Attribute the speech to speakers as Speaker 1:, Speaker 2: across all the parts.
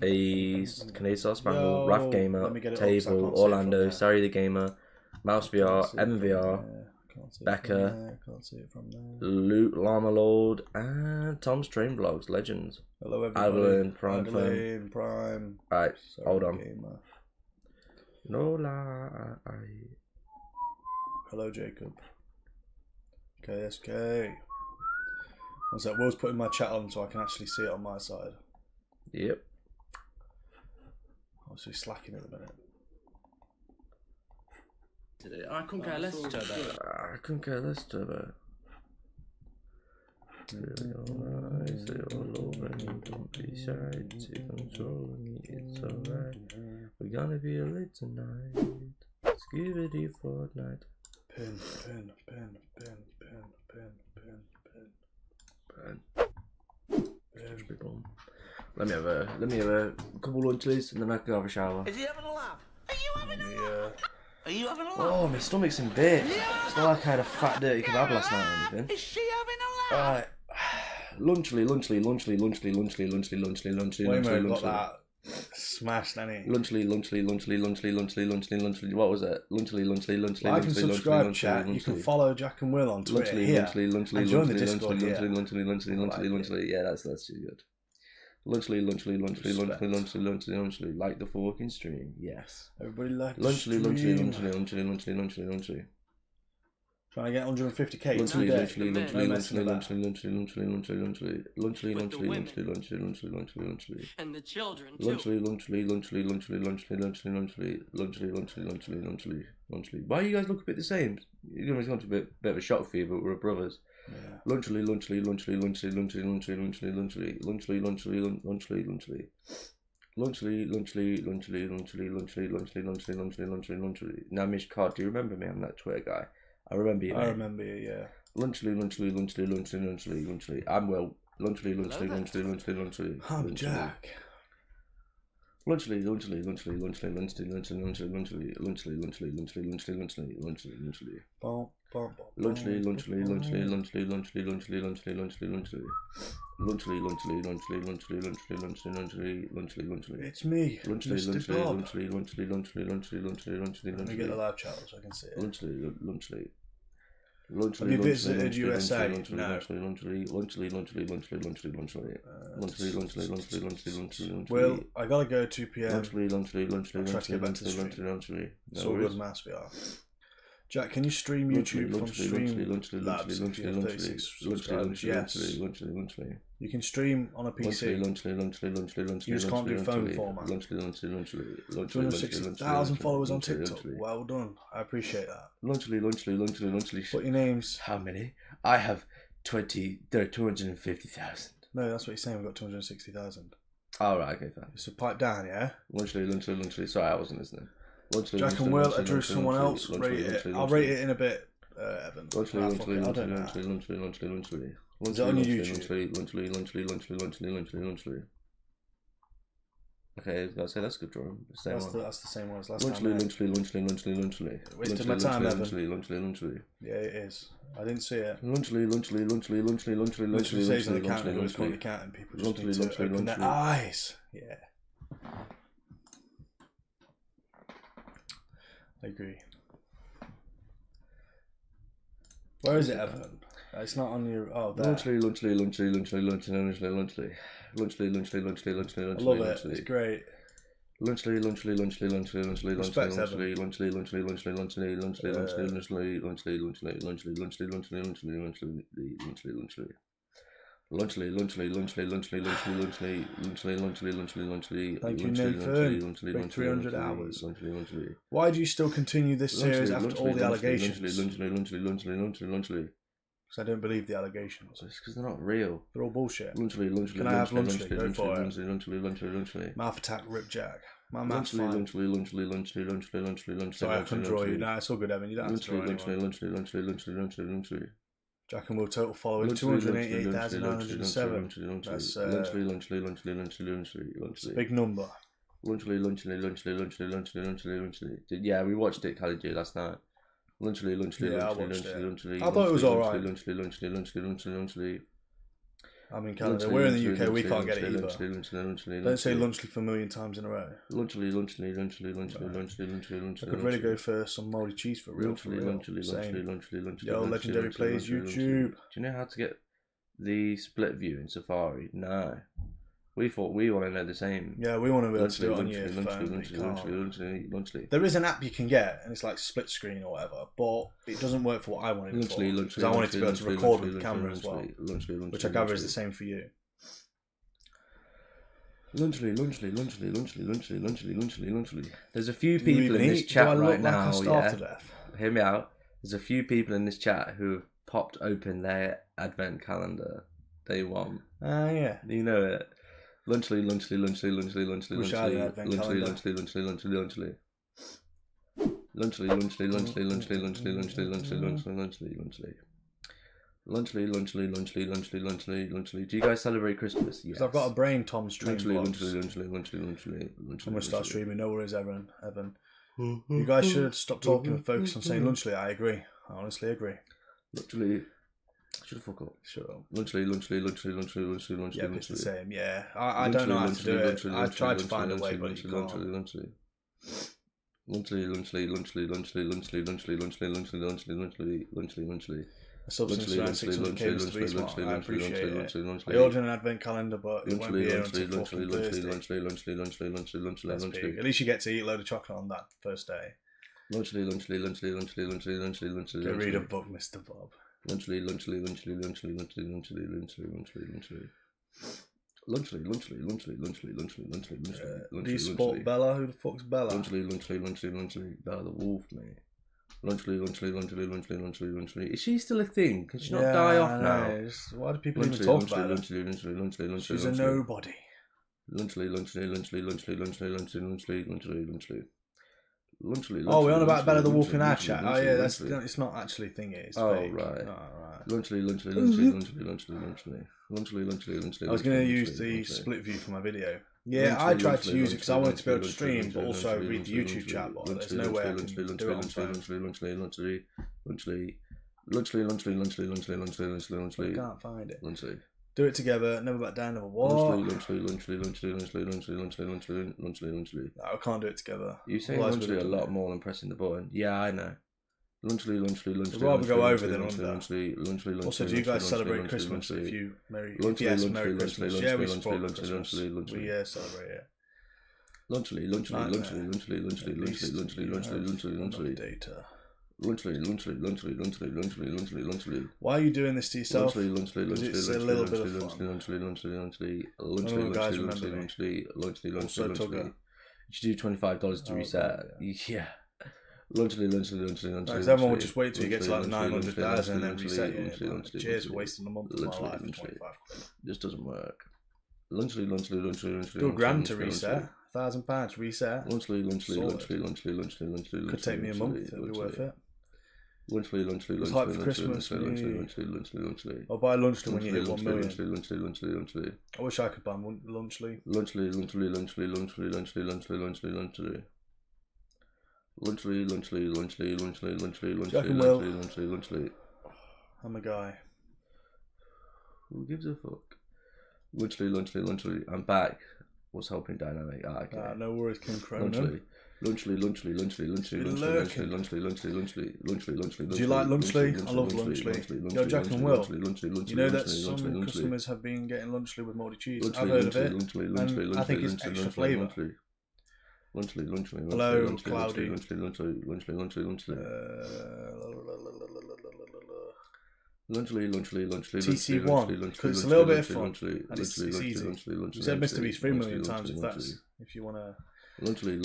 Speaker 1: Canadian Sauce Spangle, Raf Gamer, Table, Orlando, Sari the Gamer, Mouse VR, MVR, Becca, Loot Llama Lord, and Tom's Train Vlogs, Legends.
Speaker 2: Hello everybody.
Speaker 1: Adeline Prime.
Speaker 2: Adeline Prime.
Speaker 1: Alright, hold on.
Speaker 2: Gamer.
Speaker 1: Lola.
Speaker 2: Hello Jacob. KSK. One sec, Will's putting my chat on so I can actually see it on my side.
Speaker 1: Yep.
Speaker 2: Obviously slacking at the minute.
Speaker 3: I couldn't care less, Turbo.
Speaker 1: I couldn't care less, Turbo. All over me, don't be shy, take control of me, it's alright. We're gonna be late tonight. Skibidi Fortnite.
Speaker 2: Pin.
Speaker 1: Let me have a couple lunches and then I can have a shower.
Speaker 3: Is he having a laugh? Are you having a laugh? Are you having a laugh?
Speaker 1: Oh, my stomach's in bits. It's not like I had a fat dirty kebab last night or anything.
Speaker 3: Is she having a laugh?
Speaker 1: Alright. Lunchly.
Speaker 2: Waymo got that smashed, hasn't he?
Speaker 1: Lunchly. What was it? Lunchly.
Speaker 2: Like and subscribe, chat. You can follow Jack and Will on Twitter here. And join the Discord here.
Speaker 1: Lunchly. Yeah, that's too good. Lunchly. Like the fucking stream. Yes.
Speaker 2: Everybody like
Speaker 1: Lunchly.
Speaker 2: Trying to get 150k.
Speaker 1: Lunchly.
Speaker 3: And the children too.
Speaker 1: Lunchly. Why you guys look a bit the same? You're going to be a bit of a shock for you, but we're brothers.
Speaker 2: Yeah.
Speaker 1: Lunchly. Namish Card, do you remember me? I'm that Twitter guy. I remember you.
Speaker 2: I remember you, yeah.
Speaker 1: Lunchly. I'm Will. Lunchly.
Speaker 2: I'm Jack.
Speaker 1: Lunchly.
Speaker 2: It's me, Mr. Bob.
Speaker 1: Let
Speaker 2: me get the live chat so I can see it.
Speaker 1: Lunchly.
Speaker 2: Have you visited USA? No. Well, I gotta go 2 PM. I'll try to get back to the stream. It's all good, Mass VR. Jack, can you stream YouTube from Streamlabs if you have 36 subscribers? Yes. You can stream on a PC. You just can't do phone format. 260,000 followers on TikTok. Well done. I appreciate that. What your names?
Speaker 1: How many? I have 250,000.
Speaker 2: No, that's what you're saying. We've got 260,000.
Speaker 1: Oh, right, okay, fine.
Speaker 2: So pipe down, yeah?
Speaker 1: Lunchly. Sorry, I wasn't listening.
Speaker 2: Jack and Will, I drew someone else. Rate it. I'll rate it in a bit, Evan.
Speaker 1: Lunchly.
Speaker 2: Is it on your YouTube?
Speaker 1: Lunchly. Okay, I was gonna say that's a good drawing.
Speaker 2: That's the same one as last time.
Speaker 1: Lunchly.
Speaker 2: Wasted my time, Evan.
Speaker 1: Lunchly.
Speaker 2: Yeah, it is. I didn't see it.
Speaker 1: Lunchly.
Speaker 2: Literally saves on the counting. It's called the counting. People just need to open their eyes. Yeah. I agree. Where is it, Evan? It's not on your. Oh, there.
Speaker 1: Lunchly.
Speaker 2: I love it. It's great.
Speaker 1: Lunchly.
Speaker 2: Respect, Evan.
Speaker 1: Lunchly.
Speaker 2: Thank you, Nathan. Big 300 hours. Why do you still continue this series after all the allegations? Because I don't believe the allegations.
Speaker 1: It's because they're not real.
Speaker 2: They're all bullshit.
Speaker 1: Lunchly.
Speaker 2: Can I have lunchly? Go for it. Mouth attack, Rip Jack. My mouth's fine. Sorry, I couldn't draw you. Nah, it's all good, Evan. You don't have to draw anyone. Jack and Will total followers 288,907. That's a big number.
Speaker 1: Lunchly. Yeah, we watched it, Khalid J, last night. Lunchly.
Speaker 2: I thought it was alright. I'm in Canada. We're in the UK. We can't get it either. Don't say lunchly for a million times in a row.
Speaker 1: Lunchly.
Speaker 2: I could really go for some mouldy cheese for real. Lunchly. Yo, Legendary Plays YouTube.
Speaker 1: Do you know how to get the split view in Safari? No. We thought we want to know the same.
Speaker 2: Yeah, we want to be able to do it on your phone. Lunchly. There is an app you can get, and it's like split screen or whatever, but it doesn't work for what I wanted it for. Because I wanted to be able to record with the camera as well, which I gather is the same for you.
Speaker 1: Lunchly. There's a few people in this chat right now. Yeah, hear me out. There's a few people in this chat who have popped open their advent calendar day one.
Speaker 2: Yeah.
Speaker 1: You know it. Lunchly. Do you guys celebrate Christmas?
Speaker 2: Yes. I've got a brain Tom's stream.
Speaker 1: Lunchly.
Speaker 2: I'm gonna start streaming. No worries, Evan. You guys should stop talking and focus on saying lunchly. I agree. I honestly agree.
Speaker 1: Lunchly. Shut the fuck up.
Speaker 2: Shut up.
Speaker 1: Lunchly.
Speaker 2: Yeah, it's the same. Yeah, I don't know how to do it. I've tried to find a way, but you can't.
Speaker 1: Lunchly.
Speaker 2: A substance around 600k was 3 smart. I appreciate it. I ordered an advent calendar, but it won't be here until fucking Thursday. That's big. At least you get to eat a load of chocolate on that first day.
Speaker 1: Lunchly.
Speaker 2: Go read a book, Mr. Bob.
Speaker 1: Lunchly.
Speaker 2: Do you support Bella? Who the fuck's Bella?
Speaker 1: Lunchly. Bella the wolf, mate. Lunchly. Is she still a thing? Can she not die off now?
Speaker 2: Why do people even talk about her? She's a nobody.
Speaker 1: Lunchly.
Speaker 2: Oh, we're on about Bella the Wolf in our chat. Oh yeah, it's not actually thingy. It's fake.
Speaker 1: Right. Lunchly.
Speaker 2: I was going to use the split view for my video. Yeah, I tried to use it because I wanted to be able to stream, but also read the YouTube chat. But there's no way I can do it on phone. I can't find it. Do it together. Never back down. Never what?
Speaker 1: I
Speaker 2: can't do it together.
Speaker 1: You say lunchly a lot more than pressing the button. Yeah, I know. Lunchly.
Speaker 2: I'd rather go over than under. Also, do you guys celebrate Christmas? If Merry Christmas. Yeah, we support Christmas. We celebrate it.
Speaker 1: Lunchly.
Speaker 2: Data.
Speaker 1: Lunchly.
Speaker 2: Why are you doing this to yourself? It's a little bit of fun. Guys, remember me. Also, Tugger.
Speaker 1: You should do $25 to reset. Yeah. Lunchly.
Speaker 2: Because everyone will just wait till you get to like 900,000 and then reset you. Cheers for wasting a month of my life for 25 quid.
Speaker 1: This doesn't work. Lunchly.
Speaker 2: Do $1,000 to reset. £1,000 reset.
Speaker 1: Lunchly.
Speaker 2: Could take me a month. It'll be worth it.
Speaker 1: Lunchly.
Speaker 2: It's hype for Christmas. I'll buy Lunchly when you hit 1 million. I wish I could buy Lunchly.
Speaker 1: Lunchly.
Speaker 2: JACKANDWILL. I'm a guy.
Speaker 1: Who gives a fuck? Lunchly. I'm back. What's helping dynamic? Okay.
Speaker 2: No worries, King Cronin.
Speaker 1: Lunchly.
Speaker 2: Do you like Lunchly? I love Lunchly. Yo, JACKANDWILL. You know that some customers have been getting Lunchly with mouldy cheese. I've heard of it, and I think it's extra flavour. Hello, Cloudy. TC1, because it's a little bit of fun and it's easy. You said Mr. Beast 3 million times if you want to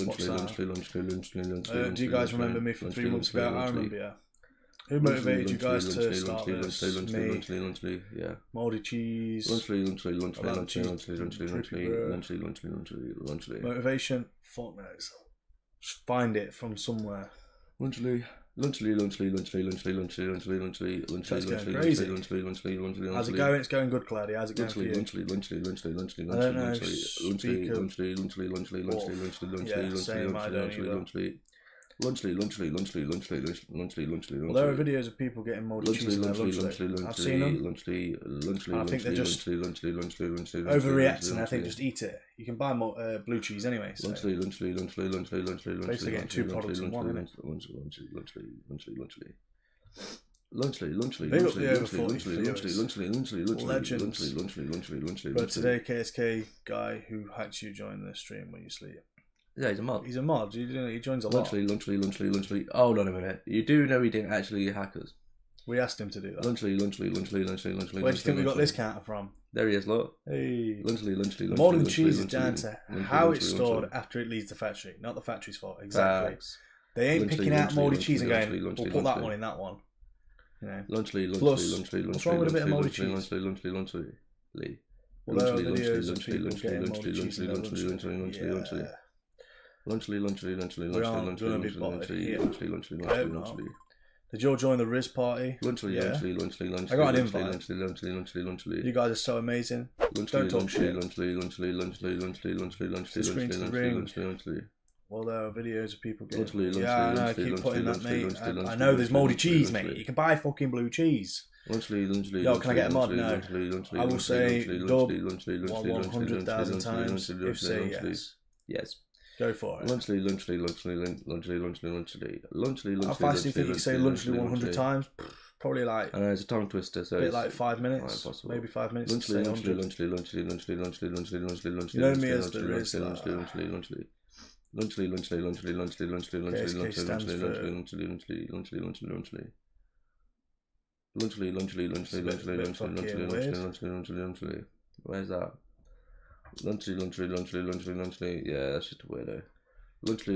Speaker 2: watch that. Do you guys remember me from 3 months ago? I remember, yeah. Who motivated you guys to start this? Me.
Speaker 1: Yeah.
Speaker 2: Mouldy cheese. Motivation? Fuck knows. Just find it from somewhere.
Speaker 1: Lunchly.
Speaker 2: How's it going? It's going good, Claudia. How's it going for you? I don't know. Yeah, same. I don't either.
Speaker 1: Lunchly.
Speaker 2: Well, there are videos of people getting moldy cheese in their lunch. I've seen them. I think they're just overreacting. I think just eat it. You can buy more blue cheese anyway. So. Basically getting two products in one, isn't it? Legends. But today, KSK guy who hacks you join the stream when you sleep.
Speaker 1: Yeah, he's a mod.
Speaker 2: He's a mod. He joins a lot.
Speaker 1: Lunchly. Hold on a minute. You do know he didn't actually hack us.
Speaker 2: We asked him to do that.
Speaker 1: Lunchly.
Speaker 2: Where do you think we got this counter from?
Speaker 1: There he is, look.
Speaker 2: Hey.
Speaker 1: Lunchly.
Speaker 2: Moldy cheese is down to how it's stored after it leaves the factory. Not the factory's fault. Exactly. They ain't picking out moldy cheese and going, we'll put that one in that one. You know.
Speaker 1: Lunchly.
Speaker 2: What's wrong with a bit of moldy cheese?
Speaker 1: Lunchly.
Speaker 2: Well, there are videos of people getting moldy cheese in their lunch. Lunchly. Did you all join the Riz party?
Speaker 1: Lunchly.
Speaker 2: I got an invite. You guys are so amazing. Don't talk shit. Well, there are videos of people getting... Yeah, I know, I keep putting that, mate. I know there's mouldy cheese, mate. You can buy fucking blue cheese. Yo, can I get a mod? No. I will say dub 100,000 times if say yes.
Speaker 1: Yes.
Speaker 2: Go for it.
Speaker 1: Lunchly.
Speaker 2: How fast do you think you can say lunchly 100 times? Probably like...
Speaker 1: I know, it's a tongue twister, so
Speaker 2: it's like 5 minutes. Maybe 5 minutes.
Speaker 1: Lunchly.
Speaker 2: You know me as the Riz.
Speaker 1: Lunchly. Where's that? Lunchly. Yeah, that's just a weirdo. Lunchly.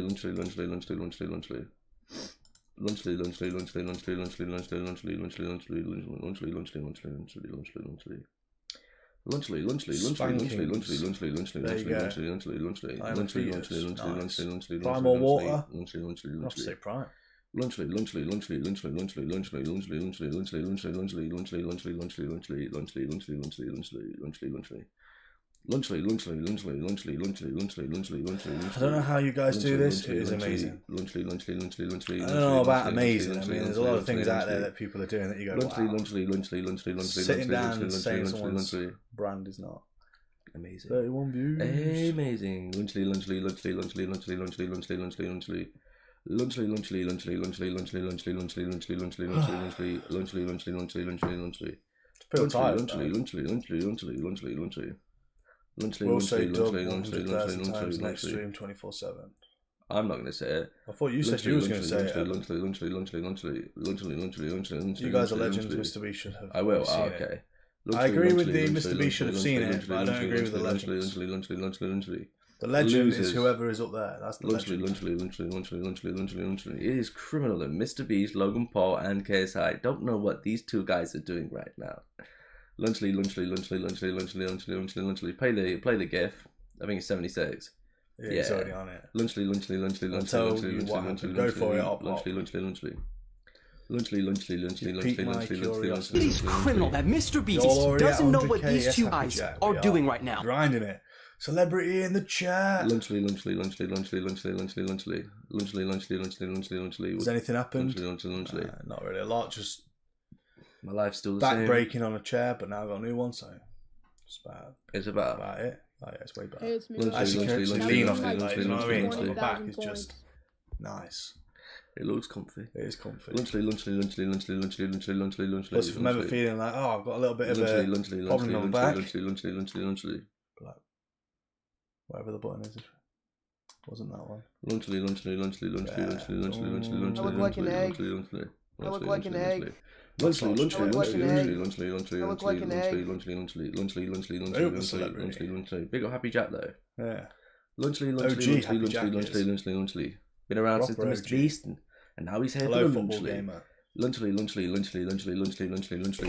Speaker 2: Prime more water? I have to say prime.
Speaker 1: Lunchly. I don't
Speaker 2: know how you guys do this. It is amazing. I don't know about amazing. I mean, there's a lot of things out there that people are doing that you go, wow. Sitting down and saying someone's brand is not
Speaker 1: amazing.
Speaker 2: 31 views.
Speaker 1: Amazing. Lunchly.
Speaker 2: Feel tired. We'll say dub 100,000 times next stream 24/7.
Speaker 1: I'm not going to say it.
Speaker 2: I thought you said you was going to say it. You guys are legends. Mr. B should have.
Speaker 1: I will. Okay.
Speaker 2: I agree with the Mr. B should have seen it, but I don't agree with the legends. The legend is whoever is up there. That's the legend.
Speaker 1: It is criminal that Mr. Beast, Logan Paul, and KSI don't know what these two guys are doing right now. Lunchly. Play the GIF. I think it's 76.
Speaker 2: Yeah, it's already on it.
Speaker 1: Lunchly.
Speaker 2: I'll tell you what happened. Go for it.
Speaker 4: It is criminal that Mr. Beast doesn't know what these two guys are doing right now.
Speaker 2: Grinding it. Celebrity in the chat.
Speaker 1: Lunchly.
Speaker 2: Has anything happened? Not really. A lot. Just
Speaker 1: my life's still the same.
Speaker 2: Back breaking on a chair, but now I've got a new one, so it's bad.
Speaker 1: It's about
Speaker 2: it. Oh yeah, it's way better.
Speaker 5: It's
Speaker 2: actually lean off it, like, you know what I mean? The back is just nice.
Speaker 1: It looks comfy.
Speaker 2: It is comfy.
Speaker 1: Lunchly.
Speaker 2: Plus, if I'm ever feeling like, oh, I've got a little bit of a problem on the back.
Speaker 1: Lunchly.
Speaker 2: Like, whatever the button is. Wasn't that one?
Speaker 1: Lunchly.
Speaker 5: I look like an egg. I look like an egg.
Speaker 1: Lunchly. Big up Happy Jack though.
Speaker 2: Yeah.
Speaker 1: Lunchly. Been around since the Mr. Beast, and now he's here for the Lunchly. Lunchly.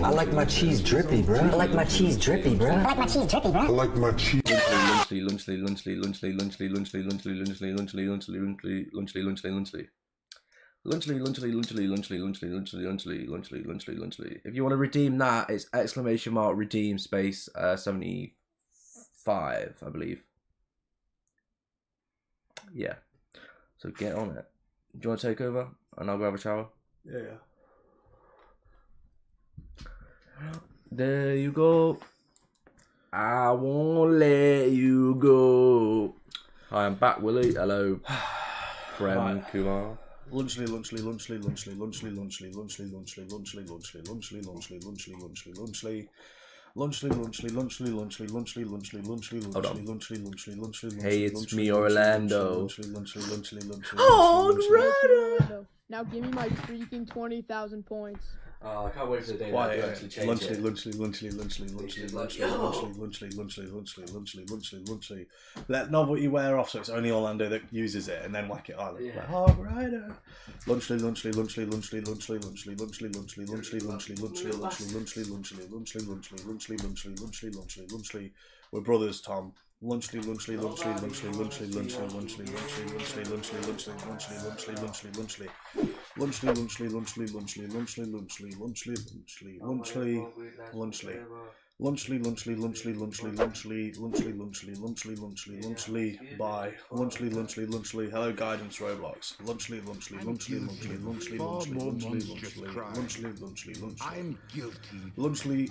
Speaker 6: I like my cheese drippy, bro. I like my cheese drippy, bro. I like my cheese drippy, bro. I like my cheese.
Speaker 1: Lunchly. If you want to redeem that, it's ! Redeem space 75, I believe. Yeah. So get on it. you want to take over? And I'll go have a shower.
Speaker 2: Yeah.
Speaker 1: There you go. I won't let you go. Hi, I'm back, Willie. Hello, friend Kumar.
Speaker 2: Lunchly.
Speaker 1: Hey, it's me, Orlando.
Speaker 5: Oh, now give me my freaking 20,000 points.
Speaker 1: Oh, I can't wait for the day that you actually change it.
Speaker 2: Let novelty wear off, so it's only Orlando that uses it, and then whack it on. Like, oh, rider. Lunchly. We're brothers, Tom. Lunchly. Bye. Lunchly. Hello, guidance Roblox. Lunchly.
Speaker 3: I'm guilty.
Speaker 2: Lunchly.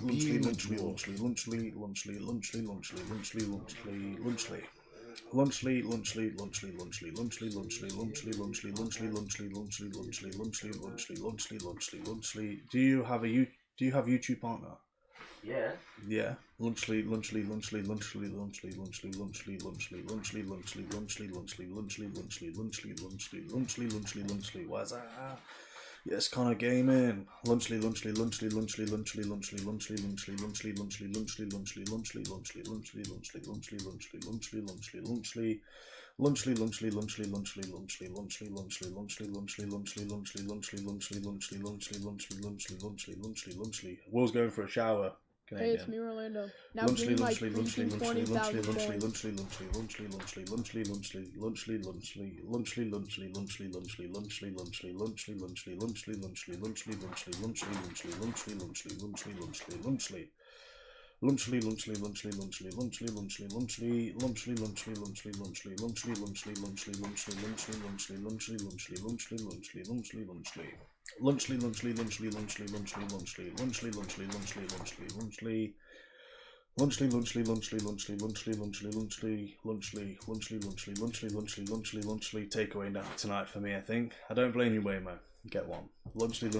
Speaker 2: Do you have YouTube partner?
Speaker 1: Yeah.
Speaker 2: Yeah. Lunchly. What's that? Yes, Connor Gaming. Lunchly. Will's going for a shower.
Speaker 5: Hey, it's me, Orlando. Now give me my freaking 20,000
Speaker 2: takeaway now tonight for me, I think. I don't blame you, Waymo. Get one. Lunchly.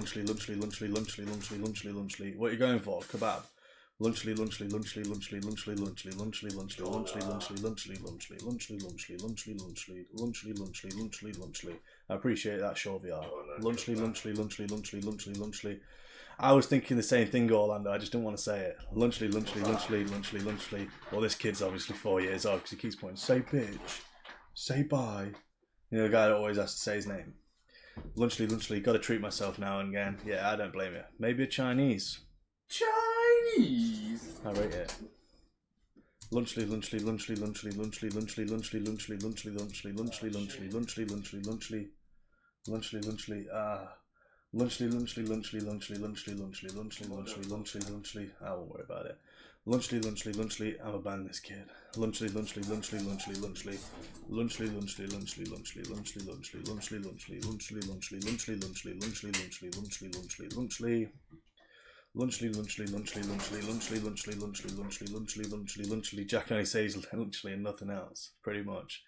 Speaker 2: What are you going for? Kebab. Lunchly. I appreciate that, Shaw VR. Lunchly. I was thinking the same thing, Orlando. I just didn't want to say it. Lunchly. Well, this kid's obviously 4 years old because he keeps pointing. Say bitch. Say bye. You know, the guy that always has to say his name. Lunchly. Got to treat myself now and again. Yeah, I don't blame you. Maybe a Chinese. I rate it. Lunchly. I won't worry about it. Lunchly. I'm a ban this kid. Lunchly. Jack only says lunchly and nothing else, pretty much.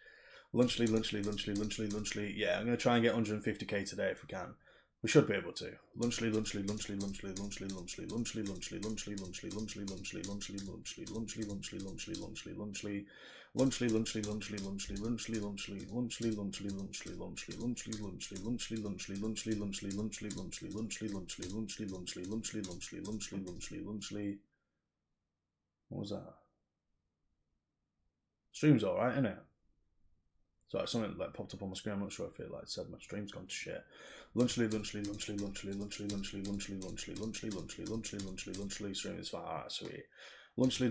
Speaker 2: Lunchly. Yeah, I'm gonna try and get 150k today if we can. We should be able to. Lunchly. What was that? Stream's alright, isn't it? Sorry, something like popped up on my screen. I'm not sure if it like said my stream's gone to shit. Lunchly. Stream is fine. Alright, sweet. Lunchly.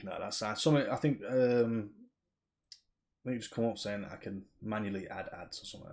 Speaker 2: No, that's something. I think just come up saying I can manually add ads or something.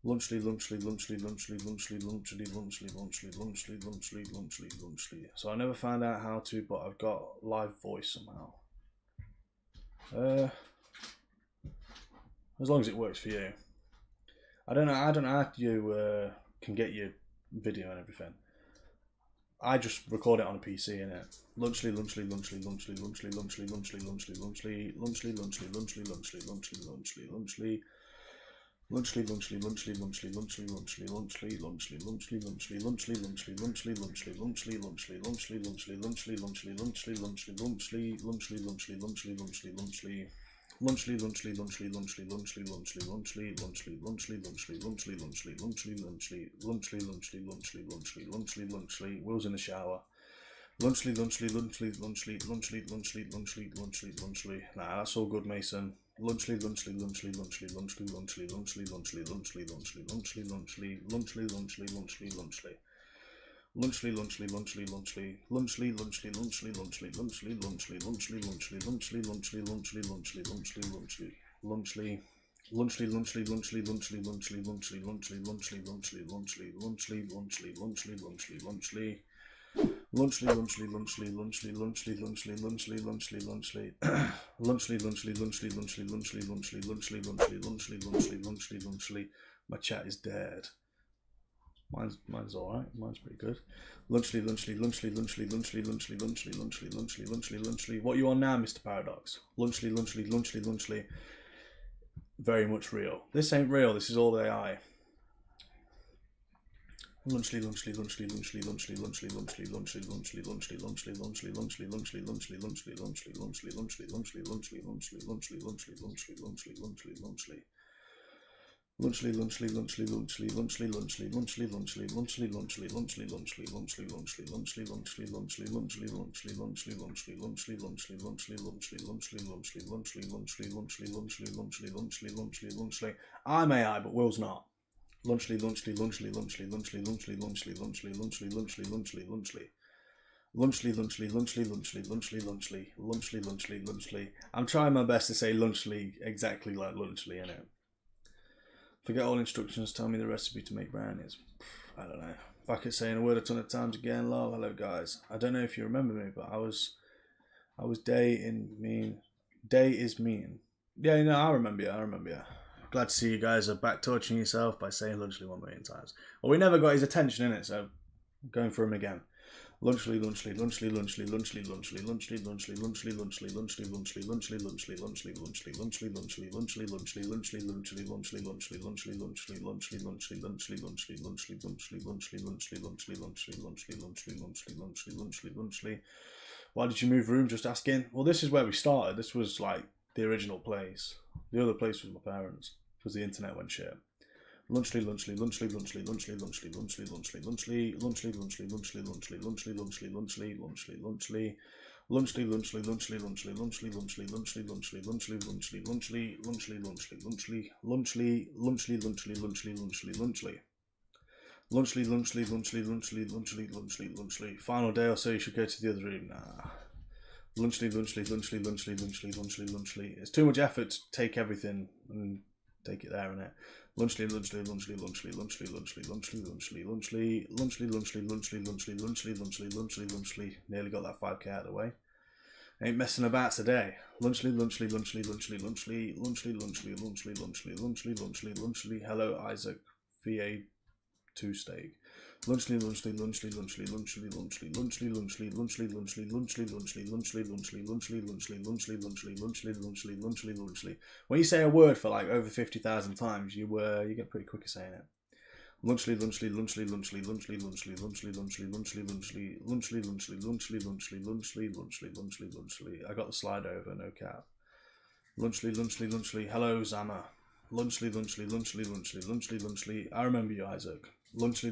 Speaker 2: So I never found out how to, but I've got live voice somehow. As long as it works for you. I don't know how you can get your video and everything. I just record it on a PC, innit? Lunchly. Will's in the shower. Lunchly. Nah, that's all good, Mason. Lunchly. My chat is dead. Mine's alright. Mine's pretty good. Lunchly. What are you on now, Mr. Paradox? Lunchly. Very much real. This ain't real. This is all AI. Lunchly. I'm AI, but Will's not. Lunchly. I'm trying my best to say lunchly exactly like lunchly, innit? Forget all instructions, tell me the recipe to make brownies. I don't know. Back at saying a word a ton of times again, love. Hello guys. I don't know if you remember me, but I was Day is mean. Yeah, no, I remember you. Glad to see you guys are back torturing yourself by saying lunchly 1 million times. Well, we never got his attention in it, so I'm going for him again. Lunchly. Why did you move room? Just asking. Well, this is where we started. This was like the original place. The other place was my parents because the internet went shit. Lunchly. Final day or so, you should go to the other room. Nah. Lunchly. It's too much effort to take everything and take it there, innit? Lunchly. Nearly got that 5k out of the way. Ain't messing about today. Lunchly. Hello, Isaac. VA2 steak. Lunchly. When you say a word for like over 50,000 times, you get pretty quick at saying it. Lunchly. I got the slide over, no cap. Lunchly. Hello, Zama. Lunchly. I remember you, Isaac. Lunchly.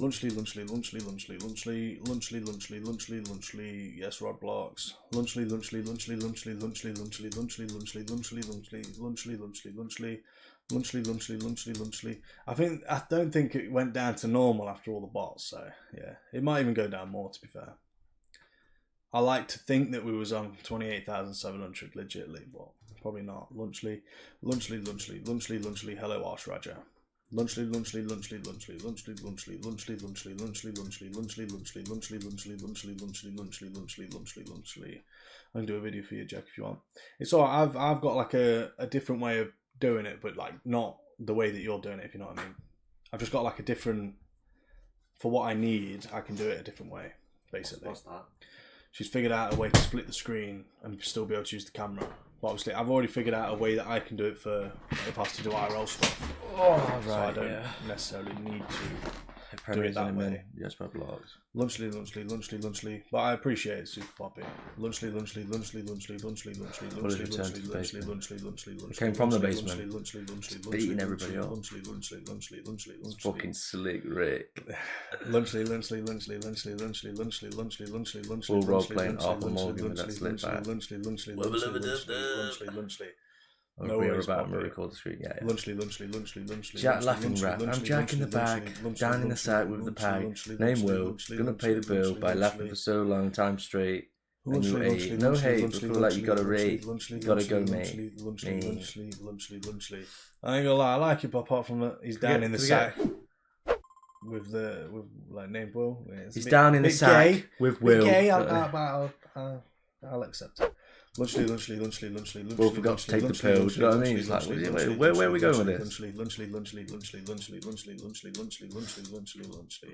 Speaker 2: Lunchly, lunchly, lunchly, lunchly, lunchly, lunchly, lunchly, lunchly, lunchly. Yes, Rod Blocks. Lunchly, lunchly, lunchly, lunchly, lunchly, lunchly, lunchly, lunchly, lunchly, lunchly, lunchly, lunchly, lunchly, lunchly, lunchly, lunchly, lunchly. I don't think it went down to normal after all the bots. So yeah, it might even go down more. To be fair, I like to think that we was on 28,700 legitly, but probably not. Lunchly, lunchly, lunchly, lunchly, lunchly. Hello, Arsh Raja. Lunchly, lunchly, lunchly, lunchly, lunchly, lunchly, lunchly, lunchly, lunchly, lunchly, lunchly, lunchly, lunchly, lunchly, lunchly, lunchly, lunchly, lunchly, lunchly, lunchly. I can do a video for you, Jack, if you want. It's alright. I've got like a different way of doing it, but like not the way that you're doing it, if you know what I mean. I've just got like a different, for what I need, I can do it a different way, basically.
Speaker 1: What's that?
Speaker 2: She's figured out a way to split the screen and still be able to use the camera. But obviously, I've already figured out a way that I can do it for if I have to do IRL stuff.
Speaker 1: Oh, right.
Speaker 2: So I don't necessarily need to do it that way.
Speaker 1: Yes, my blogs.
Speaker 2: Lunchly, lunchly, lunchly, lunchly. But I appreciate it, Super Poppy. Lunchly, lunchly, lunchly, lunchly, lunchly, lunchly, lunchly, lunchly, lunchly, lunchly, lunchly, lunchly.
Speaker 1: Came from the basement.
Speaker 2: Lunchly, lunchly,
Speaker 1: beating everybody up.
Speaker 2: Lunchly, lunchly, lunchly, lunchly, lunchly.
Speaker 1: Fucking slick Rick.
Speaker 2: Lunchly, lunchly, lunchly, lunchly, lunchly, lunchly, lunchly, lunchly, lunchly.
Speaker 1: Full role playing Arthur Morgan with that slip back.
Speaker 2: Lunchly, lunchly, lunchly, lunchly.
Speaker 1: No worries about him record the screen, yeah.
Speaker 2: Lunchly, lunchly, lunchly, lunchly.
Speaker 1: Jack laughing rap. I'm Jack in the bag, down in the sack with the pag. Name Will, gonna pay the bill by laughing for so long time straight. And you ate. No hate, but feel like you gotta rate. You gotta go, mate.
Speaker 2: Lunchly. I ain't gonna lie, I like it, but apart from that, he's down in the sack. With like named Will.
Speaker 1: He's down in the sack with Will.
Speaker 2: Gay, I'll accept it. Lunchly, lunchly, lunchly, lunchly, lunchly.
Speaker 1: Will forgot to take the pill. Do you know what I mean? It's like, where are we going with this?
Speaker 2: Lunchly, lunchly, lunchly, lunchly, lunchly, lunchly, lunchly, lunchly, lunchly, lunchly, lunchly.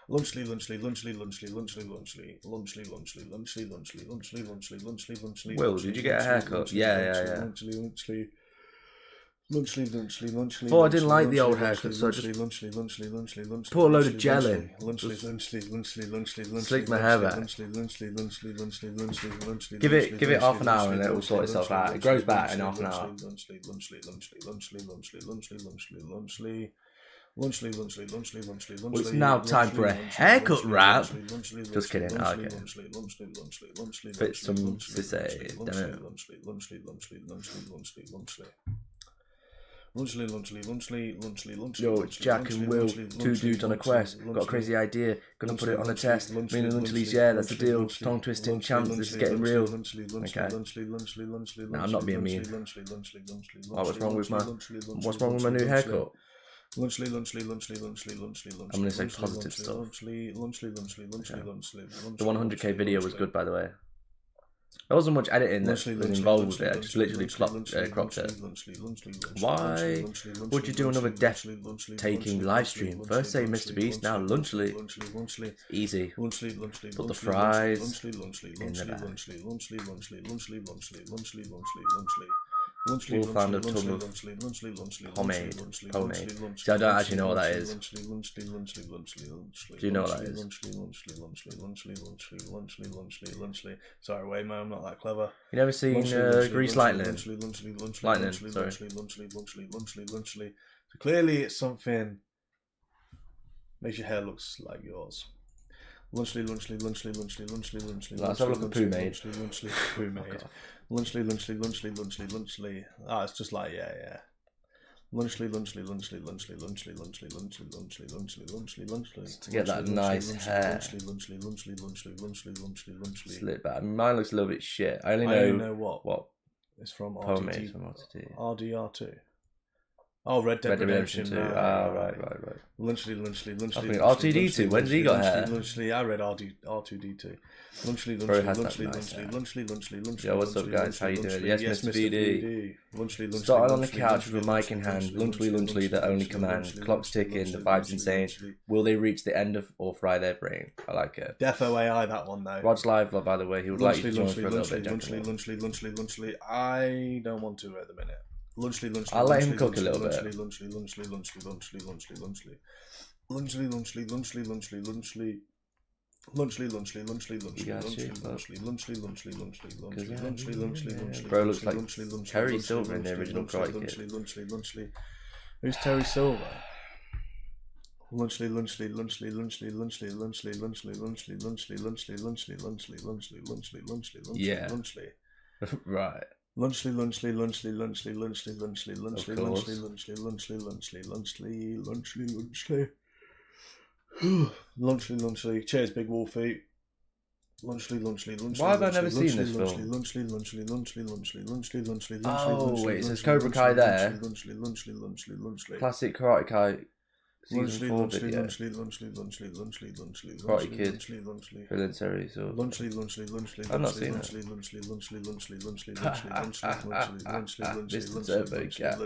Speaker 2: Lunchly, lunchly, lunchly, lunchly, lunchly, lunchly, lunchly, lunchly, lunchly, lunchly, lunchly, lunchly, lunchly, lunchly.
Speaker 1: Will, did you get a haircut? Yeah.
Speaker 2: Lunchly.
Speaker 1: Thought I didn't like the old haircut, so I just put a load of gel in. Slick my hair back. Give it half an hour and it will sort itself out. It grows back in half an hour. Well, it's now time for a haircut wrap. Just kidding. Okay. Fit some to say. Damn it. Yo, it's Jack and Will, two dudes on a quest. Got a crazy idea, gonna put it on a test. Me and Lunchly's, yeah, that's the deal. Tongue twisting champs, this is getting real. Okay. Nah, I'm not being mean. Oh, what's wrong with my new haircut? I'm gonna say positive stuff. The 100k video was good, by the way. There wasn't much editing that was involved with it. I just literally cropped it. Why would you do another death-taking live stream? First say Mr. Beast, now Lunchly. Easy. Put the fries in the bag. We'll find a tub of pomade. See, I don't actually know what that is. Do you know what that is?
Speaker 2: Sorry, Waymo, I'm not that clever.
Speaker 1: You never seen Grease Lightning? Lightning, sorry.
Speaker 2: So clearly it's something makes your hair looks like yours. Lunchly.
Speaker 1: Let's have a look at Pomade.
Speaker 2: Lunchly. Ah, it's just like, yeah. Lunchly.
Speaker 1: To get that nice hair. Slip back. Mine looks a little bit shit. I only know what.
Speaker 2: It's from
Speaker 1: Pomade from RTT.
Speaker 2: RDR2. Oh, Red Dead Redemption 2.
Speaker 1: Right.
Speaker 2: Lunchly.
Speaker 1: I think R2D2. When did he got hair?
Speaker 2: Lunchly. I read R2D2. Lunchly.
Speaker 1: Yo, what's up, guys? How you doing? Yes, Mr. VD. Started on the couch with a mic in hand. Lunchly, the only command. Clock's ticking. The vibe's insane. Will they reach the end of or fry their brain? I like it.
Speaker 2: Defo AI, that one though.
Speaker 1: Rod's live, by the way. He would like you to join for a little bit.
Speaker 2: Lunchly. I don't want to at the minute. Lunchly.
Speaker 1: I'll let him cook a little bit.
Speaker 2: Lunchly.
Speaker 1: Bro looks like Terry Silver in the original Karate Kid.
Speaker 2: Who's Terry Silver? Lunchly.
Speaker 1: Yeah. Right.
Speaker 2: Lunchly. Cheers, Big Wolfie. Lunchly.
Speaker 1: Why have I never seen this film? Oh, wait, it says Cobra Kai there. Classic Karate Kai. Season 4 video. Karate Kid. Brilliant series. Or... I've not seen it. Mr. Turbo Cat.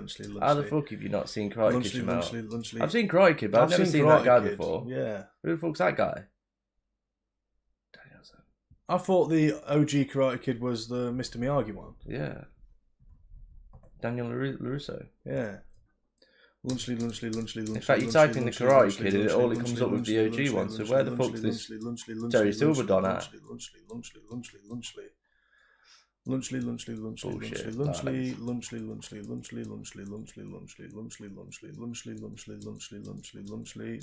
Speaker 1: How the fuck have you not seen Karate Kid, Jamal? I've seen Karate Kid, but I've never seen that guy before.
Speaker 2: Yeah.
Speaker 1: Who the fuck's that guy?
Speaker 2: I thought the OG Karate Kid was the Mr. Miyagi one.
Speaker 1: Yeah. Daniel LaRusso.
Speaker 2: Yeah. Lunchly.
Speaker 1: In fact, you type in the Karate Kid and all it comes up with the OG one. So where the fuck's this Terry Silver Don at?
Speaker 2: Lunchly.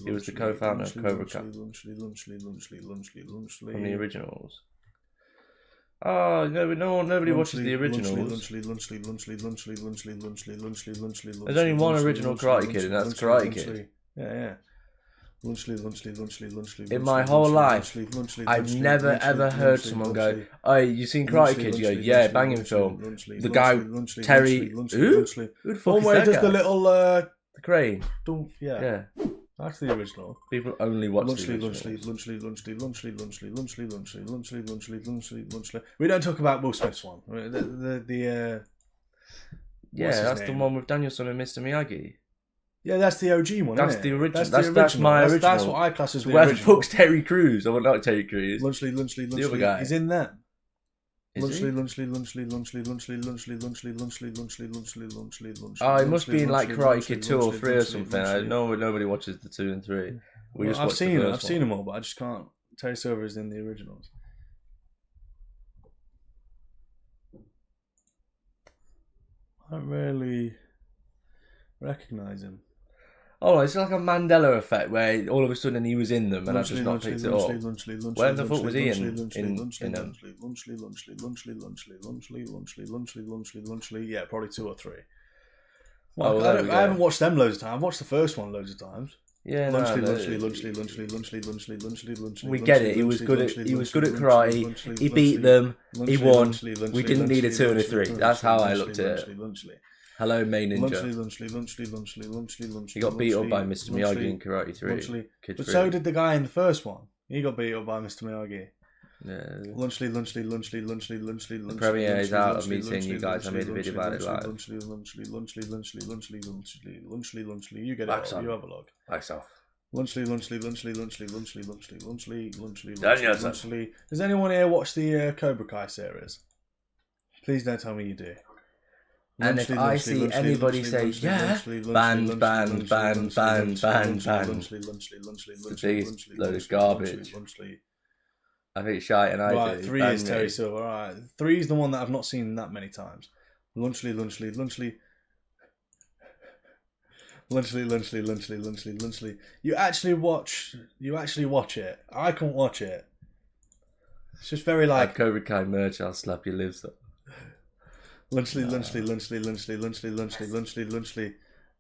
Speaker 1: He was the co-founder of Cobra Kai from the originals. Oh, nobody watches the originals. There's only one original Karate Kid, and that's Karate Kid.
Speaker 2: Yeah.
Speaker 1: In my whole life, I've never ever heard someone go, "Oh, you seen Karate Kid?" You go, "Yeah, banging film." The guy Terry, who the fuck is that guy?
Speaker 2: The little
Speaker 1: the crane.
Speaker 2: Yeah. That's the original.
Speaker 1: People only watch the originals.
Speaker 2: Lunchly. We don't talk about Will Smith's one.
Speaker 1: Yeah, that's the one with Danielson and Mr. Miyagi.
Speaker 2: Yeah, that's the OG one.
Speaker 1: That's
Speaker 2: isn't
Speaker 1: the
Speaker 2: it?
Speaker 1: original.
Speaker 2: That's
Speaker 1: my original.
Speaker 2: That's what I class as the
Speaker 1: Where
Speaker 2: original.
Speaker 1: the fuck's Terry Crews? Oh, not Terry Crews.
Speaker 2: Lunchly.
Speaker 1: The other guy.
Speaker 2: He's in that.
Speaker 1: Lunchly.
Speaker 2: Oh,
Speaker 1: it must be in like Karate Kid 2 or 3 or something. I know nobody watches the 2 and 3.
Speaker 2: I've seen them all, but I just can't. Terry Silver is in the originals. I don't really recognise him.
Speaker 1: Oh, it's like a Mandela effect where all of a sudden he was in them and I've just not picked it up. Where the fuck was he in them?
Speaker 2: Yeah, probably 2 or 3. Well, I haven't watched them loads of times. I've watched the first one loads of times.
Speaker 1: Yeah,
Speaker 2: Lunchly.
Speaker 1: We get it. He was good at karate. He beat them. He won. We didn't need a 2 and a 3. That's how I looked at it. Hello, main ninja. He got beat up by Mr. Miyagi in Karate 3.
Speaker 2: But so did the guy in the first one. He got beat up by Mr. Miyagi.
Speaker 1: Yeah.
Speaker 2: Lunchly.
Speaker 1: The premiere is out of me seeing you guys. I made a video about it live.
Speaker 2: Lunchly. You get it. You have a log.
Speaker 1: Back off.
Speaker 2: Lunchly. Does anyone here watch the Cobra Kai series? Please don't tell me you do.
Speaker 1: And if I see anybody say, yeah, ban. It's the biggest load of garbage. I think shite and I
Speaker 2: right,
Speaker 1: do.
Speaker 2: 3 is Terry Silver. Alright. 3 is the one that I've not seen that many times. Lunchly. You actually watch it. I can't watch it. It's just very like
Speaker 1: Cobra Kai merch, I'll slap your lips up.
Speaker 2: Lunchly.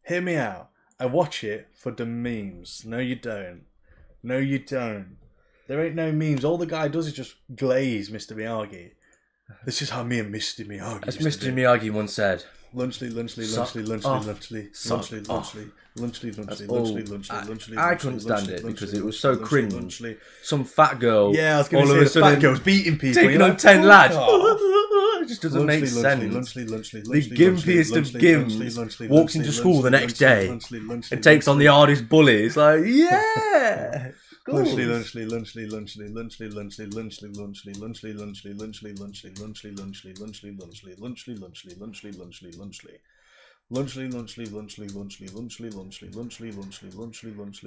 Speaker 2: Hear me out. I watch it for the memes. No, you don't. There ain't no memes. All the guy does is just glaze Mr. Miyagi. This is how me and Mr. Miyagi.
Speaker 1: As Mr. Miyagi once said.
Speaker 2: Lunchly.
Speaker 1: I couldn't stand it because it was so cringe. Some fat girl.
Speaker 2: Yeah, I was going to say fat girl's beating people.
Speaker 1: Taking on 10 lads. It just doesn't make sense. The gimpiest of gims walks into school the next day and takes on the hardest bully. It's like, yeah.
Speaker 2: Lunchly.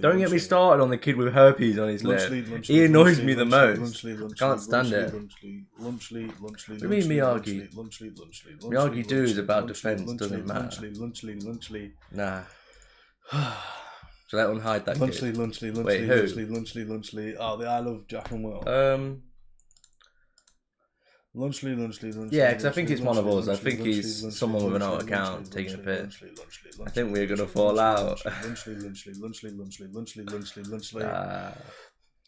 Speaker 1: Don't get me started on the kid with herpes on his lip. He annoys me the most. Can't stand it. What do you mean Miyagi? Miyagi-Do is about defense, doesn't matter. Nah. Shall I unhide that kid? Wait, who?
Speaker 2: Lunchley. Oh, the I Love Jack and Will. Lunchley.
Speaker 1: Yeah, because I think it's one of us. I think he's someone with an old account taking a piss. I think we're gonna fall out.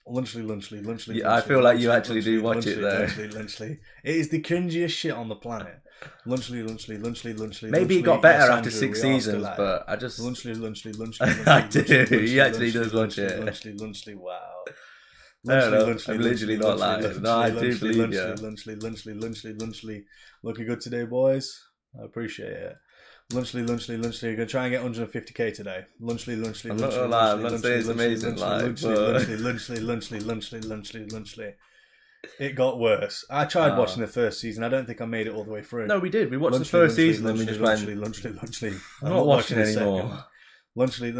Speaker 2: Lunchley.
Speaker 1: Yeah, I feel like you actually do watch it though.
Speaker 2: Lunchley. It is the cringiest shit on the planet. Lunchley.
Speaker 1: Maybe it got better after 6 seasons, but I just
Speaker 2: Lunchley.
Speaker 1: I do. He actually does watch it.
Speaker 2: Lunchley. Wow.
Speaker 1: I'm literally not lying. No, I do believe you.
Speaker 2: Lunchley. Looking good today, boys. I appreciate it. Lunchley. You're gonna try and get 150k today. Lunchley.
Speaker 1: I'm not gonna lie. I'm not saying it's amazing.
Speaker 2: Lunchley. It got worse. I tried watching the first season. I don't think I made it all the way through.
Speaker 1: No, we did. We watched the first season and we just went.
Speaker 2: Lunchley.
Speaker 1: I'm not watching it anymore.
Speaker 2: Lunchley.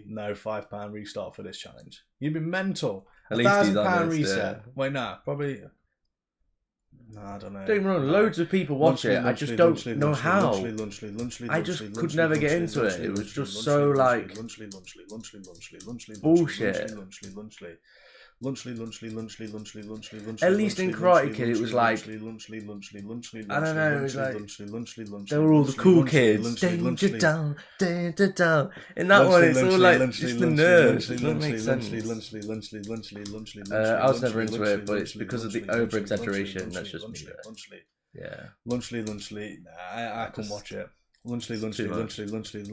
Speaker 2: No, £5 restart for this challenge. You'd be mental.
Speaker 1: At least he's
Speaker 2: £1,000
Speaker 1: honest,
Speaker 2: reset.
Speaker 1: yeah.
Speaker 2: Wait, nah, probably. No, I don't know.
Speaker 1: Don't get me wrong, loads of people watch it. I just don't know how. I just could never get into it. It was just so like bullshit. At least in Karate Kid, it was like I don't know. It was like they were all the cool kids. Danger down. In that one, it's all like just the nerves. It doesn't make sense. I was never into it, but it's because of the over exaggeration. That's just me. Yeah.
Speaker 2: Lunchley. Nah, I can watch it. Lunchley.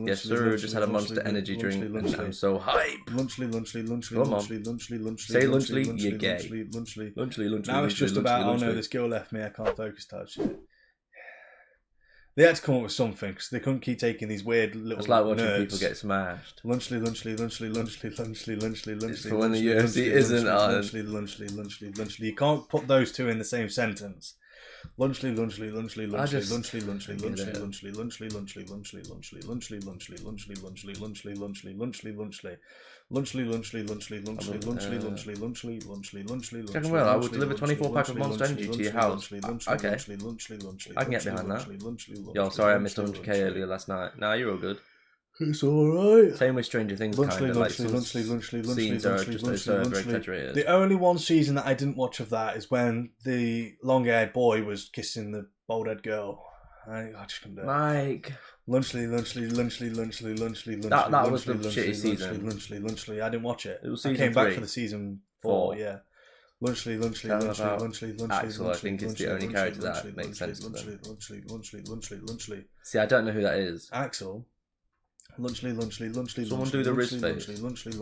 Speaker 1: Yes, sir. Just had a Monster Energy drink, and I'm so hype.
Speaker 2: Lunchley.
Speaker 1: Come on. Say Lunchley, you're gay. Lunchley.
Speaker 2: Now it's just about, oh no, this girl left me, I can't focus type shit. They had to come up with something because they couldn't keep taking these weird little.
Speaker 1: It's like watching
Speaker 2: nerds.
Speaker 1: people get smashed.
Speaker 2: Lunchley.
Speaker 1: It's for when the UFC isn't on.
Speaker 2: Lunchley. You can't put those two in the same sentence. Lunchley.
Speaker 1: JACKANDWILL, I will deliver 24 pack of Monster Energy to your house. Okay. I can get behind that. Yo, sorry I missed 100k earlier last night. Nah, you're all good.
Speaker 2: It's alright.
Speaker 1: Same with Stranger Things, kind of like some scenes are just so very exaggerated.
Speaker 2: The only one season that I didn't watch of that is when the long-haired boy was kissing the bald-head girl. I just couldn't do it.
Speaker 1: Mike.
Speaker 2: Lunchley.
Speaker 1: That was the shitty season.
Speaker 2: Lunchley. I didn't watch it.
Speaker 1: It was
Speaker 2: I
Speaker 1: season
Speaker 2: came back
Speaker 1: 3.
Speaker 2: for the season 4. Yeah. Lunchley.
Speaker 1: Axel, I think is the only character that makes sense to them. See, I don't know who that is.
Speaker 2: Axel. Lunchley.
Speaker 1: Someone do the wrist face.
Speaker 2: Lunchley.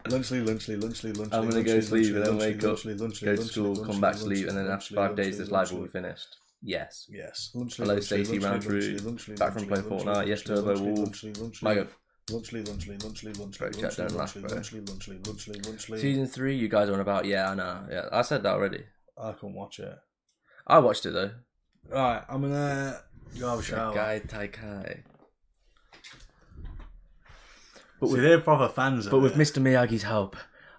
Speaker 1: I'm gonna go sleep and then wake up, go to school, come back, sleep, and then after 5 days this live will be finished. Yes. Hello Stacey, round through, back from playing Fortnite. Yes, Turbo, my God. Bro, chat, don't laugh, bro. Season 3, you guys are on about? Yeah, I know. Yeah, I said that already.
Speaker 2: I can't watch it.
Speaker 1: I watched it though.
Speaker 2: Right, I'm gonna go have a shower.
Speaker 1: Guy Taikai.
Speaker 2: But they're proper fans.
Speaker 1: But with Mr. Miyagi's help,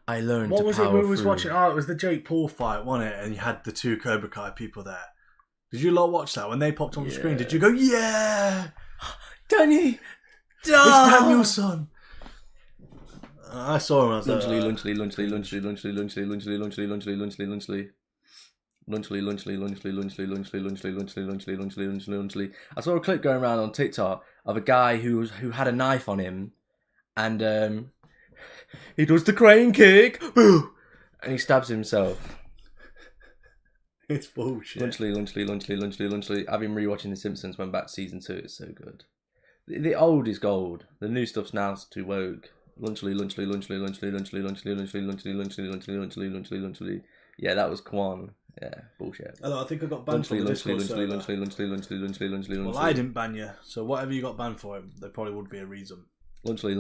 Speaker 1: I learned.
Speaker 2: What
Speaker 1: to
Speaker 2: was
Speaker 1: power
Speaker 2: it we was
Speaker 1: through.
Speaker 2: watching? Oh, it was the Jake Paul fight, wasn't it? And you had the 2 Cobra Kai people there. Did you lot watch that when they popped on the screen? Did you go, yeah,
Speaker 1: Danny?
Speaker 2: it's Daniel's son? I saw him. I was like,
Speaker 1: Lunchley. I saw a clip going around on TikTok of a guy who had a knife on him, and he does the crane kick, and he stabs himself.
Speaker 2: It's bullshit.
Speaker 1: Lunchley. I've been rewatching The Simpsons. Went back to season 2. It's so good. The old is gold. The new stuff's now too woke. Lunchley. Yeah, that was Kwan. Yeah, bullshit.
Speaker 2: Hello, I think I got banned from the Discord server. Well, I didn't ban you, so whatever you got banned for, there probably would be a reason.
Speaker 1: Lunchley.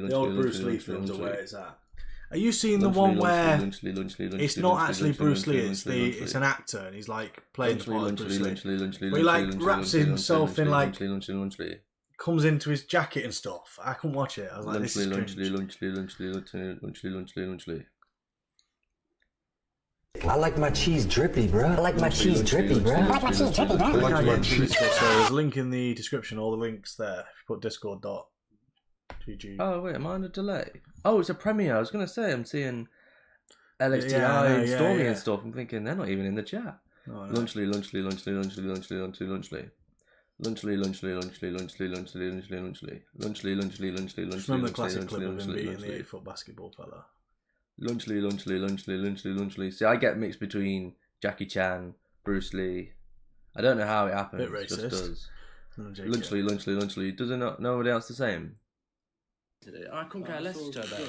Speaker 2: The old Bruce Lee films are where it's at. Are you seeing the one where it's not actually Bruce Lee, it's an actor and he's like playing the part of Bruce Lee? Where he like wraps himself in like comes into his jacket and stuff. I couldn't watch it. I was like, this is cringe.
Speaker 1: Lunchly.
Speaker 6: I like my cheese drippy, bro. I like my cheese drippy, bro. I like my cheese drippy, bro.
Speaker 2: I like my cheese drippy. So there's a link in the description, all the links there. If you put discord.gg.
Speaker 1: Oh, wait, am I on a delay? Oh, it's a premiere. I was going to say, I'm seeing LXTI and Stormy and stuff. I'm thinking they're not even in the chat. Lunchly.
Speaker 2: Just remember the classic clip of him beating the 8-foot basketball fella.
Speaker 1: Lunchly. See, I get mixed between Jackie Chan, Bruce Lee. I don't know how it happens.
Speaker 2: Bit racist.
Speaker 1: It just does. Lunchly. Does it not? Nobody else the same? I couldn't care less, Turbo.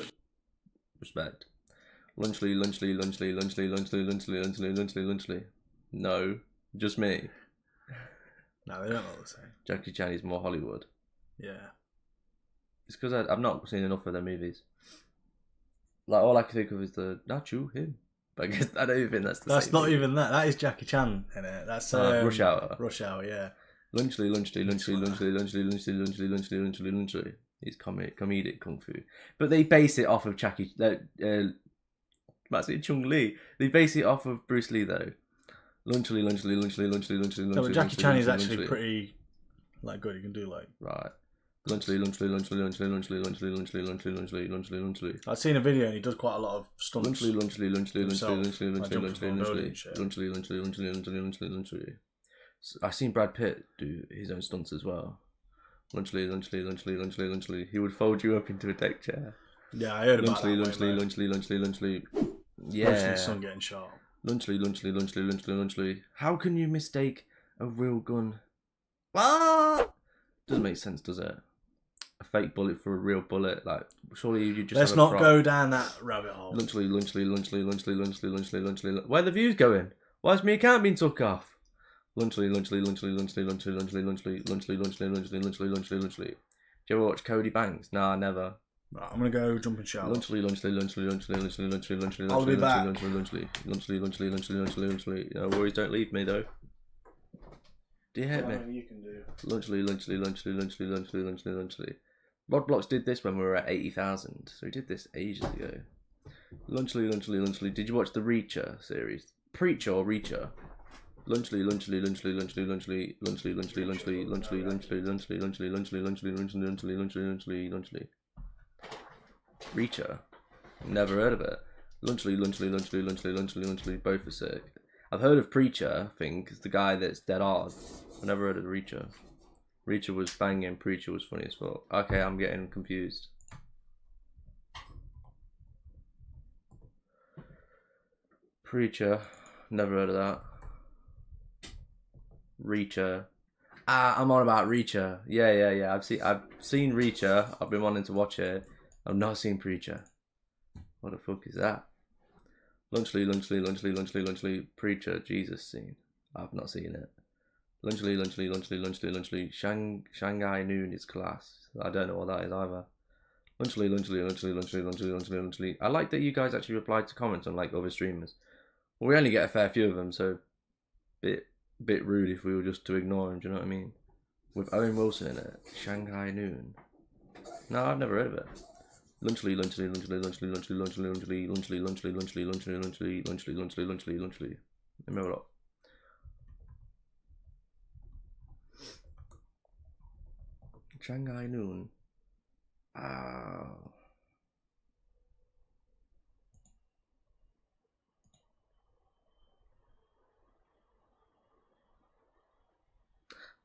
Speaker 1: Respect. Lunchly. No, just me.
Speaker 2: No, they don't look the same.
Speaker 1: Jackie Chan is more Hollywood.
Speaker 2: Yeah.
Speaker 1: It's because I've not seen enough of their movies. Like, all I can think of is not you, him. But I guess I don't even think that's the same.
Speaker 2: That's not movie. Even that. That is Jackie Chan in it. That's
Speaker 1: Rush Hour.
Speaker 2: Rush Hour, yeah.
Speaker 1: Lunchly. It's comedic kung fu. But they base it off of Chung Lee. They base it off of Bruce Lee, though. Lunchly.
Speaker 2: No, but Jackie Chan is actually pretty good. You can do
Speaker 1: right. Lunchly.
Speaker 2: I've seen a video and he does quite a lot of stunts.
Speaker 1: Lunchly. I've seen Brad Pitt do his own stunts as well. Lunchly. He would fold you up into a deck chair.
Speaker 2: Yeah, I heard about that.
Speaker 1: Lunchly. Yeah.
Speaker 2: His son getting shot.
Speaker 1: Lunchly. How can you mistake a real gun? What? Doesn't make sense, does it? A fake bullet for a real bullet, like surely you just.
Speaker 2: Let's not go down that rabbit hole.
Speaker 1: Lunchly. Where are the views going? Why is my account being took off? Lunchly. Do you ever watch Cody Banks? Nah, never.
Speaker 2: Right, I'm gonna go jump and shower.
Speaker 1: Lunchly.
Speaker 2: I'll be back.
Speaker 1: Lunchly. No worries, don't leave me though. Do you hate me?
Speaker 2: You can do.
Speaker 1: Lunchly. Rodblocks did this when we were at 80,000, so he did this ages ago. Lunchly. Did you watch the Reacher series? Preacher or Reacher? Lunchly. Reacher? Never heard of it. Lunchly. Both are sick. I've heard of Preacher, I think, it's the guy that's dead hard. I've never heard of Reacher. Reacher was banging, Preacher was funny as fuck. Okay, I'm getting confused. Preacher, never heard of that. Reacher. I'm on about Reacher. Yeah. I've seen Reacher. I've been wanting to watch it. I've not seen Preacher. What the fuck is that? Lunchly. Preacher, Jesus scene. I've not seen it. Lunchly. Shanghai Noon is class. I don't know what that is either. Lunchly. I like that you guys actually replied to comments on like other streamers. Well, we only get a fair few of them, so bit rude if we were just to ignore them. Do you know what I mean? With Owen Wilson in it, Shanghai Noon. No, I've never heard of it. Lunchly. Let me have a look. Shanghai Noon.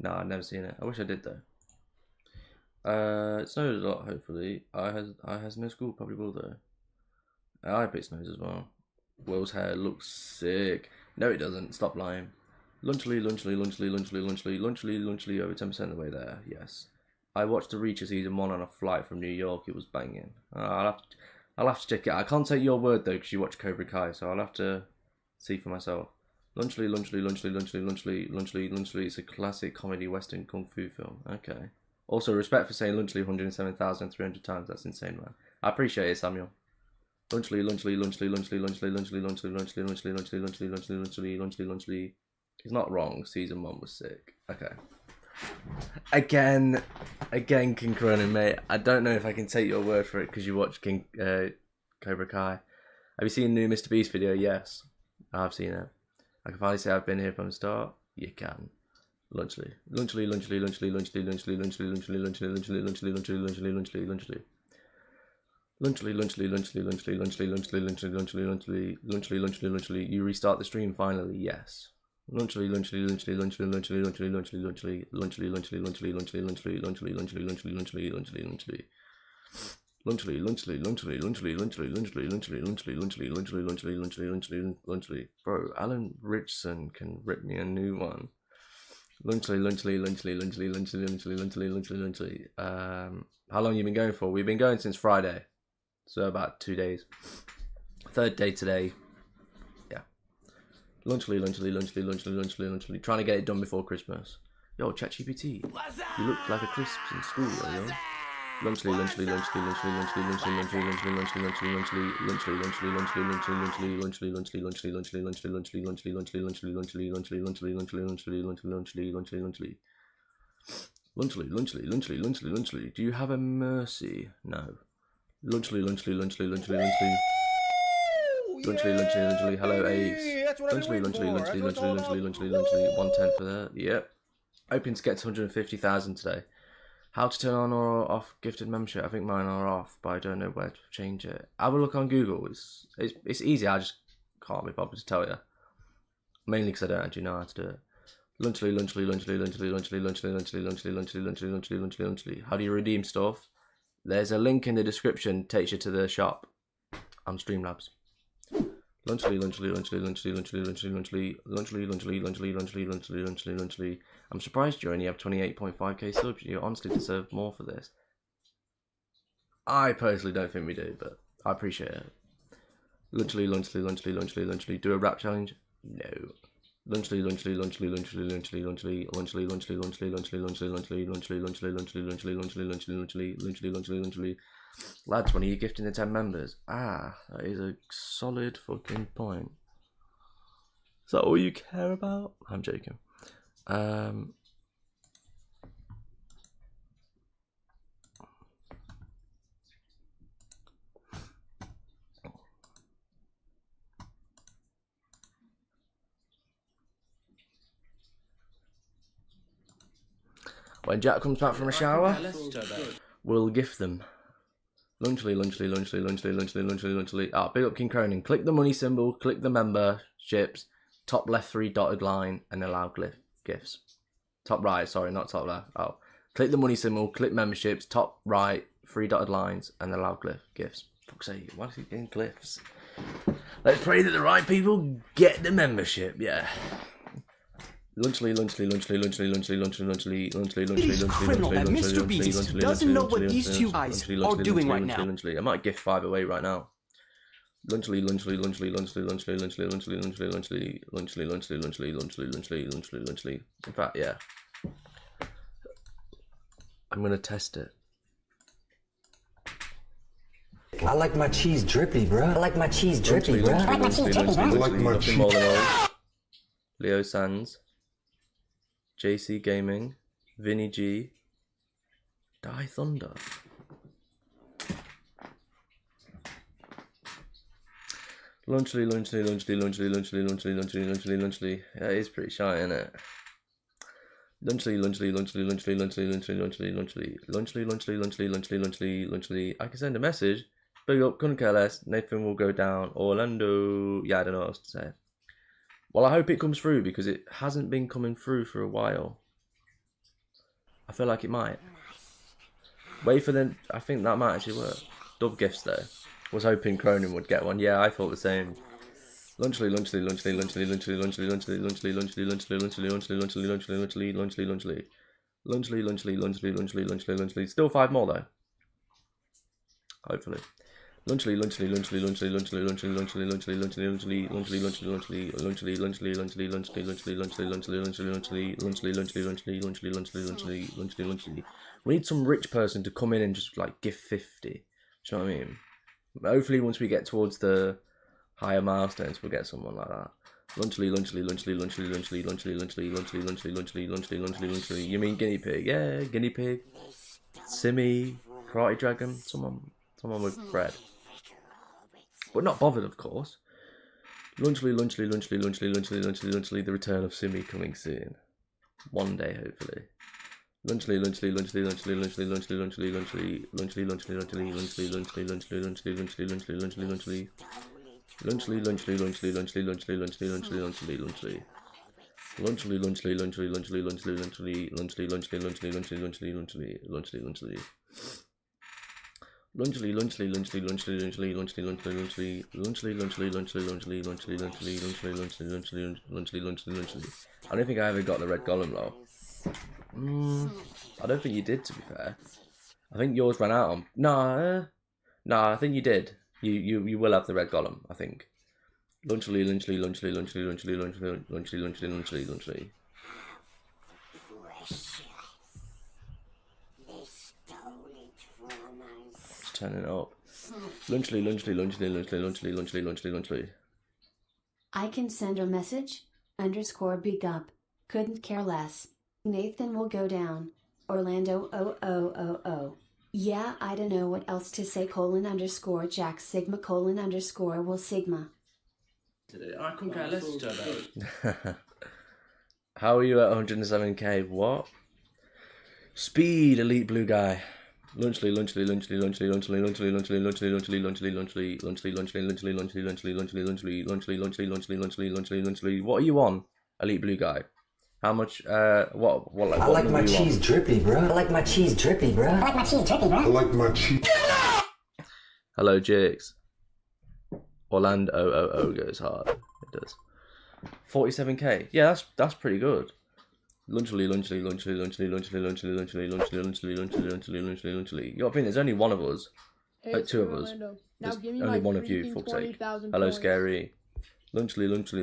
Speaker 1: No, I've never seen it. I wish I did though. It snows a lot, hopefully. I has no school, probably will though. I bet it snows as well. Will's hair looks sick. No, it doesn't. Stop lying. Lunchly, over 10% of the way there. Yes. I watched the Reacher season 1 on a flight from New York. It was banging. I'll have to check it out. I can't take your word though, because you watch Cobra Kai, so I'll have to see for myself. Lunchly. It's a classic comedy western kung fu film. Okay. Also, respect for saying Lunchly 107,300 times. That's insane, man. I appreciate it, Samuel. Lunchly. He's not wrong. Season 1 was sick. Okay. Again, King Cronin, mate. I don't know if I can take your word for it because you watch Cobra Kai. Have you seen the new Mr. Beast video? Yes, I've seen it. I can finally say I've been here from the start. You can. Lunchly. You restart the stream finally, yes. Lunchly. Bro, Alan Richardson can rip me a new one. Lunchly. How long you been going for? We've been going since Friday, so about 2 days. Third day today. Yeah. Lunchly. Trying to get it done before Christmas. Yo, ChatGPT. You look like a crisp in school, yo. Lunchly. Do you have a mercy? No. Lunchly. Hello, Ace. Lunchly. 110 for that. Yep. Hoping to get to 150,000 today. How to turn on or off gifted membership? I think mine are off, but I don't know where to change it. Have a look on Google. It's easy. I just can't be bothered to tell you. Mainly because I don't actually know how to do it. Lunchly. How do you redeem stuff? There's a link in the description. Takes you to the shop on Streamlabs. Lunchly. I'm surprised you only have 28.5k subs. You honestly deserve more for this. I personally don't think we do, but I appreciate it. Lunchly. Do a rap challenge? No. Lunchly. Lads, when are you gifting the 10 members? Ah, that is a solid fucking point. Is that all you care about? I'm joking. When Jack comes back from a shower, we'll gift them. Lunchly. Ah, big up King Cronin. Click the money symbol, click the memberships, top left 3 dotted line, and allow gifts. Top right, sorry, not top left. Oh, click the money symbol, click memberships, top right 3 dotted lines, and allow gifts. Fuck's sake, why is he getting glyphs? Let's pray that the right people get the membership. Yeah. Lunchly.
Speaker 4: Criminal, that Mr. Beast doesn't know what these two guys are doing right now.
Speaker 1: I might gift 5 away right now. Lunchly. In fact, yeah. I'm gonna test it.
Speaker 6: I like my cheese drippy, bro. I like my cheese drippy, bro. I like my cheese drippy, bro. I like my cheese.
Speaker 1: Leo Sands, JC Gaming, Vinny G, Die Thunder. Lunchly. Yeah, it is pretty shy, isn't it? Lunchly. I can send a message. Big up, couldn't care less. Nathan will go down. Orlando. Yeah, I don't know what else to say. Well, I hope it comes through because it hasn't been coming through for a while. I feel like it might. Wait for them. I think that might actually work. Dub gifts though. Was hoping Cronin would get one. Yeah, I thought the same. Lunchly. Still 5 more though. Hopefully. Lunchly. We need some rich person to come in and just like give 50. Do you know what I mean? Hopefully once we get towards the higher milestones we'll get someone like that. Lunchly. You mean guinea pig? Yeah, guinea pig. Simmy, karate dragon, someone with bread. But not bothered, of course. Lunchly. The return of Simmy coming soon. One day, hopefully. Lunchly. I don't think I ever got the red golem though. I don't think you did, to be fair. I think yours ran out on. No, I think you did. You will have the red golem, I think. Lunchly. Just turn it up. Lunchly.
Speaker 7: I can send a message. _big up. Couldn't care less. Nathan will go down. Orlando 0000. Yeah, I don't know what else to say. _Jack Sigma _ will Sigma.
Speaker 1: I couldn't care less. How are you at 107k? What? Speed, elite blue guy. Lunchly. What are you on, elite blue guy? How much? What? Like,
Speaker 6: I like my cheese drippy, bro. I like my cheese drippy, bro. I like my cheese drippy, bro. I like my cheese.
Speaker 1: Hello, Jakes. Orlando 00 goes hard. It does. 47k. Yeah, that's pretty good. Lunchly. You got to think there's only one of us. Like two of us. There's only one of you, fuck's sake. Hello, Scary. Lunchly. Lunchly.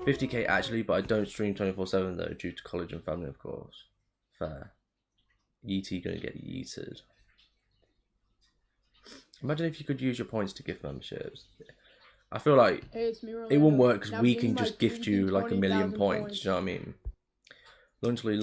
Speaker 1: 50k actually, but I don't stream 24/7 though, due to college and family, of course. Fair. Yeetie gonna get yeeted. Imagine if you could use your points to gift memberships. I feel like it wouldn't work because we can just gift you like 1,000,000 points. Do you know what I mean? Lunchly.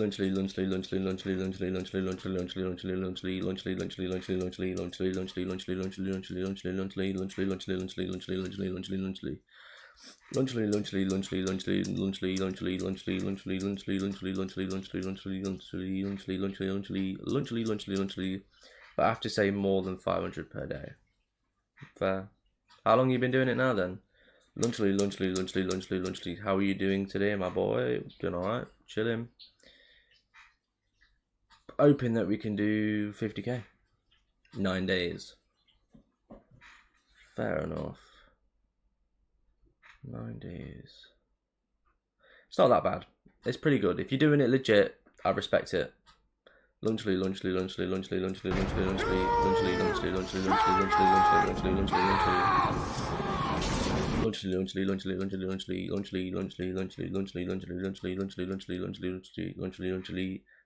Speaker 1: But I have to say more than 500 per day. Fair. How long you been doing it now then? Lunchly. How are you doing today, my boy? Doing alright? Chilling. Hoping that we can do 50k. 9 days. Fair enough. 9 days. It's not that bad. It's pretty good. If you're doing it legit, I respect it. Lunchly.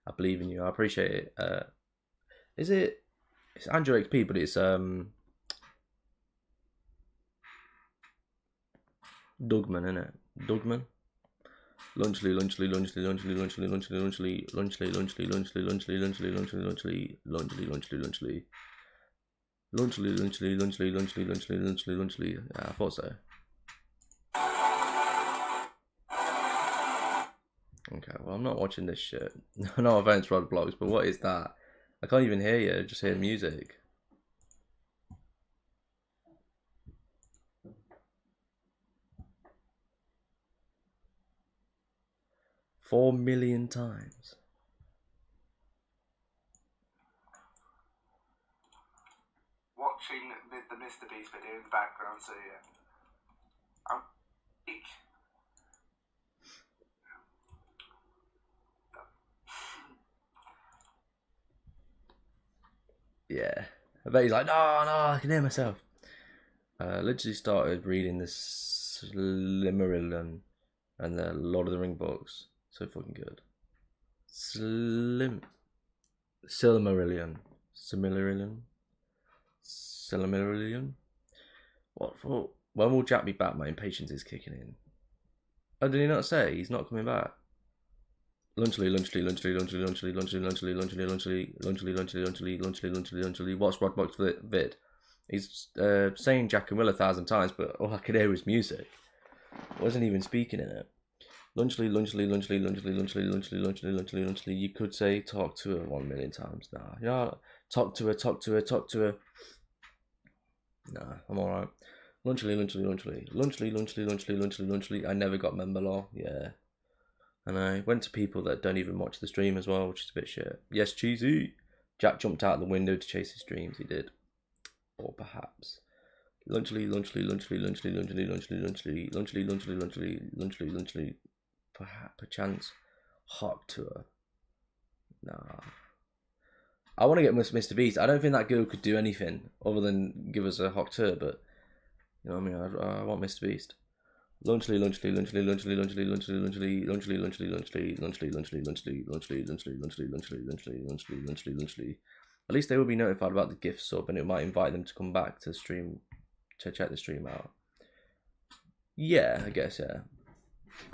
Speaker 1: I believe in you. I appreciate it. Is it? It's Andrew XP, but it's Dugman, isn't it? Dugman. Lunchly. Yeah, I thought so. Okay, well, I'm not watching this shit. No offense, Roadblocks, but what is that? I can't even hear you, I just hear music. $4 million times.
Speaker 8: Watching the Mr. Beast video in the background, so yeah. I'm weak.
Speaker 1: Yeah, I bet he's like, no, I can hear myself. Literally started reading the Silmarillion and the Lord of the Ring books. So fucking good. Silmarillion. What for? When will Jack be back? My impatience is kicking in. Oh, did he not say he's not coming back? Lunchly. What's Rodbox vid? He's saying Jack and Will 1,000 times, but all I could hear was music. I wasn't even speaking in it. Lunchly. You could say talk to her 1,000,000 times. Nah, you know, talk to her. Nah, I'm alright. Lunchly. I never got member law. Yeah. And I went to people that don't even watch the stream as well, which is a bit shit. Yes, cheesy. Jack jumped out the window to chase his dreams. He did. Or perhaps. Lunchly. Perchance. Hot tour. Nah. I want to get Mr. Beast. I don't think that girl could do anything other than give us a hot tour, but you know what I mean? I want Mr. Beast. Lunchly. At least they will be notified about the gift sub, and it might invite them to come back to stream to check the stream out. Yeah, I guess, yeah.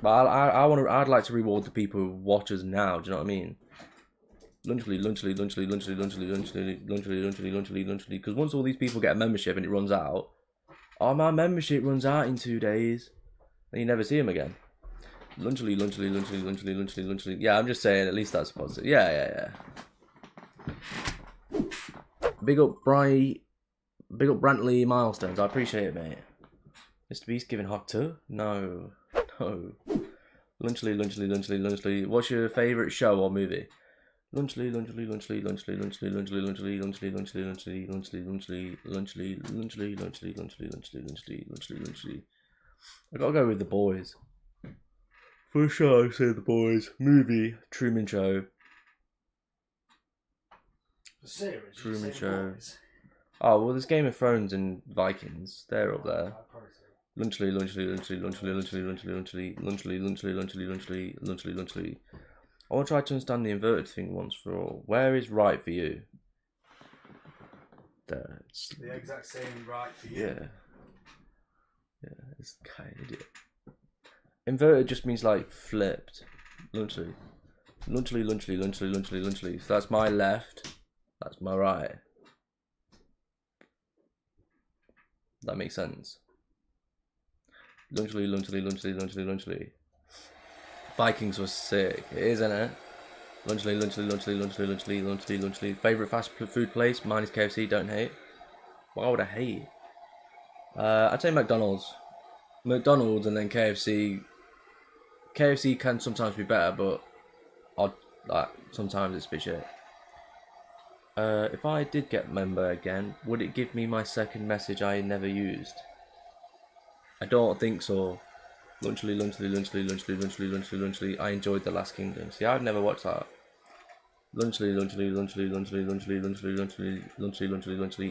Speaker 1: But I'd like to reward the people who watch us now. Do you know what I mean? Lunchly. Because once all these people get a membership and it runs out, oh, my membership runs out in 2 days. And you never see him again. Lunchly. Yeah, I'm just saying, at least that's positive. Yeah. Big up Brantley Milestones. I appreciate it, mate. Mr. Beast giving hot tour? No. Lunchly. What's your favourite show or movie? Lunchly. I gotta go with The Boys. For sure, I say The Boys. Movie, Truman Show.
Speaker 2: Series,
Speaker 1: Truman Show. Oh, well, there's Game of Thrones and Vikings. They're up there. Lunchly. I want to try to understand the inverted thing once for all. Where is right for you? There. It's
Speaker 2: the exact same right for you.
Speaker 1: Yeah. Yeah, it's kind of idiot. Inverted just means like flipped. Lunchly. So that's my left. That's my right. That makes sense. Lunchly. Vikings was sick. It is, isn't it? Lunchly. Favorite fast food place? Mine is KFC. Don't hate. Why would I hate? I'd say McDonald's and then KFC. KFC can sometimes be better, but sometimes it's a bit shit. If I did get member again, would it give me my second message I never used? I don't think so. Lunchly. I enjoyed The Last Kingdom. See, I've never watched that. Lunchly.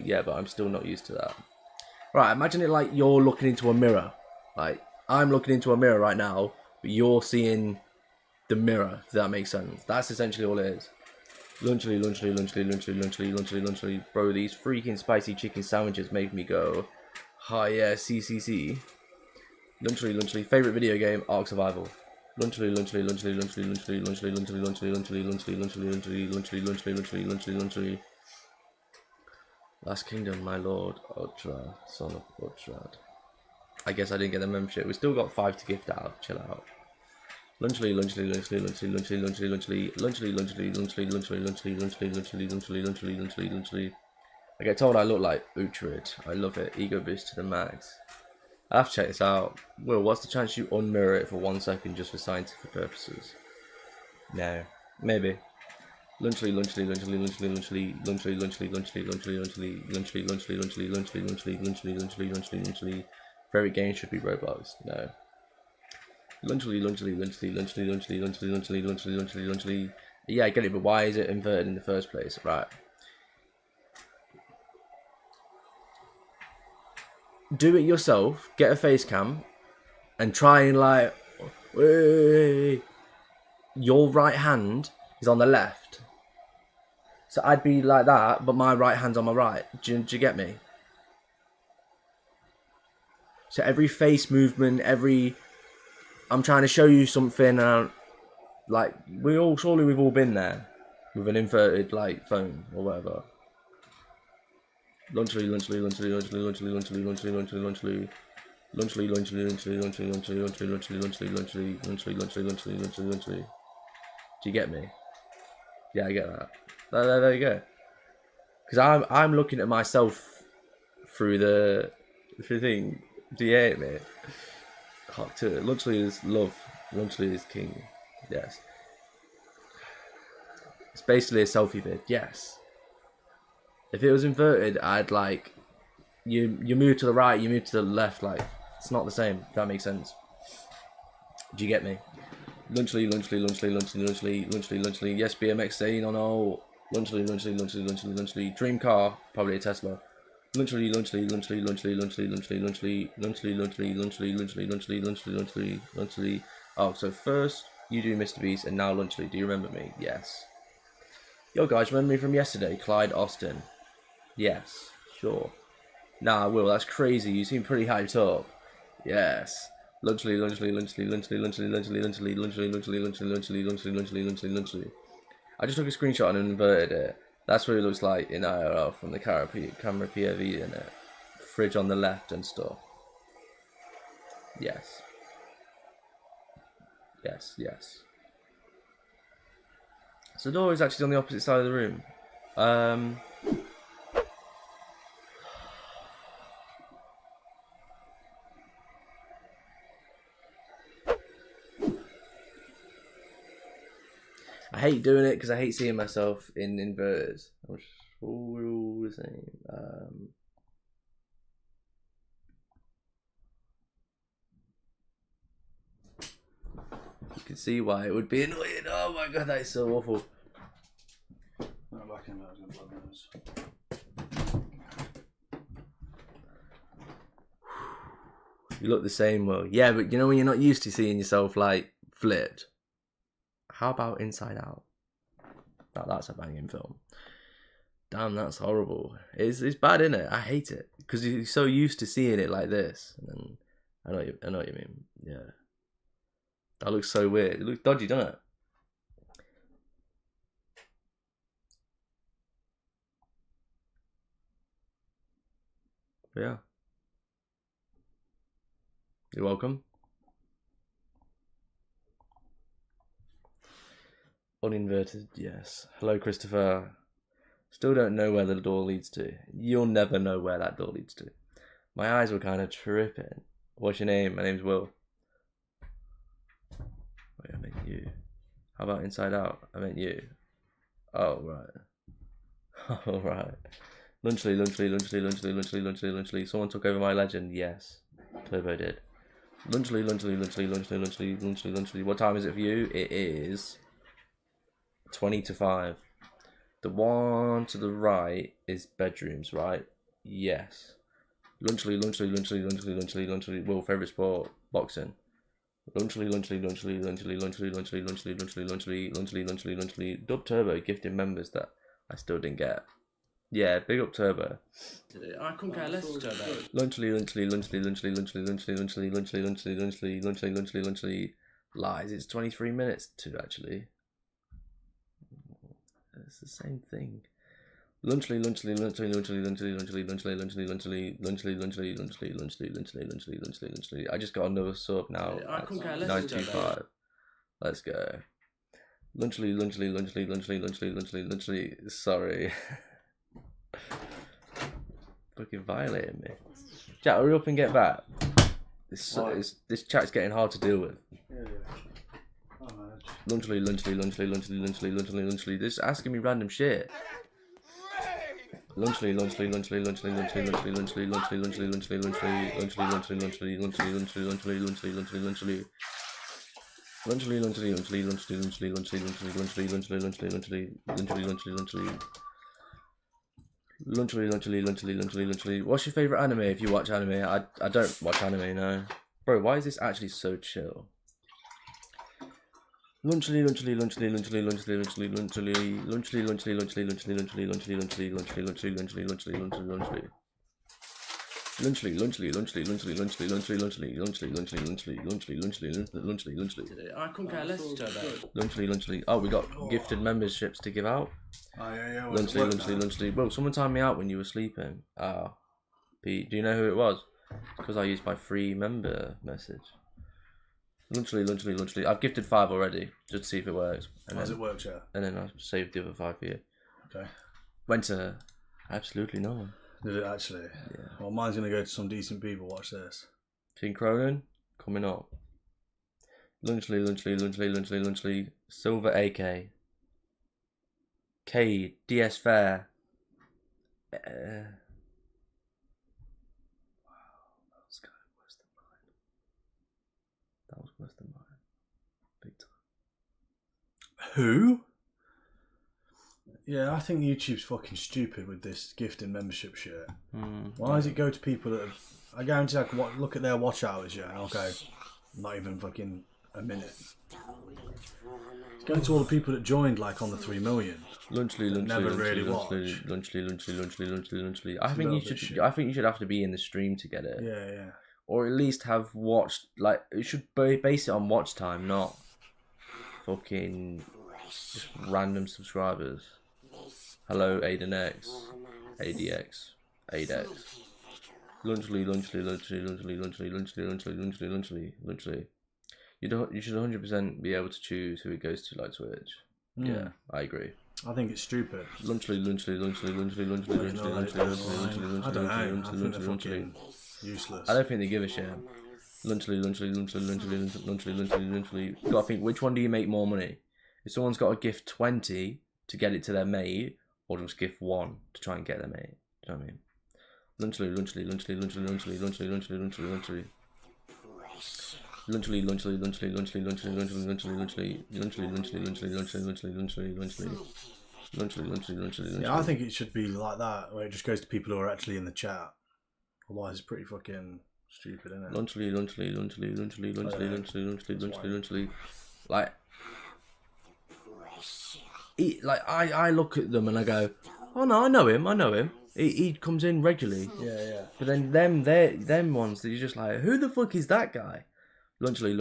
Speaker 1: Yeah, but I'm still not used to that. Right, imagine it like you're looking into a mirror. Like, I'm looking into a mirror right now, but you're seeing the mirror, if that makes sense. That's essentially all it is. Lunchly. Bro, these freaking spicy chicken sandwiches make me go, hi, yeah, CCC. Lunchly. Favorite video game? Ark Survival. Lunchly. Last Kingdom, my lord, Ultra, son of Ultrad. I guess I didn't get the membership. We still got 5 to gift out. Chill out. Lunchly. I get told I look like Uhtred. I love it. Ego boost to the max. I have to check this out. Will, what's the chance you unmirror it for 1 second just for scientific purposes? No. Maybe. Lunchly. Favorite game should be Roblox. No. Lunchly. Yeah, I get it, but why is it inverted in the first place? Right. do it yourself. Get a face cam, and try and like, hey, your right hand is on the left. So I'd be like that, but my right hand's on my right. Do you get me? So every face movement, I'm trying to show you something, like surely we've all been there with an inverted like phone or whatever. Lunchly. Do you get me? Yeah, I get that. There you go. Because I'm looking at myself through the thing. Do you hate me? Lunchly is love. Lunchly is king. Yes. It's basically a selfie vid. Yes. If it was inverted, I'd like you move to the right, you move to the left. Like it's not the same. If that makes sense. Do you get me? Lunchly. Yes, BMX saying on all. Lunchly. Dream car, probably a Tesla. Lunchly. Oh, so first you do Mr. Beast and now Lunchly. Do you remember me? Yes. Yo guys, remember me from yesterday? Clyde Austin. Yes, sure. Nah, Will, that's crazy. You seem pretty hyped up. Yes. Lunchly. I just took a screenshot and inverted it. That's what it looks like in IRL from the camera POV in it. Fridge on the left and stuff. Yes. So the door is actually on the opposite side of the room. I hate doing it because I hate seeing myself in inverters. I'm all the same. You can see why it would be annoying. Oh my god, that is so awful. You look the same, Will. Yeah, but you know when you're not used to seeing yourself like flipped. How about Inside Out? Now that's a banging film. Damn, that's horrible. It's bad, isn't it? I hate it because you're so used to seeing it like this. And then, I know what you mean. Yeah, that looks so weird. It looks dodgy, doesn't it? But yeah. You're welcome. Uninverted, yes. Hello, Christopher. Still don't know where the door leads to. You'll never know where that door leads to. My eyes were kind of tripping. What's your name? My name's Will. Wait, I meant you. How about Inside Out? I meant you. Oh, right. Oh, right. Lunchly. Someone took over my legend. Yes. Turbo did. Lunchly. What time is it for you? It is 20 to 5. The one to the right is bedrooms, right? Yes. Lunchly. Well, favourite sport, boxing. Lunchly. Dub Turbo gifted members that I still didn't get. Yeah, big up Turbo.
Speaker 4: I couldn't care less, Turbo.
Speaker 1: Lunchly. Lies. It's 23 minutes to actually. It's the same thing. Lunchly. I just got another sub now. 925. Let's go. Lunchly. Sorry. Fucking violating me. Chat, hurry up and get back. This chat's getting hard to deal with. Lunchly. This is asking me random shit. Lunchly. Lunchly. What's your favourite anime if you watch anime? I don't watch anime, no. Bro, why is this actually so chill? Lunchly. I couldn't care less about Lunchly. Oh, we got gifted memberships to give out.
Speaker 2: Oh yeah.
Speaker 1: Lunchly. Well, someone timed me out when you were sleeping. Pete, do you know who it was? Because I used my free member message. Lunchly. I've gifted 5 already, just to see if it works. And
Speaker 2: Has it worked, yeah?
Speaker 1: And then I saved the other 5 for you.
Speaker 2: Okay.
Speaker 1: Went to absolutely no one.
Speaker 2: Did it actually?
Speaker 1: Yeah.
Speaker 2: Well, mine's gonna go to some decent people. Watch this.
Speaker 1: Team Cronin coming up. Lunchly. Silver AK. K DS Fair. Wow, that was kind of worse than mine. That was worse than mine. Big time.
Speaker 2: Who? Yeah, I think YouTube's fucking stupid with this gift and membership shit. Why does it go to people that have... I guarantee I can look at their watch hours, yeah, and I'll go, not even fucking a minute. It's going to all the people that joined, like, on the 3 million.
Speaker 1: Lunchly.
Speaker 2: Never really watch.
Speaker 1: I think you should have to be in the stream to get it.
Speaker 2: Yeah.
Speaker 1: Or at least have watched, like, it should base it on watch time, not fucking just random subscribers. Hello, Aiden X, ADX, ADX. Lunchly. You should 100% be able to choose who it goes to, like Twitch. Yeah, I agree.
Speaker 2: I think it's stupid.
Speaker 1: Lunchly.
Speaker 2: I don't know. I think they're fucking useless.
Speaker 1: I don't think they give a shit. Lunchly. You gotta think, which one do you make more money? If someone's got to gift 20 to get it to their mate, or just gift 1 to try and get their mate. Do you know what I mean? Lunchly.
Speaker 2: Yeah, I think it should be like that, where it just goes to people who are actually in the chat. Otherwise, it's pretty fucking stupid, isn't it?
Speaker 1: Lunchly. Like, I look at them and I go, oh no, I know him. He comes in regularly.
Speaker 2: Yeah.
Speaker 1: But then them ones that you're just like, who the fuck is that guy? Lunchly. Who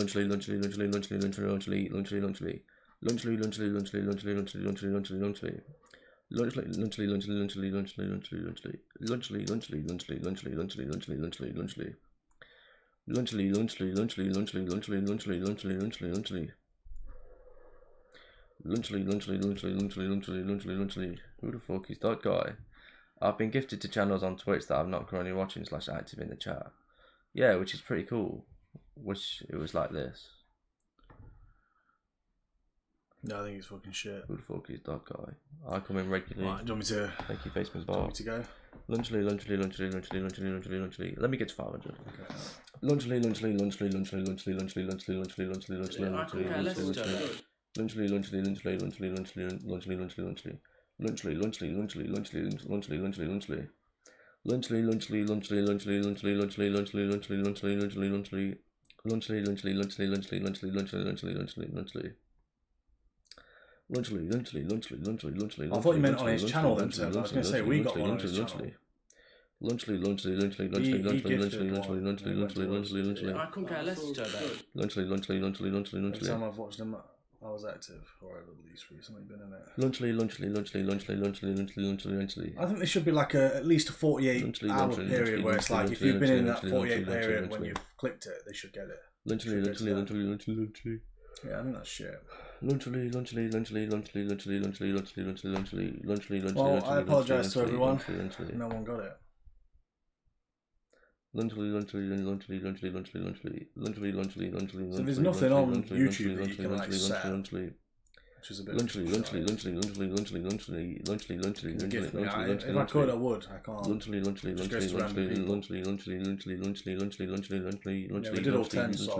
Speaker 1: the fuck is that guy? I've been gifted to channels on Twitch that I'm not currently watching / active in the chat. Yeah, which is pretty cool. Which it was like this.
Speaker 2: No, I think it's fucking shit.
Speaker 1: Who the fuck is that guy? I come in regularly.
Speaker 2: Right, do you want me to?
Speaker 1: Thank you, Faceman's
Speaker 2: Do you
Speaker 1: Bar.
Speaker 2: want me to go?
Speaker 1: Lunchly. Let me get to 500. Okay. Lunchly.
Speaker 2: I thought you meant on his channel then, Seb. I was going to say we got one on his channel.
Speaker 1: Lunchly. I couldn't care less about it. Lunchly.
Speaker 2: Every time I've watched him, I was active, or I've at least recently been in it.
Speaker 1: Lunchly.
Speaker 2: I think there should be like at least a 48-hour period where it's like if you've been in that 48 period when you've clicked it, they should get it.
Speaker 1: Lunchly.
Speaker 2: Yeah, I think that's shit.
Speaker 1: Lunchly.
Speaker 2: Well, I apologise to everyone. No one got it.
Speaker 1: So
Speaker 2: there's nothing on YouTube that you can like set, which is a bit. If I could, I would. I can't. Yeah, we did all 10, so.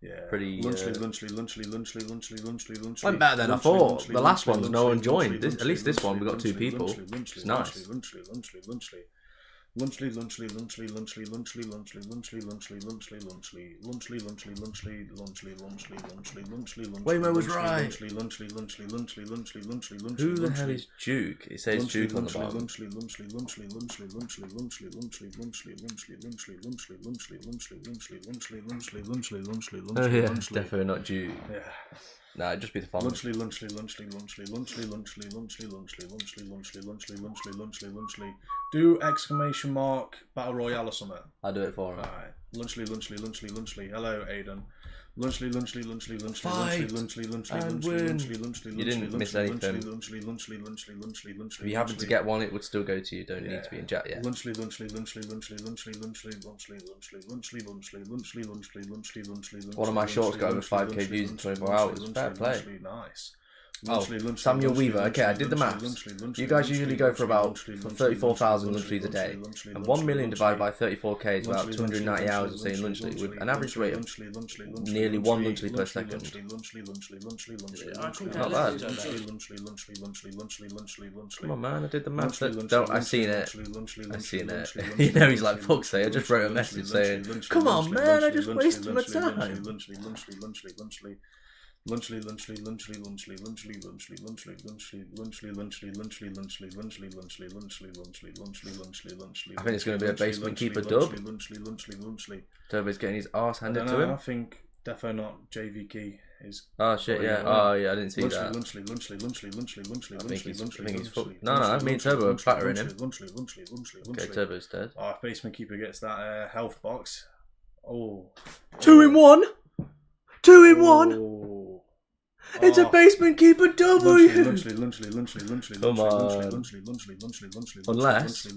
Speaker 2: Yeah.
Speaker 1: Pretty.
Speaker 2: Lunchley.
Speaker 1: Went better than I thought. The last one's no one joined. At least this one we got 2 people. It's nice. Waymo was right. Who the hell is Duke? It says Duke on the bottom. Oh yeah, definitely not Duke.
Speaker 2: Yeah.
Speaker 1: Nah, it'd just be the font.
Speaker 2: Do exclamation mark battle royale or something.
Speaker 1: I'll do it for him.
Speaker 2: Alright. Lunchly. Hello, Aiden. Lunchly.
Speaker 1: You didn't miss anything. If you happen to get one, it would still go to you. Don't need to be in chat yet.
Speaker 2: One of
Speaker 1: my shorts got over 5k views in 24 hours. Fair play.
Speaker 2: Nice.
Speaker 1: Oh, Samuel Weaver. Okay, I did the maths. You guys usually go for about 34,000 lunch leads a day, and 1 million divided by 34k is about 290 hours of saying lunch lead, with an average rate of nearly 1 lunch lead per second. Not bad. Come on, man, I did the maths. I seen it. I seen it. You know, he's like, fuck's sake, I just wrote a message saying, come on, man, I just wasted my time. I think it's going to be a basement keeper dub. Turbo's getting his arse handed to him.
Speaker 2: I think defo not JVK is.
Speaker 1: Oh shit! Yeah. Oh yeah. I didn't see that. I think he's fucked. No. Me and Turbo are battering him. Okay, Turbo's dead.
Speaker 2: Oh, if basement keeper gets that health box. Oh.
Speaker 1: 2 in 1. 2 in 1. It's a basement keeper W. Come on. Unless.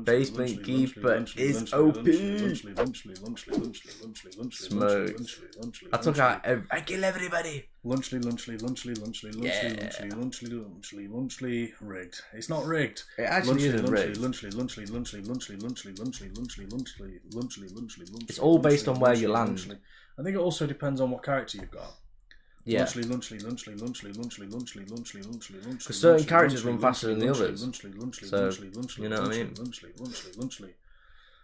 Speaker 1: Basement keeper is OP. Smoke. I took out I kill everybody.
Speaker 2: Lunchly, rigged. It's not rigged.
Speaker 1: It actually isn't rigged. It's all based on where you land.
Speaker 2: I think it also depends on what character you've got.
Speaker 1: Yeah. Because certain characters run faster than the others. So, you know what I mean?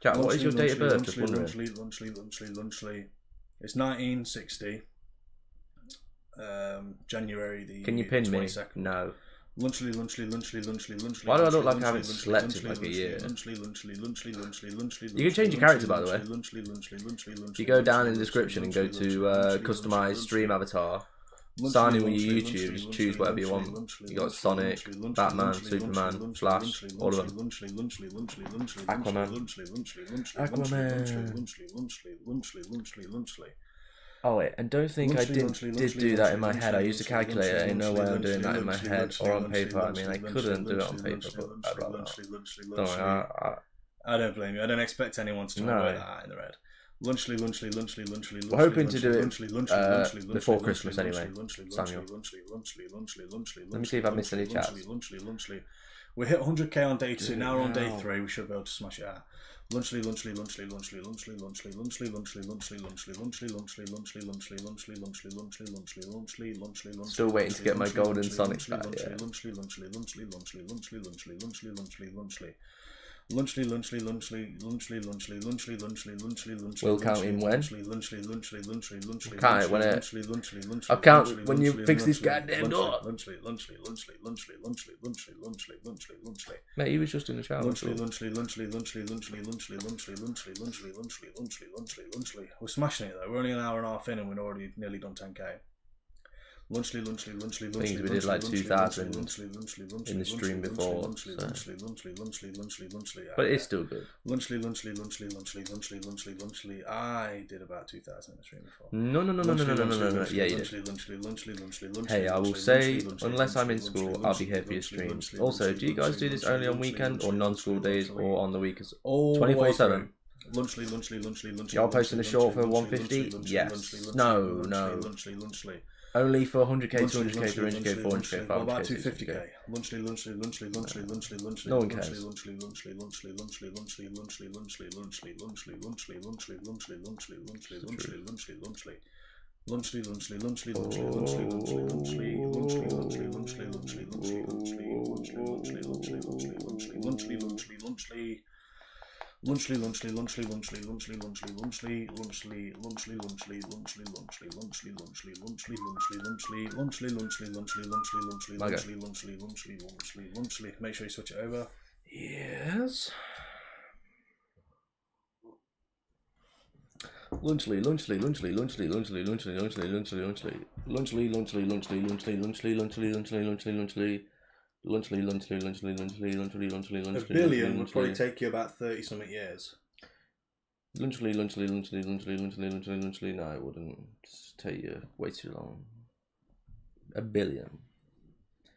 Speaker 1: Jack, what is your date of birth? Just wondering.
Speaker 2: It's 1960. January the 22nd.
Speaker 1: Can you pin me? No.
Speaker 2: Lunchly.
Speaker 1: Why do I look like I haven't slept in like a year? You can change your character, by the way. If you go down in the description and go to customize stream avatar, sign in with your YouTube, just choose whatever you want. You got Sonic, Batman, Superman, Flash, all of them. Aquaman. Oh wait, and don't think I did do that in my head. I used a calculator. Ain't no way I'm doing that in my head or on paper. I mean, I couldn't do it on paper, but I'd rather not. Don't worry,
Speaker 2: I don't blame you. I don't expect anyone to try and wear that in the red. Lunchly.
Speaker 1: We're hoping to do it before Christmas anyway, Samuel. Let me see if I missed any chats.
Speaker 2: We hit 100k on day 2. Now we're on day 3. We should be able to smash it out. Lunchly.
Speaker 1: Still waiting to get my golden Sonic back. Yeah. We'll count in when? Count it when I'll count when you fix this goddamn door. Mate, he was just in the shower.
Speaker 2: We're smashing it though. We're only an hour and a half in and we're already nearly done 10k. Lunchly.
Speaker 1: I think we did like 2,000 in the stream before, so. But it's still good.
Speaker 2: Lunchly. I did about 2,000 in the stream before.
Speaker 1: No. Yeah, you did. Hey, I will say, unless I'm in school, I'll be here for your streams. Also, do you guys do this only on weekend or non-school days or on the week? 24/7.
Speaker 2: Lunchly.
Speaker 1: Y'all posting a short for 150? Yes. No. Only for 100k, 200k, 300k, 400k, 500k.
Speaker 2: What about 250k? Lunchly.
Speaker 1: No one cares.
Speaker 2: Make sure you switch it over.
Speaker 1: Yes.
Speaker 2: A billion would probably take you about 30 something years.
Speaker 1: Lunchly. No, it wouldn't. It's take you way too long. A billion.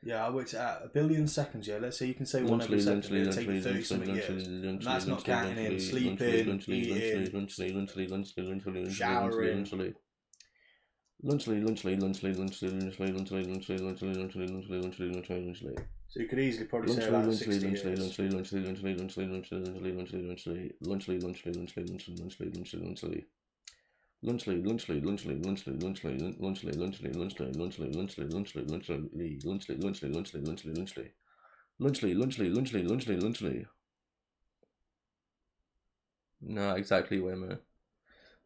Speaker 2: Yeah, I worked it out. A billion seconds, yeah. Let's say you can say one every second. It'll take you 30 something years. And that's not counting in sleeping, eating, showering. So you could easily probably say about 60 years.
Speaker 1: No, exactly, Waymo.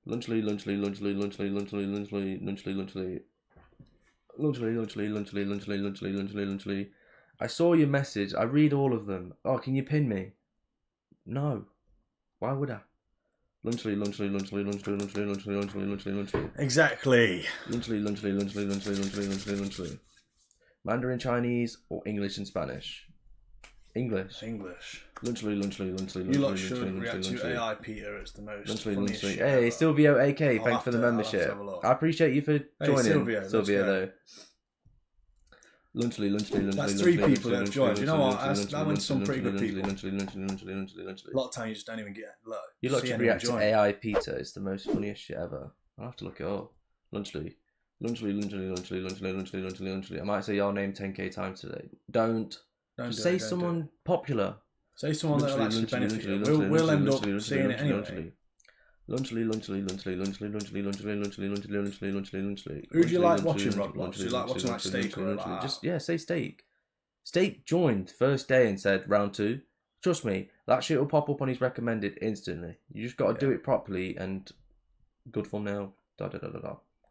Speaker 1: Lunchly. I saw your message. I read all of them. Oh, can you pin me? No. Why would I? Lunchly.
Speaker 2: Exactly.
Speaker 1: Lunchly. Mandarin Chinese or English and Spanish? English. Lunchly.
Speaker 2: You lot should react to AI, Peter. It's the most funniest shit
Speaker 1: Hey,
Speaker 2: ever.
Speaker 1: Silvio AK, thanks for the membership. I appreciate you for joining, Silvio though. Lunchly.
Speaker 2: That's 3 people that have joined. You know what? That went some pretty good people. A lot of times you just don't even get. Look,
Speaker 1: you lot should react to AI, Peter. It's the most funniest shit ever. I'll have to look it up. Lunchly. I might say your name 10k times today. Don't just say someone popular.
Speaker 2: Say someone that will actually benefit you. We'll end up seeing it anyway.
Speaker 1: Lunchly.
Speaker 2: Who do you like watching, Roblox? Do you like watching like Steak or like
Speaker 1: Just say Steak. Steak joined first day and said round 2. Trust me, that shit will pop up on his recommended instantly. You just got to do it properly and good thumbnail. Lunchly.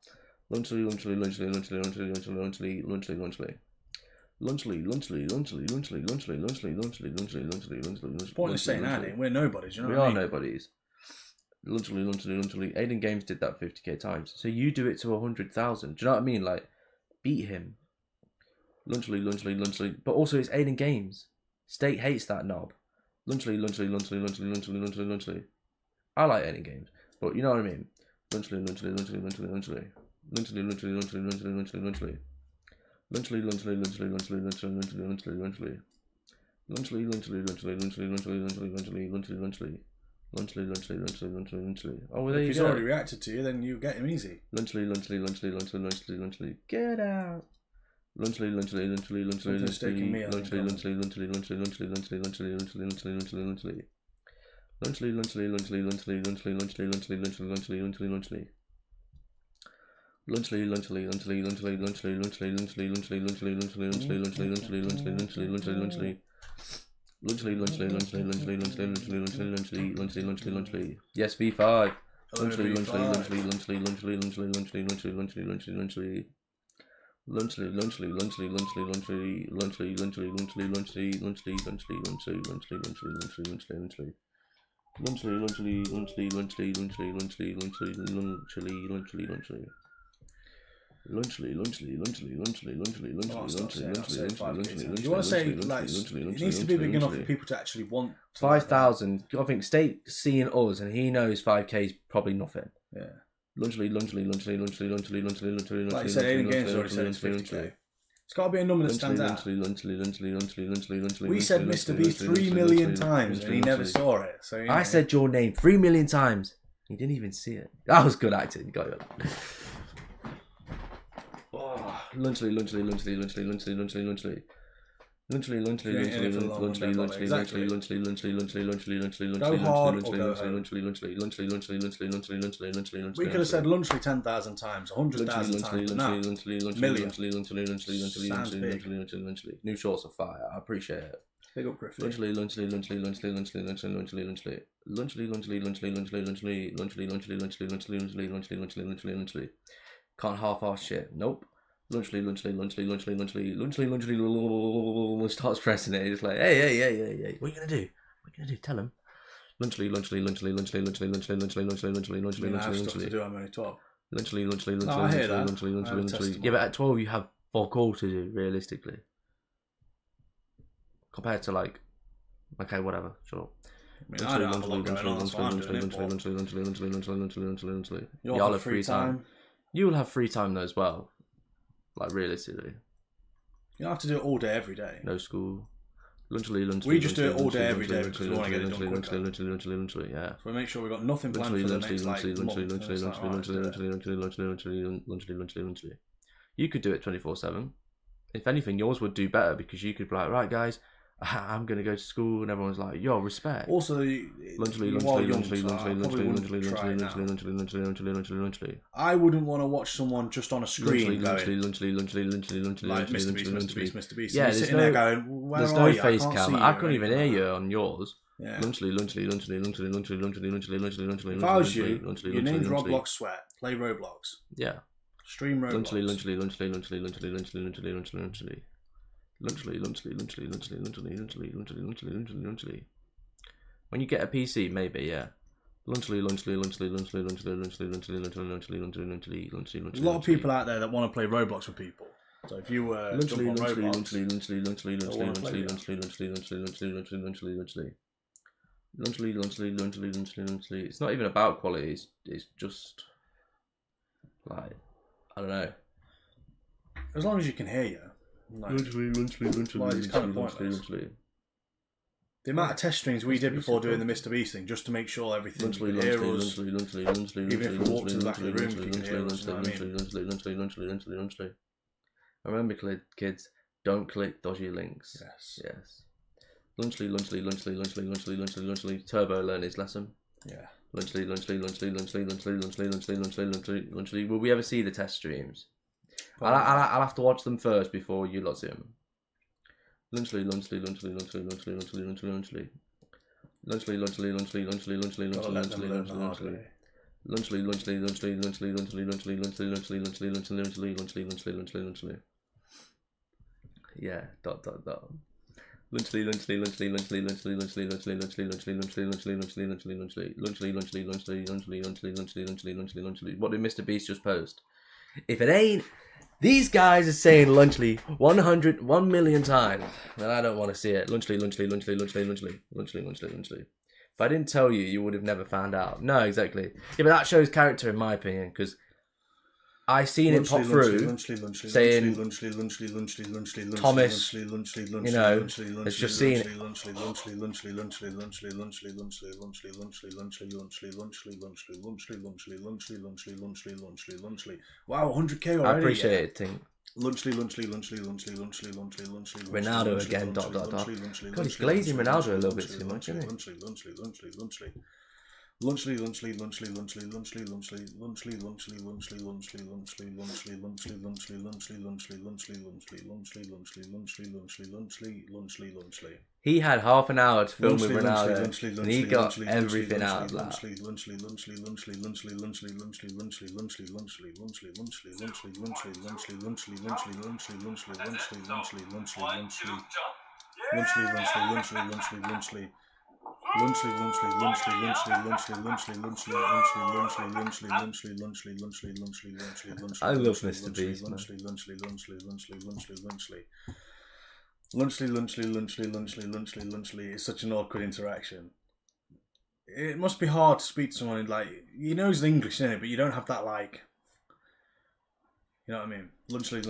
Speaker 2: Point of saying that, we're nobodies, you know what I mean?
Speaker 1: We are nobodies. Lunchly. Aiden Games did that 50k times. So you do it to 100,000. Do you know what I mean? Like, beat him. Lunchly. But also it's Aiden Games. State hates that knob. Lunchly. I like Aiden Games. But you know what I mean? Lunchly. Oh, well, there
Speaker 2: if he's already reacted to you, then you get him easy.
Speaker 1: Lunchly. Get out. Lunchly. Yes, V5. Lunchly. You want
Speaker 2: to say like it needs to be big enough for people to actually want
Speaker 1: 5,000. I think State seeing us and he knows 5k is probably nothing.
Speaker 2: Yeah.
Speaker 1: Like you said,
Speaker 2: Aiden Games already said it's 50k. It's got to be a number that stands out. We said Mr. Beast 3 million times and he never saw it. So
Speaker 1: I said your name 3 million times. He didn't even see it. That was good acting. Got it. Oh. Lunchly, lunchly, lunchly, lunchly, lunchly, lunchly, lunchly. Lunchly, lunchly, lunchly, lunchly, lunchly, lunchly, lunchly, lunchly, lunchly, lunchly, lunchly, lunchly, lunchly.
Speaker 2: We could have said lunchly 10,000 times, 100,000 times, million.
Speaker 1: New shorts are fire. I appreciate it.
Speaker 2: Big up, Griffith.
Speaker 1: Lunchly, lunchly, lunchly, lunchly, lunchly, lunchly, lunchly, lunchly. Lunchly, lunchly, lunchly, lunchly, lunchly, lunchly, lunchly, lunchly, lunchly, lunchly, lunchly, lunchly, lunchly, lunchly. Can't half-ass shit. Nope. Lunchly, lunchly, lunchly, lunchly, lunchly, lunchly, lunchly, starts pressing it. It's like, hey. What are you gonna do? What are you gonna do? Tell him. Lunchly, lunchly, lunchly, lunchly, lunchly, lunchly, lunchly, lunchly, lunchly, lunchly, lunchly,
Speaker 2: lunchly. To do, I'm only 12.
Speaker 1: Lunchly, lunchly, lunchly, lunchly, lunchly. Yeah, but at 12 you have fuck all to do, realistically. Compared to like, okay, whatever, sure.
Speaker 2: I don't have a lot going on, that's why I'm doing it. You'll have free time.
Speaker 1: You will have free time though as well. Like realistically.
Speaker 2: You don't have to do it all day, every day.
Speaker 1: No school. Lunchly,
Speaker 2: we just do it all day, every day because we want to get it done quicker.
Speaker 1: Yeah.
Speaker 2: So we make sure we've got nothing planned for the next month.
Speaker 1: Lunchly. You could do it 24/7. If anything, yours would do better because you could be like, right, guys, I'm going to go to school, and everyone's like, yo, respect.
Speaker 2: Also, I wouldn't want to watch someone just on a screen
Speaker 1: like Mr.
Speaker 2: Beast.
Speaker 1: Yeah,
Speaker 2: sitting there going,
Speaker 1: there's no face cam. I couldn't even hear you on yours.
Speaker 2: Yeah.
Speaker 1: Lunchly.
Speaker 2: If I was you, your name's Roblox Sweat. Play Roblox.
Speaker 1: Yeah.
Speaker 2: Stream Roblox.
Speaker 1: Lunchly. When you get a PC, maybe, yeah. Lunchly.
Speaker 2: There's a lot of people out there that want to play Roblox with people. So if you jump on Roblox,
Speaker 1: it's not even about quality. It's just like, I don't know.
Speaker 2: As long as you can hear you.
Speaker 1: Lunchly.
Speaker 2: The amount of test streams we did before doing the Mr. Beast thing, just to make sure everything you could hear us. Even if we walked to the back of the room, you can hear us.
Speaker 1: Remember, kids, don't click dodgy links. Yes. Lunchly. Turbo learn his lesson.
Speaker 2: Yeah.
Speaker 1: Lunchly. Will we ever see the test streams? I'll have to watch them first before you lot see them. Lunchly. Yeah. ... Lunchly. What did Mr. Beast just post? If it ain't, these guys are saying lunchly 1 million times, then I don't want to see it. Lunchly. If I didn't tell you, you would have never found out. No, exactly. Yeah, but that shows character in my opinion, because I seen it pop through saying Thomas, you know, it's just seeing it.
Speaker 2: Wow, 100k already.
Speaker 1: I appreciate it, Tink.
Speaker 2: Lunchly.
Speaker 1: Ronaldo again, ... God, he's glazing Ronaldo a little bit too much, isn't he?
Speaker 2: Lunchly.
Speaker 1: He had half an hour to film with Ronaldo, and he got everything out of that. I love Mr. Beast, man.
Speaker 2: Lunchly is such an awkward interaction. It must be hard to speak to someone like, he knows English, innit, but you don't have that like, You know what I mean? Lunchly.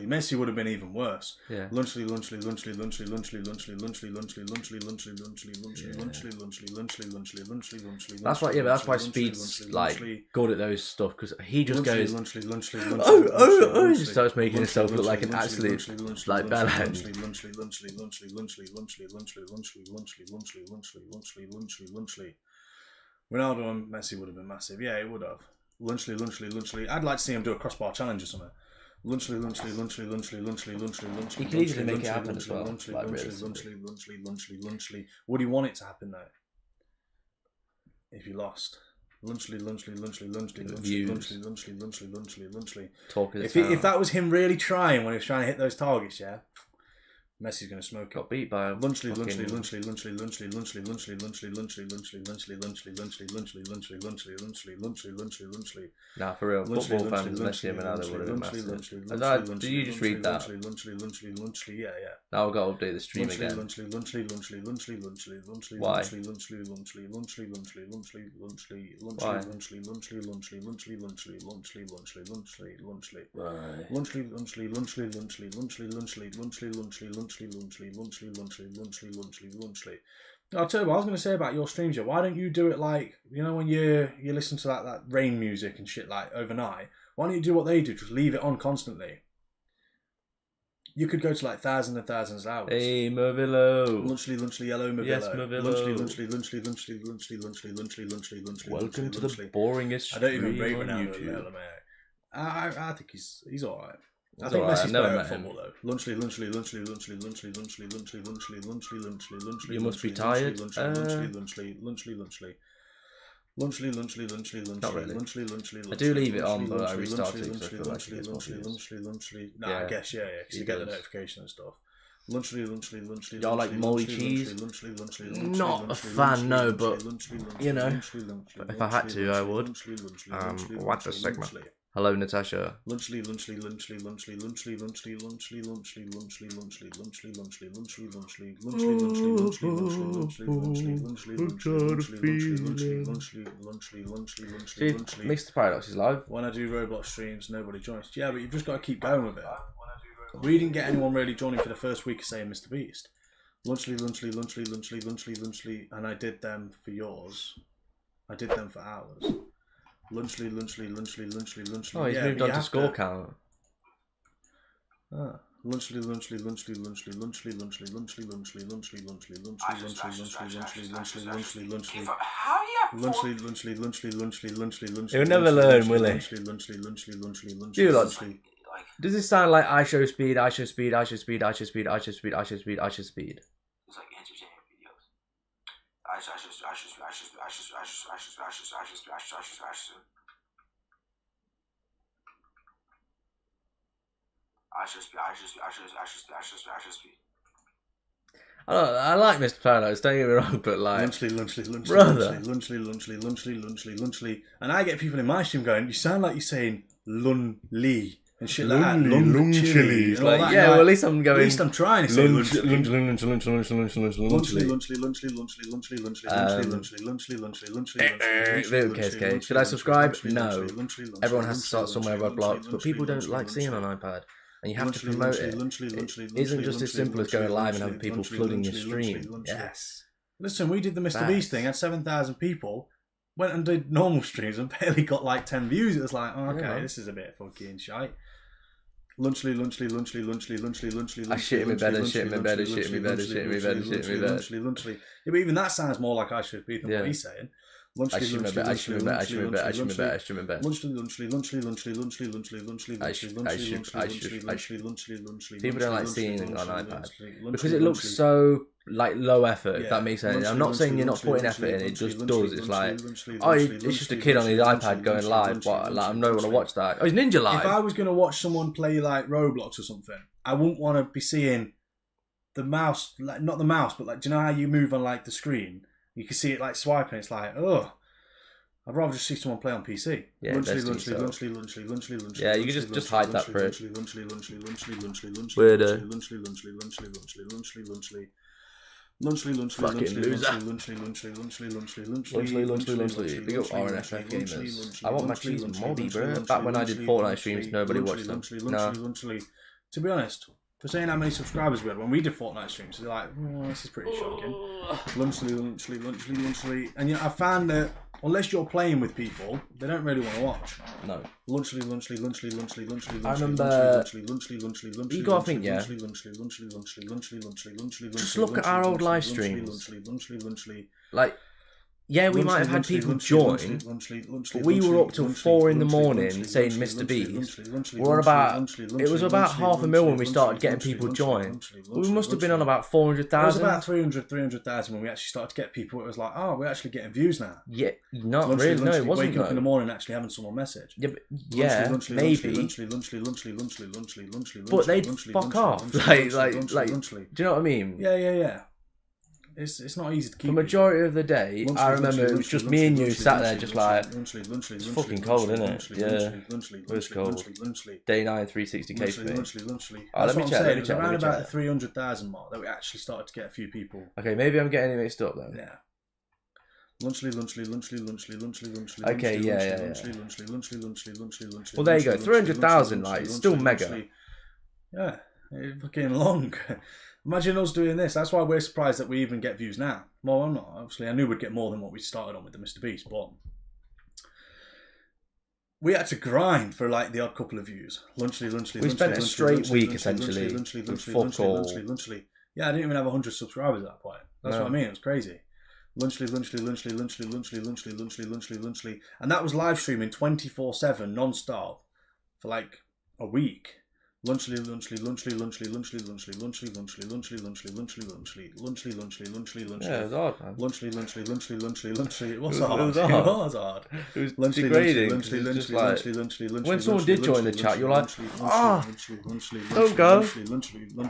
Speaker 2: Messi would have been even worse.
Speaker 1: Yeah.
Speaker 2: Lunchly.
Speaker 1: That's why. Yeah, but that's why Speed's like good at those stuff because he just goes. He just starts making himself look like an absolute like bellend.
Speaker 2: Ronaldo and Messi would have been massive. Yeah, it would have. Lunchly. I'd like to see him do a crossbar challenge or something. Lunchly.
Speaker 1: He could easily make it happen as well.
Speaker 2: Lunchly. Would he want it to happen though? If he lost. Lunchly. If that was him really trying when he was trying to hit those targets, yeah. Messi's gonna smoke.
Speaker 1: Got beat by a
Speaker 2: Lunchly.
Speaker 1: Nah, for real. Football fans, Messi and Ronaldo would have been massive. Did you just read that?
Speaker 2: Yeah.
Speaker 1: Now I've got to update the stream again. Why?
Speaker 2: I'll tell you what I was going to say about your streams. Why don't you do it like, you know, when you listen to that rain music and shit like overnight? Why don't you do what they do? Just leave it on constantly. You could go to like thousands and thousands of hours.
Speaker 1: Hey, Mervillo.
Speaker 2: Lunchly, yellow Mervillo.
Speaker 1: Yes, Mervillo.
Speaker 2: Lunchly.
Speaker 1: Welcome to the boringest stream
Speaker 2: I don't even rate
Speaker 1: on
Speaker 2: Ronaldo.
Speaker 1: YouTube.
Speaker 2: I think he's alright. I
Speaker 1: He's
Speaker 2: think
Speaker 1: alright,
Speaker 2: Messi's
Speaker 1: I've never
Speaker 2: better
Speaker 1: met
Speaker 2: at
Speaker 1: him.
Speaker 2: football though. Lunchly.
Speaker 1: You must be tired.
Speaker 2: Lunchly.
Speaker 1: Not really. I do leave it on, but I restart it because I feel like it gets more views.
Speaker 2: Nah,
Speaker 1: Yeah.
Speaker 2: I guess yeah, because you get the notification and stuff. Lunchly.
Speaker 1: Y'all like molly cheese? Not a fan, no, but you know, if I had to, I would. Watch this segment. Hello, Natasha.
Speaker 2: Lunchly.
Speaker 1: See, Mr. Paradox is live.
Speaker 2: When I do Roblox streams, nobody joins. Yeah, but you've just got to keep going with it. We didn't get anyone really joining for the first week of saying Mr. Beast. Lunchly, and I did them for yours. I did them for hours. Lunchly.
Speaker 1: Oh, he's moved on to score count.
Speaker 2: Lunchly.
Speaker 1: He'll never learn, will he? You lot. Does this sound like I show speed?
Speaker 3: It's like entertainment videos.
Speaker 1: I like Mr. Paradox, don't get me wrong, but like
Speaker 2: Lunchly. And I get people in my stream going, you sound like you're saying Lunly and shit like that. Lunchly.
Speaker 1: Like, yeah, well, at least I'm going.
Speaker 2: At least I'm trying to say
Speaker 1: Lunch. Okay. Should I subscribe? No. Everyone has to start somewhere about blocks, but people don't like seeing on iPad. And you have to promote it. It isn't just as simple as going live and having people flooding your stream. Yes.
Speaker 2: Listen, we did the Mr. Beast thing, had 7,000 people, went and did normal streams and barely got like 10 views. It was like, oh, okay, this is a bit fucking shite. Lunchly.
Speaker 1: I shit in my bed.
Speaker 2: Yeah, but even that sounds more like I should be than what he's saying.
Speaker 1: I shit in my bed. People don't like seeing it on iPad because it looks so like low effort. If that makes sense. I'm not saying you're not putting effort in. It just does. It's like, oh, it's just a kid on his iPad going live. But like, I'm not going to watch that. Oh, he's Ninja Live.
Speaker 2: If I was going to watch someone play like Roblox or something, I wouldn't want to be seeing the mouse, like not the mouse, but like, do you know how you move on like the screen? You can see it like swiping. It's like, oh, I'd rather just see someone play on PC.
Speaker 1: Yeah, lunchly. Yeah, you can just hide that for it. Weirdo.
Speaker 2: Lunchly.
Speaker 1: Big up RNFF gamers. I want my cheese moldy, bro. Back when I did Fortnite streams, nobody watched them. No.
Speaker 2: To be honest, for saying how many subscribers we had when we did Fortnite streams, they're like, oh, this is pretty shocking. Lunchly. And I found that unless you're playing with people, they don't really want to watch.
Speaker 1: No.
Speaker 2: Lunchly.
Speaker 1: I remember. You gotta think, yeah. Just look at our old live streams. Like, yeah, we might have had people join, but we were up till 4 in the morning saying Mr. Beast. It was about 500,000 when we started getting people join. We must have been on about 400,000.
Speaker 2: It was about 300,000 when we actually started to get people. It was like, oh, we're actually getting views now.
Speaker 1: Yeah, not really. No, it wasn't.
Speaker 2: Waking up in the morning and actually having someone message.
Speaker 1: Yeah, maybe. But they'd fuck off. Like, do you know what I mean?
Speaker 2: Yeah. It's not easy to keep.
Speaker 1: The majority of the day, I remember it was just me and you sat there just like, it's fucking cold, isn't it? Yeah, it was cold. Day 9, 360k for me.
Speaker 2: Let me check. It was around about the 300,000 mark that we actually started to get a few people.
Speaker 1: Okay, maybe I'm getting it mixed up then.
Speaker 2: Yeah. Okay,
Speaker 1: yeah. Well, there you go. 300,000, like, it's still mega.
Speaker 2: Yeah, it's fucking long. Imagine us doing this. That's why we're surprised that we even get views now. Well, I'm not. Obviously, I knew we'd get more than what we started on with the Mr. Beast, but we had to grind for like the odd couple of views. We
Speaker 1: spent a straight week essentially. Fuck all.
Speaker 2: Yeah, I didn't even have 100 subscribers at that point. That's what I mean. It was crazy. Lunchly. And that was live streaming 24/7 non-stop for like a week. Lunchly. It was
Speaker 1: hard, man.
Speaker 2: Lunchly. It was hard.
Speaker 1: It was degrading. When someone did join the chat, you're like,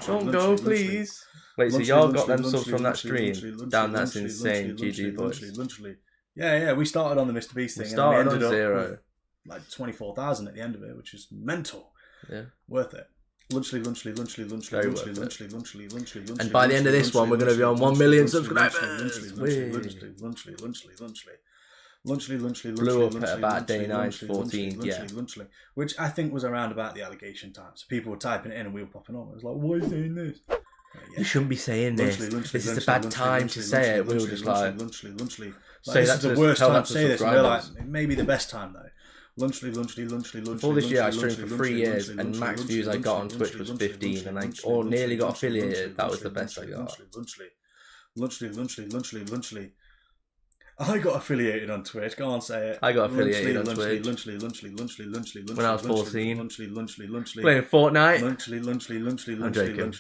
Speaker 1: don't go, please. Wait, so y'all got them subs from that stream? Damn, that's insane. GG boys.
Speaker 2: Yeah. We started on the Mr. Beast thing.
Speaker 1: We started on 0.
Speaker 2: Like 24,000 at the end of it, which is mental.
Speaker 1: Yeah.
Speaker 2: Worth it. Lunchly.
Speaker 1: And by the end of this one, we're going to be on 1 million subscribers. Blew up at about day 9 to 14, yeah.
Speaker 2: Which I think was around about the allegation time. So people were typing it in and we were popping on. It was like, why are you saying this?
Speaker 1: You shouldn't be saying this. This is a bad time to say it. We were just like,
Speaker 2: say that's the worst time to say this. And we're like, it may be the best time though. Lunchly.
Speaker 1: For this year, I streamed for 3 years, and max views I got on Twitch was 15, and I nearly got affiliated. That was the best I got.
Speaker 2: Lunchly. I got affiliated on Twitch. Go on, say it.
Speaker 1: I got affiliated on Twitch. When I was 14. Playing Fortnite. I'm joking.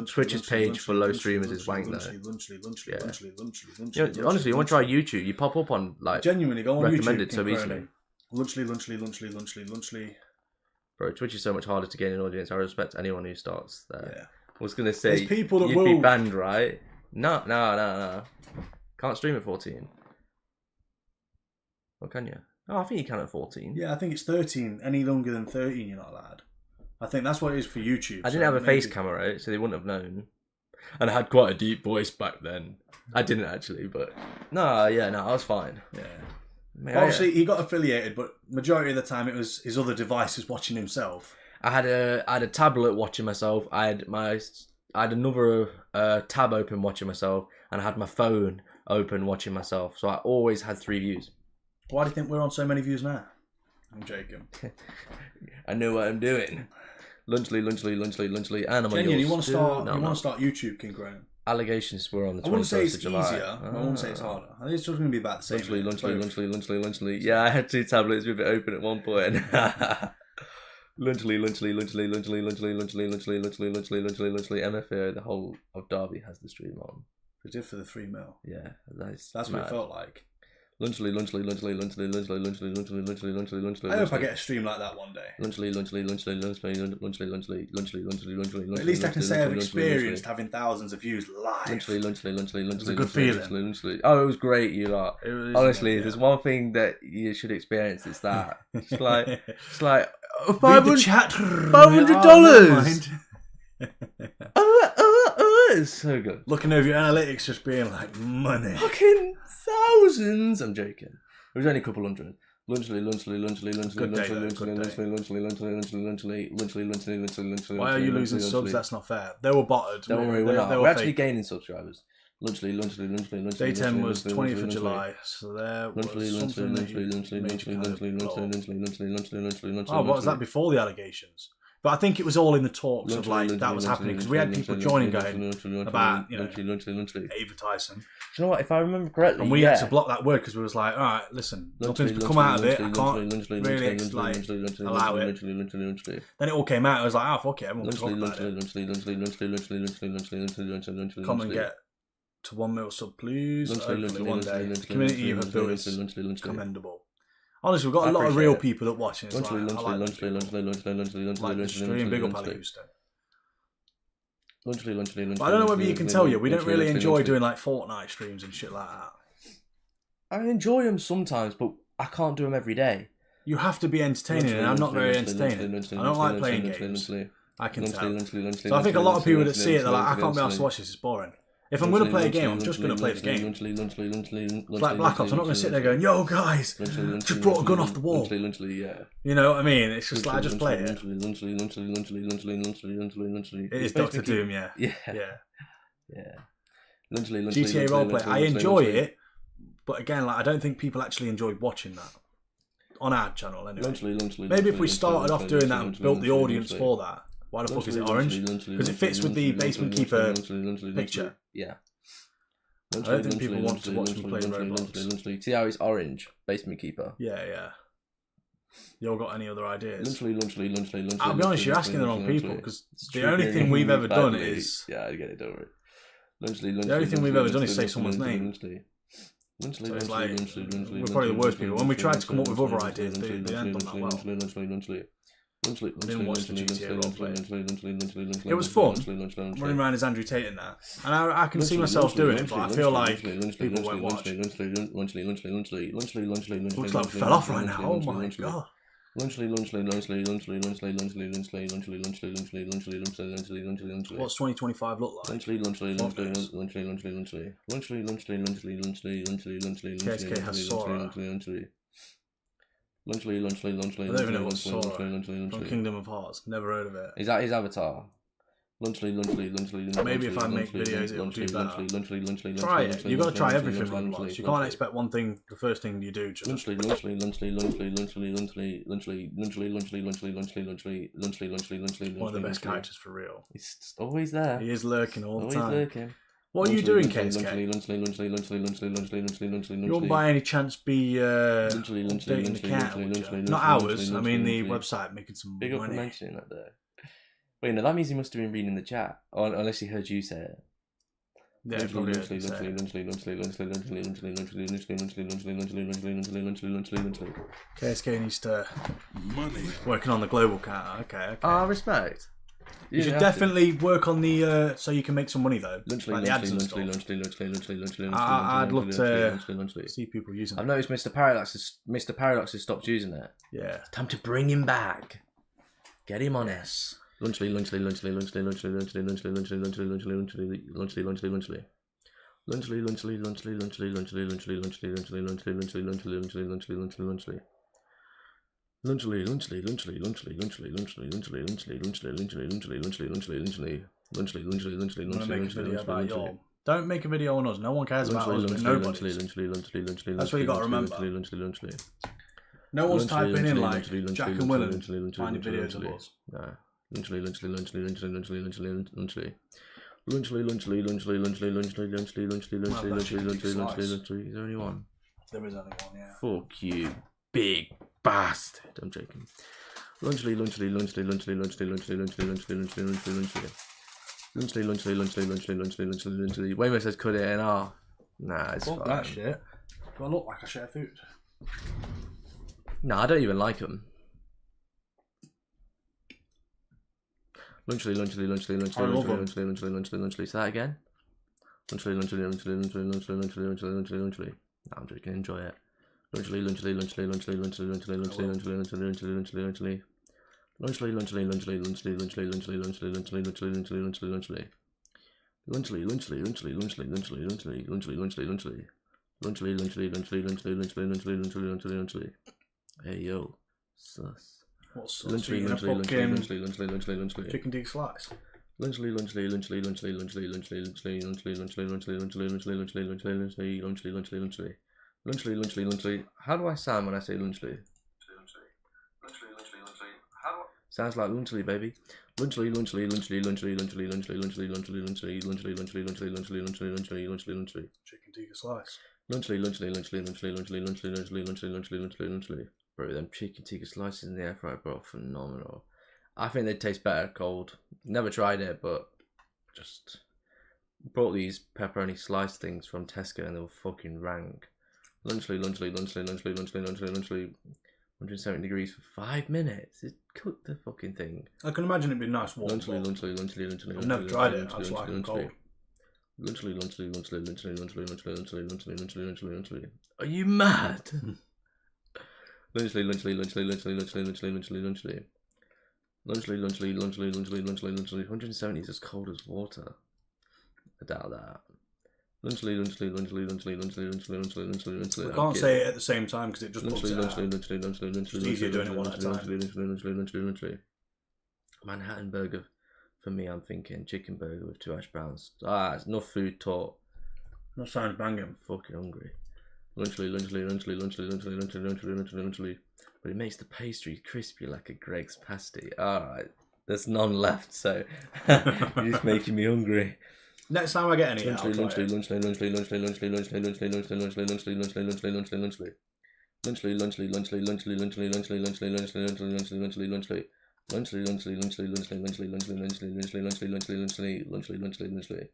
Speaker 1: Twitch's page for low streamers is wank though. Yeah. Honestly, you want to try YouTube? You pop up on like
Speaker 2: genuinely go on
Speaker 1: recommended
Speaker 2: YouTube,
Speaker 1: so easily.
Speaker 2: Lunchly.
Speaker 1: Bro, Twitch is so much harder to gain an audience. I respect anyone who starts there. Yeah. I was gonna say
Speaker 2: people that
Speaker 1: you'd be banned, right? No. Can't stream at 14. Or can you? Oh, I think you can at 14.
Speaker 2: Yeah, I think it's 13. Any younger than 13, you're not allowed. I think that's what it is for YouTube.
Speaker 1: I didn't have a face camera, right? So they wouldn't have known. And I had quite a deep voice back then. I didn't actually, but I was fine.
Speaker 2: Yeah. Obviously, he got affiliated, but majority of the time it was his other devices watching himself.
Speaker 1: I had a tablet watching myself. I had another tab open watching myself, and I had my phone open watching myself. So I always had 3 views.
Speaker 2: Why do you think we're on so many views now? I'm joking.
Speaker 1: I know what I'm doing. Lunchly, and I'm
Speaker 2: Genuine, you want to start YouTube, King Graham?
Speaker 1: Allegations were on the 21st of July.
Speaker 2: I wouldn't say it's easier. I wouldn't say it's harder. I think it's just going to be about the same.
Speaker 1: Lunchly. Yeah, I had 2 tablets with it open at one point. Lunchly. MFAO, the whole of Derby has the stream on.
Speaker 2: We did for the 3 mil.
Speaker 1: Yeah, that's
Speaker 2: what it felt like.
Speaker 1: Lunchly.
Speaker 2: I hope I get a stream like that one day.
Speaker 1: Lunchly.
Speaker 2: At least I can say I've experienced having thousands of views live.
Speaker 1: Lunchly.
Speaker 2: It's a good feeling.
Speaker 1: Oh, it was great, you lot. Honestly, there's one thing that you should experience. It's that. It's like $500. It's so good.
Speaker 2: Looking over your analytics, just being like, money.
Speaker 1: Fucking thousands. I'm joking. There was only a couple hundred. Why
Speaker 2: are you losing subs? That's not fair. They were botted.
Speaker 1: Don't worry, we're not. We're actually gaining subscribers. Day
Speaker 2: 10 was 20th of July, so there was something that you Oh, what was that before the allegations? But I think it was all in the talks of like that was happening because we had people joining going about, you know, Ava Tyson.
Speaker 1: Do you know what? If I remember correctly,
Speaker 2: and we had to block that word because we was like, all right, listen, nothing's come out of it. I can't really like allow it. Then it all came out. I was like, oh fuck it, everyone talk about it. Come and get to 1 mil sub, please. Hopefully one day. The community you have built is commendable. Honestly, we've got a lot of real people that watch it. I like the stream. Big up Ali Houston. But I don't know whether you can tell we don't really enjoy doing like Fortnite streams and shit like that.
Speaker 1: I enjoy them sometimes, but I can't do them every day.
Speaker 2: You have to be entertaining, and I'm not very entertaining. I don't like playing games. I can tell. So I think a lot of people that see it, they're like, I can't be asked to watch this, it's boring. If I'm going to play a game, I'm just going to play the game. It's like Black Ops, I'm not going to sit there going, yo guys, just brought a gun off the wall. You know what I mean? It's just like, I just play it. It is Dr. Doom, yeah. GTA roleplay, I enjoy it, but again, like I don't think people actually enjoy watching that. On our channel anyway. Maybe if we started off doing that and built the audience for that. Why the fuck is it orange? Because it fits with the Basement Keeper picture.
Speaker 1: Yeah.
Speaker 2: I don't think people want to watch me play Roblox.
Speaker 1: See how it's orange? Basement Keeper.
Speaker 2: Yeah. You all got any other ideas? I'll be honest, you're asking the wrong people because the only thing we've ever done is...
Speaker 1: Yeah, I get it, don't worry.
Speaker 2: The only thing we've ever done is say someone's name. So it's like, we're probably the worst people. When we tried to come up with other ideas, they hadn't done that well. I didn't watch the GTA roleplay. It was fun, running around as Andrew Tate in that. And I can see myself doing it, but I feel like people won't watch. Looks like we fell off right now, oh my god. What's 2025 look like? KSK has Sora. I don't even know what Sora from Kingdom of Hearts. Never heard of it.
Speaker 1: Is that his avatar?
Speaker 2: Maybe if I make videos, it'll do better. Try it. You've got to try everything on Roblox. You can't expect one thing, the first thing you do. Just one of the best characters for real.
Speaker 1: He's always there.
Speaker 2: He is lurking all the time. What are you doing, KSK? You won't by any chance be updating the cat? Not ours, I mean the website, making some
Speaker 1: big up for mentioning that there. Wait, no, that means he must have been reading the chat. Or, unless he heard you say it.
Speaker 2: Yeah, probably heard you say it. KSK needs to... Working on the global cat, okay.
Speaker 1: Ah, respect.
Speaker 2: You should definitely work on the so you can make some money though. Like the ads and stuff. I'd love to see people using it.
Speaker 1: I've noticed Mr. Paradox has stopped using it.
Speaker 2: Yeah.
Speaker 1: It's time to bring him back. Get him on us. Lunchly.
Speaker 2: Don't make a video on us. No one cares about us, but nobody. That's what you got to remember. No one's typing in like Jack and Will and finding videos of us.
Speaker 1: Nah. Is there only one?
Speaker 2: There is only one, yeah.
Speaker 1: Fuck you, big bastard. I'm joking. Lunchly. Waymo says cut it in half. Nah, it's
Speaker 2: fuck
Speaker 1: fine.
Speaker 2: That shit. Do I look like I share food?
Speaker 1: Nah, I don't even like them. Lunchly. Say that again. Lunchly. Nah, I'm joking. Enjoy it. Lunchly. Lunchly, lunchly, lunchly, lunchly, lunchly, lunchly, lunchly, lunchly, lunchly. Lunchly, lunchly, lunchly, lunchly, lunchly, lunchly, lunchly, lunchly, lunchly. Hey yo, sus.
Speaker 2: What's sus?
Speaker 1: Lunchly, lunchly, lunchly, lunchly, lunchly, lunchly, lunchly.
Speaker 2: Chicken deep slice.
Speaker 1: Lunchly, lunchly, lunchly, lunchly, lunchly, lunchly, lunchly, lunchly, lunchly, lunchly, lunchly, lunchly, lunchly, lunchly, lunchly, lunchly, lunchly, lunchly. Lunchly, lunchly, lunchly. How do I sound when I say lunchly? Sounds like lunchly, baby. Lunchly, lunchly, lunchly, lunchly, lunchly, lunchly, lunchly, lunchly, lunchly, lunchly, lunchly, lunchly, lunchly, lunchly, lunchly, lunchly, lunchly.
Speaker 2: Chicken tikka slice.
Speaker 1: Lunchly, lunchly, lunchly, lunchly, lunchly, lunchly, lunchly, lunchly, lunchly, lunchly, lunchly. Bro, them chicken tikka slices in the air fryer, bro, phenomenal. I think they taste better cold. Never tried it, but just brought these pepperoni slice things from Tesco and they were fucking rank. Lunchly, lunchly, lunchly, lunchly, lunchly, lunchly, lunchly. 170 degrees for 5 minutes. It cooked the fucking thing.
Speaker 2: I can imagine it'd be nice warm.
Speaker 1: Lunchly, lunchly, lunchly, lunchly.
Speaker 2: I've never tried it. I just like them cold.
Speaker 1: Lunchly, lunchly, lunchly, lunchly, lunchly, lunchly, lunchly, lunchly, lunchly, lunchly, lunchly. Are you mad? Lunchly, lunchly, lunchly, lunchly, lunchly, lunchly, lunchly, lunchly. Lunchly, lunchly, lunchly, lunchly, lunchly, lunchly. 170 is as cold as water. I doubt that. Lunchly, lunchly, lunchly, lunchly, lunchly, lunchly, lunchly, lunchly, lunchly.
Speaker 2: I can't say it at the same time because it just looks
Speaker 1: lunchly, lunchly, lunchly, lunchly, lunchly,
Speaker 2: it's easier doing it one at a time.
Speaker 1: Lunchly. Manhattan burger. For me, I'm thinking chicken burger with 2 hash browns. It's enough food talk.
Speaker 2: That sounds banging.
Speaker 1: I'm fucking hungry. Lunchly, lunchly, lunchly, lunchly, lunchly, lunchly, lunchly, lunchly, lunchly. But it makes the pastry crispy like a Greg's pasty. Alright, there's none left, so you're just making me hungry.
Speaker 2: Next time I get any,
Speaker 1: lunchly, lunchly, lunchly, lunchly, lunchly, lunchly, lunchly, lunchly, lunchly, lunchly, lunchly, lunchly, lunchly, lunchly, lunchly. Lunchly, lunchly, lunchly, lunchly, lunchly, lunchly, lunchly, lunchly, lunchly, lunchly, lunchly, lunchly. Lunchly, lunchly, lunchly, lunchly, lunchly, lunchly, lunchly, lunchly, lunchly, lunchly, lunchly, lunchly, lunchly, lunchly.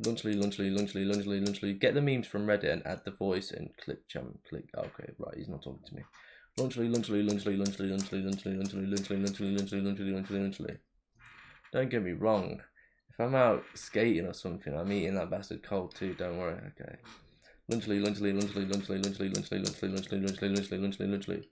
Speaker 1: Lunchly, lunchly, lunchly, lunchly, lunchly. Get the memes from Reddit and add the voice and click. Okay, right, he's not talking to me. Lunchly, lunchly, lunchly, lunchly, lunchly, lunchly, lunchly, lunchly, lunchly, lunchly, lunchly, lunchly, lunchly. Don't get me wrong. If I'm out skating or something, I'm eating that bastard cold too. Don't worry. Okay. Lunchly, lunchly, lunchly, lunchly, lunchly, lunchly, lunchly, lunchly, lunchly, lunchly, lunchly, lunchly.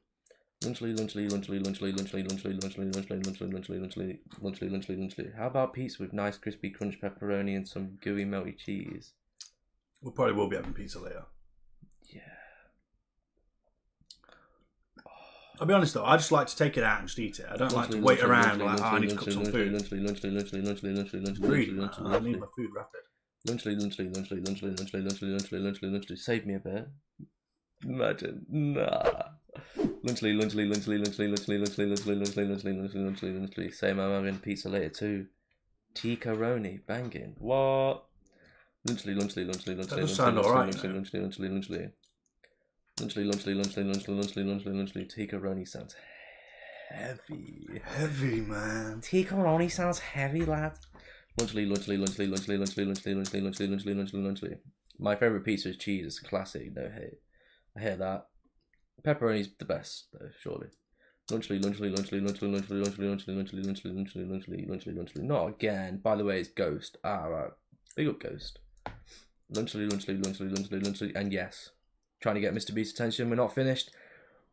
Speaker 1: Lunchly, lunchly, lunchly, lunchly, lunchly, lunchly, lunchly, lunchly, lunchly, lunchly, lunchly, lunchly, lunchly, lunchly. How about pizza with nice crispy crunch pepperoni and some gooey melty cheese?
Speaker 2: We probably will be having pizza later.
Speaker 1: Yeah.
Speaker 2: I'll be honest though, I just like to take it out and just eat it. I don't like to wait around like, I need to cook some food.
Speaker 1: Lunchly, lunchly, lunchly, lunchly, lunchly, lunchly,
Speaker 2: I need my food rapid.
Speaker 1: Lunchly, lunchly, lunchly, lunchly, lunchly, lunchly, lunchly, lunchly, lunchly. Save me a bit. Imagine. Nah. Lunchly, lunchly, lunchly, lunchly, lunchly, lunchly, lunchly, lunchly, lunchly, lunchly, lunchly, lunchly. Same, I'm having pizza later too. Tea-caroni, banging. What? Lunchly, lunchly, lunchly, lunchly,
Speaker 2: lunchly, lunchly,
Speaker 1: lunchly, lunchly, lunchly. Lunchly, lunchly, lunchly, lunchly, lunchly, lunchly, lunchly. Tea-caroni sounds heavy.
Speaker 2: Heavy, man.
Speaker 1: Tea-caroni sounds heavy, lad. Lunchly, lunchly, lunchly, lunchly, lunchly, lunchly, lunchly, lunchly, lunchly, lunchly, lunchly. My favourite pizza is cheese. It's classic, no hate. I hear that. Pepperoni's the best, though, surely. Lunchly, lunchly, lunchly, lunchly, lunchly, lunchly, lunchly, lunchly, lunchly, lunchly, lunchly, lunchly, lunchly. Not again. By the way, it's Ghost. Right. Big up Ghost. Lunchly, lunchly, lunchly, lunchly, lunchly, and yes. Trying to get Mr. Beast's attention. We're not finished.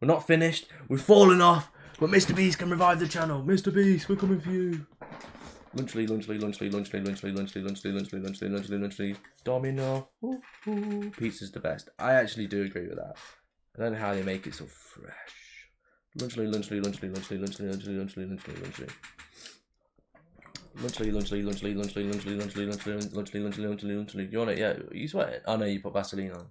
Speaker 1: We're not finished. We've fallen off. But Mr. Beast can revive the channel. Mr. Beast, we're coming for you. Lunchly, lunchly, lunchly, lunchly, lunchly, lunchly, lunchly, lunchly, lunchly, lunchly, lunchly. Domino. Pizza's the best. I actually do agree with that. I don't know how they make it so fresh. Lunchly, lunchly, lunchly, lunchly, lunchly, lunchly, lunchly, lunchly, lunchly. Lunchly, lunchly, lunchly, lunchly, lunchly, lunchly, lunchly, lunchly, lunchly, lunchly, lunchly. You want it? Yeah. Are you sweating? Oh no, you put Vaseline on.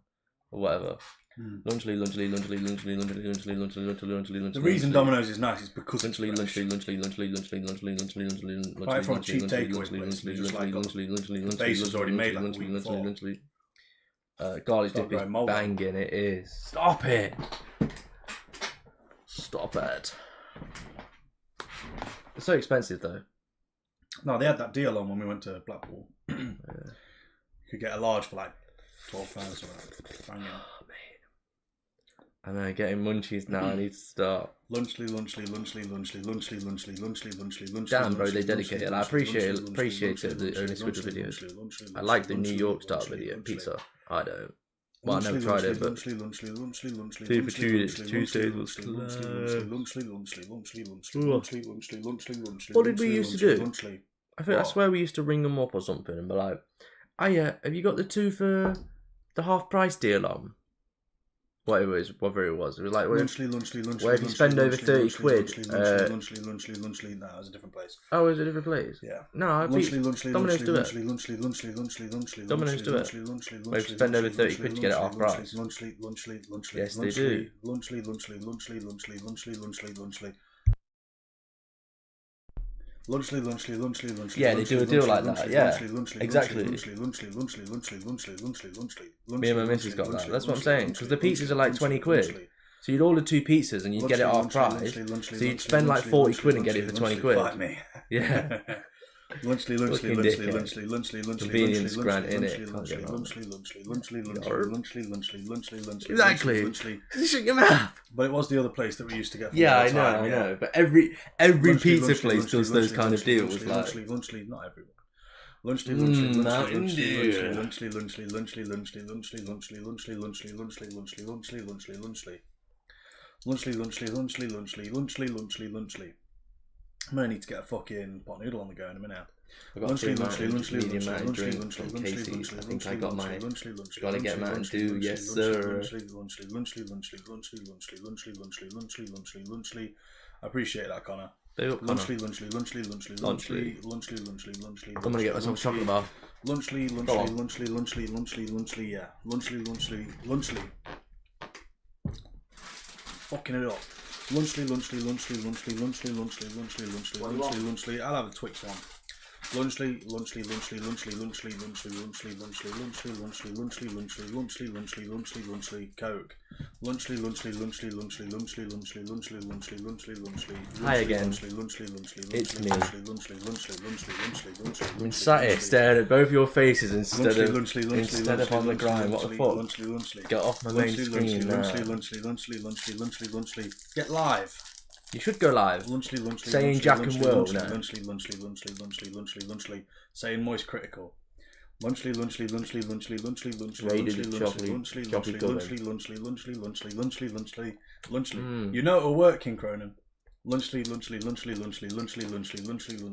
Speaker 1: Or whatever. Lunchly, lunchly, lunchly, lunchly, lunchly, lunchly, lunchly, lunchly, lunchly, lunchly.
Speaker 2: The reason Domino's is nice is because
Speaker 1: lunchly, lunchly, lunchly, lunchly, lunchly, lunchly, lunchly, lunchly, lunchly.
Speaker 2: Right from a cheap takeaway place, just like the base was already made like a week before.
Speaker 1: Garlic dip is banging. It is. Stop it. Stop it. It's so expensive though.
Speaker 2: No, they had that deal on when we went to Blackpool. You could get a large for like £12 or something.
Speaker 1: I know, getting munchies now. I need to start.
Speaker 2: Lunchly, lunchly, lunchly, lunchly, lunchly, lunchly, lunchly, lunchly, lunchly.
Speaker 1: Damn, bro, they dedicated. I appreciate it. The only Squidward videos. I like the New York style video pizza. I don't. Well, I never tried it, but Two for Tuesdays was What did we used to do? I swear we used to ring them up or something and be like, "Oh yeah, have you got the 2 for the half price deal on?" Whatever it was like where if you spend over 30 quid.
Speaker 2: Lunchly. No, it was a different place.
Speaker 1: Oh, is it a different place?
Speaker 2: Yeah.
Speaker 1: No, Domino's do it. Domino's do it. Where if you spend over 30 quid to get it half price. Yes, they do. Yeah, they do a deal like that. Yeah, exactly. Me and my missus got that. That's what I'm saying. Because the pizzas are like 20 quid. So you'd order 2 pizzas and you'd get it half price. So you'd spend like 40 quid and get it for 20 quid. Yeah. Convenience grant in it. Exactly. Shut your mouth.
Speaker 2: But it was the other place that we used to get.
Speaker 1: Yeah, I know. But every pizza place does those kind of deals. Like
Speaker 2: not everyone. I might need to get a fucking pot noodle on the go in a minute.
Speaker 1: I got 3 medium mountain drink from Casey's. I think I got my. Gotta get Mountain Dew, yes sir.
Speaker 2: I appreciate that, Connor.
Speaker 1: I'm gonna get myself a chocolate bar.
Speaker 2: Lunchly. Fucking it up. Lunchly. I'll have a Twix one. Lunchly. Coke. Lunchly.
Speaker 1: Hi again. It's me. I'm sat here staring at both your faces instead of on the grind. What the fuck? Get off my main screen now.
Speaker 2: Get live.
Speaker 1: You should go live. Saying Jack and Will now.
Speaker 2: Saying Moist Critical. Lunchly. You know it'll work, King Cronin. Lunchly.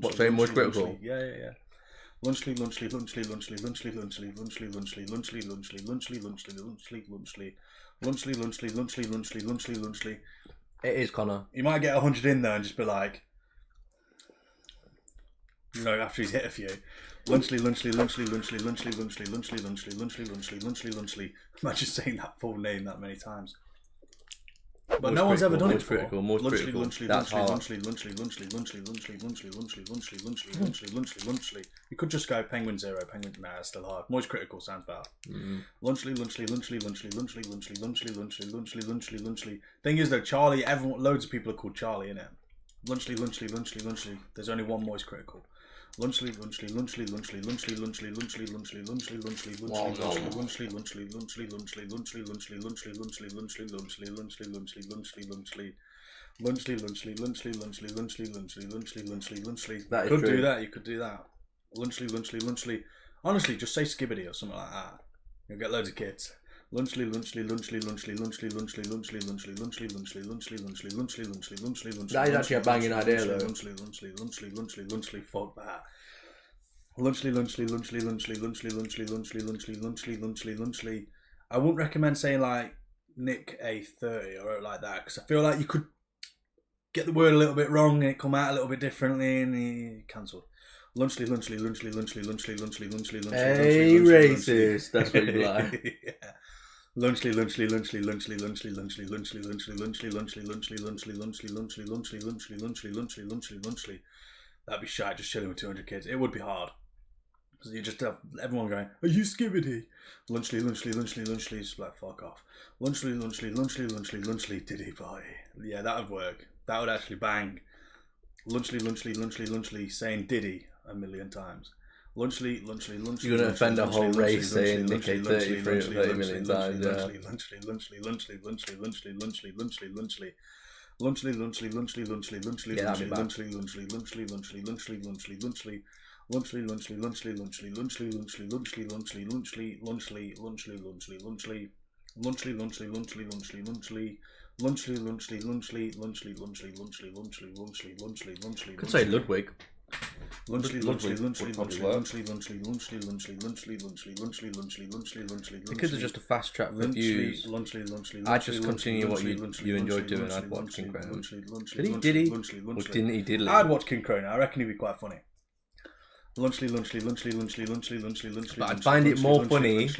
Speaker 1: What, saying Moist Critical?
Speaker 2: Yeah. Lunchly.
Speaker 1: It is, Connor.
Speaker 2: You might get 100 in there and just be like, you know, after he's hit a few. Lunchly. Imagine saying that full name that many times. But no one's ever done it before.
Speaker 1: That's hard.
Speaker 2: You could just go Penguin 0, Penguin. Nah, it's still hard. Moist Critical sounds better. Lunchly. Thing is though, Charlie. Loads of people are called Charlie, innit? Lunchly. There's only one Moist Critical. Lunchly. You could do that. Lunchly. Honestly, just say Skibbity or something like that. You'll get loads of kids. Lunchly.
Speaker 1: That is actually a banging idea though.
Speaker 2: Lunchly. Fuck that. Lunchly. I wouldn't recommend saying like Nick A30 or like that because I feel like you could get the word a little bit wrong and it come out a little bit differently and he cancelled. Lunchly.
Speaker 1: Hey, racist. That's what you like.
Speaker 2: Yeah. Lunchly. That'd be shy, just chilling with 200 kids. It would be hard. Because you just have everyone going, are you Skibbity? Lunchly. It's like, fuck off. Lunchly. Diddy boy. Yeah, that would work. That would actually bang. Lunchly. Saying Diddy a million times. Lunchly.
Speaker 1: You're going to offend a whole race saying Nick A30 30 million times, yeah.
Speaker 2: Lunchly.
Speaker 1: Could say Ludwig.
Speaker 2: Lunchly, lunchly, lunchly,
Speaker 1: lunchly,
Speaker 2: lunchly, lunchly, lunchly, lunchly, lunchly, lunchly, lunchly, lunchly, lunchly, lunchly.
Speaker 1: The kids are just a fast track for views. I'd just continue what you enjoyed doing. I'd watch King Crown. Did he? Or didn't he diddly?
Speaker 2: I'd watch King Crown. I reckon he'd be quite funny. Lunchly, lunchly, lunchly, lunchly, lunchly, lunchly, lunchly.
Speaker 1: But I'd find it more funny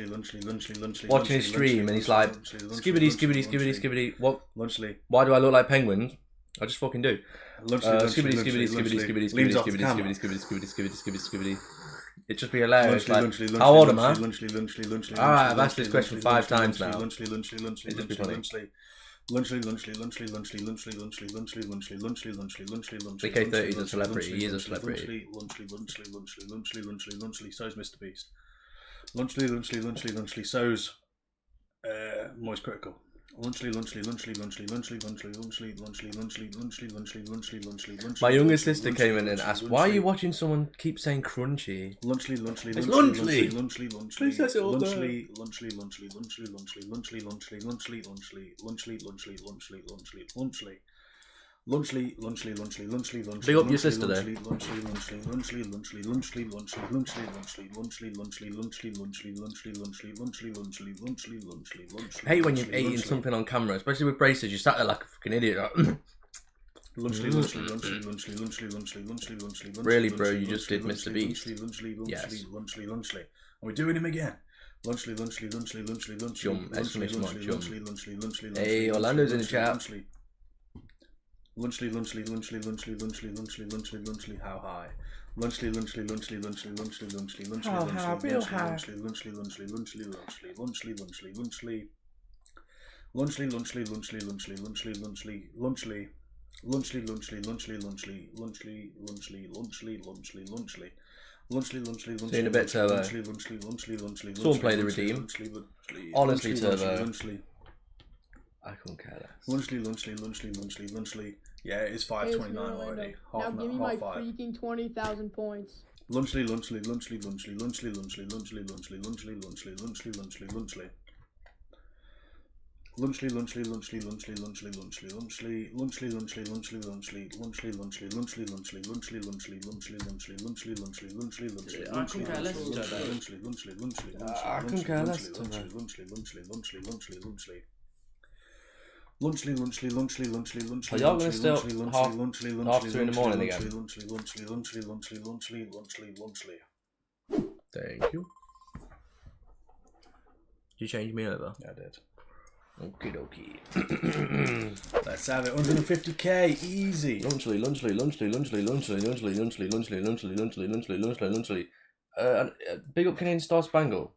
Speaker 1: watching his stream and he's like, skibbity, skibbity, skibbity, skibbity. What?
Speaker 2: Lunchly.
Speaker 1: Why do I look like penguins? I just fucking do.
Speaker 2: Skibbity,
Speaker 1: skibbity, skibbity, skibbity, skibbity, skibbity, skibbity, skibbity, skibbity, skibbity, skibbity, skibbity. It'd just be hilarious. Like, how old am I? Alright, I've asked this question 5 times now. It'd just be funny. BK30 is a celebrity. He is a celebrity.
Speaker 2: So's Mr. Beast. So's Moist Critical.
Speaker 1: My younger sister came in and asked, "Why are you watching someone keep saying crunchy?" It's Big up your sister there. I hate when you're eating something on camera, especially with braces. You sat there like a fucking idiot. Really, bro? You just did Mr. Beast. Yes.
Speaker 2: Are we doing him again?
Speaker 1: Jump! Exclamation mark! Jump! Hey, Orlando's in the chat.
Speaker 2: Lunchly, how high? Lunchly,
Speaker 1: how high, real high. See in a bit, Turbo. Someone play the Redeem. Honestly, Turbo. I couldn't care less.
Speaker 2: Lunchly. Yeah, it's 5:29 already.
Speaker 5: Now give me my freaking 20,000 points.
Speaker 2: Lunchly.
Speaker 1: I couldn't care less.
Speaker 2: Lunchly.
Speaker 1: Are y'all gonna still half 2 in the morning again? Thank you. Did you change me over?
Speaker 2: Yeah, I did.
Speaker 1: Okie dokie.
Speaker 2: Let's have it. 150k, easy.
Speaker 1: Lunchly. Big up Canadian Star Spangle.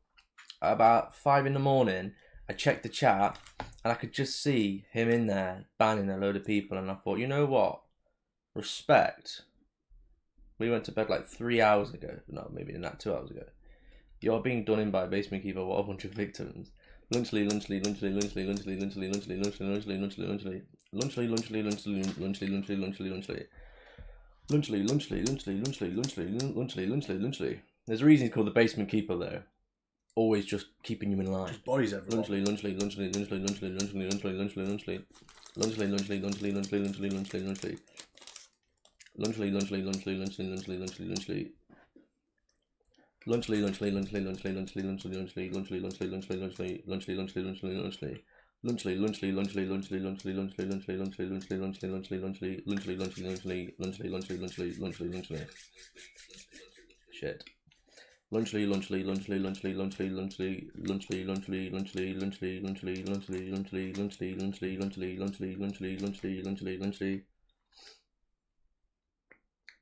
Speaker 1: About 5 in the morning, I checked the chat and I could just see him in there banning a load of people, and I thought, you know what? Respect. We went to bed like 3 hours ago. No, maybe not 2 hours ago. You're being done in by a basement keeper. What a bunch of victims. Lunchly. There's a reason it's called the basement keeper there. Always just keeping you in line.
Speaker 2: Just bodies everywhere.
Speaker 1: Lunchly. Shit.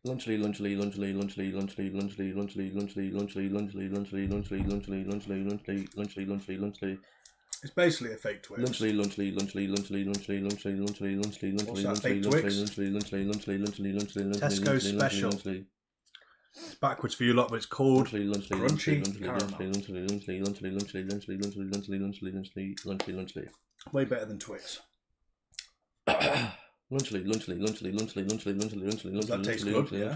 Speaker 1: Lunchly.
Speaker 2: It's basically a fake Twix. What's that, fake Twix? Tesco special. It's backwards for you lot, but it's called crunchy caramel. Way better than Twix.
Speaker 1: Lunchly.
Speaker 2: That tastes good, yeah.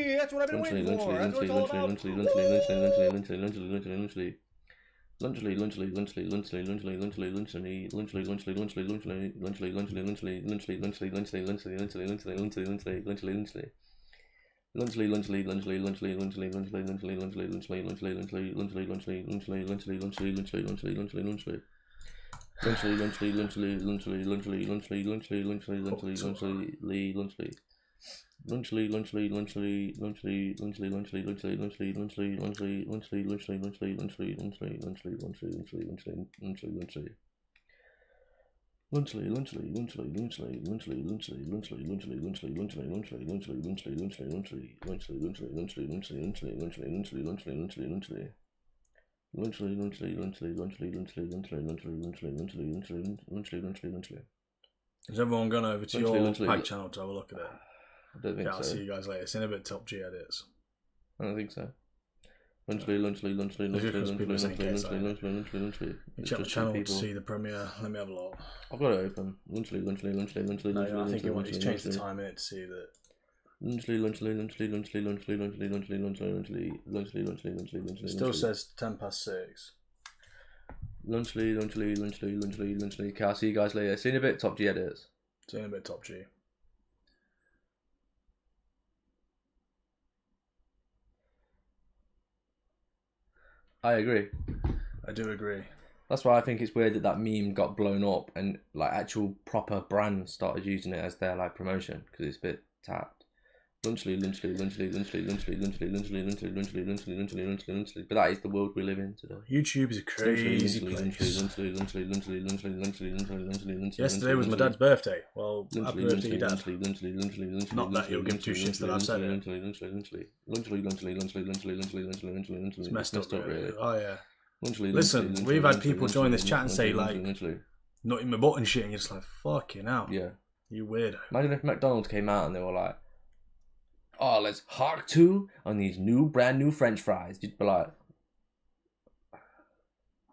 Speaker 2: Lunchly, that's what I've been waiting for. That's what it's all about. Has everyone gone over to your Pag channel to have a look at it?
Speaker 1: I don't think so.
Speaker 2: I'll see you guys later. It's in a bit top G edits.
Speaker 1: I don't think so.
Speaker 2: Check the channel to see the premiere. Let me have a look.
Speaker 1: I've got it open.
Speaker 2: No, I think he's changed the time in it to see that. It still says 6:10.
Speaker 1: Lunchly. Okay, I'll see you guys later. See you in a bit, top G editors.
Speaker 2: See you in a bit, top G.
Speaker 1: I agree.
Speaker 2: I do agree.
Speaker 1: That's why I think it's weird that that meme got blown up and like actual proper brands started using it as their like promotion because it's a bit tapped. Lunchly. But that is the world we live in today.
Speaker 2: YouTube is a crazy place. Yesterday was my dad's birthday. Well, happy birthday, Dad. Not that you'll give two shits that I've said it. It's messed up, really. Oh, yeah. Listen, we've had people join this chat and say, like, not in my butt and shit, and you're just like, fucking hell.
Speaker 1: Yeah.
Speaker 2: You weirdo.
Speaker 1: Imagine if McDonald's came out and they were like, oh, let's hark to on these brand new French fries. You'd be like,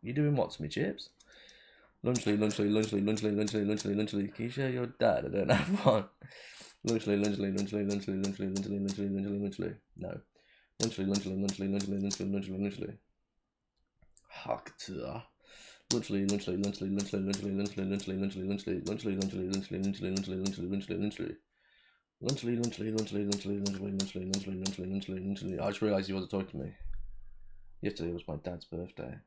Speaker 1: you doing what to me, chips? Lunchly. Can you share your dad? I don't have one. Lunchly. No. Lunchly. Hark to. Lunchly. I just realised you wasn't talking to me. Yesterday was my dad's birthday.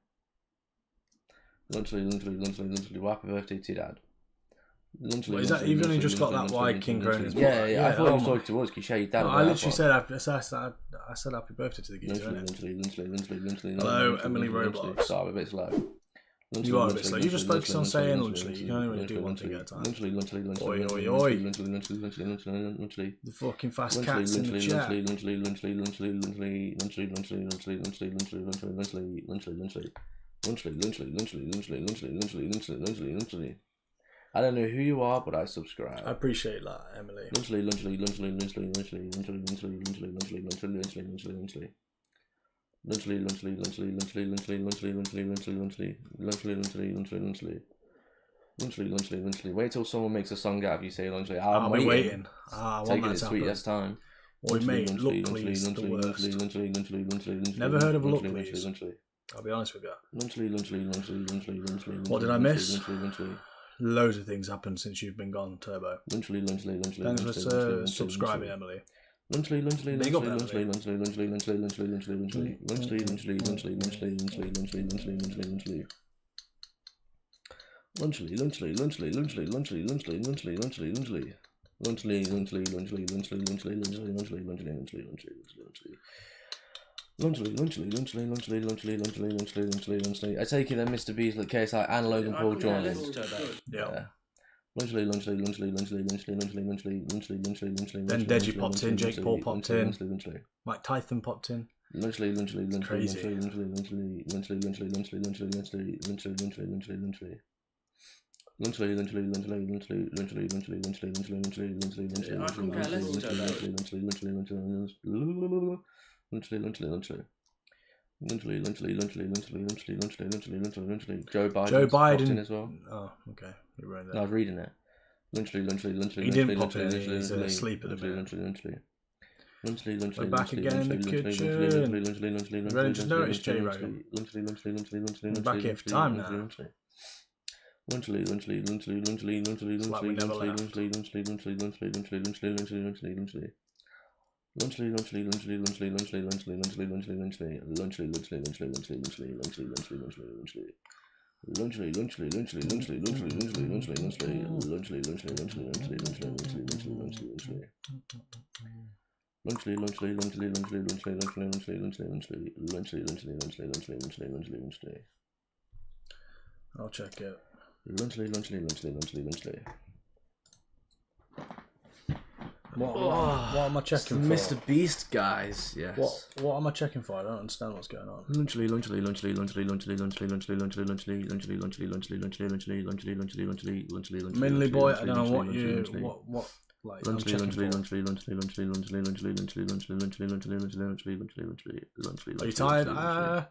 Speaker 1: Lunchly. Happy birthday to your dad.
Speaker 2: Is that you've only just got that why King Cronin's?
Speaker 1: Yeah. I thought you was talking to us. Can you share your dad?
Speaker 2: I literally said I said happy birthday to the geezer. Hello, Emily Roblox.
Speaker 1: So I'm a bit slow.
Speaker 2: You are a bit slow. You just focus on saying lunchly. You can only really do one thing at a time. Oi. The fucking fast cats in the chat.
Speaker 1: I don't know who you are, but I subscribe.
Speaker 2: I appreciate that, Emily.
Speaker 1: Wait till someone makes a song out of you say lunchly.
Speaker 2: I'll be waiting. I want
Speaker 1: taking
Speaker 2: that
Speaker 1: its
Speaker 2: to
Speaker 1: sweet
Speaker 2: happen.
Speaker 1: ass time.
Speaker 2: Oi mate, look please, the worst. Never heard of look please. I'll be honest with you. What did I miss? Loads of things happened since you've been gone, Turbo. Thanks for subscribing, Emily. Big up, Emily.
Speaker 1: I take it that Mr. Beasley, KSI, and Logan Paul joined.
Speaker 2: Yeah.
Speaker 1: Then
Speaker 2: Deji popped in, Jake Paul popped in, Mike Tyson popped in. Crazy.
Speaker 1: Joe
Speaker 2: Biden
Speaker 1: as well.
Speaker 2: Oh, okay. You were there.
Speaker 1: No, I was reading it.
Speaker 2: He didn't pop in. He's asleep at the minute. We're back again in the kitchen. Ready to notice, J-Ragan. We're back here for time now. It's like we never left. I'll check it. What am I checking for?
Speaker 1: Mr. Beast, guys. Yes.
Speaker 2: What am I checking for? I don't understand what's going on. Mainly, boy, I don't know what you like. I'm checking for. Are you tired? I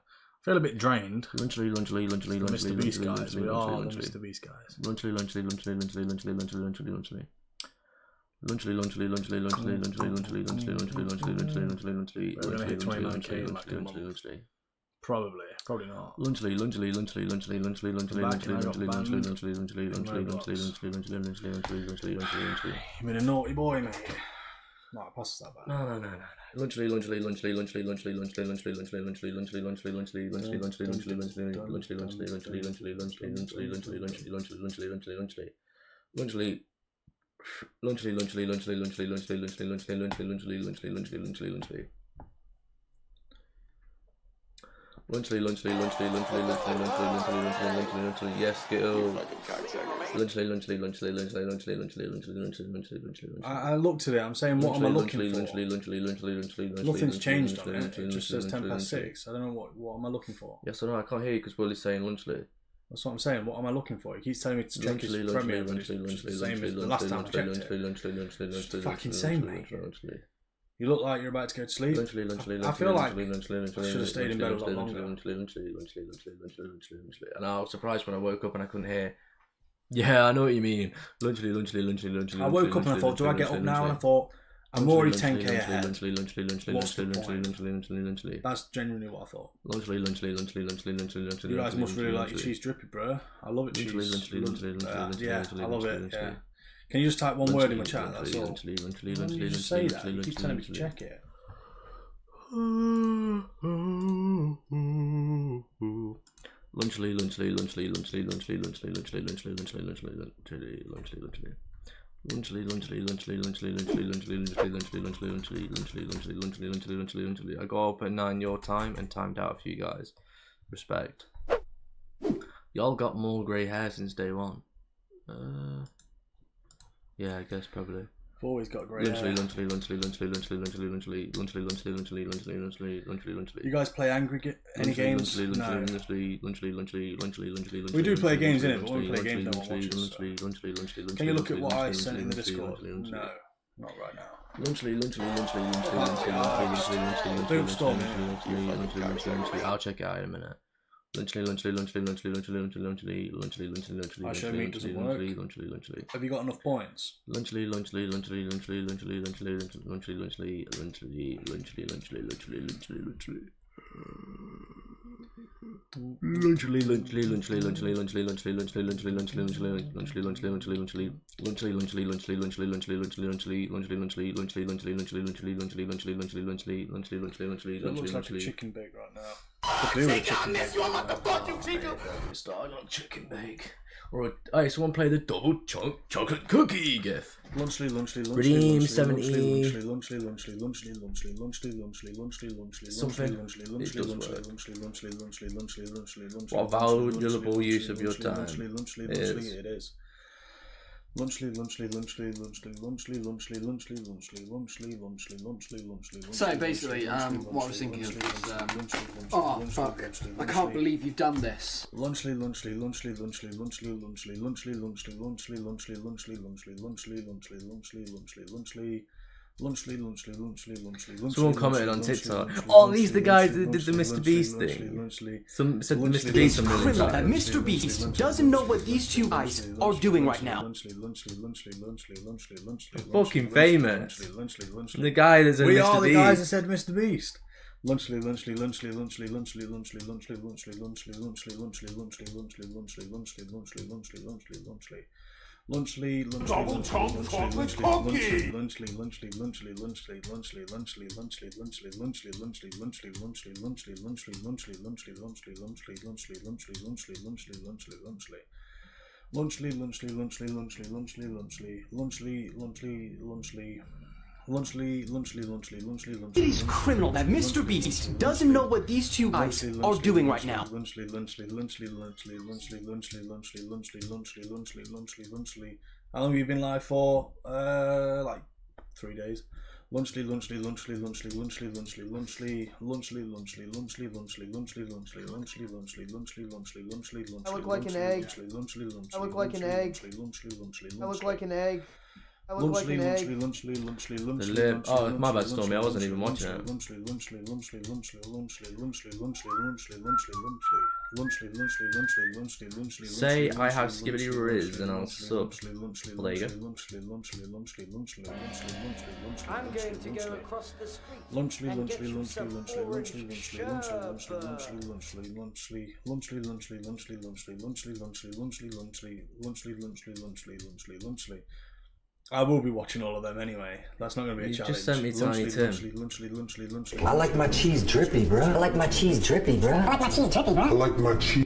Speaker 2: feel a bit drained. Mr. Beast guys, we are the Mr. Beast guys. We're gonna hit 29k. Probably not. You've been a naughty boy, mate. No, pass that back.
Speaker 1: No. Yes, Gil.
Speaker 2: I looked at it. I'm saying, what am I looking for? Nothing's changed on it. It just says 6:10. I don't know what am I looking for.
Speaker 1: Yes, I know. I can't hear you because Willie's saying lunchly.
Speaker 2: That's what I'm saying. What am I looking for? He keeps telling me to check his Premiere, but it's just the same as the last time I checked it. It's fucking same, mate. You look like you're about to go to sleep. I feel like I should have stayed in bed a lot longer.
Speaker 1: And I was surprised when I woke up and I couldn't hear. Yeah, I know what you mean.
Speaker 2: I woke up and I thought, do I get up now? And I thought, I'm already 10k ahead. What's the point? That's genuinely what I thought. You guys must really like your cheese drippy, bro. I love it, cheese. Yeah, I love it. Yeah. Can you just type one word in my chat? That's all. Why don't you just say that? You keep telling me to check it.
Speaker 1: I got up at 9 your time and timed out for you guys. Respect. Y'all got more grey hair since day one. Yeah, I guess probably.
Speaker 2: I've always got grey hair. You guys play any games? No. We do play games in it, but when we play games, no one watches. So. Can you look at what I sent in the Discord? No, not right now. Don't storm me.
Speaker 1: I'll check it out in a minute.
Speaker 2: My show meat doesn't work. Have you got enough points? It looks like a chicken bake right now.
Speaker 1: Starting on chicken bake. Or someone play the double chocolate cookie gif. Redeem 70. What valuable use of your time
Speaker 2: it is.
Speaker 9: So basically, what I was thinking of is, oh fuck, I can't believe you've done this.
Speaker 1: Someone commented on TikTok, oh, these are the guys that did the Mr. Beast thing. Some said Mr. Beast a million
Speaker 4: Criminal that
Speaker 1: times.
Speaker 4: Mr. Beast doesn't know what these two guys are doing right now.
Speaker 1: Fucking famous. The guy that's in
Speaker 2: We
Speaker 1: Mr.
Speaker 2: are the
Speaker 1: Beast.
Speaker 2: guys that said Mr. Beast. Lunchly.
Speaker 3: Double chocolate cookie.
Speaker 4: It is criminal that Mr. Beast doesn't know what these two guys are doing right now.
Speaker 2: How long have you been live for? Like 3 days. Lunchly.
Speaker 10: I look like an egg. I look like an egg. I look like an egg. I look like an egg.
Speaker 1: Oh, my bad, Stormy. I wasn't even watching it. Say I have Skibbity Riz and I'll sub. Well, there you go.
Speaker 6: I'm going to go across the street and get you some orange sherbet.
Speaker 2: I will be watching all of them anyway. That's not going to be a challenge.
Speaker 1: Just sent me Tiny Tim.
Speaker 6: I like my cheese drippy, bro. I like my cheese drippy, bro. I like my cheese drippy, bro. I like my cheese.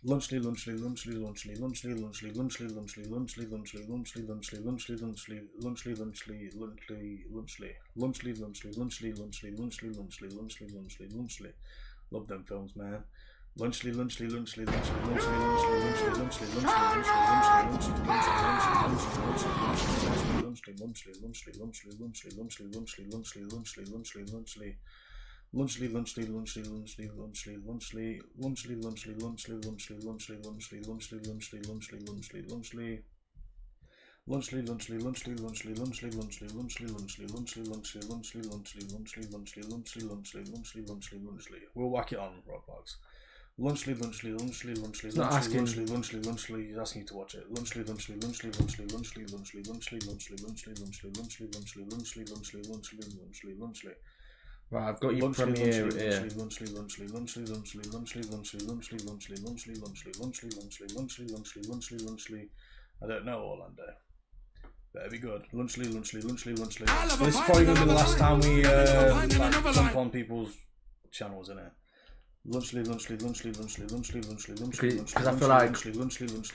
Speaker 2: Lunchly. Love them films, man. Lunchly. We'll whack it on, Roblox. Lunchly.
Speaker 1: It's not asking.
Speaker 2: Lunchly. He's asking you to watch it. Lunchly.
Speaker 1: Right, I've got your premiere here.
Speaker 2: I don't know, Orlando. Better be good. Lunchly. This is probably going to be the last time we jump on people's channels, isn't it?
Speaker 1: Because I feel like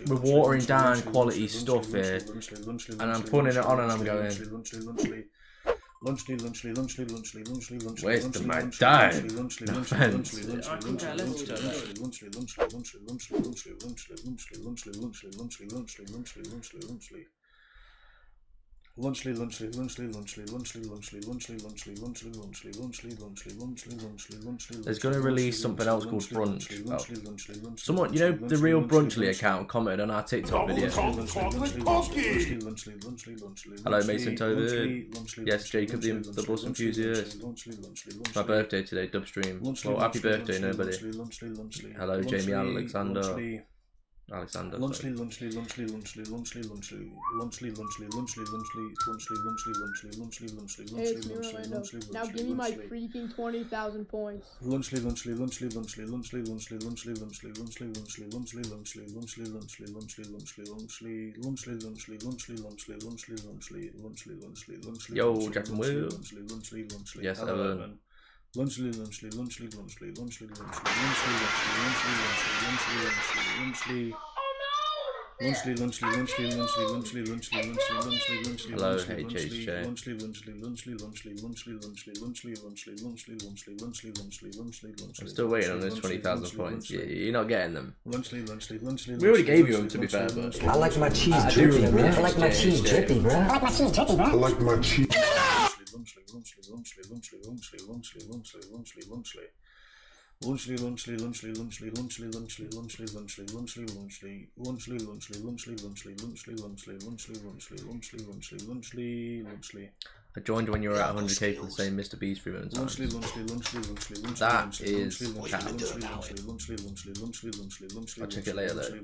Speaker 1: we're watering down quality stuff here, and I'm putting it on and I'm going, waste my time. No offense. There's going to release something else called Brunch. Oh. Someone, you know, the real Brunchly account commented on our TikTok video. Hello, Mason Toby. Yes, Jacob, the bus enthusiast. It's my birthday today, Dubstream. Well, happy birthday, nobody. Hello, Jamie Alexander. Alexander.
Speaker 2: Lunchly. Now
Speaker 5: give me my freaking 20,000 points.
Speaker 2: Lunchly.
Speaker 1: Yo, Jack and Will. Yes, Evan.
Speaker 2: Lunchly.
Speaker 1: Hello, HHJ. I'm still waiting on those 20,000 points. You're not getting them. We already gave you them, to be fair, but
Speaker 6: I like my cheese drippy, bro. I like my cheese drippy, bro. I like my cheese drippy, bro. I like my cheese.
Speaker 1: I joined when you were at 100k for the same Mr. Beast 3 million times. That is cap. I'll check it later though.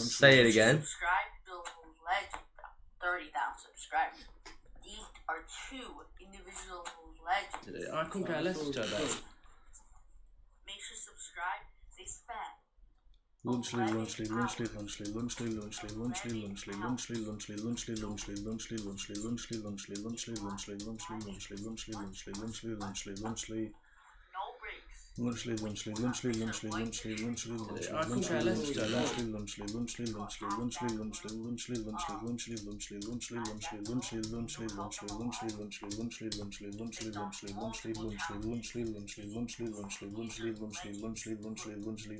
Speaker 1: Say it again.
Speaker 3: 30,000 subscribers. These are 2 individual legends.
Speaker 1: I couldn't care less to that.
Speaker 3: Make sure to subscribe. They spam.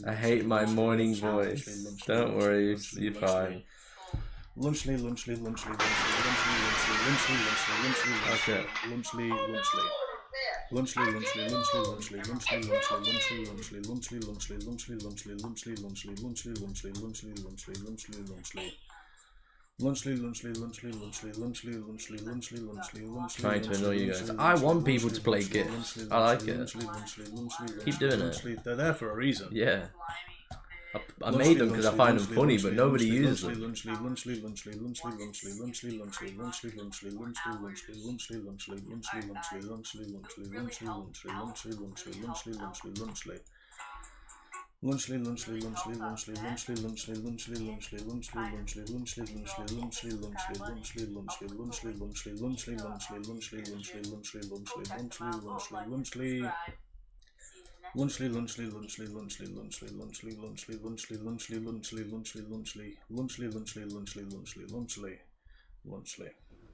Speaker 1: I hate my morning voice. Don't worry, you're fine. Okay. Trying to annoy you guys. I want people to play gifts. I like it. Keep doing it.
Speaker 2: They're there for a reason.
Speaker 1: Yeah. I made them because I find them funny, but nobody uses them.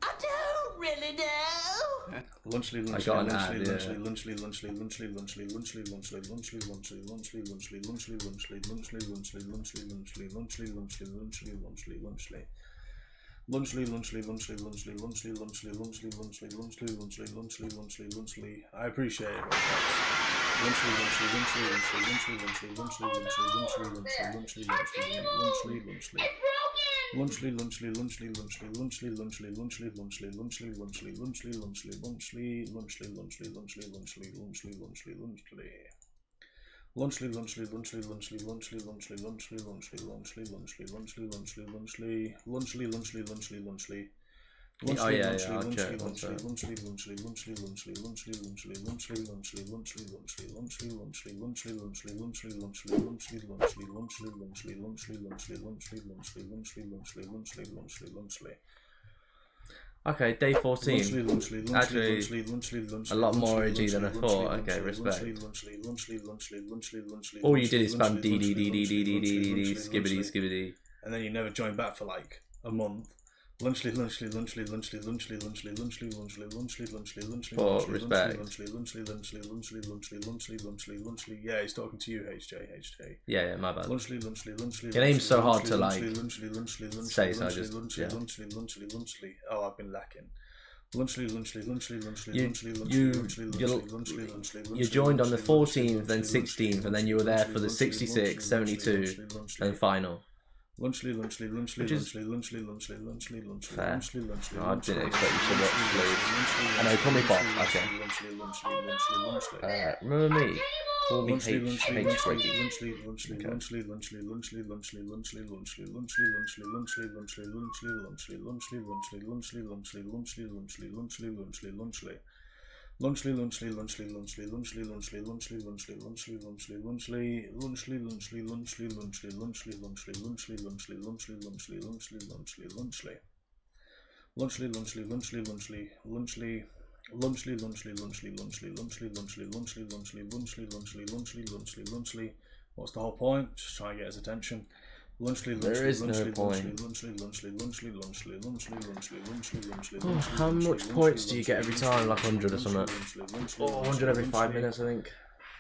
Speaker 3: I don't really know.
Speaker 1: I got an ad, yeah.
Speaker 2: I appreciate it.
Speaker 1: Oh yeah, I'll check. Okay, day 14. Actually, a lot more OG than I thought. Okay, respect. All you did is spam D skibbity skibbity.
Speaker 2: And then you never joined back for like a month. Lunchly.
Speaker 1: For respect.
Speaker 2: Yeah, he's talking to you, HJ.
Speaker 1: Yeah, my bad. Your name's so hard to like say, so I just yeah.
Speaker 2: Oh, I've been lacking.
Speaker 1: You joined on the 14th, then 16th, and then you were there for the 66, 72, and final. Which is fair. No, I didn't expect you to watch loads. I know, call me Bob. Okay. Remember me? Call me H Reggie.
Speaker 2: Lunchly. What's the whole point? Just try and get his attention.
Speaker 1: There is no point. How much points do you get every time? Like 100 or something? Oh, 100 every 5 minutes, I think.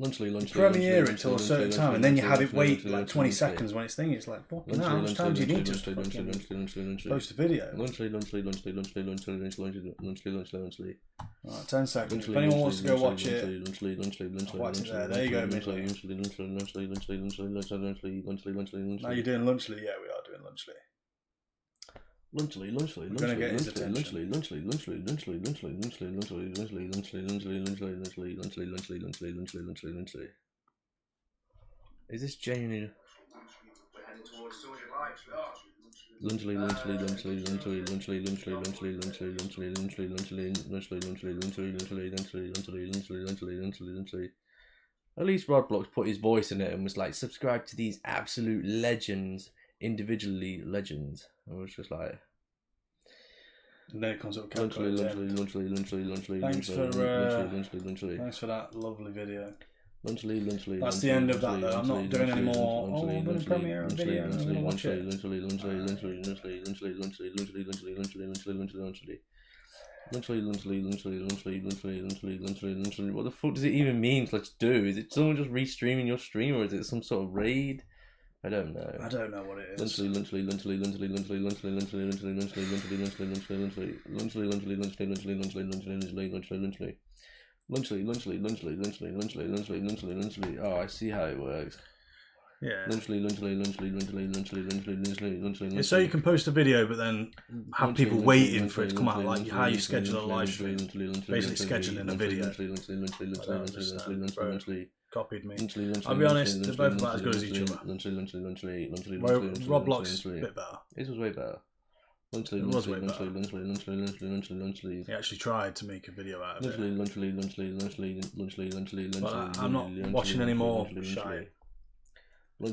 Speaker 2: Premiere it till a certain time, and then you have it wait like 20 seconds when it's thinking. It's like, fucking hell, how much time do you need to post a video? Alright, 10 seconds. If anyone wants to go watch it, I'll watch it there. There you go, mate. Now you're doing Lunchly? Yeah, we are doing Lunchly. We're gonna get his attention.
Speaker 1: Is this genuinely?
Speaker 8: We're heading towards Soldier Lights.
Speaker 1: At least Roblox put his voice in it and was like, subscribe to these absolute legends, individually legends. I was just like,
Speaker 2: and then it comes up. Thanks for that lovely video. That's the end of that though. I'm not doing any more. Oh, I'm going to premiere a video. I'm going to watch it.
Speaker 1: What the fuck does it even mean? Let's do. Is it someone just restreaming your stream, or is it some sort of raid? I don't know.
Speaker 2: I don't know what it is.
Speaker 1: Oh, I see how it works.
Speaker 2: Yeah. It's so you can post a video, but then have people waiting for it to come out, like how you schedule a live stream. Basically scheduling a video. Copied me. I'll be honest, they're both about as good as each other. Roblox is a bit better.
Speaker 1: This was way better.
Speaker 2: It was way better. He actually tried to make a video out of it. But I'm not watching any more Shy.
Speaker 1: I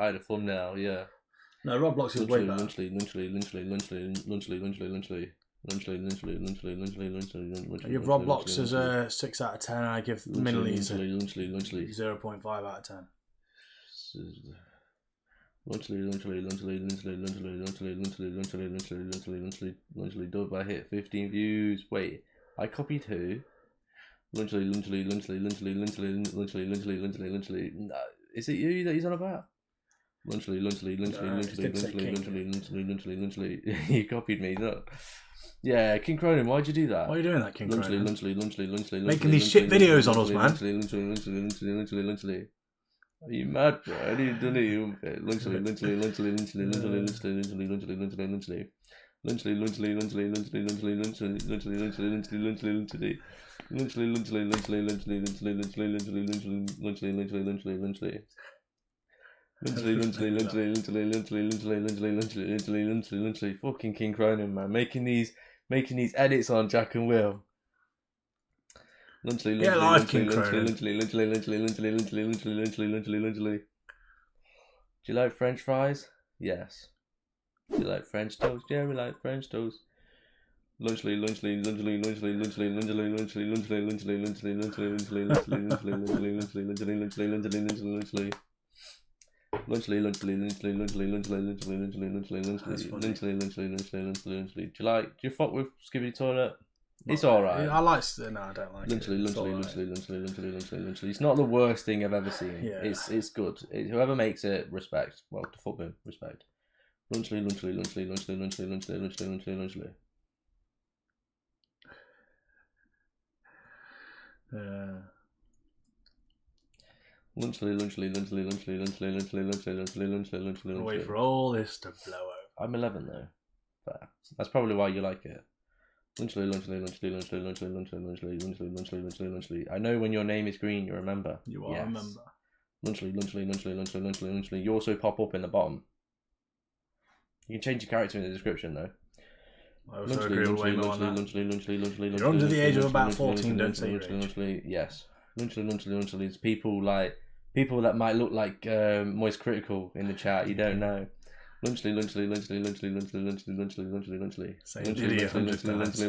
Speaker 1: had a thumbnail, yeah.
Speaker 2: No, Roblox is way better. I give Roblox as a 6 out of 10. I give Minley's a 0.5 out of 10.
Speaker 1: Dub, I hit 15 views. Wait, I copied who? No, is it you that he's on about? You copied me, no. Yeah, King Cronin, why'd you do that?
Speaker 2: Why are you doing that, King Cronin? Making these shit videos on us, man.
Speaker 1: Are you mad, bro? I didn't do it. Fucking King Cronin, man, making these edits on Jack and Will.
Speaker 2: Yeah, live King Cronin.
Speaker 1: Do you like French fries? Yes. Do you like French toast? Yeah, we like French toast. Do you fuck with Skibidi Toilet? It's alright.
Speaker 2: I like it. No, I don't like it.
Speaker 1: It's not the worst thing I've ever seen.
Speaker 2: Yeah.
Speaker 1: It's good. Whoever makes it, respect. Well, to fuck him, respect.
Speaker 2: Wait for all this to blow over.
Speaker 1: I'm 11 though. Fair. That's probably why you like it. I know when your name is green, you remember.
Speaker 2: You are a member.
Speaker 1: You also pop up in the bottom. You can change your character in the description though.
Speaker 2: I also agree with Waymo on that. You're under the age of about 14, don't say your age.
Speaker 1: Yes. It's people that might look like Moist Critical in the chat. You don't know.
Speaker 2: Say idiot 100 times.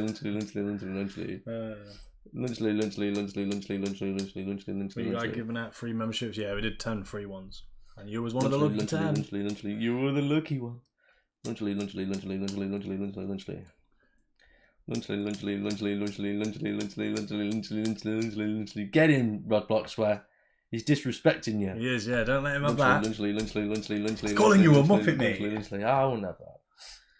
Speaker 2: We like giving out free memberships. Yeah, we did 10 free ones, and you was one of the lucky 10.
Speaker 1: You were the lucky one. Lunchly. Get him, Rodblock Swear. He's disrespecting you.
Speaker 2: He is, yeah. Don't let him have that.
Speaker 1: Lunchly.
Speaker 2: He's calling you a muppet, mate.
Speaker 1: I won't have that.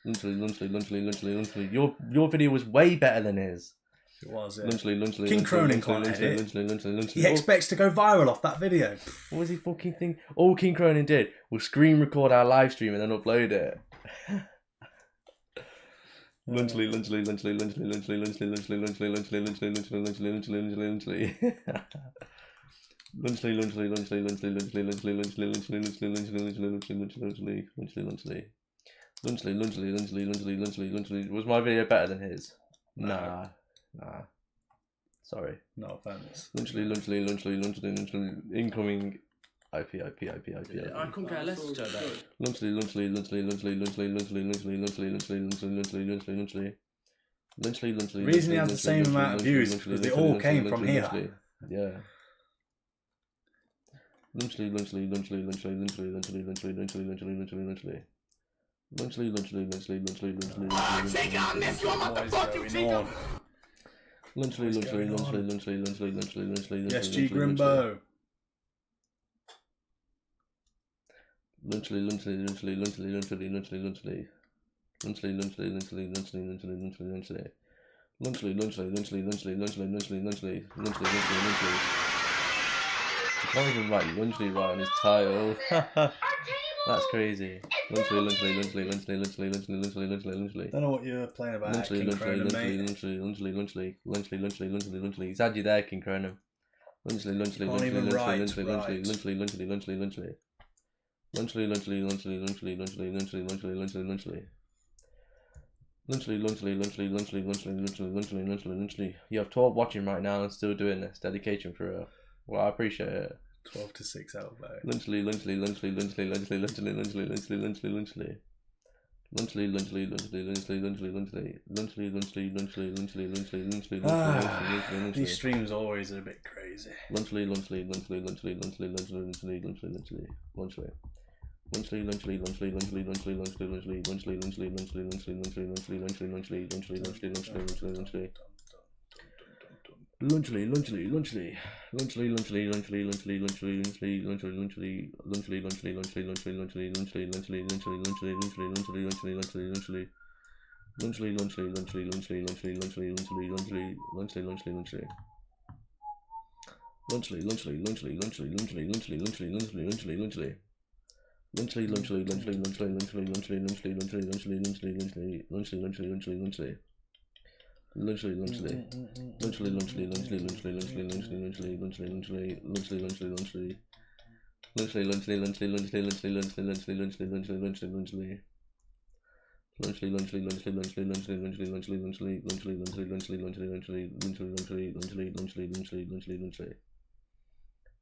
Speaker 1: Lunchly. Your video was way better than his.
Speaker 2: It was, yeah.
Speaker 1: Lunchly.
Speaker 2: King Cronin can't edit. He expects to go viral off that video.
Speaker 1: What was he fucking thinking? All King Cronin did was screen record our live stream and then upload it. Lunchly. Was my video better than his? Nah. Sorry.
Speaker 2: No offense.
Speaker 1: Lunchly. Incoming IP.
Speaker 9: I couldn't care less, Turbo.
Speaker 1: Lunchly.
Speaker 2: The reason he has the same amount of views is because they all came from here.
Speaker 1: Yeah. Lunchly.
Speaker 3: I think I missed your motherfucking chicken.
Speaker 1: Lunchly.
Speaker 2: Yes, G Grimbo.
Speaker 1: Lunchly. You can't even write Lunchly right on his title. That's crazy. Lunchly.
Speaker 2: Don't know what you're playing about.
Speaker 1: Lunchly. He's had you there, King Cronin. Lunchly.
Speaker 2: Can't even write.
Speaker 1: Lunchly. You have 12 watching right now and still doing this. Dedication for real. Well, I appreciate it.
Speaker 2: 12 to 6 out of that.
Speaker 1: Lunchly.
Speaker 2: These streams always are a bit crazy.
Speaker 1: Lunchly.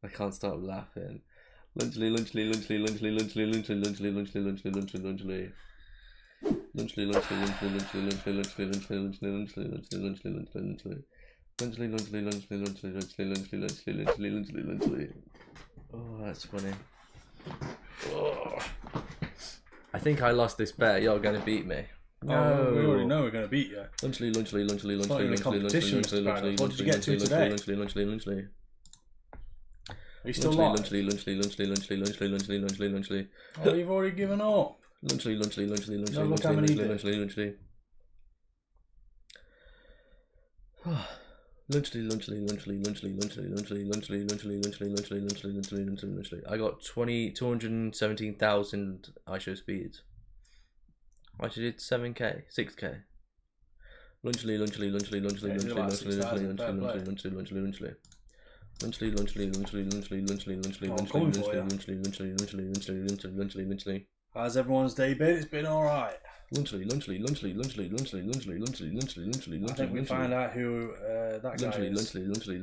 Speaker 1: I can't stop laughing. Lunchly. Oh, that's funny. Oh. I think I lost this bet. You're gonna beat me.
Speaker 2: No, we already know we're gonna beat you.
Speaker 1: Lunchly.
Speaker 2: What did you get to today? Are you still live? Oh, you've already given up.
Speaker 1: Lunchly.
Speaker 2: Look how many you did.
Speaker 1: I got 217,000 ISO speeds. I actually did 7k, 6k. Lunchly.
Speaker 2: How's everyone's day been? It's been alright.
Speaker 1: Lunchly.
Speaker 2: I think we find out who that guy is.
Speaker 1: Lunchly.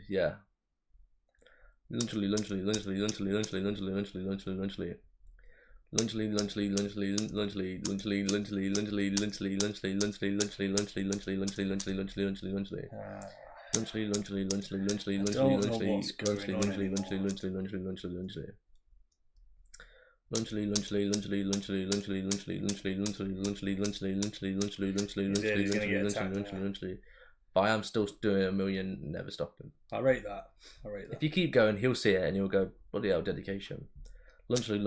Speaker 1: Yeah. Lunchly. Lunchly, but I am still doing a million, never stopping.
Speaker 2: I rate that.
Speaker 1: If you keep going, he'll see it and he'll go, bloody hell, dedication. Lunchly.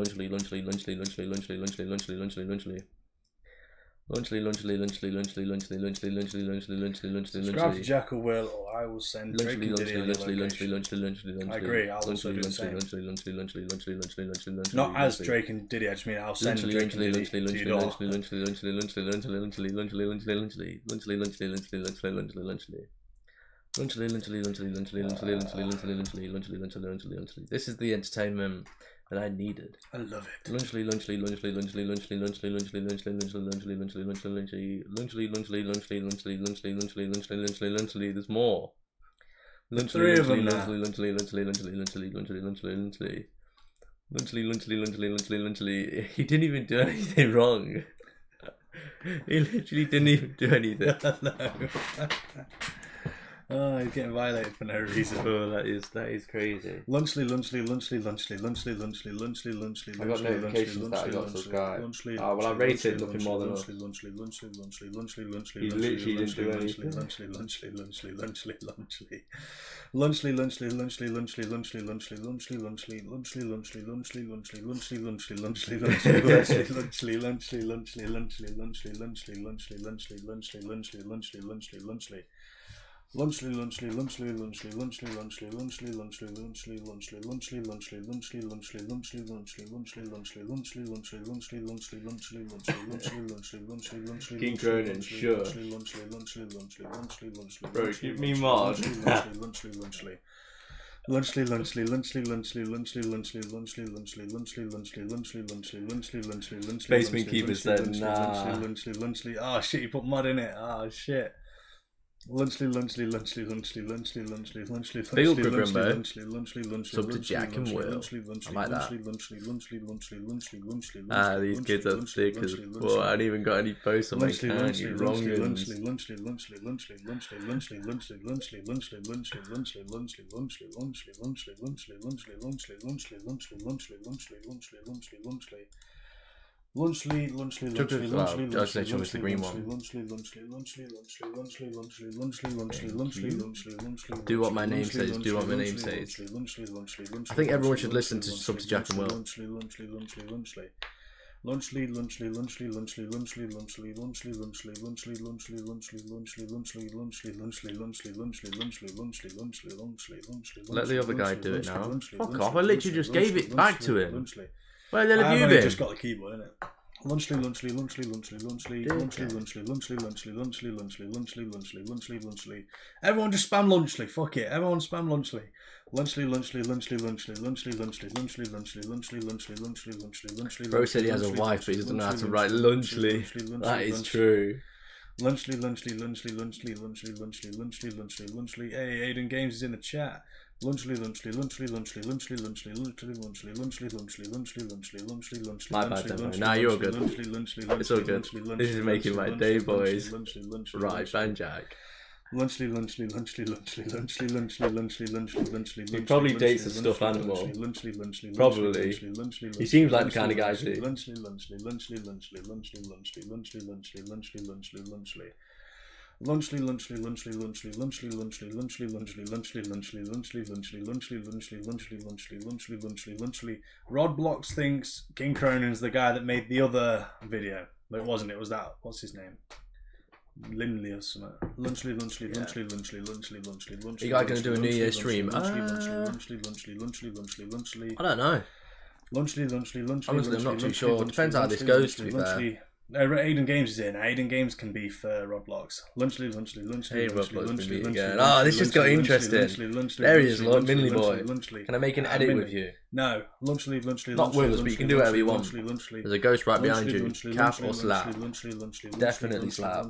Speaker 2: Subscribe to JACKANDWILL or I will send Drake and Diddy on your location. I agree, I'll also do the same. Not as Drake and Diddy, I just mean I'll send Drake and Diddy to your door.
Speaker 1: This is the entertainment that I needed.
Speaker 2: I love it.
Speaker 1: There's more.
Speaker 2: Three of them now.
Speaker 1: He didn't even do anything wrong. He literally didn't even do anything.
Speaker 2: No. Oh, he's getting violated for no reason.
Speaker 1: Oh, that is crazy.
Speaker 2: Lunchly.
Speaker 1: I got notifications that I got subscribed. Oh, well, I rated nothing more than us. He literally didn't do anything.
Speaker 2: Lunchly.
Speaker 1: King Cronin, sure. Bro, give me mod. Basement Keeper said nah.
Speaker 2: Oh shit, you put mud in it. Oh shit. Lunchly.
Speaker 1: Field Grimbo. Sub to Jack and Will. I like that. Ah, these kids are sick as well. I ain't even got any posts on my account. You wrongins. Do what my name says. Do what my name says. I think everyone should listen to Sub to Jack and Will. Let the other guy do it now. Fuck off! I literally just gave it back to him. Where the hell have you been?
Speaker 2: I've just got the keyboard, innit? Lunchly. Everyone just spam Lunchly. Fuck it. Everyone spam Lunchly. Lunchly.
Speaker 1: Bro said he has a wife, but he doesn't know how to write Lunchly. That is true.
Speaker 2: Lunchly. Hey, Aiden Games is in the chat. Lunchly.
Speaker 1: My bad, Demo. Nah, you're good. It's all good. This is making my day, boys. Right, Banjack. He probably dates a stuffed animal. Probably. He seems like the kind of guy to.
Speaker 2: Rodblocks thinks King Cronin's the guy that made the other video, but it wasn't. It was that. What's his name? Lindley or something. Lunchly.
Speaker 1: You guys gonna do a New Year stream? I don't know.
Speaker 2: Honestly,
Speaker 1: I'm not too sure. Depends how this goes, to be fair.
Speaker 2: Aiden Games is in. Aiden Games can be for Rodblocks. Lunchly.
Speaker 1: Hey, Rodblocks, we meet again. Oh, this just got interesting. There he is, Lord Minley boy. Can I make an edit with you?
Speaker 2: No.
Speaker 1: Not with us, but you can do whatever you want. There's a ghost right behind you. Cap or slap? Definitely slap.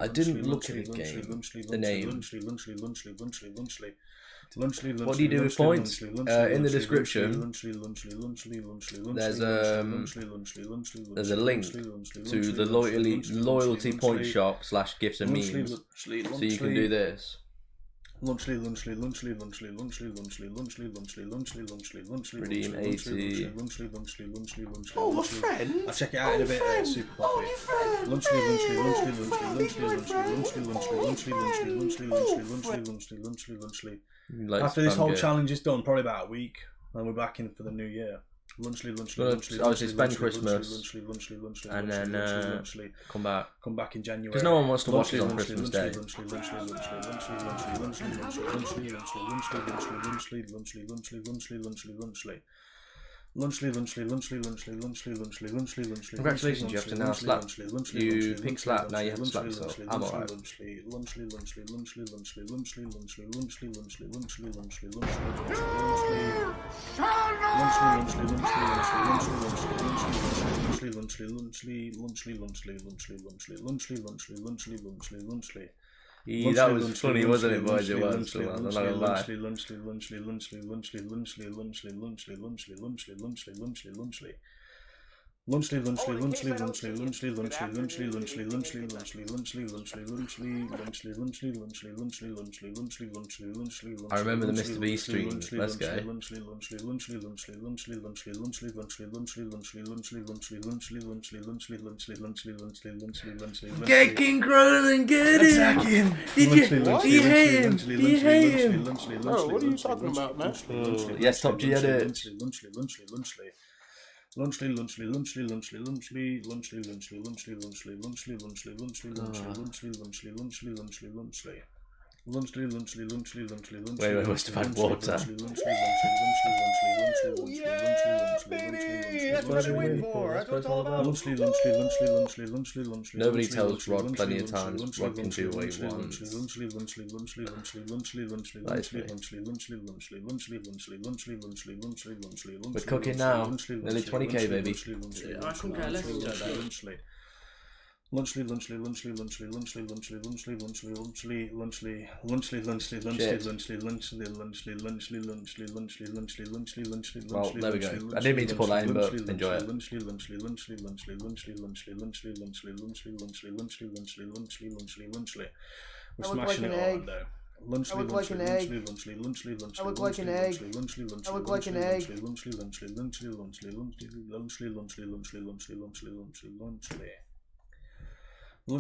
Speaker 1: I didn't look at the game. The name. What do you do with points? In the description, there's a link to the loyalty point shop / gifts and memes, so you can do this.
Speaker 2: Lunchly.
Speaker 1: Redeem 80.
Speaker 3: Oh, my friend.
Speaker 2: I'll check it out in a bit. Super coffee. Lunchly. After this whole challenge is done, probably about a week, and we're back in for the new year. Lunchly.
Speaker 1: Obviously spend Christmas and then come back in January. Because no one wants to watch it on Christmas Day. Congratulations, you have to now slap. You pick slap, now you have to slap yourself. I'm alright. That was funny, wasn't it, boys? It was. I'm not gonna lie.
Speaker 2: Lunchly.
Speaker 1: I remember the Mr. Beast stream. Let's go. Get King Cronin, get him!
Speaker 2: Attack him!
Speaker 1: Do you hate him? Do you hate him?
Speaker 3: Oh, what are you talking about, man?
Speaker 1: Yes, Top G edit.
Speaker 2: Lunchly.
Speaker 1: Wait, we must have had water.
Speaker 3: That's what I've been waiting for. That's what it's all about.
Speaker 1: Nobody tells Rod plenty of times Rod can do what he wants. We're cooking now. Nearly 20k, baby.
Speaker 9: I couldn't care less.
Speaker 2: Lunchly.
Speaker 1: Well, there we go. I didn't mean to put that in, but enjoy it.
Speaker 2: We're smashing it all on there.
Speaker 10: I look like an egg. I look like an egg. I look like an egg.
Speaker 2: Lunchly.
Speaker 1: Jack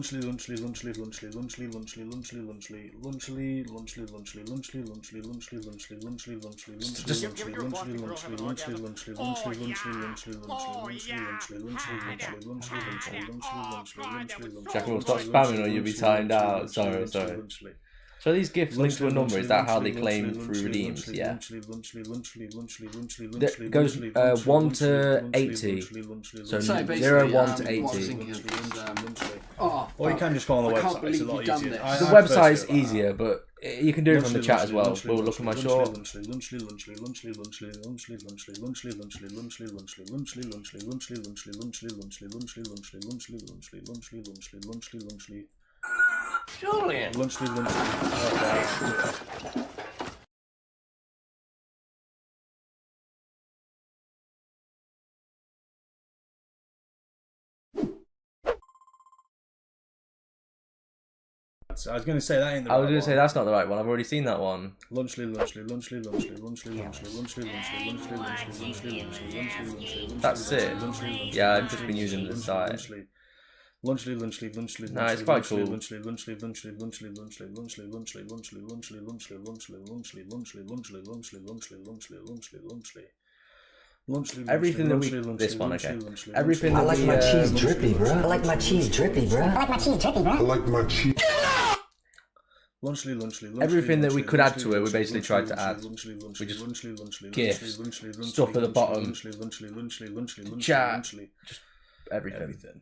Speaker 1: will stop spamming or you'll be timed out. Sorry. So these gifts linked to a number, is that how they claim through redeems? Yeah. It goes 1 to 80. So 0, 1 to 80.
Speaker 2: Or you can just go on the website, it's a lot easier.
Speaker 1: The website's easier, but you can do it from the chat as well. We'll look at my short.
Speaker 3: Julian.
Speaker 2: I was going to say that ain't the
Speaker 1: I was going to say that's not the right one. I've already seen that one. That's it. Yeah, I've just been using the site. Nah, it's quite cool. Everything that we this one, okay. Everything that
Speaker 6: I like my cheese drippy, bro. I like my cheese drippy, bro. I like my cheese drippy, bro. I like my cheese.
Speaker 1: Everything that we could add to it, we basically tried to add. We just gifts, stuff at the bottom, chat, just everything.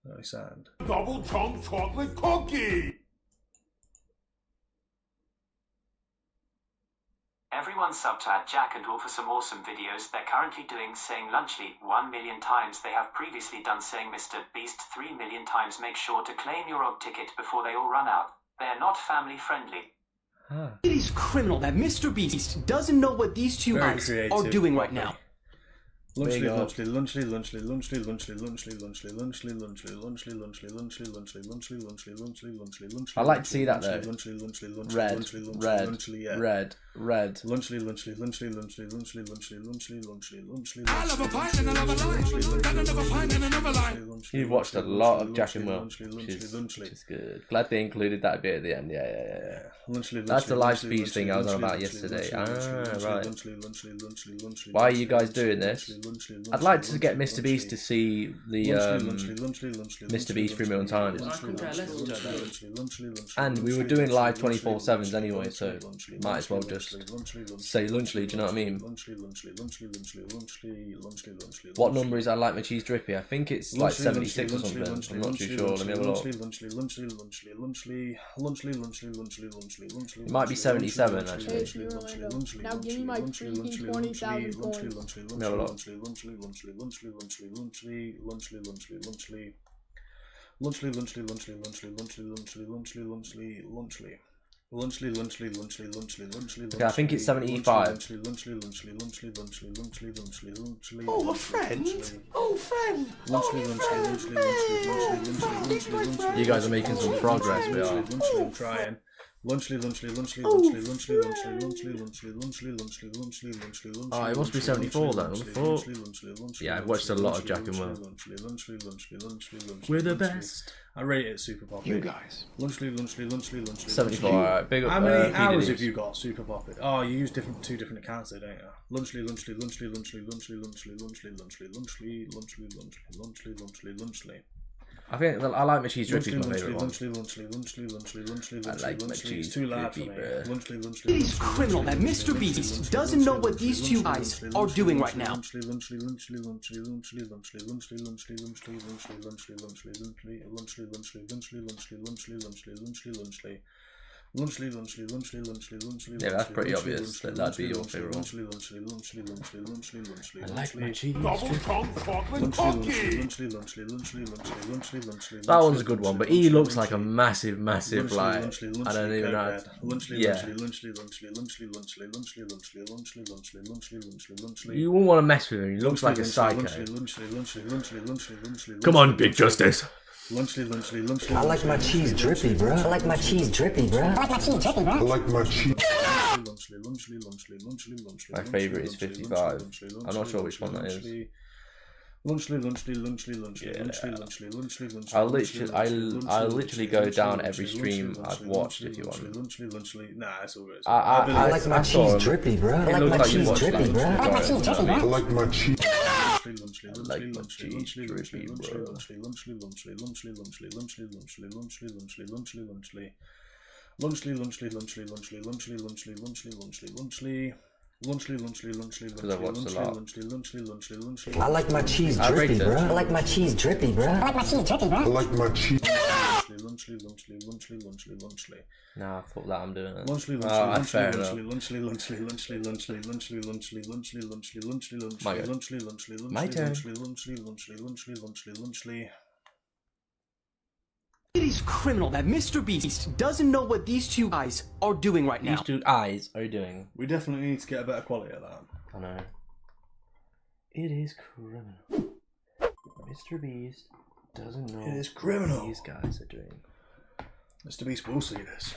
Speaker 2: Very sad.
Speaker 3: Double chunk chocolate cookie.
Speaker 11: Everyone sub to JACKANDWILL for some awesome videos they're currently doing saying Lunchly 1 million times. They have previously done saying Mr. Beast 3 million times. Make sure to claim your odd ticket before they all run out. They're not family friendly.
Speaker 4: It is criminal that Mr. Beast doesn't know what these two guys are doing right now.
Speaker 2: Lunchly,
Speaker 1: I like to see that though. Red. You've watched a lot of Jack and Will, which is good. Glad they included that bit at the end. Yeah. That's the live speech thing I was on about yesterday. Right. Why are you guys doing this? I'd like to get Mr. Beast to see the Mr. Beast 3 million times. And we were doing live 24/7s anyway, so might as well just say Lunchly, do you know what I mean? What number is I like my cheese drippy? I think it's like 76 or something. I'm not too sure. Let me have a look. It might be 77 actually.
Speaker 5: Now give me my freaking 20,000 points.
Speaker 1: Let me have a look. Okay, I think it's 75.
Speaker 3: Oh, a friend? Oh, friend!
Speaker 1: You guys are making some progress, we are.
Speaker 2: I'm trying.
Speaker 1: Oh, it must be 74 then. Yeah, I've watched a lot of Jack and Will. We're the best.
Speaker 2: I rate it super poppy.
Speaker 3: You guys.
Speaker 1: 74. Alright, big up.
Speaker 2: How many hours have you got super poppy? Oh, you use two different accounts there, don't you? Lunchly.
Speaker 1: I think I like my cheese drippy. My favourite one. I like my cheese drippy, bro.
Speaker 4: It is criminal that Mr. Beast doesn't know what these two guys are doing right now.
Speaker 1: Yeah, that's pretty obvious that that'd be your favourite one. I like my cheese drippy. That one's a good one, but he looks like a massive like, I don't even know. Yeah. You wouldn't want to mess with him, he looks like a psycho. Come on, Big Justice.
Speaker 6: I like my cheese drippy, bro. I like my cheese drippy, bro. I like my cheese drippy, bro. I like my cheese.
Speaker 1: My favourite is 55. I'm not sure which one that is. I'll literally go down every stream I've watched if you want.
Speaker 2: Nah, it's all good.
Speaker 6: I like my cheese drippy, bro. I like my cheese drippy, bro. I like my cheese drippy, bro. I like my cheese.
Speaker 1: I like my cheese drippy, bro. Because I've watched a lot.
Speaker 6: I like my cheese drippy, bro. I like my cheese drippy, bro. I like my cheese drippy, bro. I like my cheese.
Speaker 1: Nah, fuck that, I'm doing it. Oh, fair enough. My turn.
Speaker 4: It is criminal that Mr. Beast doesn't know what these two guys are doing right now.
Speaker 1: These two eyes are doing.
Speaker 2: We definitely need to get a better quality of that.
Speaker 1: I know. It is criminal. Mr. Beast doesn't know
Speaker 2: it is criminal.
Speaker 1: What these guys are doing.
Speaker 2: Mr. Beast will see this.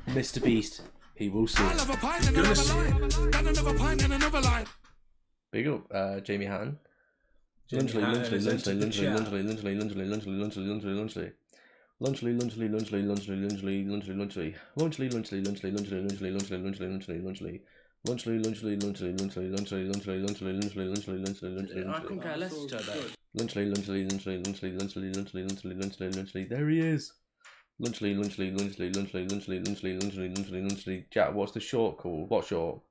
Speaker 1: Mr. Beast, he will see it. Big up, Jamie Hatton. Lunchly. There he is. Lunchly. Jack, what's the short called? What short?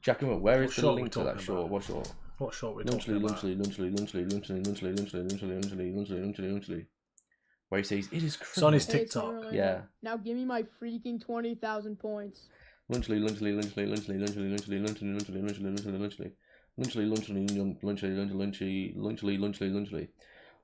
Speaker 1: Jack, where is the link to that short? What short?
Speaker 2: What short we talking about?
Speaker 1: Lunchly. Where he says it is criminal.
Speaker 2: It's on his TikTok.
Speaker 1: Yeah.
Speaker 5: Now give me my freaking 20,000 points.
Speaker 1: Lunchly.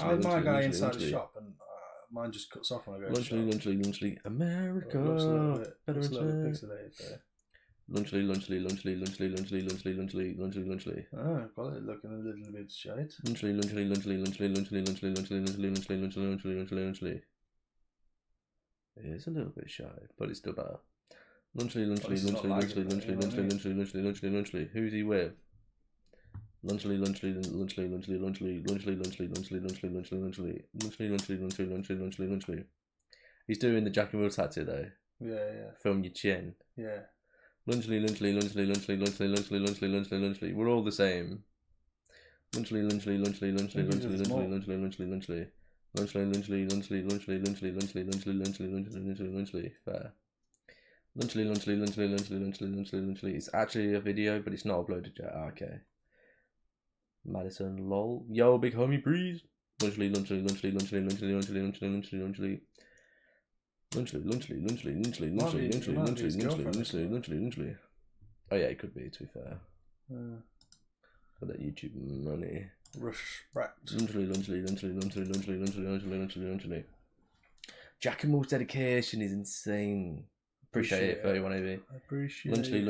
Speaker 2: How is my guy inside the shop and mine just cuts off when I go to the shop?
Speaker 1: America.
Speaker 2: Looks a little bit pixelated there.
Speaker 1: Lunchly.
Speaker 2: Oh, got it looking a little bit shite.
Speaker 1: Lunchly. It is a little bit shy, but it's still better. Lunchly. Who's he with? Lunchly. He's doing the JACKANDWILL tattoo though.
Speaker 2: Yeah.
Speaker 1: Film your chin.
Speaker 2: Yeah.
Speaker 1: Lunchly. We're all the same. Lunchly. Fair. Lunchly. It's actually a video, but it's not uploaded yet. Okay. Madison, lol. Yo, big homie, breeze. Lunchly. Oh yeah, it could be, to be fair. For that YouTube money.
Speaker 2: Respect.
Speaker 1: JACKANDWILL's dedication is insane. Appreciate it, 31 AB.
Speaker 2: Appreciate
Speaker 1: Lunchly.
Speaker 2: it.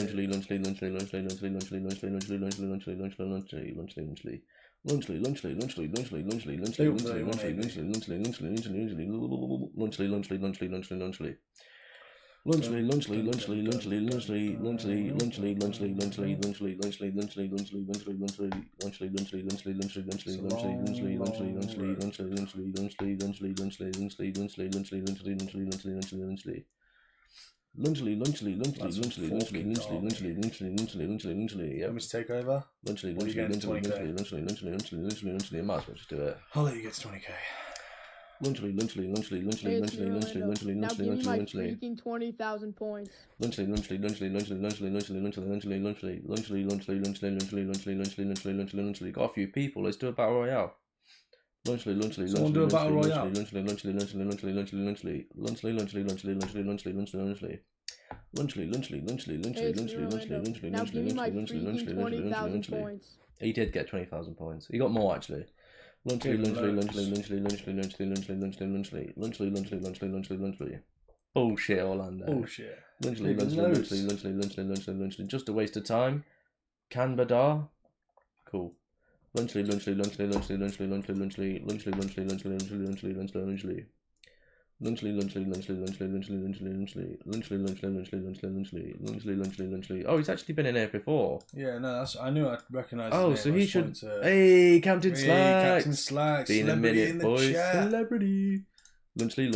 Speaker 1: Lunchly.
Speaker 2: Want me to take over?
Speaker 1: Lunchly. I might as well just do it.
Speaker 2: I'll let you get to 20k.
Speaker 1: Lunchly.
Speaker 5: Now give me my freaking 20,000 points.
Speaker 1: Lunchly. Got a few people. Let's do a battle royale.
Speaker 2: Someone do a battle royale.
Speaker 5: Now give me my freaking 20,000 points.
Speaker 1: He did get 20,000 points. He got more actually. Lunchly. Bullshit, Orlando.
Speaker 2: Bullshit.
Speaker 1: Lunchly. Just a waste of time. Canbadar. Cool. Lunchly. Oh, he's actually been in here before.
Speaker 2: Yeah, no, I knew I'd recognise.
Speaker 1: Oh, so he should. Hey, Captain Slacks.
Speaker 2: Captain Slacks.
Speaker 1: Be in a minute, boys.
Speaker 2: Chat.
Speaker 1: Celebrity. Lunchly.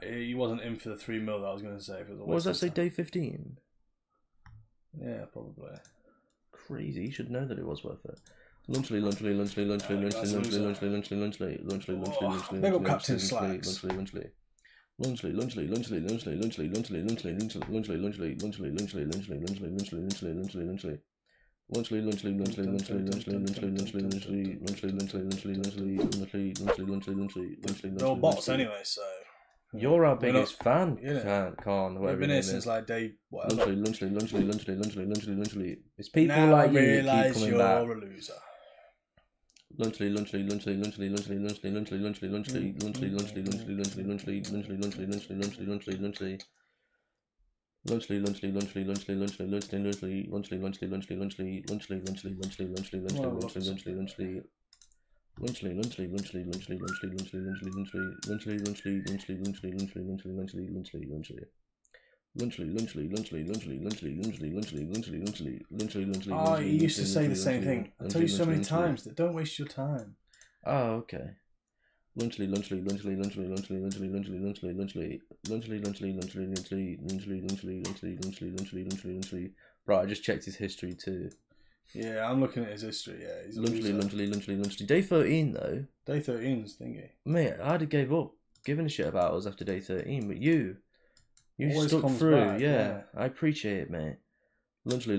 Speaker 2: He wasn't in for the 3 mil that I was going to say.
Speaker 1: What does that say? Day 15.
Speaker 2: Yeah, probably.
Speaker 1: Crazy. You should know that it was worth it. Lunchly.
Speaker 2: Big up Captain Slacks. They're all bots anyway, so.
Speaker 1: You're our biggest fan, Khan.
Speaker 2: We've been here since like day whatever.
Speaker 1: Lunchly. It's people
Speaker 2: now
Speaker 1: like you
Speaker 2: I
Speaker 1: that
Speaker 2: realise
Speaker 1: keep coming
Speaker 2: you're
Speaker 1: back.
Speaker 2: a loser.
Speaker 1: Lunchly.
Speaker 2: Oh, you used to say the same thing. I tell you so many times that don't waste your time.
Speaker 1: Oh, okay. Lunchly. Right, I just checked his history too.
Speaker 2: Yeah, I'm looking at his history. Yeah, he's
Speaker 1: Lunchly. Day 13 though.
Speaker 2: Day 13's thingy.
Speaker 1: Mate, I'd have gave up giving a shit about us after day 13, but you
Speaker 2: always
Speaker 1: stuck
Speaker 2: comes
Speaker 1: through.
Speaker 2: back,
Speaker 1: Yeah, I appreciate it, mate. Lunchly.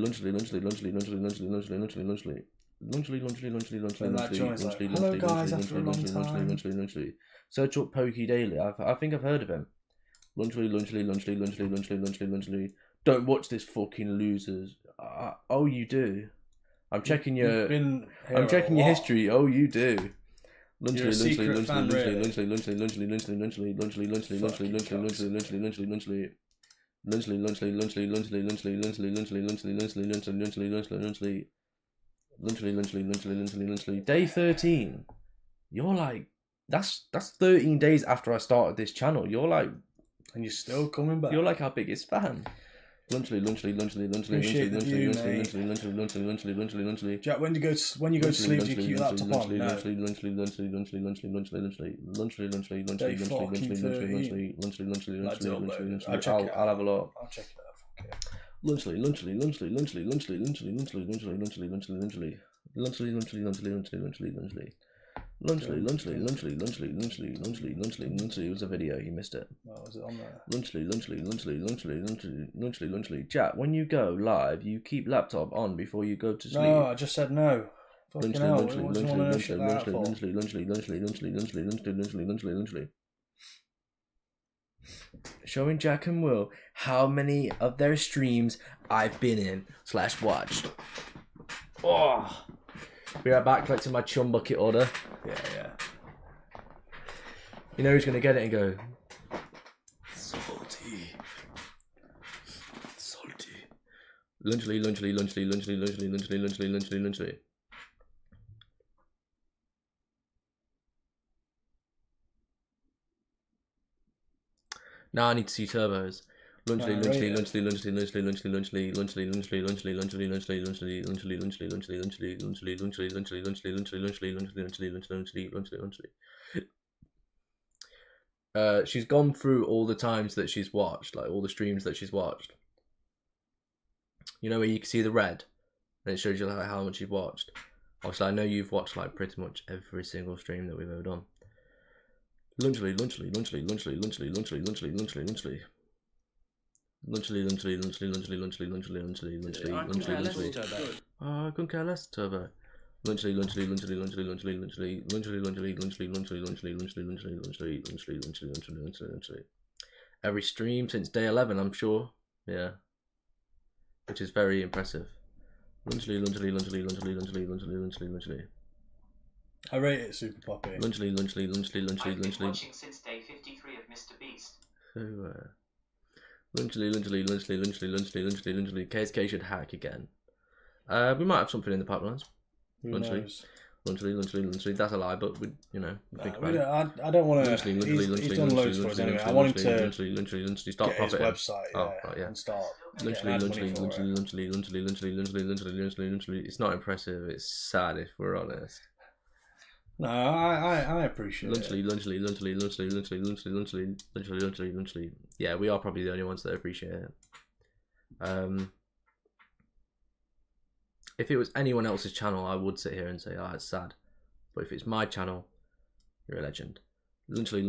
Speaker 2: Hello guys, after a long time.
Speaker 1: Search up Pokey Daily. I think I've heard of him. Lunchly. Don't watch this, fucking losers. Oh, you do. I'm checking your history. Oh, you do.
Speaker 2: You're a secret fan, really.
Speaker 1: Day 13. You're like, that's 13 days after I started this channel. You're like,
Speaker 2: and you're still coming back.
Speaker 1: You're like our biggest fan. Lunchly.
Speaker 2: Jack, when you go to sleep, do you keep your laptop on? No.
Speaker 1: I'll have a look.
Speaker 2: I'll check it out. Okay.
Speaker 1: Lunchly. It was a video, you missed it.
Speaker 2: Oh, was it on there?
Speaker 1: Lunchly. Jack, when you go live, you keep laptop on before you go to sleep.
Speaker 2: No, I just said no.
Speaker 1: Lunchly. Showing Jack and Will how many of their streams I've been in / watched. Oh. Be right back, collecting my chum bucket order.
Speaker 2: Yeah.
Speaker 1: You know who's gonna get it and go salty. Lunchly. Now I need to see turbos. Lunchly. She's gone through all the times that she's watched, like all the streams that she's watched. You know where you can see the red, and it shows you like how much you've watched. Obviously, I know you've watched like pretty much every single stream that we've ever done. Lunchly. I couldn't care less, Turbo. Lunchly. Every stream since day 11, I'm sure. Yeah. Which is very impressive. Lunchly.
Speaker 2: I rate it Super Poppy.
Speaker 1: Lunchly.
Speaker 11: I've been watching since day 53 of Mr. Beast.
Speaker 1: Lunchly. KSK should hack again. We might have something in the pipelines. Lunchly. That's a lie, but we think about it.
Speaker 2: I don't want to. He's done loads for us anyway. I want him to
Speaker 1: start
Speaker 2: get his website,
Speaker 1: and
Speaker 2: start.
Speaker 1: Lunchly. It's not impressive. It's sad if we're honest.
Speaker 2: No, I appreciate it.
Speaker 1: Lunchly. Yeah, we are probably the only ones that appreciate it. If it was anyone else's channel, I would sit here and say, it's sad. But if it's my channel, you're a legend. Lunchly. I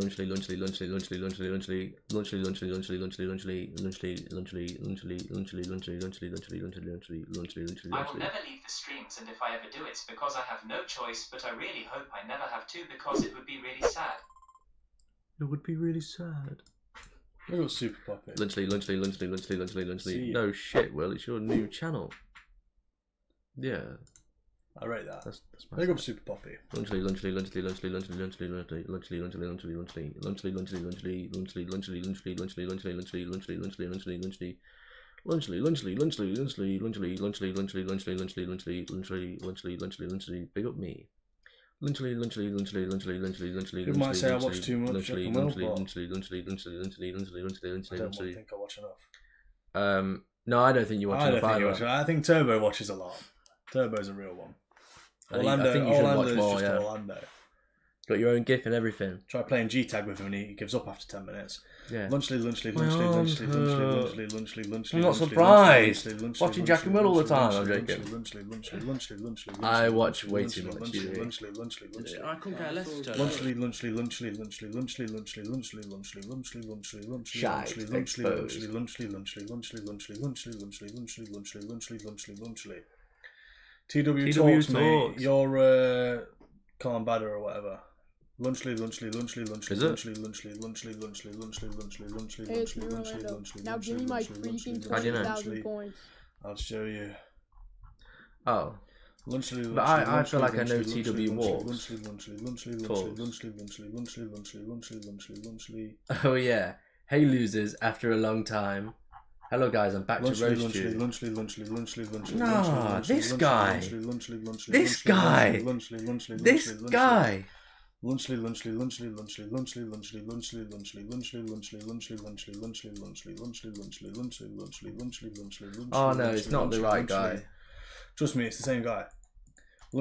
Speaker 1: will never leave
Speaker 11: the streams, and if I ever do, it's because I have no choice, but I really hope I never have to, because it would be really sad.
Speaker 1: It would be really sad.
Speaker 2: Look at Super Poppy.
Speaker 1: Lunchly. No shit, Will, it's your new channel. Yeah.
Speaker 2: I rate that.
Speaker 1: That's
Speaker 2: big up Super Poppy.
Speaker 1: Lunchly. Big up me.
Speaker 2: You might say I watch too much. I don't think I watch enough.
Speaker 1: No, I don't think you watch enough either.
Speaker 2: I think Turbo watches a lot. Turbo's a real one. Orlando's just Orlando.
Speaker 1: Got your own GIF and everything.
Speaker 2: Try playing G-Tag with him and he gives up after 10 minutes.
Speaker 1: Yeah.
Speaker 2: Lunchly.
Speaker 1: I'm not surprised. Watching Jack and Will all the time. I'm joking. I watch way too much TV. I couldn't care less.
Speaker 2: TW talks, mate. You're Calm Badder or whatever. Lunchly.
Speaker 5: Now give me my freaking 20,000 points.
Speaker 2: I'll show you.
Speaker 1: Oh. But I feel like I know TW walks. Oh yeah. Hey losers, after a long time. Hello guys, I'm back to roast you. Nah, this guy. This guy. This guy. Oh no, it's not the right guy.
Speaker 2: Trust me, it's the same guy.
Speaker 1: I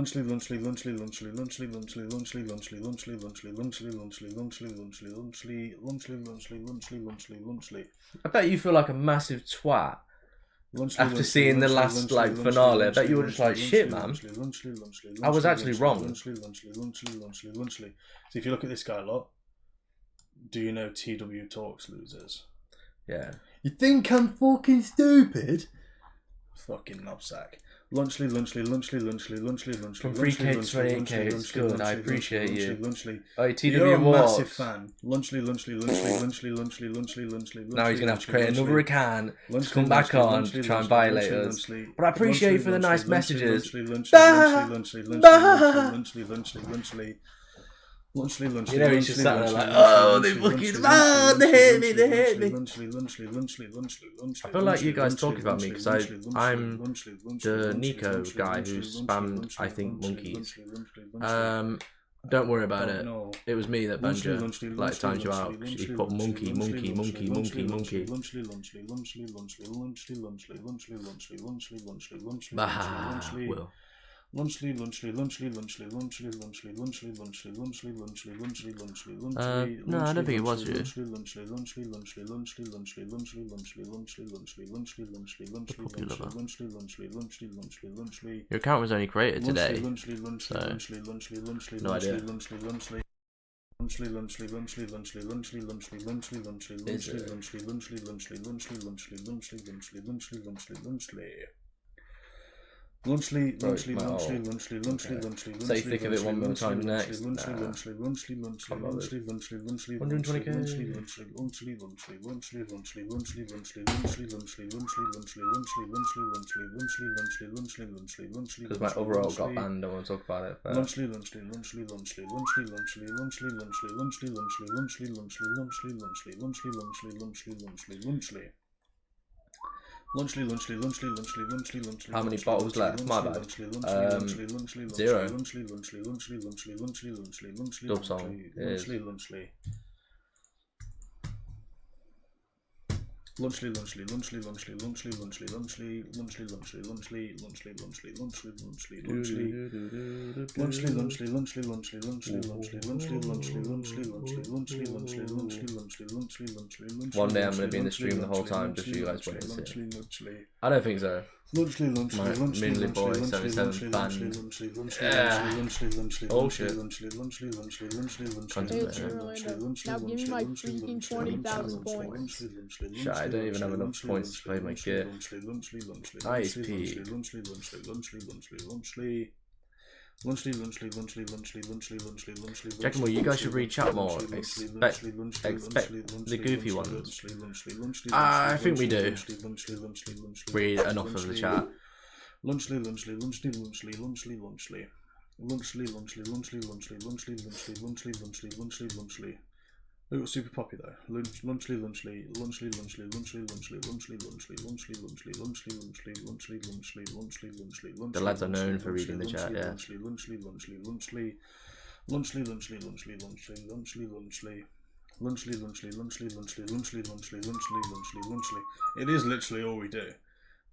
Speaker 1: bet you feel like a massive twat after seeing the last finale. I bet you were just like, shit, man. I was actually wrong.
Speaker 2: So if you look at this guy a lot, do you know TW Talks losers?
Speaker 1: Yeah.
Speaker 2: You think I'm fucking stupid? Fucking knobsack. Lunchly. From
Speaker 1: 3K to 28K, it's good. I appreciate you. Oh, TW
Speaker 2: You're a
Speaker 1: Walks.
Speaker 2: massive fan. Lunchly.
Speaker 1: Now he's gonna have to create another account to come back on to try and violate us. But I appreciate you for the nice messages. You know, he's just sat there like, oh, they fucking, they hate me. I feel like you guys talking about me because I'm the Nico guy who spammed, I think, monkeys. Don't worry about it. It was me that banned you, like, timed you out. He put monkey. Bah, Will.
Speaker 2: Lunchly.
Speaker 1: No, I don't think it was you. Your account was only created today, so no idea.
Speaker 2: Lunchly.
Speaker 1: Say think of it one more time next. 120k. Because my overall got banned, I want to talk about it first.
Speaker 2: Lunchly.
Speaker 1: How many bottles left? My bad. 0. Dub song is
Speaker 2: Lunchly.
Speaker 1: One day I'm going to be in the stream the whole time just so you guys witness it. I don't think so. My Minley Boy 77 band. Oh shit.
Speaker 5: Now give me my freaking 20,000 points.
Speaker 1: Shit, I don't even have enough points to play my kit. Nice P. JACKANDWILL, you guys should read chat more. Expect the goofy ones. I think we do. Read enough of the chat.
Speaker 2: Lunchly. It was super popular. Lunchly.
Speaker 1: The lads are known for reading the chat, yeah.
Speaker 2: It is literally all we do.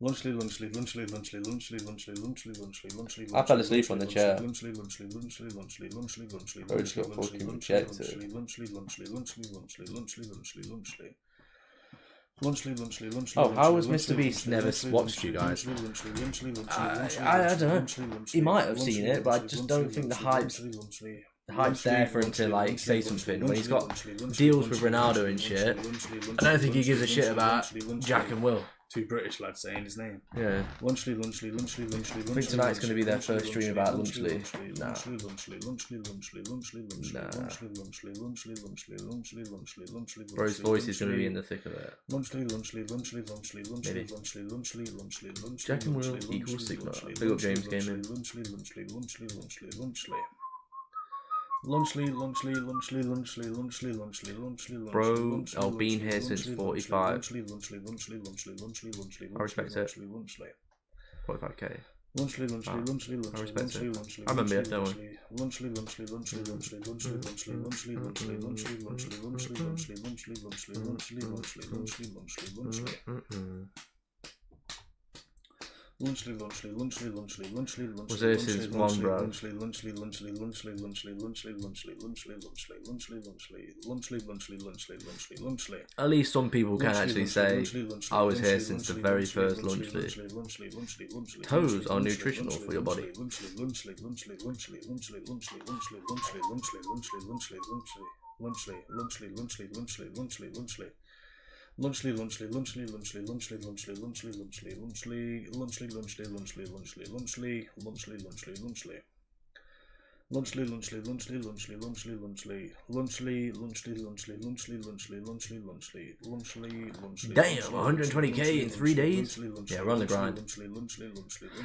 Speaker 2: Lunchly, lunchly, lunchly, lunchly, lunchly, lunchly, lunchly, lunchly, lunchly.
Speaker 1: I fell asleep on the chair.
Speaker 2: Lunchly, lunchly, lunchly, lunchly, lunchly, lunchly,
Speaker 1: I just got fucking rejected.
Speaker 2: lunchly, lunchly, lunchly, lunchly, lunchly, lunchly, lunchly. Lunchly, lunchly, lunchly.
Speaker 1: Oh, how has Mr. Beast never watched you guys? I don't know. He might have seen it, but I just don't think the hype's there for him to like say something when he's got deals with Ronaldo and shit. I don't think he gives a shit about Jack and Will.
Speaker 2: Two British lads saying his name.
Speaker 1: Yeah.
Speaker 2: Lunchly, lunchly, lunchly, lunchly.
Speaker 1: I think tonight's going to be their first stream about Lunchly. Nah. Bro's voice is going to be in the thick of it. Maybe. Jack and Will equals Sigma. Big up James Gaming. Bro, I've been here since 45. I respect it. 45k. Wow. I respect it. I remember it, don't worry. Was there since one, bro? At least some people can actually say, I was here since the very first Lunchly. Toes are nutritional for your body. Lunchly, lunchly, lunchly, lunchly, lunchly, lunchly, lunchly, lunchly, lunchly, lunchly, lunchly, lunchly, lunchly, lunchly, lunchly, lunchly, lunchly. Lunchly, lunchly, lunchly, lunchly, lunchly, lunchly, lunchly, lunchly, lunchly, lunchly, lunchly, lunchly, lunchly, lunchly. Damn, 120k in 3 days? Yeah, we're on the grind.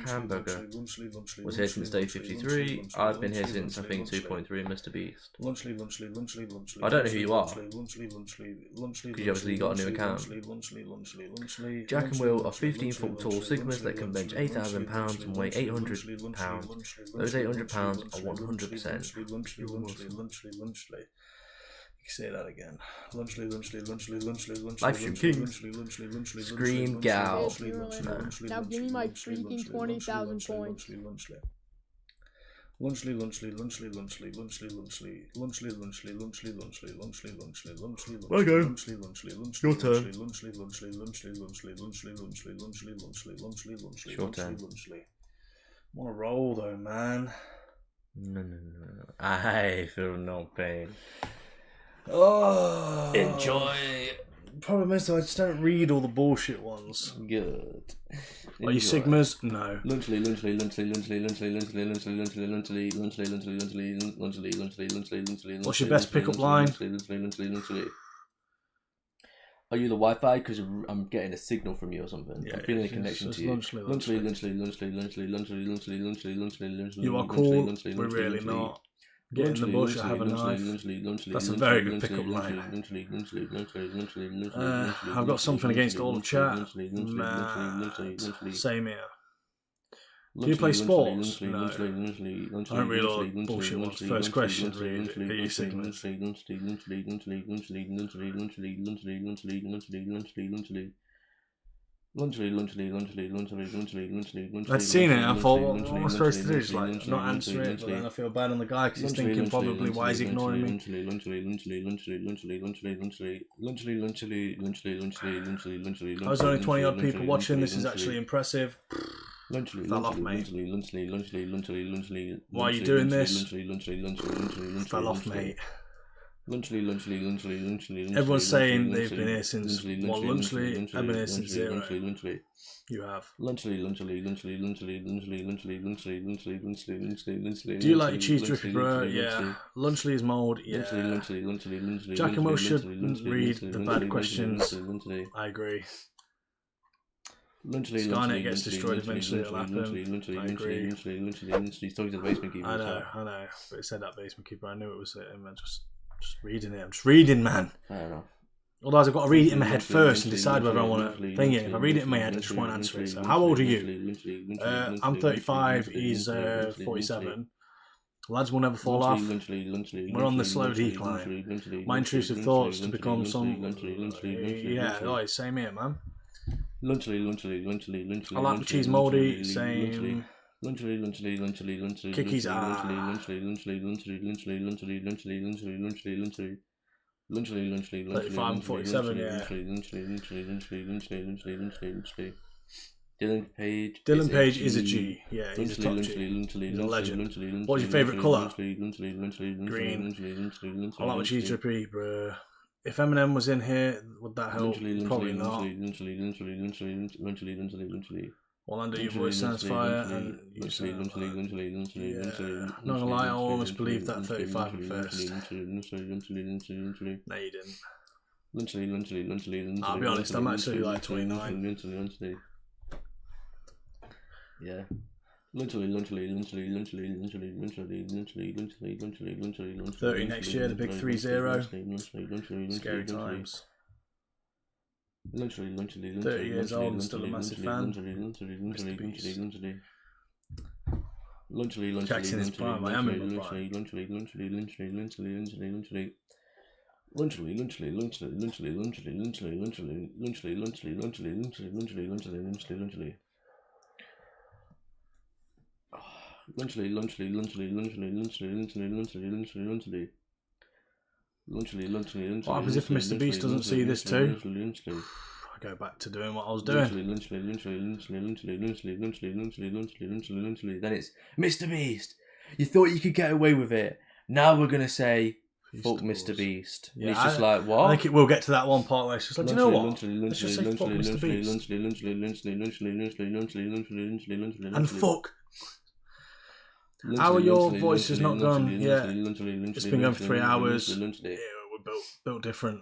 Speaker 1: Hamburger. Was here since day 53. I've been here since, I think, 2.3 Mr. Beast. I don't know who you are, because you obviously got a new account. Jack and Will are 15-foot tall Sigmas that can bench 8,000 pounds and weigh 800 pounds. Those 800 pounds are 100%.
Speaker 2: You say that again.
Speaker 1: Livestream King. Scream Gal.
Speaker 5: Now give me my freaking 20,000 points.
Speaker 2: Lunchly.
Speaker 1: Welcome. Your turn. Short turn.
Speaker 2: Want to roll though, man.
Speaker 1: No. I feel no pain.
Speaker 2: Oh,
Speaker 1: enjoy.
Speaker 2: Problem is, though, I just don't read all the bullshit ones.
Speaker 1: Good.
Speaker 2: Are you Sigmas? No.
Speaker 1: Lunchly.
Speaker 2: What's your best pickup line?
Speaker 1: Are you the Wi-Fi? Because I'm getting a signal from you or something. Yeah, I'm feeling a connection to you. Lunchly.
Speaker 2: You are cool. We're really not. Get in the bush, I have a knife. That's a very good pickup line. I've got something against all the chat. Same here. Do you play sports? No. I don't read all the bullshit ones. First question, read. Are you Sigmas? I'd seen it, I thought, what am I supposed to do? Just like, not answer it, but then I feel bad on the guy because he's thinking probably, why is he ignoring me? There's only 20 odd people watching, this is actually impressive. Fell off, mate. Why are you doing this? Fell off, mate. Everyone's saying they've been here since Lunchly. I've been here since 0. You have. Do you like your cheese drippy, bro? Yeah. Lunchly is mould. Yeah. Jack and Will shouldn't read the bad questions. I agree. Skynet gets destroyed eventually, it'll happen. I agree. I know. But it said that basement keeper. I knew it was him. I'm just reading it. I'm just reading, man.
Speaker 1: Fair enough.
Speaker 2: Otherwise, I've got to read it in my head first and decide whether I want to thing it. If I read it in my head, I just won't answer it. So, how old are you? I'm 35. He's 47. Lads will never fall off. We're on the slow decline. My intrusive thoughts to become some. Yeah, same here, man. I like my cheese mouldy, same. Kiki's 35 and 47, yeah. Dylan Page is a G. Yeah, he's a top G. He's a legend. What's your favourite colour? Green. I like my cheese drippy, bruh. If Eminem was in here, would that help? Probably not. Orlando, your voice sounds fire, and you sound yeah. Not gonna lie, I almost believed that 35 at first. No, you didn't. I'll be honest, I'm actually like 29.
Speaker 1: Yeah.
Speaker 2: 30 next year, the big 3-0. Scary times. 30 years old and still a massive fan. Jackson is prime, I am in my prime. What happens if Mr. Beast doesn't see this too? I go back to doing what I was doing.
Speaker 1: Then it's Mr. Beast. You thought you could get away with it. Now we're gonna say fuck Mr. Beast. Yeah, and he's just like, what?
Speaker 2: I think it will get to that one part where it's just like, do you know what? Let's just say fuck Mr. Beast. And fuck. How are your voices not gone yet? It's been going for 3 hours. Yeah, we're built different.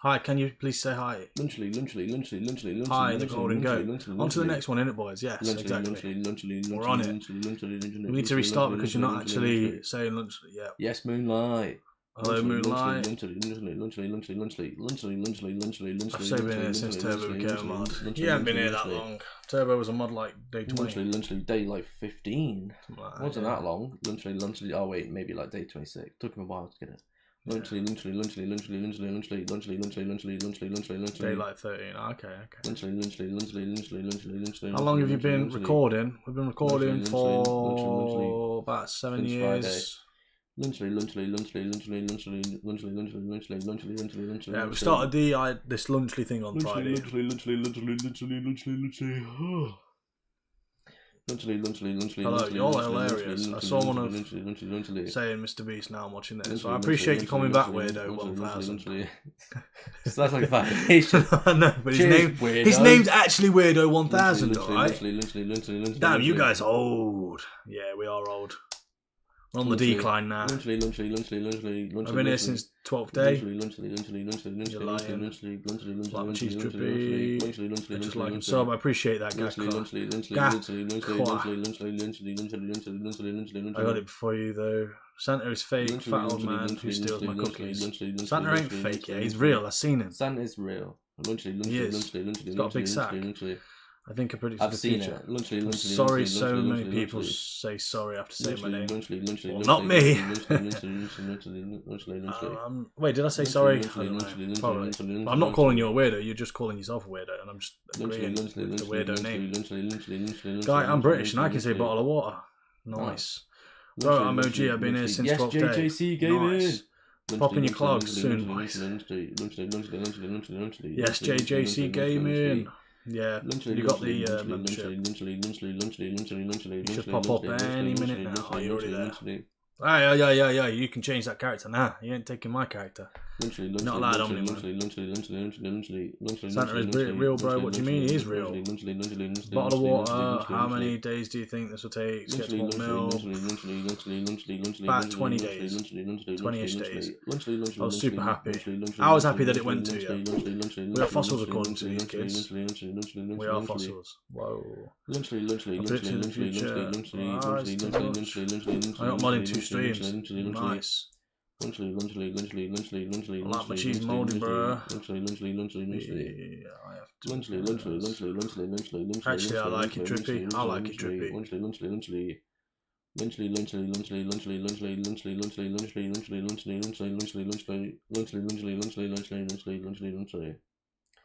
Speaker 2: Hi, can you please say hi? Hi, the Golden Goat. On to the next one, innit, boys? Yes, exactly. We're on it. We need to restart because you're not actually saying Lunchley yet.
Speaker 1: Yes, Moonlight.
Speaker 2: Hello, Moonlight. I've been here since Turbo became a mod. You haven't been here that long. Turbo was a mod like day 20.
Speaker 1: Day like 15. Wasn't that long. Oh wait, maybe like day 26. Took him a while to get it. Day
Speaker 2: like 13. Okay. How long have you been recording? We've been recording for about 7 years. Yeah, we started this Lunchley thing on Friday. Hello, you're hilarious. I saw one of saying Mr. Beast now I'm watching this. So I appreciate you coming back, Weirdo 1000.
Speaker 1: So that's like a foundation.
Speaker 2: No, but his name's actually Weirdo 1000, alright? Damn, you guys are old. Yeah, we are old. We're on the decline now. I've been here since 12th day. You're lying. Like my cheese drippy. I just like him sub. I appreciate that, I got it before you though. Santa is fake, fat old man who steals my cookies. Santa ain't fake, yeah, he's real. I've seen him.
Speaker 1: Santa's real.
Speaker 2: He is. He's got a big sack. I think I predicted the future.
Speaker 1: I'm
Speaker 2: sorry, so many people say sorry after saying my name. Well, not me. Wait, did I say sorry? I don't know. Probably. I'm not calling you a weirdo. You're just calling yourself a weirdo, and I'm just agreeing with the weirdo name. Guy, I'm British, and I can say bottle of water. Nice. Bro, I'm OG. I've been here since 12th day.
Speaker 1: JJC Gaming.
Speaker 2: Nice. Pop in your clogs soon, boys. Yes, JJC Gaming. Yeah, you got the membership. You should pop up any minute now. Oh, you're already there. Yeah, you can change that character now. You ain't taking my character. Not allowed on me, man. Santa is real, bro. What do you mean? He is real. Bottle of water. How many days do you think this will take to get to 1 mil? About 20 days. 20-ish days. I was super happy. I was happy that it went to you. We are fossils according to these kids. We are fossils. Whoa. I predicted in the future. I got modding 2 streams. Nice. I like my cheese mouldy, bro. Yeah, I have to. Actually, I like it drippy. I like it drippy.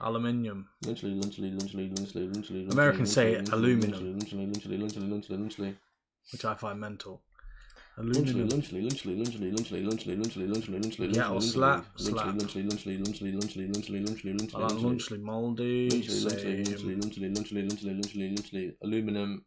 Speaker 2: Aluminium.
Speaker 1: Lunchly.
Speaker 2: Americans say aluminum, which I find mental. Aluminum. Yeah, or slap. I like lunchly mouldy.
Speaker 1: Aluminum.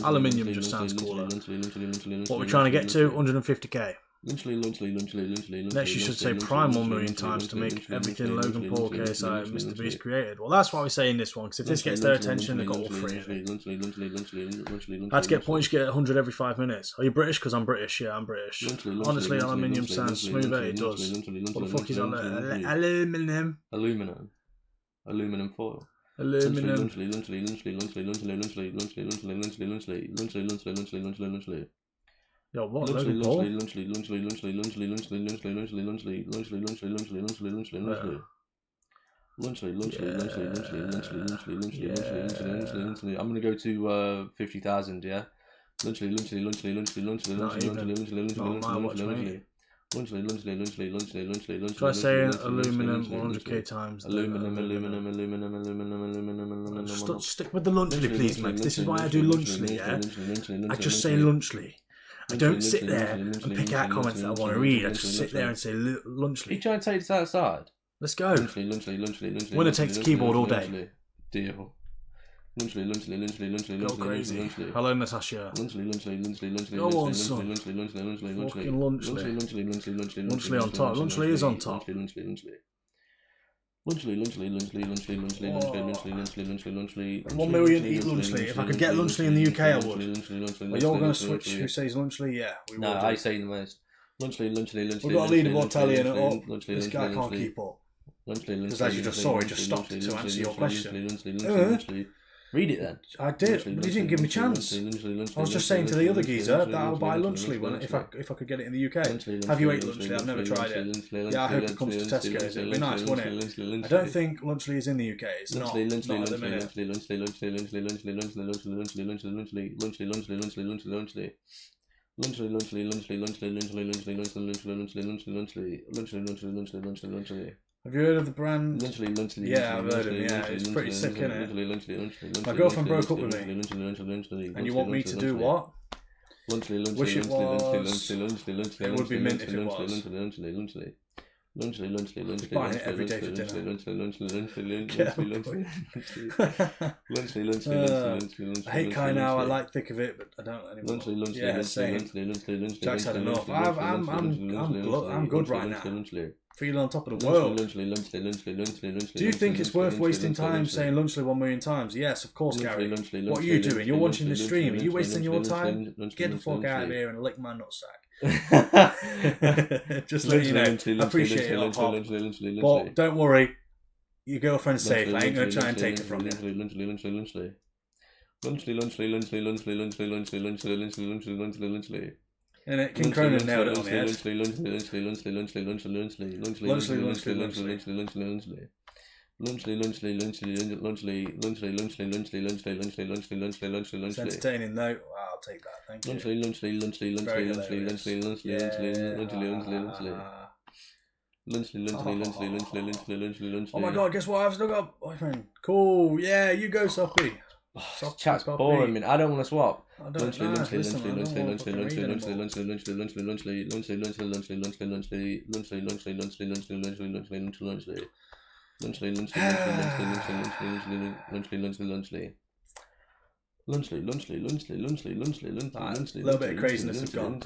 Speaker 2: Aluminium just sounds cooler. What we're trying to get to, 150k. Next you should say prime 1 million times to make everything Logan Paul KSI Mr. Beast created. Well, that's why we say in this one, because if this gets their attention, they've got all three. I had to get points, you get 100 every 5 minutes. Are you British? Because I'm British. Yeah, I'm British. Honestly, aluminium sounds smoother. It does. What the fuck is aluminium?
Speaker 1: Aluminum foil.
Speaker 2: Aluminum. Yo, what? Logan Paul?
Speaker 1: I'm gonna go to 50,000. Yeah. Lunchly.
Speaker 2: Try saying aluminum 100k times.
Speaker 1: Aluminum.
Speaker 2: Stick with the lunchly, please, mate. This is why I do lunchly, yeah? I just say lunchly. I don't sit there and pick out comments that I want to read. I just sit there and say lunchly.
Speaker 1: You trying to take this outside?
Speaker 2: Let's go.
Speaker 1: Lunchly.
Speaker 2: Winner takes the keyboard all day.
Speaker 1: Deal. Lunchly.
Speaker 2: Go crazy. Hello, Natasha. Go on, son. Fucking lunchly. Lunchly on top. Lunchly is on top.
Speaker 1: Lunchly.
Speaker 2: 1 million eat lunchly. If I could get lunchly in the UK, I would. Are you all going to switch who says lunchly? Yeah, we will.
Speaker 1: No, I say the most. Lunchly.
Speaker 2: We've got a leaderboard tallying it up. This guy can't keep up. Because as you just saw, he just stopped to answer your question.
Speaker 1: Read it then.
Speaker 2: I did, but he didn't give me a chance. I was just saying to the other geezer that I'll buy lunchly if I could get it in the UK. Have you ate lunchly? I've never tried it. Yeah, I hope it comes to Tesco's. It'd be nice, wouldn't it? I don't think lunchly is in the UK. It's not at the minute. Have you heard of the brand? Yeah, I've heard of him. Yeah, it's pretty sick, isn't it? My girlfriend broke up with me, and you want me to do what? Wish it was. It would be mint if it was. Buying it every day for dinner. I hate Kai now. I like thick of it, but I don't anymore. Yeah, same. Jack's had enough. I'm good right now. Feeling on top of the world. Do you think it's worth wasting time saying lunchly 1 million times? Yes, of course, Gary. What are you doing? You're watching the stream. Are you wasting your time? Get the fuck out of here and lick my nutsack. Just let you know. I appreciate it, Pop. But don't worry. Your girlfriend's safe. I ain't going to try and take it from you. And King Cronin nailed it on the head. It's entertaining though. I'll take that. Thank you. Oh my god, guess what? I've still got a boyfriend. Cool. Yeah, you go, Sophie.
Speaker 1: Chat's boring, man. I don't want to swap.
Speaker 2: Lunchly. A little bit of craziness has gone.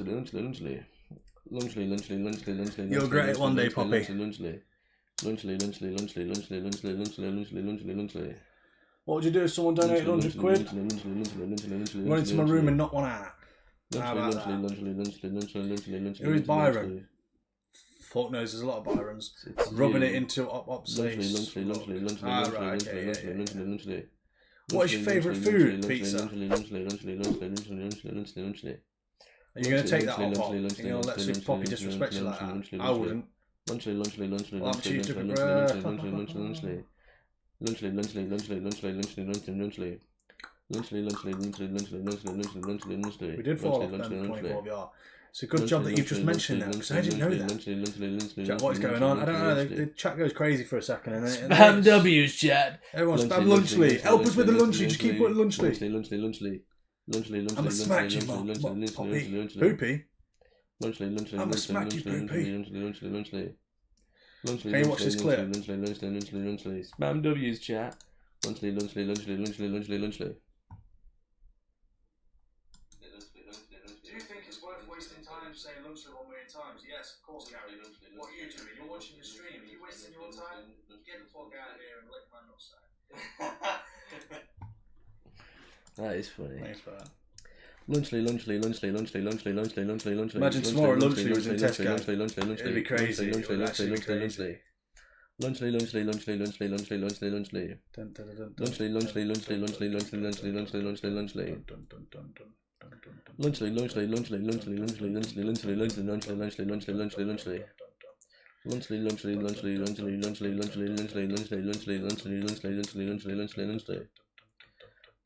Speaker 2: You'll regret it one day, Poppy. What would you do if someone donated 100 quid? Run into my room and knock one out. How about that? Who is Byron? Fuck knows, there's a lot of Byrons. Rubbing it into Op's face. Ah, right, okay, What is your favourite food? Pizza. Are you going to take that Op? Are you going to let Super Poppy disrespect you like that? I wouldn't. Well, I'm cheap to We did fall off then 24 VR. It's a good job that you've just mentioned that, because I didn't know that. Jack, what is going on? I don't know. The chat goes crazy for a second. And then
Speaker 1: spam W's, chat.
Speaker 2: Everyone spam Lunchly. Help us with the Lunchly. Just keep putting Lunchly. I'm gonna smack you, Mom. Poopy. I'm gonna smack you, Poopy. Can you watch this clip?
Speaker 1: Spam W's, chat. Lunchly.
Speaker 2: Do you think it's worth wasting time saying Lunchly 1 million times? Yes, of course, Gary. What are you doing? You're watching the stream. Are you wasting your time? Get the fuck out of here and lick my nutsack.
Speaker 1: That is funny.
Speaker 2: Thanks for that.
Speaker 1: Lunchly.
Speaker 2: Imagine tomorrow Lunchly was in Tesco. It'd be crazy. Lunchly.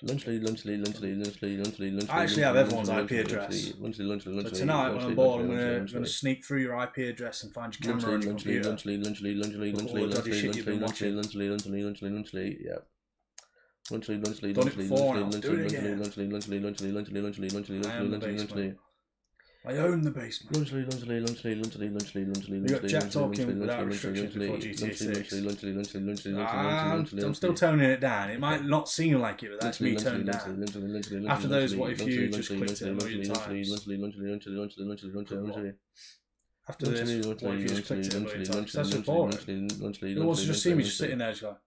Speaker 2: I actually have everyone's IP address. So tonight when I'm bored, I'm gonna sneak through your IP address and find your camera on your computer. All the dodgy shit you've been watching.
Speaker 1: Yeah.
Speaker 2: Done it before and I'll do it again. I own the basement. We got Jack talking without restrictions before GTA 6. I'm still toning it down. It might not seem like it, but that's me toned down. After those, what if you just clicked it a million times? After this, what if you just clicked it a million times? That's just boring. Who wants to just see me just sitting there just like...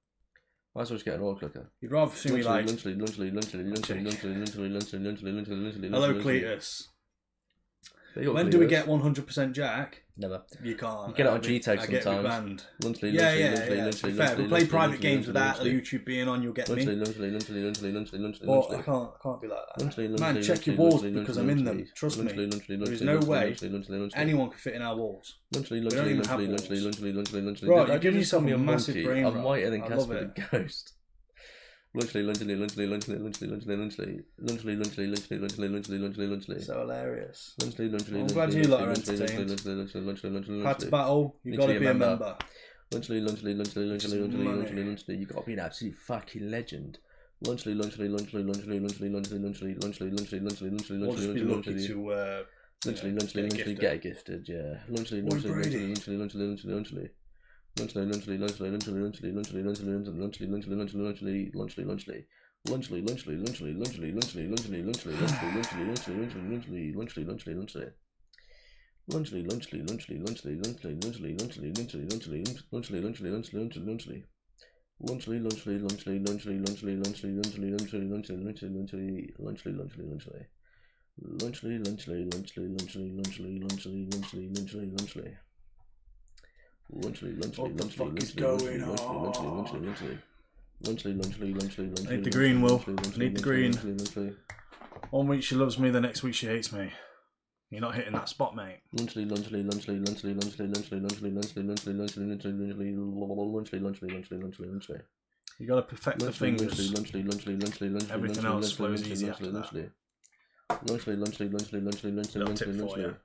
Speaker 1: Might as well just get an oil clicker.
Speaker 2: You'd rather see me like... Hello, Cletus. When do we get 100% Jack?
Speaker 1: Never.
Speaker 2: You can't.
Speaker 1: You get it on G-Tag sometimes.
Speaker 2: I get banned. Yeah. To be fair, we play private games without the YouTube being on, you'll get me. But I can't be like that. Man, check your walls because I'm in them. Trust me. There is no way anyone can fit in our walls. We don't even have walls. Right, you're giving yourself a massive brain rot.
Speaker 1: I'm whiter than
Speaker 2: I
Speaker 1: Casper
Speaker 2: love
Speaker 1: the Ghost. Lunchly.
Speaker 2: So hilarious.
Speaker 1: I'm
Speaker 2: glad you lot are entertained. Had to battle, you gotta be a member.
Speaker 1: Lunchly. You gotta be an absolute fucking legend. We'll just be lucky to get gifted, yeah.
Speaker 2: What the fuck is going on? I need the green, Will. I need the green. 1 week she loves me, the next week she hates me. You're not hitting that spot, mate.
Speaker 1: You
Speaker 2: gotta perfect the fingers. Everything else flows easy after that. Little tip for you.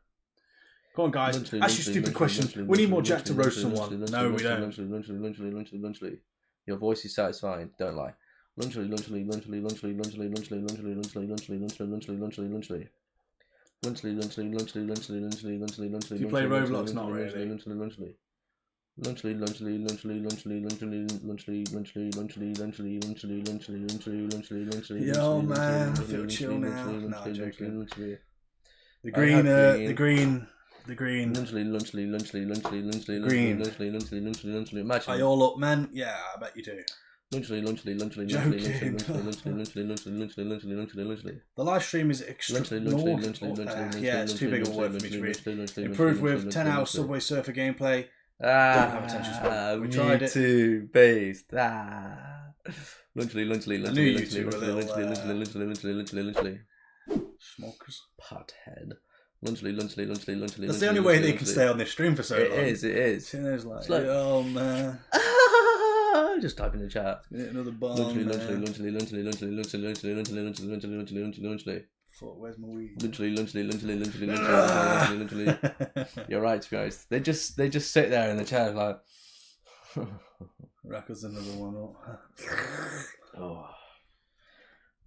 Speaker 2: Come on, guys. Ask your stupid questions. We need more Jack to roast someone. No, we don't.
Speaker 1: Your voice is satisfying. Don't lie. Do you
Speaker 2: play Roblox? Not really. Yo, man, I feel chill now. No, I'm joking. The green. Are you all up, man? Yeah, I bet you do. Joking. The live stream is extra. Yeah, it's too big of a word for me to read. Improved with 10 hours Subway Surfer gameplay. Don't have attention span. We tried it.
Speaker 1: Based.
Speaker 2: Smokers.
Speaker 1: Pothead.
Speaker 2: That's the only way they can stay on this stream for so long.
Speaker 1: It is.
Speaker 2: It's like, oh man.
Speaker 1: Just type in the chat.
Speaker 2: Another bomb. Fuck, where's my weed?
Speaker 1: Literally. You're right, to be honest. They just sit there in the chair like.
Speaker 2: Rackles another one up.
Speaker 1: Oh.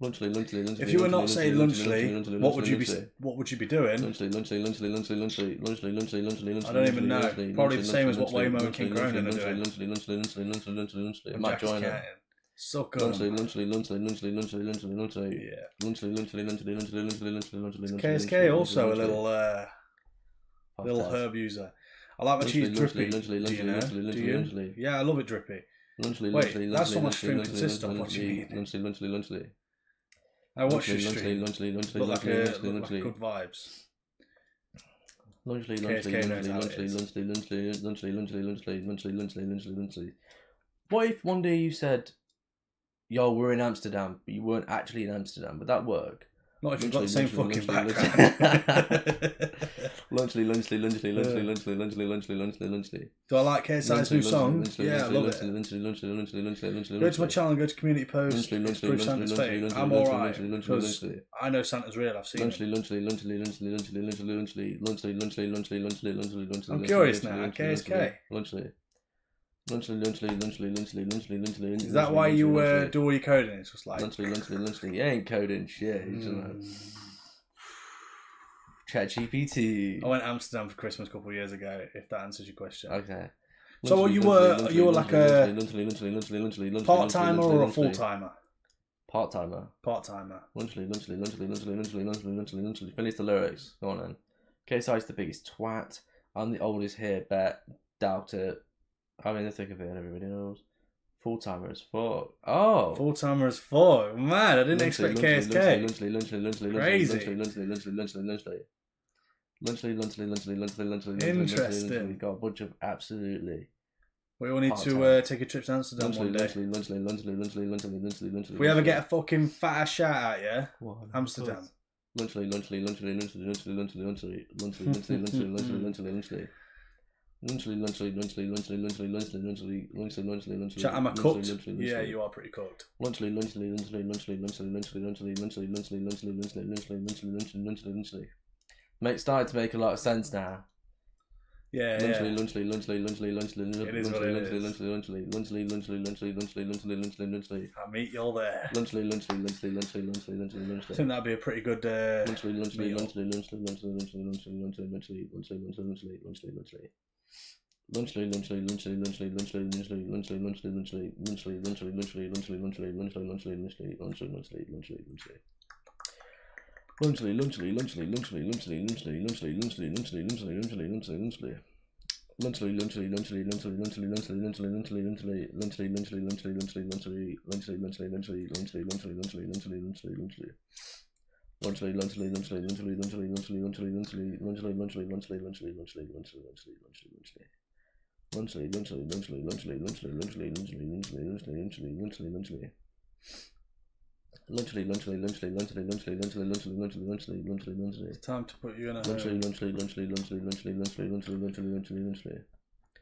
Speaker 1: Lunchly.
Speaker 2: If you were not saying lunchly, what would you be doing?
Speaker 1: Lunchly.
Speaker 2: I don't even know. Probably the same as what Waymo and King Cronin are doing.
Speaker 1: I might join it.
Speaker 2: Suck up. KSK also a little herb user. I like my cheese drippy. Do you know? Do you? Yeah, I love it drippy. Wait, that's what my stream consists of. What do you mean? I watch your stream. Look like good vibes.
Speaker 1: What if one day you said, "Yo, we're in Amsterdam," but you weren't actually in Amsterdam? Would that work?
Speaker 2: Not if you've got the same fucking background.
Speaker 1: Lunchly. Do
Speaker 2: I like KSI's new song? Yeah, I love it. Go to my channel, go to community post, prove Santa's fake. I'm alright, because I know Santa's real, I've seen him. I'm curious now, KSK. Is that why you do all your coding? It's just like
Speaker 1: lunchly. You ain't coding shit. ChatGPT.
Speaker 2: I went to Amsterdam for Christmas a couple of years ago. If that answers your question.
Speaker 1: Okay.
Speaker 2: So you were like a part timer or a full timer?
Speaker 1: Part timer. Lunchly. Finish the lyrics. Go on then. KSI's the biggest twat. I'm the oldest here. Bet. Doubt it. I'm in the thick of it, and everybody knows. Full timer as fuck. Oh,
Speaker 2: full timer as fuck. Man, I didn't expect KSK. Crazy. Interesting.
Speaker 1: We got a bunch of absolutely.
Speaker 2: We all need to take a trip to Amsterdam one day. If we ever get a fucking fat ass shout out, yeah. Amsterdam.
Speaker 1: Lunchly.
Speaker 2: Chat, am I cooked? Yeah, you are pretty cooked.
Speaker 1: Mate, started to make a lot of sense now.
Speaker 2: Yeah.
Speaker 1: It is
Speaker 2: what it is. I'll meet you all there. I think that'd be a pretty good It's time to put you in a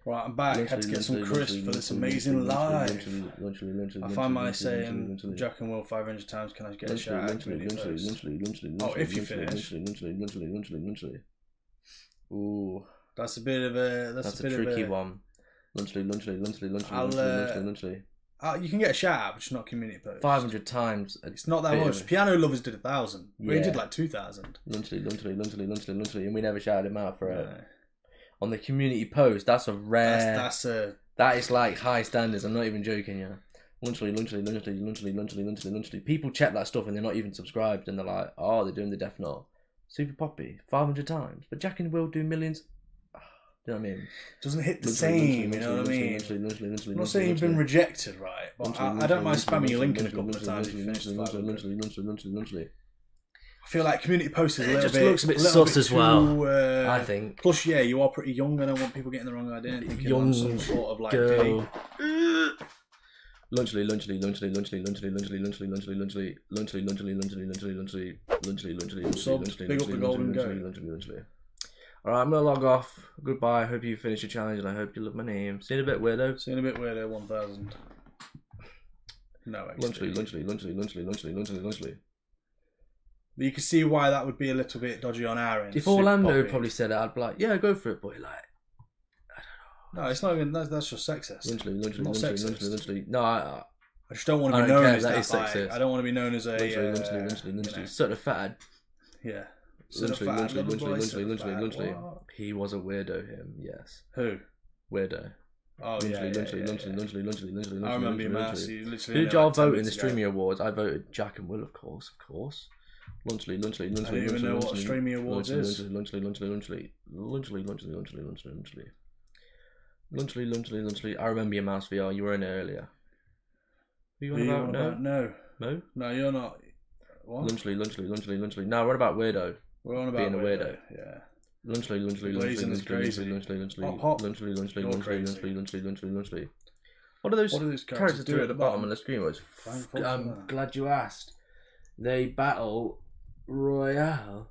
Speaker 2: Right, I'm back. Had to get some crisp for this amazing live. I find my saying Jack and Will 500 times. Can I get a shout out? Oh, if you finish.
Speaker 1: Ooh,
Speaker 2: that's a bit of a
Speaker 1: a tricky one.
Speaker 2: You can get a shout out, but it's not community post.
Speaker 1: 500 times.
Speaker 2: It's not that much. Piano Lovers did 1,000. Yeah. We did like 2,000.
Speaker 1: Lunchly, and we never shouted him out for it. On the community post, that's a rare. That is like high standards. I'm not even joking, yeah. Lunchly. People check that stuff and they're not even subscribed, and they're like, oh, they're doing the Death Note. Super Poppy, 500 times, but Jack and Will do millions. You know what I mean?
Speaker 2: Doesn't hit the same, you know what I mean? I'm not saying you've been rejected, right? But I don't mind spamming your link in a couple of times if you finish the I feel like community posts is a little bit...
Speaker 1: looks a bit sus as well, I think.
Speaker 2: Plus, yeah, you are pretty young. I don't want people getting the wrong idea and thinking
Speaker 1: young
Speaker 2: some sort of like...
Speaker 1: girl. Lunchly.
Speaker 2: Big up the golden goat.
Speaker 1: Alright, I'm gonna log off. Goodbye. I hope you finish your challenge and I hope you love my name. See you in a bit, weirdo.
Speaker 2: 1000. No,
Speaker 1: Lunchly.
Speaker 2: But you can see why that would be a little bit dodgy on our end.
Speaker 1: If Orlando probably said it, I'd be like, yeah, go for it, boy. Like, I don't know.
Speaker 2: No, it's not even. That's just sexist.
Speaker 1: Literally. No, I
Speaker 2: just don't want to be known as
Speaker 1: that.
Speaker 2: Is sexist. I don't want to be known as a.
Speaker 1: Literally. Sort of fat.
Speaker 2: Yeah.
Speaker 1: Literally. He was a weirdo. Him, yes.
Speaker 2: Who?
Speaker 1: Weirdo.
Speaker 2: Oh, literally.
Speaker 1: I
Speaker 2: remember you, man.
Speaker 1: Who did y'all vote in the Streamy Awards? I voted Jack and Will, of course. Literally.
Speaker 2: I don't even know what Streamy Awards is.
Speaker 1: Literally. I remember your Mouse VR. You were in it earlier. Who you on about?
Speaker 2: No.
Speaker 1: Mo?
Speaker 2: No, you're not. What?
Speaker 1: Literally. No, what about Weirdo?
Speaker 2: We're on about
Speaker 1: being a weirdo.
Speaker 2: Yeah.
Speaker 1: Literally. What do those characters do at the bottom of the screen? I'm glad you asked. They battle royale.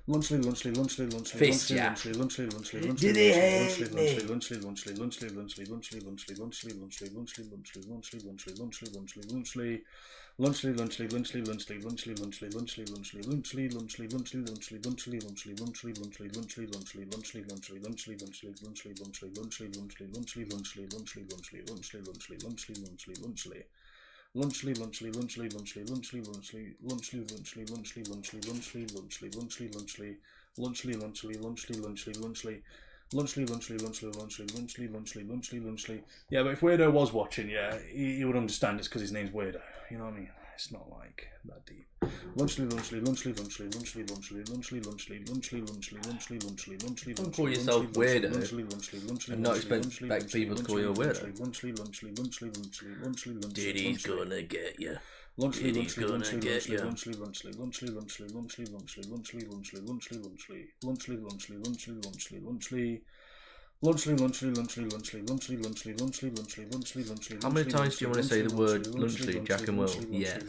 Speaker 1: Fist, yeah. Did they hate me?
Speaker 2: Yeah, but if Weirdo was watching, yeah, he would understand it's because his name's Weirdo. You know what I mean? It's not like that deep.
Speaker 1: Don't call yourself Weirdo and not expect people to call you a weirdo. Diddy's gonna get you. Diddy's gonna get you. How many times do you want to say the word lunchly, Jack and Will? Yes.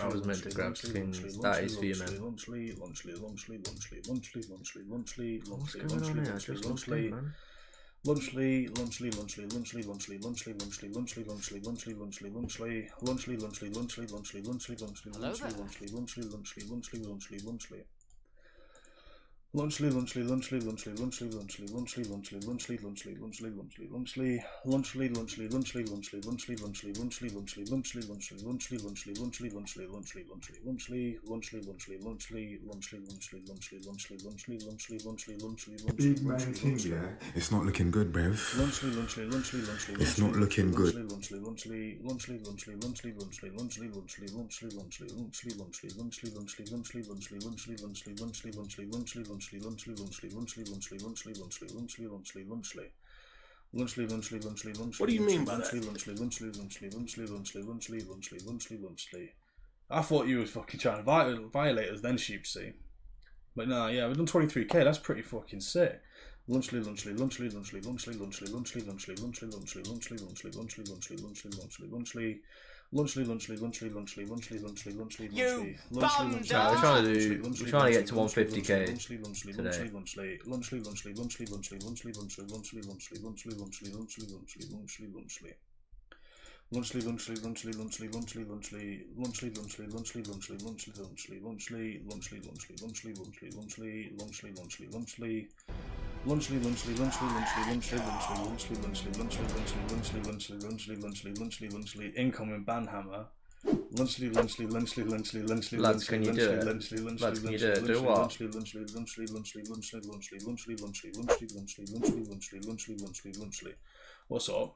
Speaker 1: I was meant to grab skins. That is for you, man. What's going on here? I just lost it, man.
Speaker 12: Big man thing, yeah. It's not looking good, bruv. It's not looking good.
Speaker 2: What do you mean by that? I thought you was fucking trying to violate us then, Sheepsy. But no, yeah, we've done 23k. That's pretty fucking sick.
Speaker 1: We're trying to get to 150k today.
Speaker 2: Incoming banhammer.
Speaker 1: Lads, can you do it? Lads, can you do it? Do what?
Speaker 2: What's up?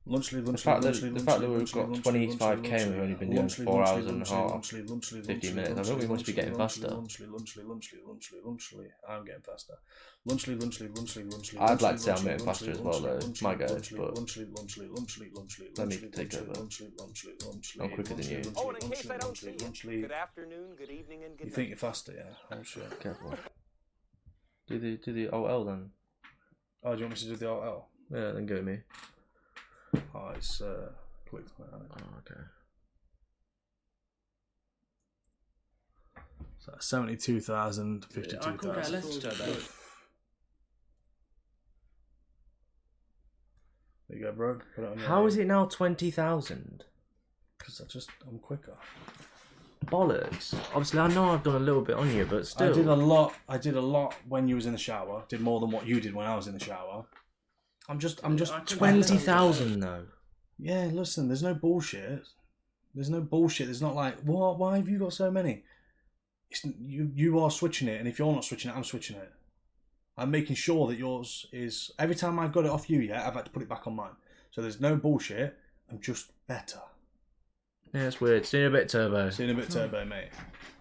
Speaker 2: Lunchly,
Speaker 1: the fact that we've got 25k and we've only been doing 4 hours and a half, 15 minutes. I think we must be getting faster.
Speaker 2: I'm getting faster. Lunchly.
Speaker 1: I'd like to say I'm getting faster as well, though. My go, but let me take over. I'm quicker than you.
Speaker 3: Good afternoon, good evening, and good night.
Speaker 2: You think you're faster, yeah? I'm sure.
Speaker 1: Careful. Do the OL then.
Speaker 2: Oh, do you want me to do the OL?
Speaker 1: Yeah, then go me.
Speaker 2: Oh, it's clicked on it.
Speaker 1: Oh, okay.
Speaker 2: So 72,000, 52,000. There you go, bro. Put it on your
Speaker 1: How is it now 20,000?
Speaker 2: Because I'm quicker.
Speaker 1: Bollocks. Obviously, I know I've done a little bit on you, but still.
Speaker 2: I did a lot when you was in the shower. Did more than what you did when I was in the shower. I'm just
Speaker 1: 20,000 though.
Speaker 2: Yeah, listen, there's no bullshit. There's not like, what? Why have you got so many? You are switching it, and if you're not switching it, I'm switching it. I'm making sure that yours is. Every time I've got it off you, yeah, I've had to put it back on mine. So there's no bullshit. I'm just better.
Speaker 1: Yeah, it's weird. Seen a bit turbo.
Speaker 2: Mate.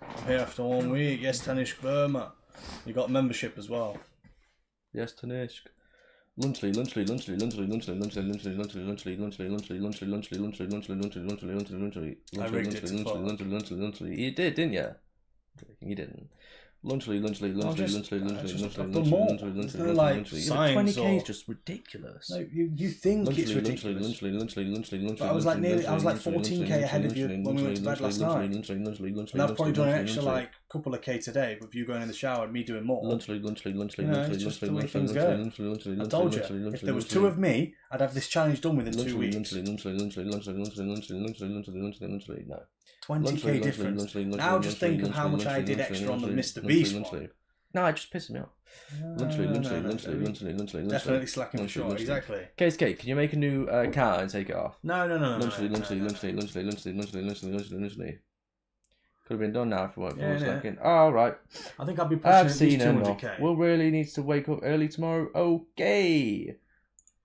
Speaker 2: I'm here after 1 week. Yes, Tanishk Burma. You got membership as well.
Speaker 1: Yes, Tanishk. Lunchly.
Speaker 2: I rigged it to fuck.
Speaker 1: You did, didn't you? You didn't. Lunchly.
Speaker 2: I've done more. There's no like signs
Speaker 1: 20k is just ridiculous.
Speaker 2: No, you think it's ridiculous. But I was like 14k ahead of you when we went to bed last night. And I've probably done an extra like couple of k today with you going in the shower and me doing more. It's just the way things go. I told you, if there was 2 of me, I'd have this challenge done within 2 weeks. No. 20k difference. Now just think of how much I did extra on the Mr. Beast one.
Speaker 1: No, it just pissed me off.
Speaker 2: Definitely slacking for sure. Exactly.
Speaker 1: Case Cake, can you make a new car and take it off?
Speaker 2: No.
Speaker 1: Could have been done now if it weren't for 1 second. Oh, right.
Speaker 2: I think I'll be pushing
Speaker 1: I've seen enough.
Speaker 2: 200k.
Speaker 1: We'll really need to wake up early tomorrow. Okay.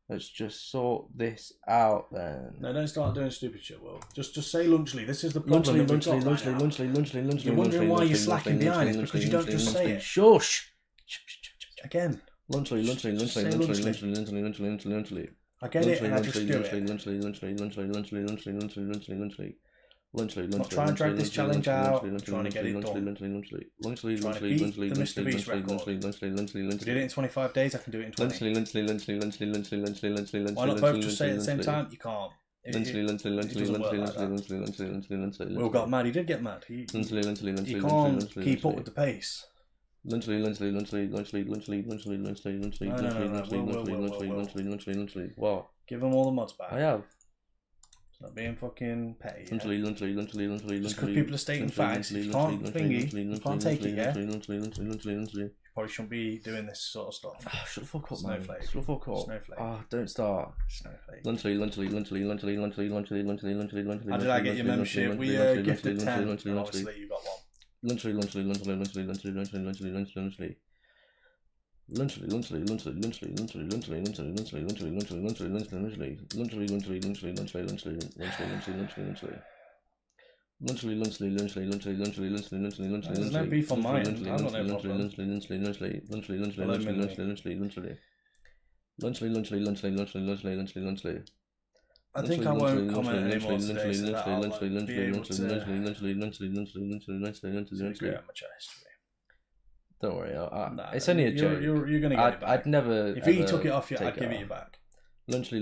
Speaker 1: Let's just sort this out then.
Speaker 2: No, don't start doing stupid shit, Will. Just say Lunchly. This is the problem. Lunchly. You're wondering why you're slacking behind. It's because you don't just say it.
Speaker 1: Shush.
Speaker 2: Again.
Speaker 1: Lunchly.
Speaker 2: I get it, and I just do it. Not trying to drag this challenge out. Trying to get it done. Trying to beat the Mr. Beast record. We did it in 25 days. I can do it in 20. Why not both just say it at the same time? You can't. It doesn't work like that. Will got mad. He did get mad. He can't keep up with the pace.
Speaker 1: What?
Speaker 2: Give him all the mods back.
Speaker 1: I have.
Speaker 2: Not being fucking petty. Yeah? Just
Speaker 1: Just
Speaker 2: because people are stating facts, if you can't thingy, you can't take it, yeah? You probably shouldn't be doing this sort of stuff.
Speaker 1: Shut the fuck up,
Speaker 2: Snowflake.
Speaker 1: Shut the fuck up.
Speaker 2: Snowflake.
Speaker 1: Don't start.
Speaker 2: Snowflake.
Speaker 1: How
Speaker 2: did I get your membership? We gifted 10, and obviously you got 1.
Speaker 1: Lunchly.
Speaker 2: There's no beef on my end. I've got no problem. I think I won't comment anymore today, so that I'll be able to great amateur history.
Speaker 1: Don't worry, it's only a joke.
Speaker 2: You're gonna get it back.
Speaker 1: I'd never.
Speaker 2: If he took it off you, I'd give it you back.
Speaker 1: Lunchly.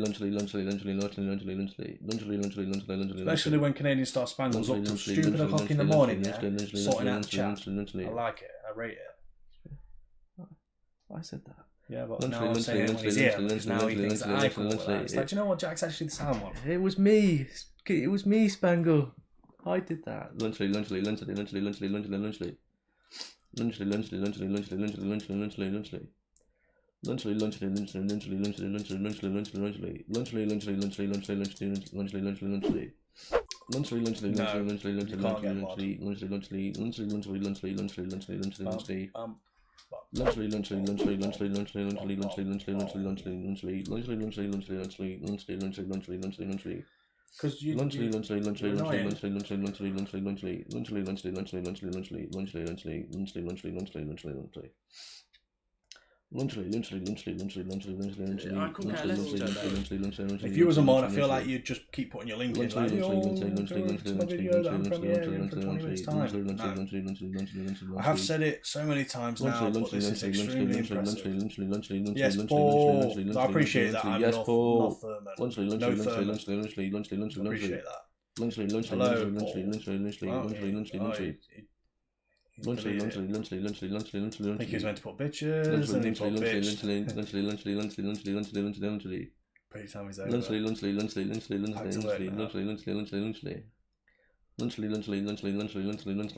Speaker 2: Especially when Canadian Star Spangle's up till stupid o'clock in the morning, yeah, sorting out the chat. I like it. I rate it.
Speaker 1: I said that.
Speaker 2: Yeah, but now I'm saying it when he's here, because now he thinks that I call it that. It's like, do you know what? Jack's actually the sound one.
Speaker 1: It was me. It was me, Spangle. I did that. Lunchly. Lunchly. Because you lunchly.
Speaker 2: If you was a mod, I feel like you'd just keep putting your link in. Like, my video that I'm premiering for 20 minutes time. I have said it so many times now, but this is extremely impressive. Yes, Paul. I appreciate that. I'm not Thurman. No Thurman. Appreciate that. Hello, Paul. I think he was meant to put bitches and he put bitch. Pretty time he's over.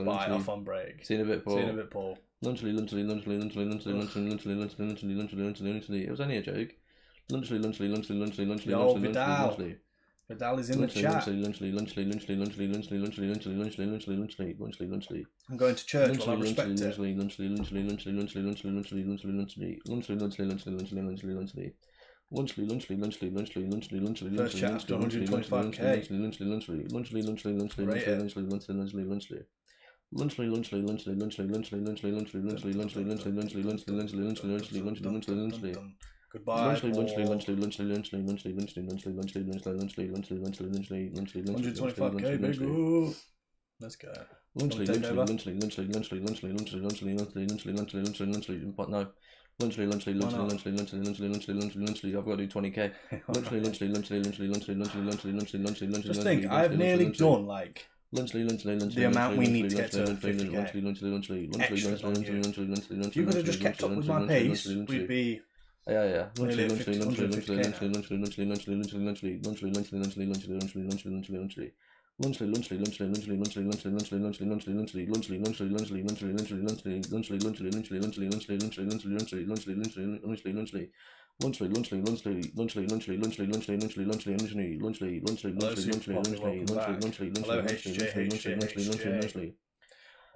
Speaker 2: Bye, off on break.
Speaker 1: See you in a bit, Paul.
Speaker 2: See you in a bit, Paul.
Speaker 1: It was only a joke.
Speaker 2: Yo, Vidal. Vidal is in the chat. I'm going to church, well I respect it. First chat after 125k. Goodbye. 125k, big woo. Let's go.
Speaker 1: But no. I've got to do 20k.
Speaker 2: Just think, I've nearly done like the amount we need to get to 50k. If you could have just kept up with my pace, we'd be
Speaker 1: yeah.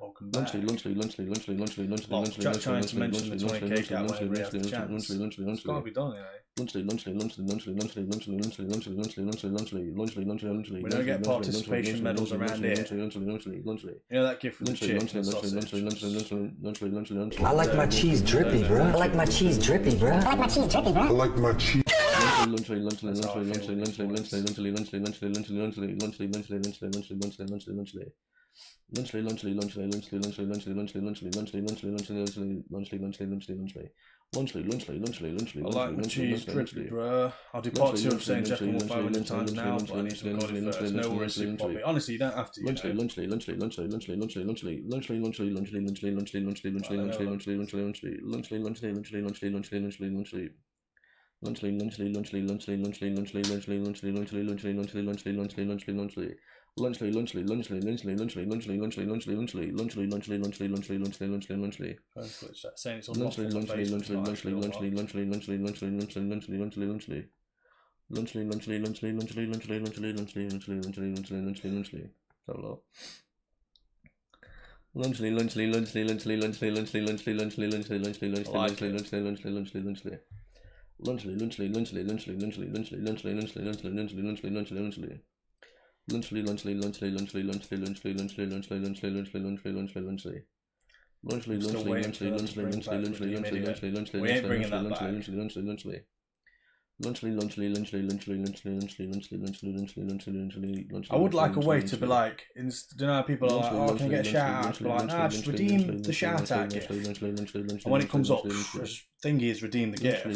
Speaker 2: Welcome back. Jack trying to mention the 20k gap whenever he has the chance. It's got to be done, We don't get participation medals around here. You know that gift with the chips and sausage.
Speaker 6: I like my cheese drippy, bro. I like my cheese drippy, bro. I like my cheese drippy, bro. I like my cheese.
Speaker 2: I like my cheese drippy, bro. I'll do part 2 of saying JACKANDWILL 500 times now, but I need to record it first. No worries, super poppy. Honestly, you don't have to. I would like a way to be like, you know how people are like, oh, can I get a shout out? Be like, nah, just redeem the shout out gift. And when it comes up, thingy is redeem the gift. You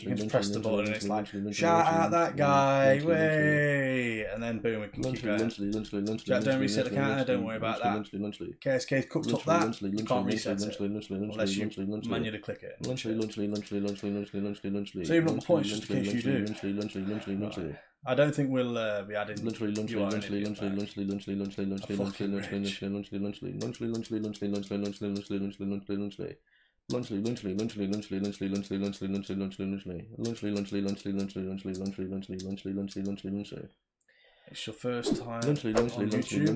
Speaker 2: can just press the button and it's like, shout out that guy, way, and then boom, we can keep going. Jack, don't reset the counter, don't worry about that. KSK's cooked up that, you can't reset it unless you manually click it. Saving up the points just in case you do. I don't think we'll be adding you are an idiot, It's your first time
Speaker 1: Lunchly,
Speaker 2: on YouTube.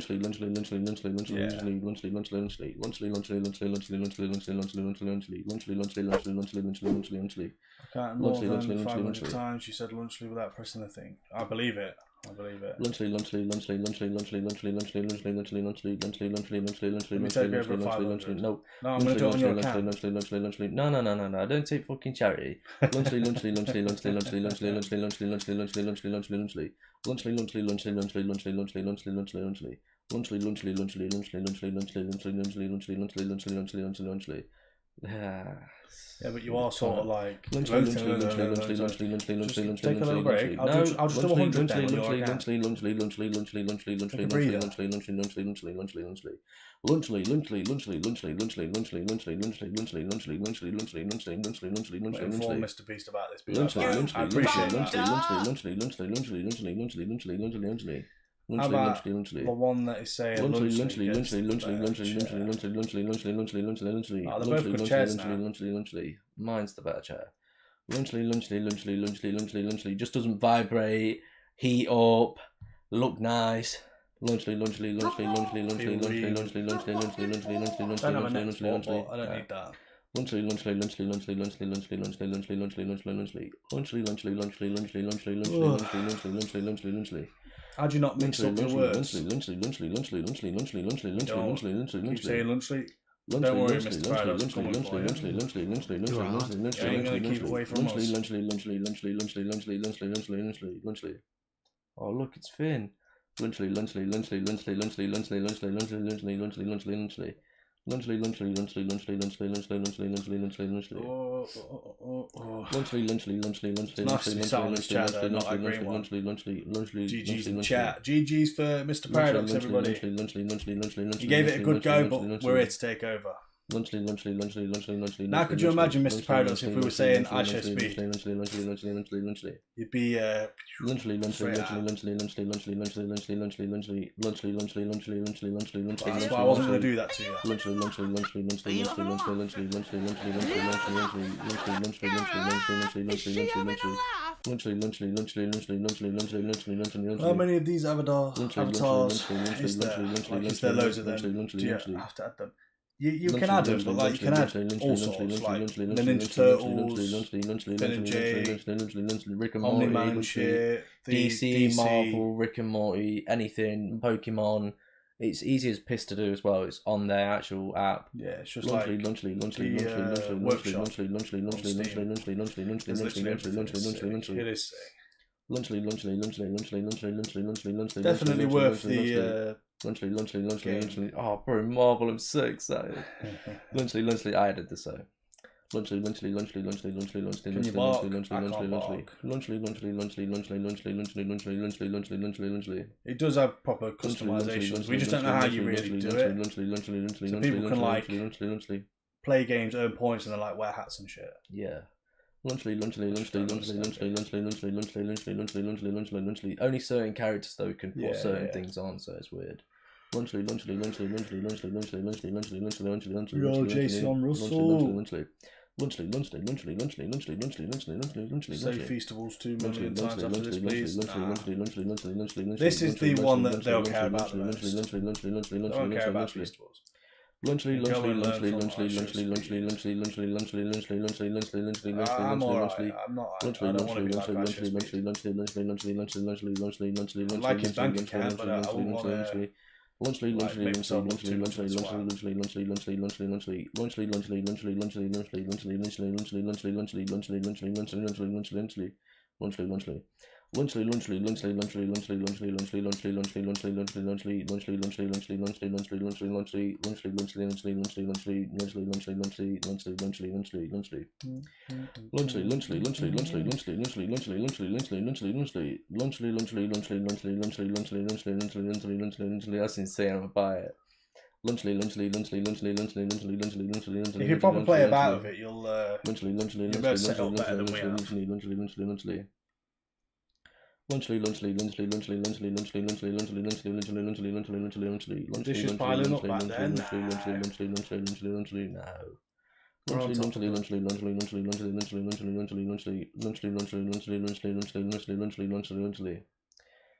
Speaker 2: I can't more than 500 times you said lunchly without pressing the thing. I believe it. I believe it. Let me take over at 500.
Speaker 1: No,
Speaker 2: I'm going to do it on your account.
Speaker 1: No, don't take fucking charity.
Speaker 2: Yeah, but you are sort of like take a little break. I'll just do 100 then on your account. Take a breather. Inform Mr. Beast about this. I appreciate that. How about the one that is saying lunchly? They're both good chairs now.
Speaker 1: Mine's the better chair. Lunchly. Just doesn't vibrate, heat up, look nice. Lunchly.
Speaker 2: I don't need that.
Speaker 1: Lunchly.
Speaker 2: How do you not mix up the words?
Speaker 1: Lunchly.
Speaker 2: Keep saying lunchly. Don't worry, Mr. Paradox, it's coming for you. You ain't going to keep it away from us.
Speaker 1: Lunchly. Oh, look, it's Finn. Lunchly. Lunchly.
Speaker 2: Nice to be sat on this chair though, not a green one. GG's in chat. GG's for Mr. Paradox, everybody. You gave it a good go, but we're here to take over. Now could you imagine, Mr. Paradox, if we were saying I share speed? You'd be that's why I wasn't going to do that to you. How many of these avatars is there? Like, is there loads of them? Do you have to add them? You can add them, but like you can add all sorts, like the Ninja Turtles, Ben and Jay,
Speaker 1: Rick and
Speaker 2: Omni-Man
Speaker 1: Morty,
Speaker 2: shit,
Speaker 1: DC, Marvel, Rick and Morty, anything, Pokemon. It's easy as piss to do as well. It's on their actual app.
Speaker 2: Yeah, it's just like the workshop. It is sick. Definitely worth the
Speaker 1: Lunchly. Oh, bro, Marvel, I'm so excited. Lunchly. I added this so. Lunchly.
Speaker 2: It does have proper customizations. We just don't know how you really do it. So people can like play games, earn points, and then like wear hats and shit.
Speaker 1: Yeah. Lunchly. Only certain characters though can put certain things on, so it's weird. Lunchly.
Speaker 2: Jason Russell. Say Feastables 2 million times after this, please. This is the one that they'll care about the most. They won't care about Feastables. I'm alright. I'm not. I don't want to be like I like his bank account, but I wouldn't want to. Make myself look too much like
Speaker 1: That's insane. I'm gonna buy it.
Speaker 2: If you proper play about with it, you'll be able to set up better than we have. This is piling up back then.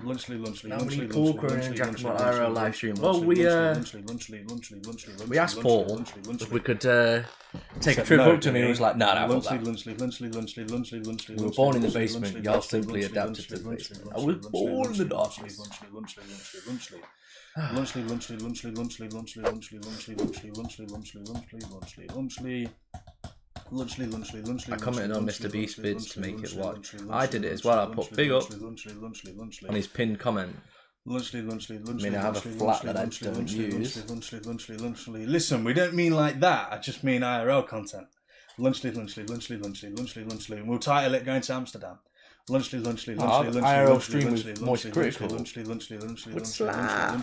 Speaker 1: How many Paul Cronin and Jack and IRL live stream? Well, we asked Paul if we could take a trip up to him, and he was like, "Nah, we were born in the basement. Y'all simply adapted to the basement. I was born in the darkness." I commented on Mr. Beast vids to make it watch. I did it as well. I put big up on his pinned comment. I mean, I have a flat that I don't use.
Speaker 2: Listen, we don't mean like that. I just mean IRL content. We'll title it Going to Amsterdam.
Speaker 1: IRL stream with Moist Critical would slap.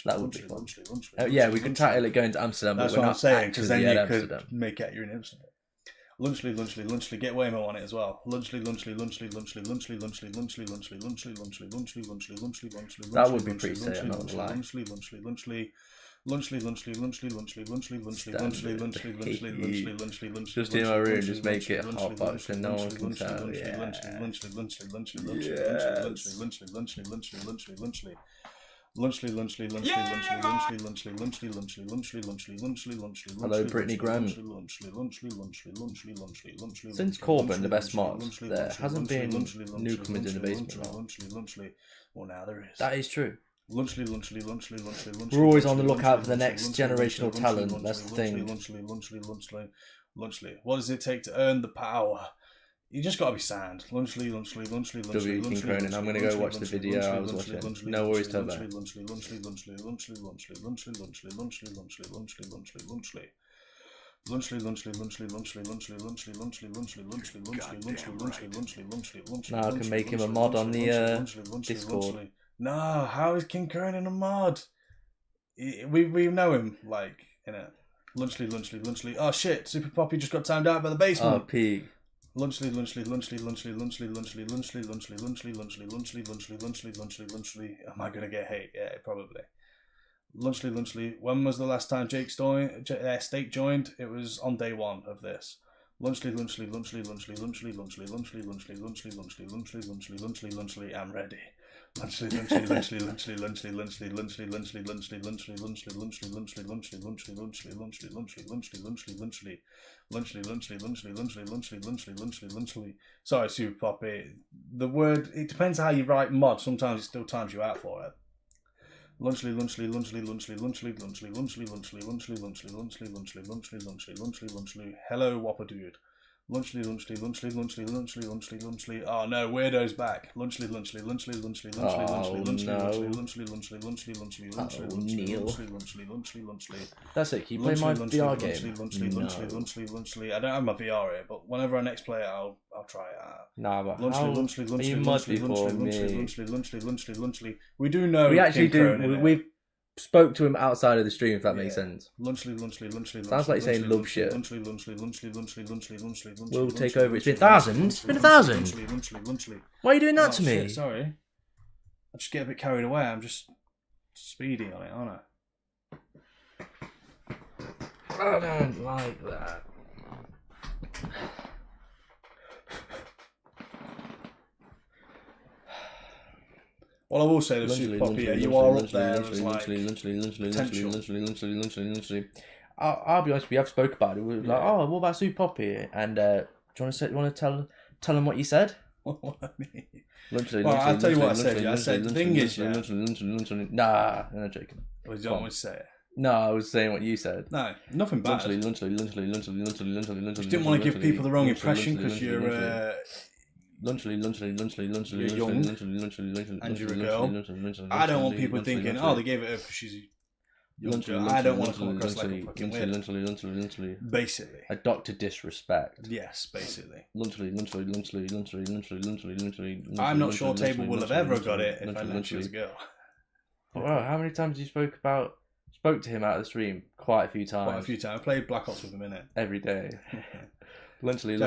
Speaker 1: That would be fun. Yeah, we could title it Going to Amsterdam.
Speaker 2: That's
Speaker 1: but
Speaker 2: what I'm saying, because then you
Speaker 1: Amsterdam.
Speaker 2: could make it you're in Amsterdam. Lunchly, get Waymo on it as well.
Speaker 1: That would be pretty sick, I'm not gonna lie. Just in my room, just make it hot box and no one can tell. Yeah. Hello, Brittany Grant. Since Corbin, the best mods, there hasn't been newcomers in the basement.
Speaker 2: Well, now there is.
Speaker 1: That is true. We're always on the lookout for the next generational talent. That's the thing.
Speaker 2: What does it take to earn the power? You just gotta be sound. Lunchly.
Speaker 1: W. King Cronin. I'm gonna go watch the video I was watching. No worries, Tobo. Now I can make him a mod on the Discord.
Speaker 2: No, how is King Cronin a mod? We know him, like, you know. Lunchly. Oh shit, Super Poppy just got timed out by the basement.
Speaker 1: Oh, pig.
Speaker 2: Lunchly. Am I gonna get hate? Yeah, probably. Lunchly. When was the last time Steak joined? It was on day one of this. Lunchly. I'm ready. Lunchly. Sorry, Super Poppy. The word, it depends how you write mod. Sometimes it still times you out for it. Lunchly. Hello, Whopper dude. Lunchly. Oh no, Weirdo's back. Lunchly.
Speaker 1: That's it. Can you play my VR game?
Speaker 2: I don't have my VR here, but whenever I next play it, I'll try it out.
Speaker 1: Nah, but you mod before me?
Speaker 2: We do know.
Speaker 1: We actually do. We've spoke to him outside of the stream, if that makes sense.
Speaker 2: Lunchly.
Speaker 1: Sounds like saying love shit. We'll take over. It's been 1,000. It's been 1,000. Why are you doing that to me?
Speaker 2: Shit, sorry. I just get a bit carried away. I'm just speedy on it, aren't I?
Speaker 1: I don't like that.
Speaker 2: Well, I will say the Super Poppy, you are up there as like
Speaker 1: I'll be honest, we have spoke about it. We were like, oh, what about Super Poppy? And do you want to tell him what you said?
Speaker 2: What I mean? I'll tell you what I said. I said the thing is,
Speaker 1: nah, I'm not joking.
Speaker 2: You don't want to say it.
Speaker 1: No, I was saying what you said.
Speaker 2: No, nothing bad.
Speaker 1: You
Speaker 2: didn't want to give people the wrong impression because you're young and you're a girl. I don't want people thinking, oh, they gave it her because she's a young girl. I don't want to come across like a fucking weird. Basically.
Speaker 1: A doctor disrespect.
Speaker 2: Yes, basically.
Speaker 1: I'm
Speaker 2: not sure Table will have ever got it if I knew she was a girl.
Speaker 1: Wow, how many times you spoke to him out of the stream? Quite a few times.
Speaker 2: Quite a few times. I played Black Ops with him in it.
Speaker 1: Every day. Lunchly.
Speaker 2: Who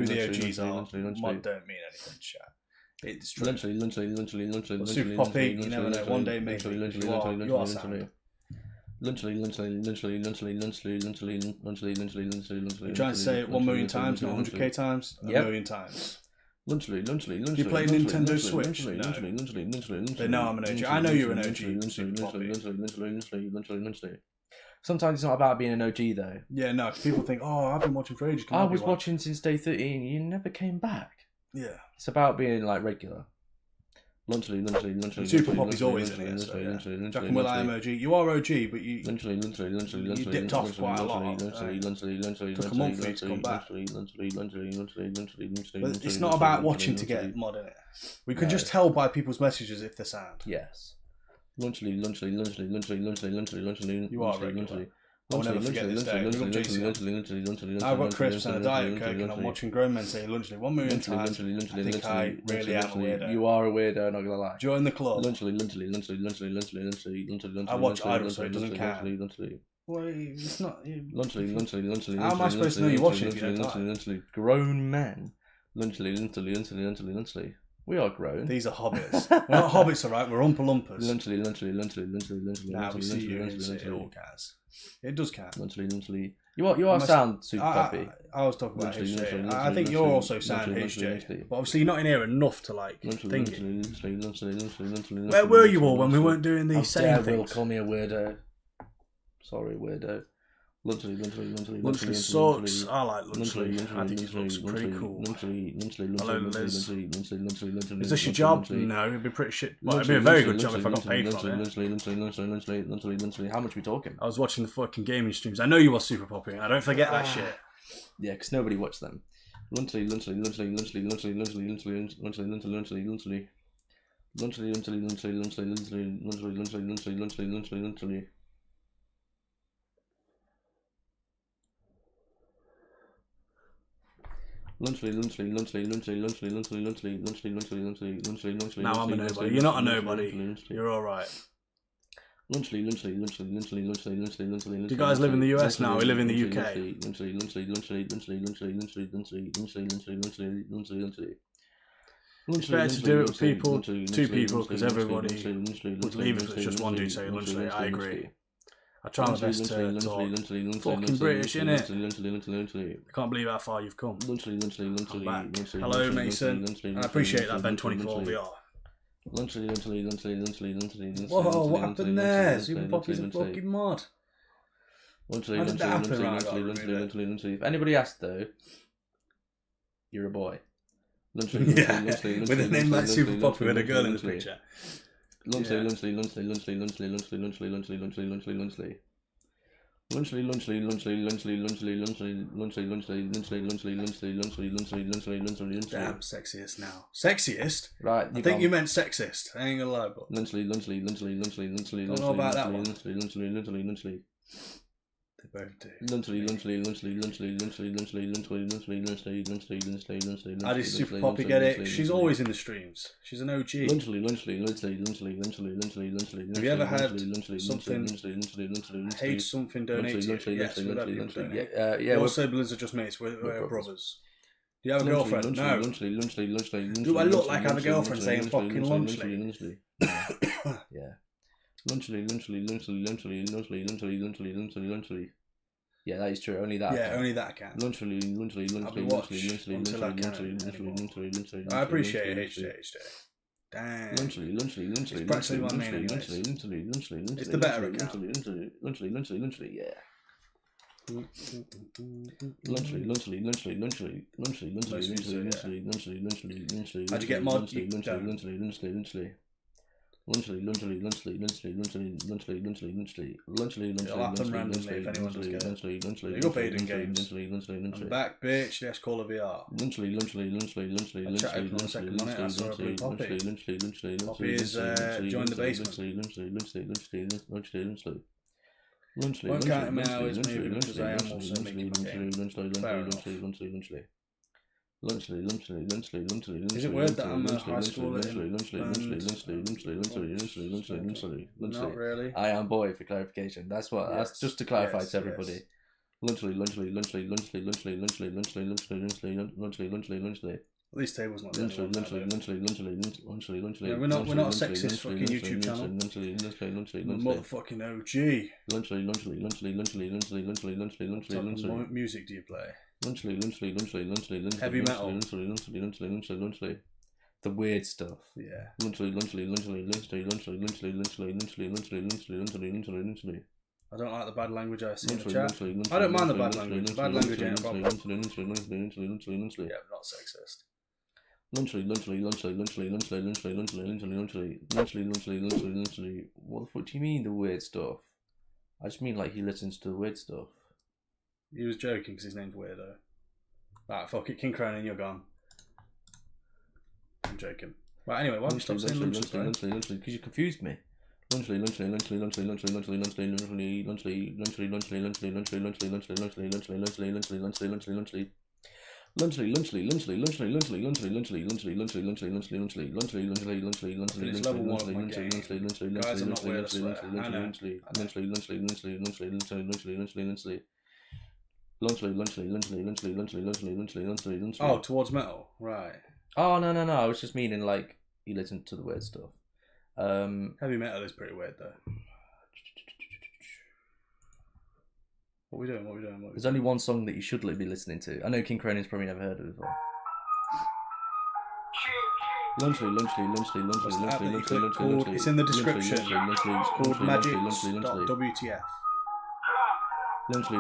Speaker 2: the OGs are. Mod don't mean anything, chat. It's true.
Speaker 1: Lunchly.
Speaker 2: Super Poppy, you never know. One day maybe. You are sound.
Speaker 1: Lunchly.
Speaker 2: You're trying to say it 1 million times, not 100k times? A million times.
Speaker 1: Lunchly.
Speaker 2: You play Nintendo Switch? No. They know I'm an OG. I know you're an OG.
Speaker 1: Sometimes it's not about being an OG though.
Speaker 2: Yeah, no. People think, oh, I've been watching for ages.
Speaker 1: I was watching since day 13. You never came back.
Speaker 2: Yeah.
Speaker 1: It's about being like regular. Lunchly.
Speaker 2: Super Poppy's always in here. So, yeah. Jack and Will, I am OG. You are OG, but you dipped off quite a lot. Took a month for you to come back. But it's not about watching to get mod in it. We could just tell by people's messages if they're sad.
Speaker 1: Yes. Lunchly.
Speaker 2: You are regular. I will never forget this day. I've got crisps and a Diet Coke and I'm watching grown men say lunchly 1 million times. I think I really am a weirdo.
Speaker 1: You are a weirdo, not gonna lie.
Speaker 2: Join the club.
Speaker 1: Lunchly.
Speaker 2: I watch Idol, so it doesn't count. Well, it's not... Lunchly. How am I supposed to know you're watching if you don't die?
Speaker 1: Grown men. Lunchly. We are grown.
Speaker 2: These are hobbits. We're not hobbits, alright? We're Oompa Loompas.
Speaker 1: Lunchly.
Speaker 2: Now we see you and it all counts. It does count.
Speaker 1: Lunchly. You are sound Super Poppy.
Speaker 2: I was talking about HJ. I think you're also sound HJ. But obviously you're not in here enough to like think it. Where were you all when we weren't doing these same things?
Speaker 1: Call me a weirdo. Sorry, weirdo.
Speaker 2: Lunchly sucks. I like Lunchly. I think it looks pretty cool. Hello, Liz. Is this your job? No, it'd be pretty shit. Well, it'd be a very good job if I got paid for it.
Speaker 1: How much are we talking?
Speaker 2: I was watching the fucking gaming streams. I know you were Super Poppy. I don't forget that shit.
Speaker 1: Yeah, because nobody watched them. Lunchly.
Speaker 2: Now I'm a nobody. You're not a nobody. You're alright. Do you guys live in the US now? We live in the UK. It's better to do it with people, 2 people, because everybody would leave if it's just one dude saying Lunchly. I agree. I try my best to talk fucking British, innit? I can't believe how far you've come. Come back. Hello, Mason. I appreciate that, Ben24 VR. Whoa, what happened there? Super Poppy's a fucking mod. How did that happen?
Speaker 1: If anybody asked though, you're a boy.
Speaker 2: Yeah, with a name like Super Poppy with a girl in the picture.
Speaker 1: Lunchly.
Speaker 2: Damn, sexiest now. Sexiest?
Speaker 1: Right.
Speaker 2: I think you meant sexist. I ain't gonna lie, but
Speaker 1: Lunchly.
Speaker 2: Don't know about that one. They both do. How does Super Poppy get it? She's always in the streams. She's an OG. Have you ever had something, hate something donated to you? Yes, we've had people donate. Your siblings are just mates. We're brothers. Do you have a girlfriend? No. Do I look like I have a girlfriend saying fucking Lunchly?
Speaker 1: Yeah. Lunchly. Yeah, that is true. Only that.
Speaker 2: Yeah, only that can.
Speaker 1: Lunchly.
Speaker 2: I appreciate it, HJ. Damn.
Speaker 1: Lunchly.
Speaker 2: It's practically my main anyways. It's the better account.
Speaker 1: Lunchly, yeah. Lunchly.
Speaker 2: How'd you get mod?
Speaker 1: Lunchly.
Speaker 2: It'll happen randomly if anyone does get it. You got paid in games. I'm back, bitch. Let's call a VR. I chatted for a second on it. I saw a blue Poppy. Poppy is joined the basement. Won't count him now, it's maybe because I am also making my game. Fair enough. Is it weird that I'm a high schooler? Not really.
Speaker 1: I am boy for clarification. That's what. That's just to clarify to everybody. Lunchly.
Speaker 2: At least table's not the only one.
Speaker 1: Yeah,
Speaker 2: we're not a sexist fucking YouTube channel. Motherfucking OG. What music do you play? Heavy metal.
Speaker 1: The weird stuff.
Speaker 2: Yeah. I don't like the bad language I see in the chat. I don't mind the bad language. The bad language ain't a problem. Yeah, not sexist.
Speaker 1: What the fuck do you mean the weird stuff? I just mean like he listens to the weird stuff.
Speaker 2: He was joking because his name's Weirdo. Right, fuck it, King Cronin, you're gone. I'm joking. Right, anyway, why don't you stop saying lunchley?
Speaker 1: Because you confused me. Lunchley.
Speaker 2: It's level 1 of my game. Guys, I'm not weird, I swear. Oh, towards metal, right.
Speaker 1: Oh, no. I was just meaning like you listen to the weird stuff.
Speaker 2: Heavy metal is pretty weird though. What are we doing?
Speaker 1: There's only one song that you should be listening to. I know King Cronin's probably never heard of it before. Lunchley.
Speaker 2: It's in the description. It's called magics.wtf.
Speaker 1: Lunchley.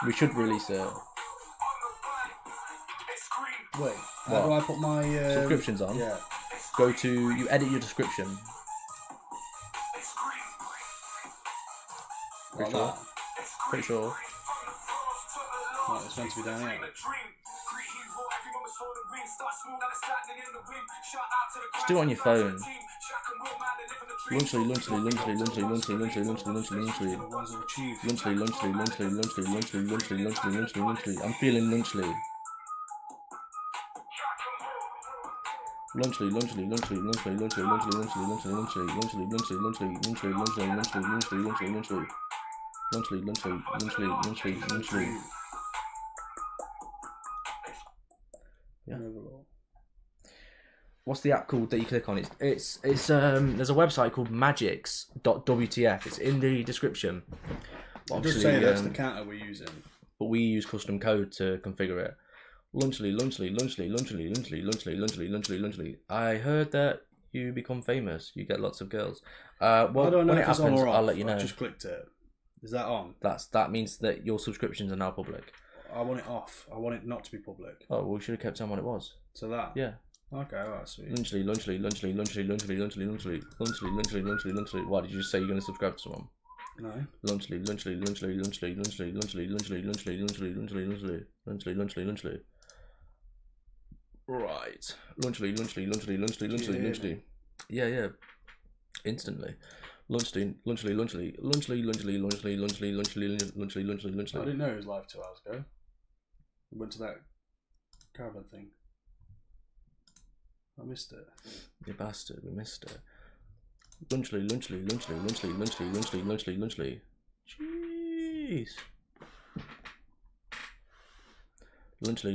Speaker 1: We should release it.
Speaker 2: Wait, how do I put my
Speaker 1: subscriptions on?
Speaker 2: Yeah.
Speaker 1: Go to, you edit your description. Pretty sure.
Speaker 2: Right, it's meant to be down here.
Speaker 1: Just do it on your phone. Lunchley. I'm feeling lunchley. Lunchley. Yeah. What's the app called that you click on? It's there's a website called magics.wtf. It's in the description.
Speaker 2: Just say that's the counter we're using.
Speaker 1: But we use custom code to configure it. Lunchley. I heard that you become famous. You get lots of girls. Well,
Speaker 2: I don't know
Speaker 1: when
Speaker 2: if
Speaker 1: it
Speaker 2: it's
Speaker 1: happens,
Speaker 2: on or off.
Speaker 1: I'll let you know.
Speaker 2: I just clicked it. Is that on?
Speaker 1: That means that your subscriptions are now public.
Speaker 2: I want it off. I want it not to be public.
Speaker 1: Oh, well, we should have kept on what it was.
Speaker 2: So that?
Speaker 1: Yeah.
Speaker 2: Okay, alright, sweet.
Speaker 1: Lunchley. Why did you just say you're going to subscribe to someone?
Speaker 2: No.
Speaker 1: Lunchley. Right. Lunchley. Yeah. Instantly. Lunchley.
Speaker 2: I didn't know it was live 2 hours ago. We went to that caravan thing. I missed it.
Speaker 1: You bastard, we missed it. Lunchley. Jeez. Lunchley.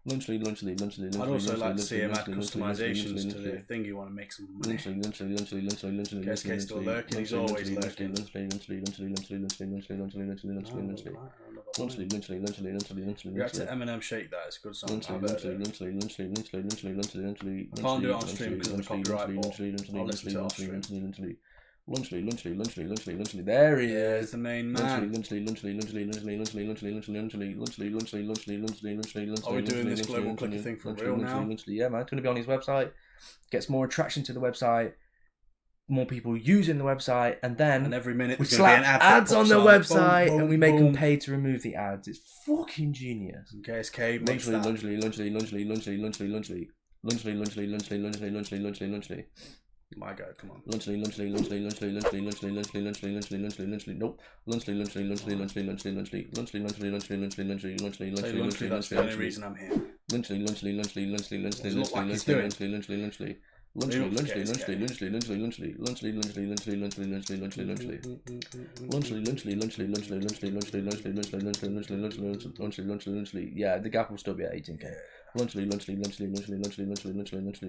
Speaker 1: Lunchly.
Speaker 2: I'd also like to see him add customizations to the thing you want to make some money. KSK's still lurking, he's always lurking. React to Eminem Shake That, it's a good song. I can't do it on stream because of the copyright, but I'll listen to it off stream.
Speaker 1: Lunchly. There he is,
Speaker 2: the main man. Are we doing this global clicker thing for real now?
Speaker 1: Yeah, man. It's going to be on his website. Gets more attraction to the website. More people using the website, and then
Speaker 2: every minute
Speaker 1: we slap ads on the website, and we make them pay to remove the ads. It's fucking genius.
Speaker 2: KSK makes that.
Speaker 1: Lunchly.
Speaker 2: My God, come on.
Speaker 1: Lunchly. Nope. Lunchly.
Speaker 2: That's the only reason I'm here.
Speaker 1: Lunchly. Yeah, the gap will still be at 18k. Lunchly.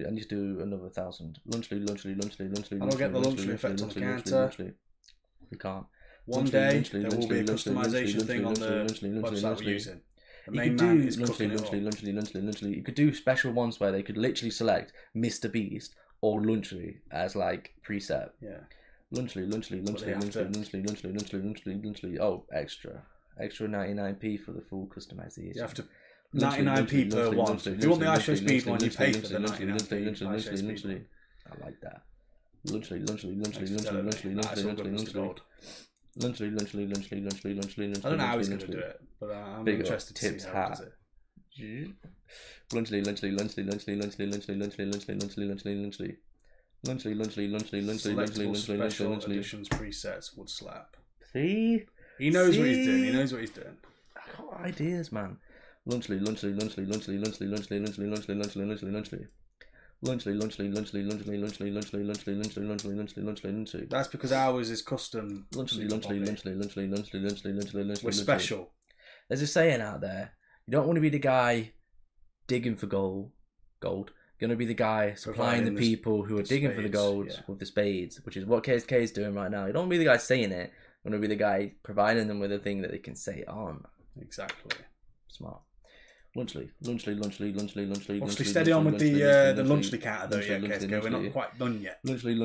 Speaker 1: I need to do another 1,000. Lunchly.
Speaker 2: I don't get the Lunchly effect on the counter.
Speaker 1: We can't.
Speaker 2: One day there will be a customization thing on the website we're using. The main man is cooking it up.
Speaker 1: You could do special ones where they could literally select Mr. Beast or Lunchly as like preset.
Speaker 2: Yeah.
Speaker 1: Lunchly. Oh, extra 99p for the full customization.
Speaker 2: You have to 99p per one. If you want the iShow Speed one, you pay for the 99p.
Speaker 1: I like that.
Speaker 2: Lunchly.
Speaker 1: Lunchly.
Speaker 2: I don't know how he's going to do it, but I'm interested to see how he does it.
Speaker 1: Lunchly.
Speaker 2: Selectable special editions presets would slap.
Speaker 1: See?
Speaker 2: He knows what he's doing.
Speaker 1: I got ideas, man. Lunchly.
Speaker 2: That's because ours is custom.
Speaker 1: Lunchly.
Speaker 2: We're special.
Speaker 1: There's a saying out there: you don't want to be the guy digging for gold. You're going to be the guy supplying the people who are digging for the gold with the spades, which is what KSK is doing right now. You don't want to be the guy saying it. You want to be the guy providing them with a thing that they can say it on.
Speaker 2: Exactly.
Speaker 1: Smart. Lunchly.
Speaker 2: Obviously, steady on with the Lunchly counter though, yeah, KSK. We're not quite done yet.
Speaker 1: Lunchly.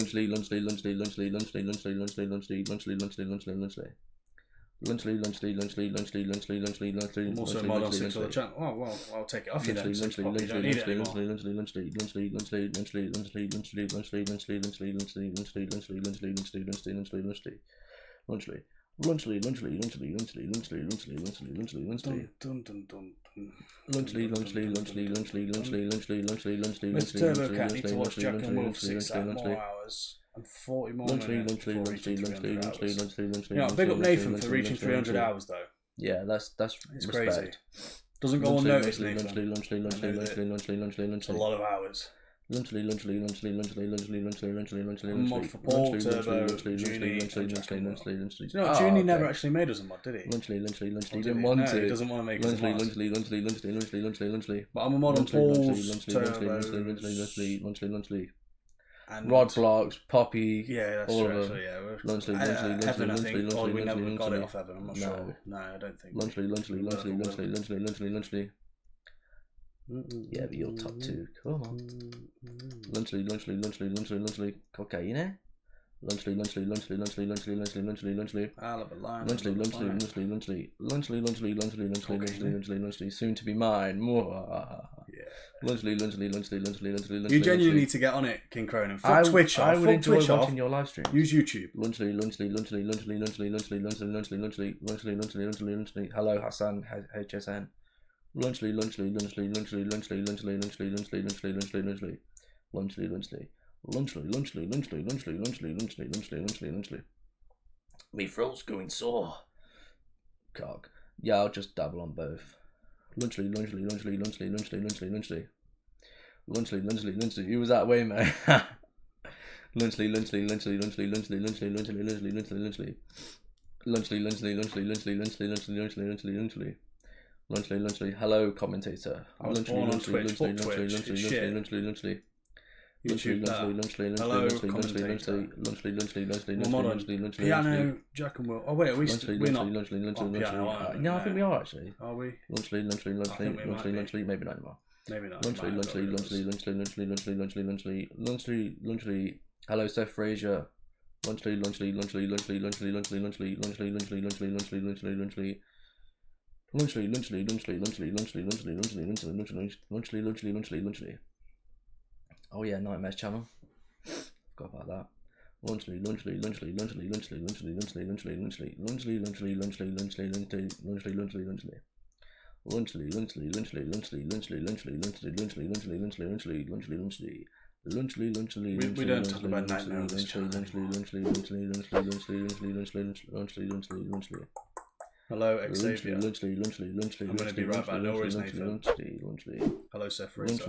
Speaker 2: I'm also a mod on 6 other channels. Oh, well, I'll take it off you then. You don't need it anymore.
Speaker 1: Lunchly.
Speaker 2: Mr. Turbo Cat need to watch JACKANDWILL for 6 more hours and 40 more minutes before reaching 300 hours. Yeah, big up Nathan for reaching 300 hours though.
Speaker 1: Yeah, that's
Speaker 2: it's crazy. Doesn't go unnoticed, Nathan. It's a lot of hours.
Speaker 1: Lunchly.
Speaker 2: Mod for Paul, Turbo, Junie, and JACKANDWILL. You know, Junie never actually made us a mod, did he?
Speaker 1: Lunchly. He didn't want to.
Speaker 2: He doesn't want to make us a mod.
Speaker 1: Lunchly.
Speaker 2: But I'm a mod on Paul's, Turbo's,
Speaker 1: and Rod Blocks, Poppy,
Speaker 2: that's
Speaker 1: all
Speaker 2: true,
Speaker 1: of them.
Speaker 2: actually, yeah.
Speaker 1: Evan,
Speaker 2: I think, or we never got it off Evan, I'm not sure. No, I don't think.
Speaker 1: Lunchly. Yeah, but you're top 2. Come on. Lunchly. Cocaine. Lunchly.
Speaker 2: I'll have a line.
Speaker 1: Lunchly. Soon to be mine. Lunchly.
Speaker 2: You genuinely need to get on it, King Cronin. Fuck Twitch off.
Speaker 1: I would enjoy watching your live stream.
Speaker 2: Use YouTube.
Speaker 1: Lunchly. Hello, Hassan. HSN. Lunchly. Me throat's going sore. Cock. Yeah, I'll just dabble on both. Lunchly. You was that way, man. Lunchly. Lunchly. Hello, commentator.
Speaker 2: I was born on Twitch. Fuck Twitch. It's shit. YouTube that. Hello, commentator. Piano, Jack and Will. Oh wait, we're not on piano, are we?
Speaker 1: No, I think we are actually.
Speaker 2: Are we?
Speaker 1: Maybe not anymore.
Speaker 2: Maybe not.
Speaker 1: Lunchly. Hello, Seth Frazier. Lunchly. Oh yeah, Nightmares channel. Forgot about that. Lunchly.
Speaker 2: We don't talk about Nightmare on this channel. Hello, Xavier. I'm going to be right back. No worries, Nathan. Hello, Seth Fraser.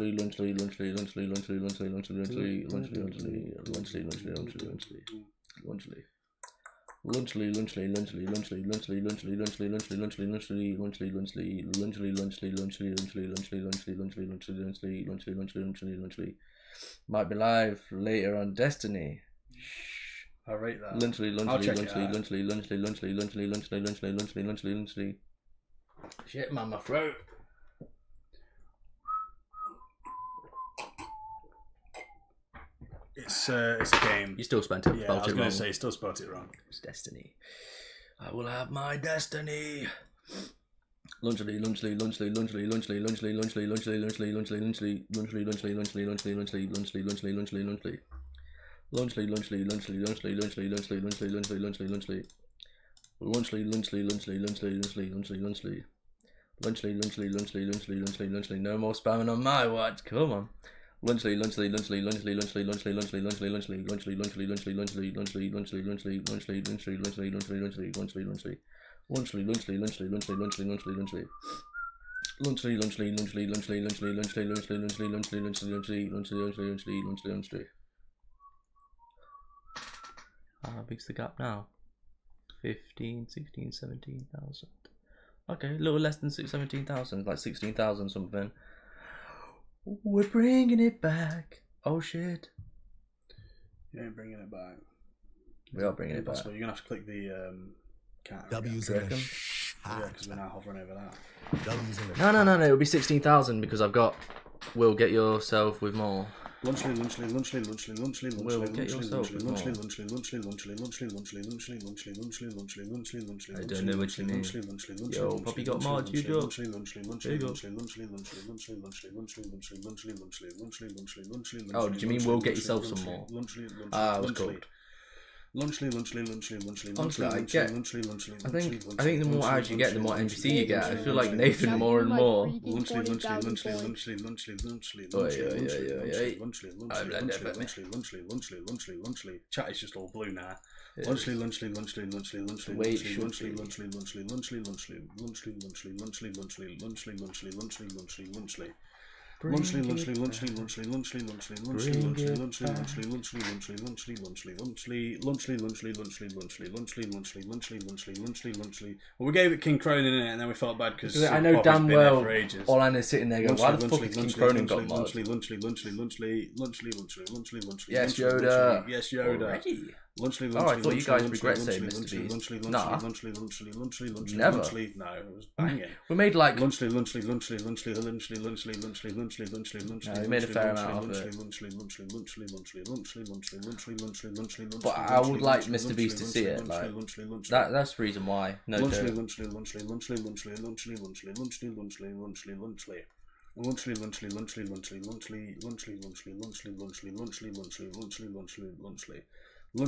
Speaker 1: Might be live later on Destiny.
Speaker 2: I rate that.
Speaker 1: Lunchly. Shit, man, my throat.
Speaker 2: It's a game.
Speaker 1: You still spent it.
Speaker 2: Yeah, I was going to say, you still spelled it wrong.
Speaker 1: It's Destiny. I will have my destiny. Lunchly. No more spamming on my watch. Come on. Lunchly. How big's the gap now? 15, 16, 17,000. Okay, a little less than 17,000, like 16,000 something. We're bringing it back. Oh shit.
Speaker 2: You ain't bringing it back.
Speaker 1: We are bringing it back.
Speaker 2: You're going to have to click the cat.
Speaker 6: W's in a
Speaker 2: yeah, because we're now hovering over that.
Speaker 1: No, it'll be 16,000 because I've got. Will get yourself with more.
Speaker 2: Lunchly.
Speaker 1: Will get yourself with more. I don't know what you mean. Yo, Poppy got mods, you go. There you go. Oh, do you mean Will get yourself some more? Ah, I was cold. Honestly, I think the more ads you get, the more NPC you get. I feel like Nathan more and more.
Speaker 2: Chat is just all blue now. Well, we gave it King Cronin in it, and then we felt bad because
Speaker 1: I know damn well Orlando's sitting there going, why the fuck has King Cronin got mods? Yes, Yoda.
Speaker 2: Yes, Yoda.
Speaker 1: Already? Oh, I thought you guys regret saying Mr. Beast. Nah. Never.
Speaker 2: No, it was banging.
Speaker 1: We made like...
Speaker 2: No,
Speaker 1: we made a fair amount of it. But I would like Mr. Beast to see it. Like, that's the reason why. No joke. Bring it back. You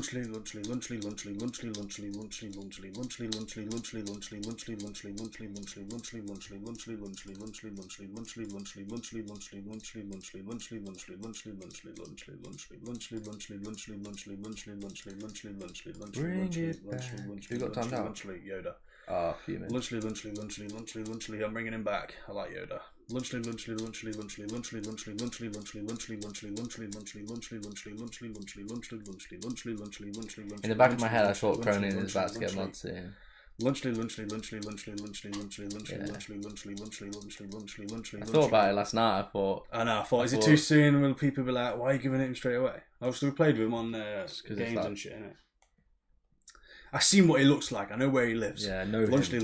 Speaker 1: got time now?
Speaker 2: Yoda.
Speaker 1: Ah, few minutes.
Speaker 2: Lunchly. I'm bringing him back. I like Yoda. Lunchly.
Speaker 1: In the back of my head, I thought Cronin is about to get mods soon.
Speaker 2: Lunchly.
Speaker 1: I thought about it last night. I thought,
Speaker 2: is it too soon? Will people be like, why are you giving it him straight away? Obviously, we played with him on games and shit, innit? I've seen what he looks like. I know where he lives.
Speaker 1: Yeah, I know him.
Speaker 2: Lunchly.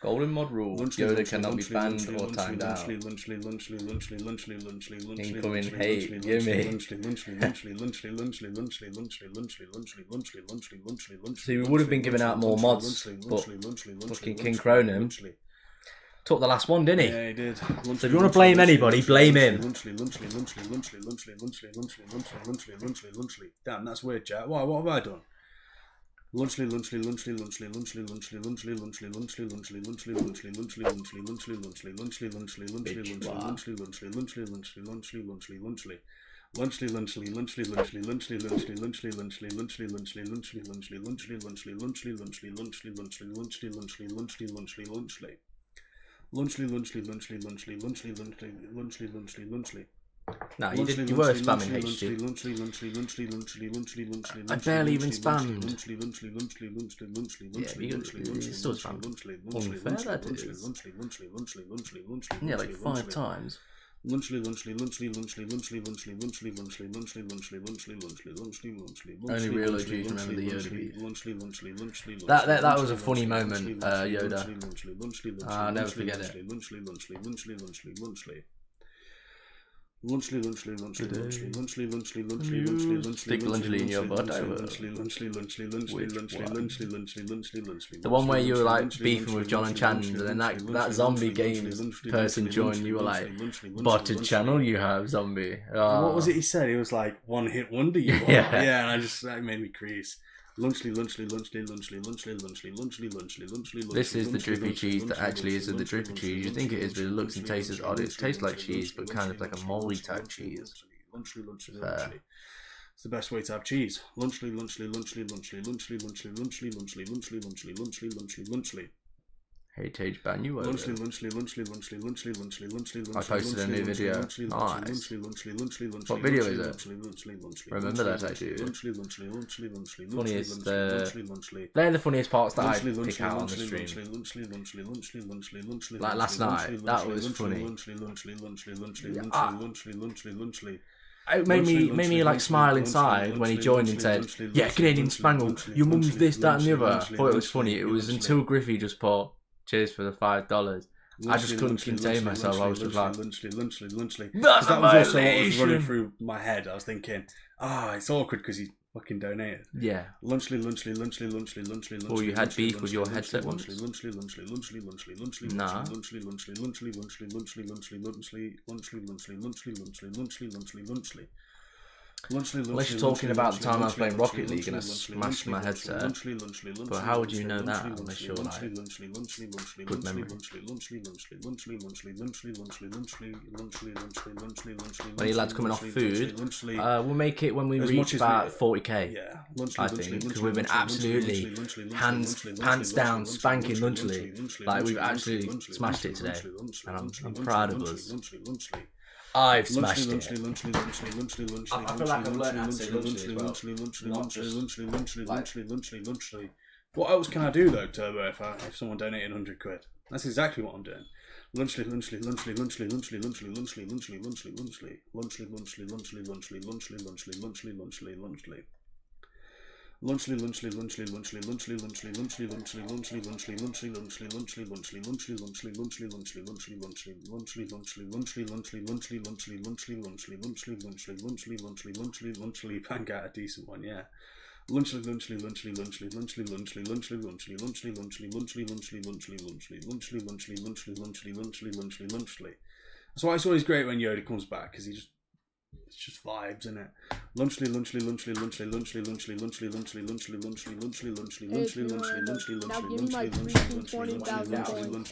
Speaker 1: Golden mod rule. Yoda cannot be banned or timed out. Incoming hate. Gimme. See, we would have been giving out more mods, but fucking King Cronin took the last one, didn't he?
Speaker 2: Yeah, he did.
Speaker 1: So if you want to blame anybody, blame him.
Speaker 2: Damn, that's weird, Jack. What have I done? Lunchly.
Speaker 1: No, you were spamming HG. I barely even spammed. Yeah, but you still spammed. Unfair that is. Yeah, like 5 times.
Speaker 2: Only
Speaker 1: real OGs remember the Yoda beat. That was a funny moment, Yoda. I'll never forget it.
Speaker 2: Stick
Speaker 1: Lunchly in your butt over. The one where you were like beefing with John and Chan, and then that zombie games person joined, you were like, botted channel you have, zombie.
Speaker 2: What was it he said? He was like, one hit wonder you are. Yeah, and that made me crease. Lunchly.
Speaker 1: This is the drippy cheese that actually isn't the drippy cheese. You think it is, but it looks and tastes as odd. It tastes like cheese, but kind of like a moldy type cheese.
Speaker 2: It's the best way to have cheese. Lunchly.
Speaker 1: Hey, Tage, ban you over.
Speaker 2: I
Speaker 1: posted a new video. Nice. What video is it? Remember that I do. Funniest, they're the funniest parts that I pick out on the stream. Like last night, that was funny. It made me like smile inside when he joined and said, yeah, Canadian Spangle, your mum's this, that and the other. I thought it was funny. It was until Griffey just put, cheers for the $5. I just couldn't contain myself. I was just like,
Speaker 2: Lunchly.
Speaker 1: That's
Speaker 2: that was also what was running through my head. I was thinking, it's awkward because he fucking donated.
Speaker 1: Yeah.
Speaker 2: Lunchly.
Speaker 1: Or you had beef with your headset once? Nah. Unless you're talking about the time I was playing Rocket League and I smashed my headset. But how would you know that unless you're like good memory? When you lads coming off food, we'll make it when we reach about 40k. I think, because we've been absolutely pants down spanking Lunchly. Like we've absolutely smashed it today, and I'm proud of us. I've smashed it. I feel like I've learned how to say
Speaker 2: Lunchly. What else can I do though, Turbo, if someone donated 100 quid? That's exactly what I'm doing. Lunchly. Lunchly. Bang out a decent one, yeah. Lunchly. That's why it's always great when Yoda comes back, because it's just vibes, isn't it? Lunchly.
Speaker 5: Now give me my freaking 20,000 points.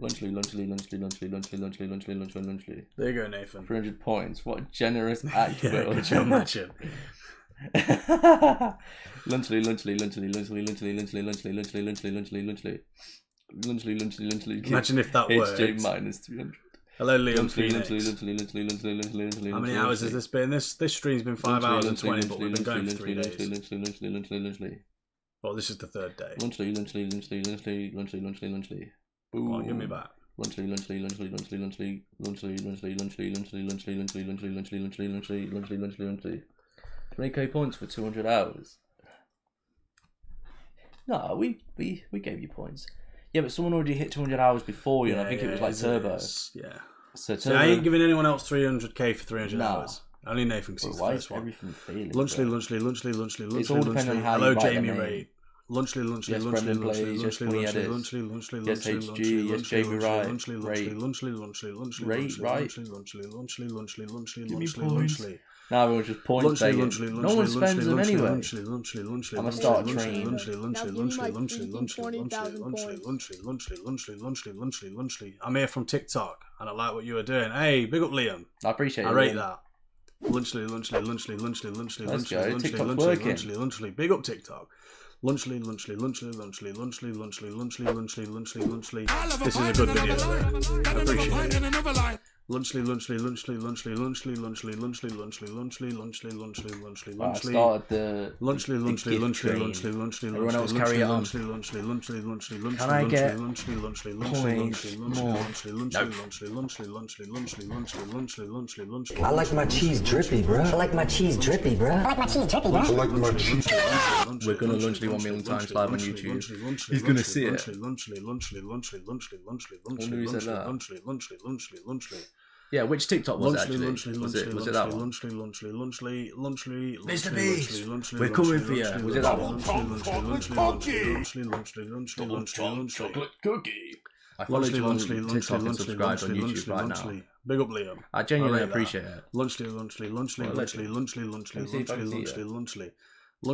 Speaker 1: Lunchly.
Speaker 2: There you go, Nathan.
Speaker 1: 300 points. What a generous act, Will.
Speaker 2: Could you imagine?
Speaker 1: Lunchly.
Speaker 2: Imagine if that worked.
Speaker 1: HJ minus 300.
Speaker 2: Hello, Liam Phoenix. How many hours has this been? This stream's been 5 hours and 20, but we've been going for 3 days. Well, this is the third day.
Speaker 1: Lunchly.
Speaker 2: Come on, give me back.
Speaker 1: Lunchly. 20k points for 200 hours. No, we gave you points. Yeah, but someone already hit 200 hours before you, and I think it was like Turbo.
Speaker 2: Yeah.
Speaker 1: So
Speaker 2: Turbo... I ain't giving anyone else 300k for 300 hours. Only Nathan, because he's the first one.
Speaker 1: Everything failing?
Speaker 2: Lunchly.
Speaker 1: It's all depending on how
Speaker 2: Hello,
Speaker 1: you write
Speaker 2: Jamie
Speaker 1: the name.
Speaker 2: Ray. Lunchly.
Speaker 1: Yes, Brendan plays. Yes, Funny edits. Yes, HG. Yes, Jamie Wright. Ray. Give me points. Now everyone's just points begging. No one spends them anyway. I'm gonna start a train.
Speaker 2: I'm here from TikTok, and I like what you are doing. Hey, big up Liam.
Speaker 1: I appreciate it.
Speaker 2: I rate that. Lunchly.
Speaker 1: TikTok's working.
Speaker 2: Big up TikTok. Lunchly. This is a good video. I appreciate it. Lunchly.
Speaker 1: I started the Everyone else carry it on. Can I get points more?
Speaker 6: I like my cheese drippy, bro. I like my cheese drippy, bro. I like my cheese drippy, bro. I like my cheese.
Speaker 1: We're gonna Lunchly 1 million times live on YouTube. He's gonna see it. Yeah, which TikTok was it actually? Was it that one? Mr. Beast, we're coming for you. Was it that one? Chocolate cookie. I followed you on TikTok and subscribed on YouTube right now.
Speaker 2: Big up Liam.
Speaker 1: I genuinely appreciate it.
Speaker 2: Lunchly. Lunchly.
Speaker 3: Oh,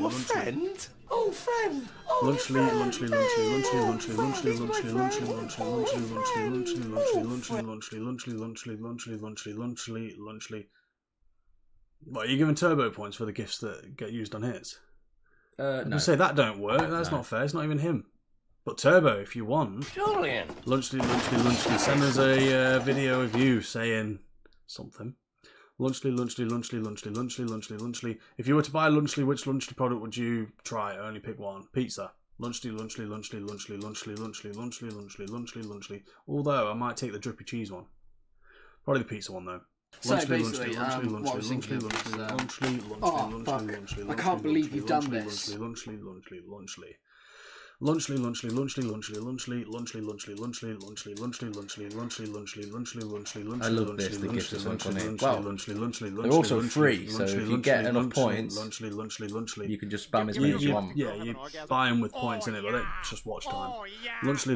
Speaker 3: a friend. Oh, friend.
Speaker 2: What, are you giving Turbo points for the gifts that get used on his?
Speaker 1: No.
Speaker 2: You say that don't work. That's not fair. It's not even him. But Turbo, if you want,
Speaker 3: Julian.
Speaker 2: Lunchly, send us a video of you saying something. Lunchly. If you were to buy Lunchly, which Lunchly product would you try? Only pick one. Pizza. Lunchly. Although I might take the drippy cheese one. Probably the pizza one though.
Speaker 9: So basically, what I was thinking was, oh fuck, I can't believe you've done this.
Speaker 2: Lunchly.
Speaker 1: I love this, the gifts are so funny. Well, they're also free, so if you get enough points, you can just spam as many as you want.
Speaker 2: Yeah, you buy them with points in it, but it's just watch time. Lunchly.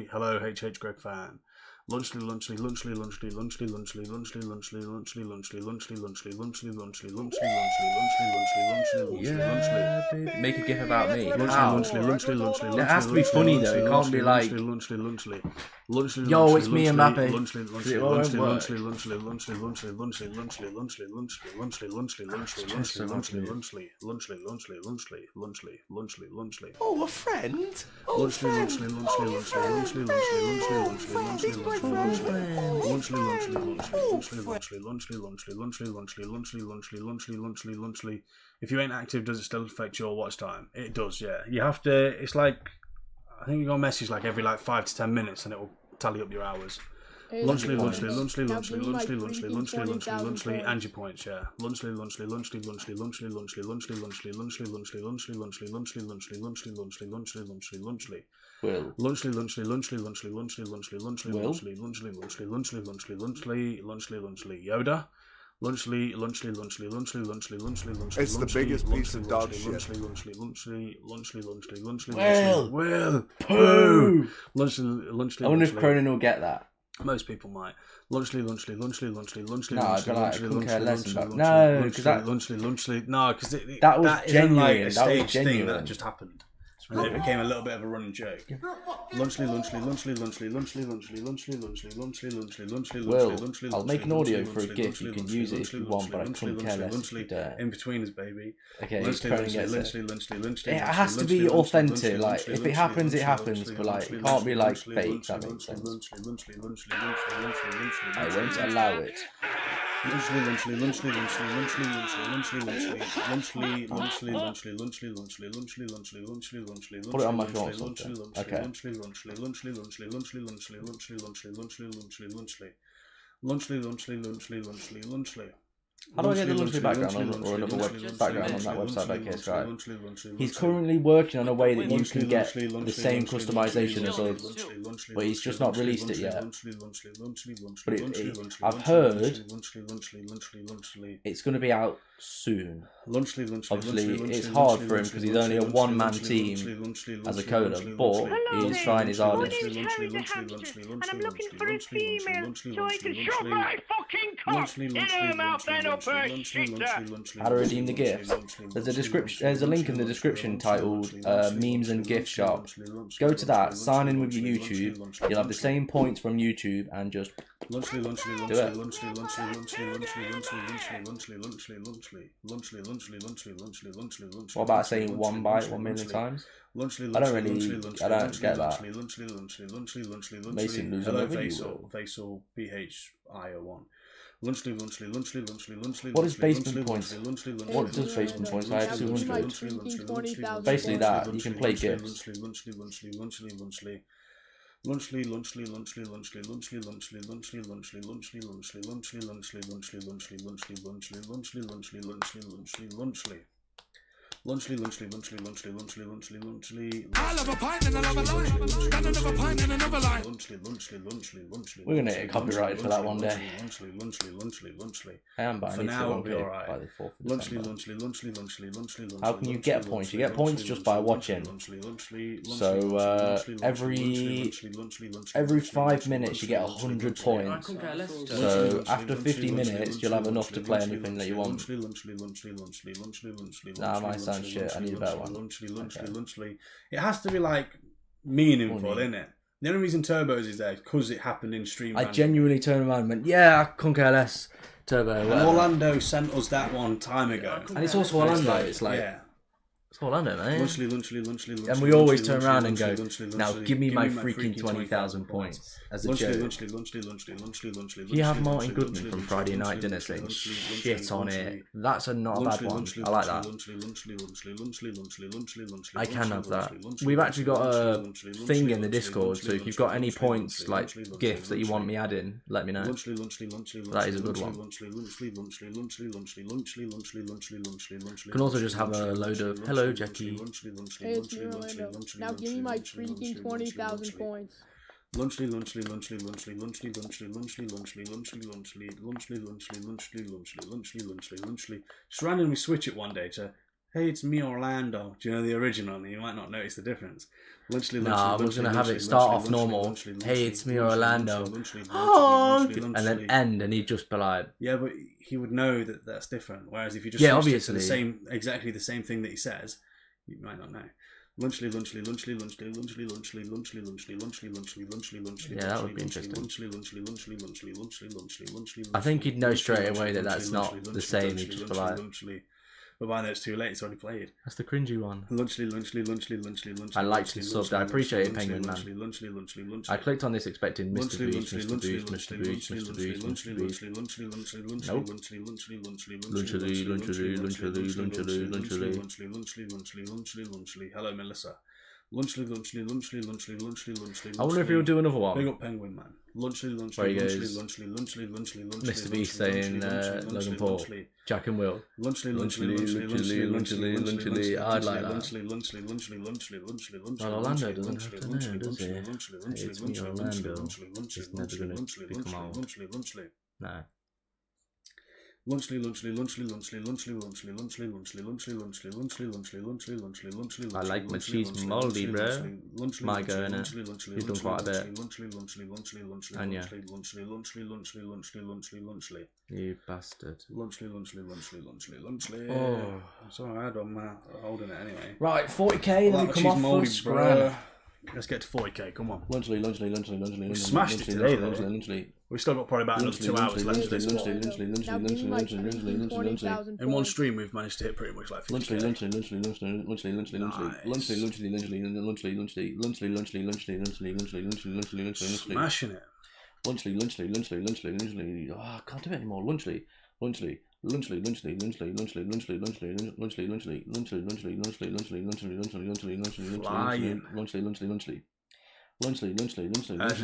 Speaker 2: Hello, HH Greg fan. Lunchly.
Speaker 1: Yeah, baby. Make a gif about me.
Speaker 2: It
Speaker 1: has to be funny though. It can't be like, yo, it's me and Mbappe.
Speaker 3: Oh, a friend.
Speaker 2: If you ain't active, does it still affect your watch time? It does, yeah. You have to, it's like, I think you got a message like every like 5 to 10 minutes and it will tally up your hours. Lunchly, and your points, yeah. Lunchly.
Speaker 1: Will.
Speaker 2: Lunchly. Yoda. Lunchly.
Speaker 13: It's the biggest piece of dog shit.
Speaker 1: Will.
Speaker 2: Poo.
Speaker 1: I wonder if Cronin will get that.
Speaker 2: Most people might. Lunchly.
Speaker 1: No, I'd be like, I couldn't care less about. No, because that
Speaker 2: Lunchly. No, because
Speaker 1: that was genuine.
Speaker 2: Like a
Speaker 1: that was
Speaker 2: stage
Speaker 1: genuine.
Speaker 2: thing that just happened. And it became a little bit of a running joke. Lunchly.
Speaker 1: Will, I'll make an audio for a GIF. You can use it if you want, but I couldn't care less if you dare.
Speaker 2: In between us, baby.
Speaker 1: Okay, it has to be authentic. Like, if it happens, it happens. But like, it can't be like fake. That makes sense. I won't allow it.
Speaker 2: Lunchly.
Speaker 1: Put it on my short something. Okay.
Speaker 2: Lunchly.
Speaker 1: How do I get the Lunchley background or another background on that website by KScribe? He's currently working on a way that you can get the same customization as us, but he's just not released it yet. But I've heard it's going to be out soon. Obviously, it's hard for him because he's only a one-man team as a coder, but he's trying his hardest.
Speaker 5: And I'm looking for a female so I can shove my fucking cock in her mouth and up her shitter.
Speaker 1: How to redeem the gifts? There's a description. There's a link in the description titled "Memes and Gift Shop." Go to that. Sign in with your YouTube. You'll have the same points from YouTube and just do it. What about saying 1 byte 1 million times? I don't get that. Mason losing the video.
Speaker 2: Faisal PHI01.
Speaker 1: What is basement points? What does basement points? I have 200. Basically that, you can play gifts.
Speaker 2: Lunchly. I love a pint and I love a line. Got another pint and another line.
Speaker 1: We're gonna get copyrighted for that one day.
Speaker 2: Lunchly.
Speaker 1: I am, but I need to go on by the 4th of December. How can you get points? You get points just by watching. So every 5 minutes you get 100 points. So after 50 minutes you'll have enough to play anything that you want. Nah, my sound shit. I need a better one.
Speaker 2: Lunchly. It has to be like meaningful, innit? The only reason Turbos is there is because it happened in stream.
Speaker 1: I genuinely turned around and went, yeah, I couldn't care less. Turbo.
Speaker 2: And Orlando sent us that one time ago.
Speaker 1: And it's also Orlando. It's like,
Speaker 2: yeah.
Speaker 1: It's Orlando, man.
Speaker 2: Lunchly.
Speaker 1: And we always turn around and go, now give me my freaking 20,000 points as a joke. You have Martin Goodman from Friday Night Dinner saying shit on it. That's not a bad one. I like that. I can have that. We've actually got a thing in the Discord, so if you've got any points, like gifts that you want me adding, let me know. That is a good one. You can also just have a load of hello Jackie.
Speaker 5: Hey, it's me, Orlando. Now give me my freaking 20,000 points.
Speaker 2: Lunchly. Just randomly switch it one day to, hey, it's me, Orlando. Do you know the original? And you might not notice the difference.
Speaker 1: Nah, I was gonna have it start off normal. Hey, it's me, Orlando. And then end, and he'd just be like,
Speaker 2: yeah, but he would know that that's different. Whereas if you just
Speaker 1: obviously
Speaker 2: exactly the same thing that he says, you might not know. Lunchly.
Speaker 1: Yeah, that would be interesting. I think he'd know straight away that that's not the same. He'd just be like,
Speaker 2: but by then it's too late, it's already played.
Speaker 1: That's the cringy one.
Speaker 2: Lunchly.
Speaker 1: I liked and subbed. I appreciate it, Penguin Man. I clicked on this expecting Mr. Beast. Nope.
Speaker 2: Lunchly. Hello, Melissa. Lunchly.
Speaker 1: I wonder if he'll do another one.
Speaker 2: Big up Penguin Man. Lunchly.
Speaker 1: Where he goes, Mr. Beast saying Logan Paul, Jack and Will. Lunchly. I'd like that. Well, Orlando doesn't have to know, does he? It's me, Orlando. It's never going to become out. No.
Speaker 2: Lunchly, lunchly, lunchly, lunchly, lunchly, lunchly, lunchly, lunchly, lunchly, lunchly, lunchly, lunchly, lunchly, lunchly, lunchly.
Speaker 1: I like my cheese moldy, bro. My go in it. He's done quite a bit. And yeah. You bastard.
Speaker 2: Oh, it's alright, I'm holding it anyway.
Speaker 1: Right, 40k, let me come off for scram.
Speaker 2: Let's get to 40k, come on.
Speaker 1: Lunchly.
Speaker 2: We smashed it today, though. We've still got probably about another 2 hours left of this one. In one stream, we've managed to hit pretty much like 50k. Smashing it.
Speaker 1: Lunchly. Oh, I can't do it anymore. Lunchly.
Speaker 2: Actually,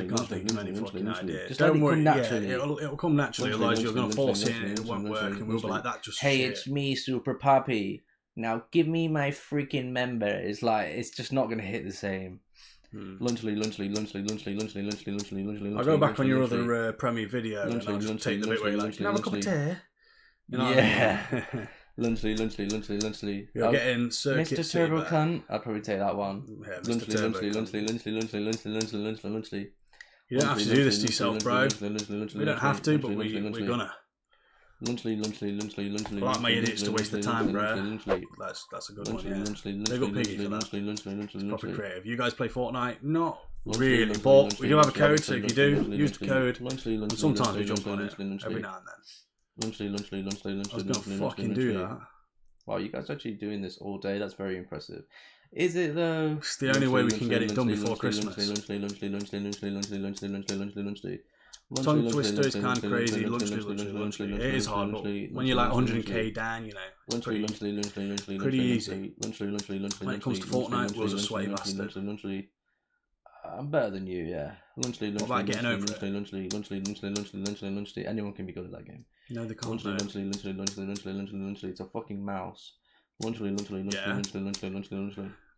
Speaker 2: can't think of any fucking ideas. Just don't worry, naturally. It'll come naturally. Otherwise, you're gonna force it and it won't work, and we'll be like that. Just
Speaker 1: hey, it's me, Super Puppy. Now give me my freaking member. It's like it's just not gonna hit the same. Lunchly.
Speaker 2: I'll go back on your other Premier video and I'll just take the bit where you're like, can I have a cup of tea? You know
Speaker 1: yeah. Lunchly.
Speaker 2: You're getting circuit
Speaker 1: Mr. Turbo cunt. I'd probably take that one.
Speaker 2: Yeah,
Speaker 1: Lunchly.
Speaker 2: You don't have to do this to yourself, bro. We don't have to, but we're gonna.
Speaker 1: Lunchly.
Speaker 2: Like my idiots to waste the time, bro. That's a good one, yeah. They got Piggy for that. It's proper creative. You guys play Fortnite? Not really, but we do have a code, so if you do, use the code. And sometimes we jump on it, every now and then. I was gonna fucking do that.
Speaker 1: Wow, you guys are actually doing this all day. That's very impressive. Is it though?
Speaker 2: It's the only way we can get it done before Christmas. Tongue twister is kind of crazy. Lunchly. It is hard, but when you're like 100k down, you know, pretty easy. When it comes to Fortnite, Will's a sweaty bastard.
Speaker 1: I'm better than you, yeah.
Speaker 2: What about getting over it?
Speaker 1: Anyone can be good at that game.
Speaker 2: No, they can't.
Speaker 1: It's a fucking mouse.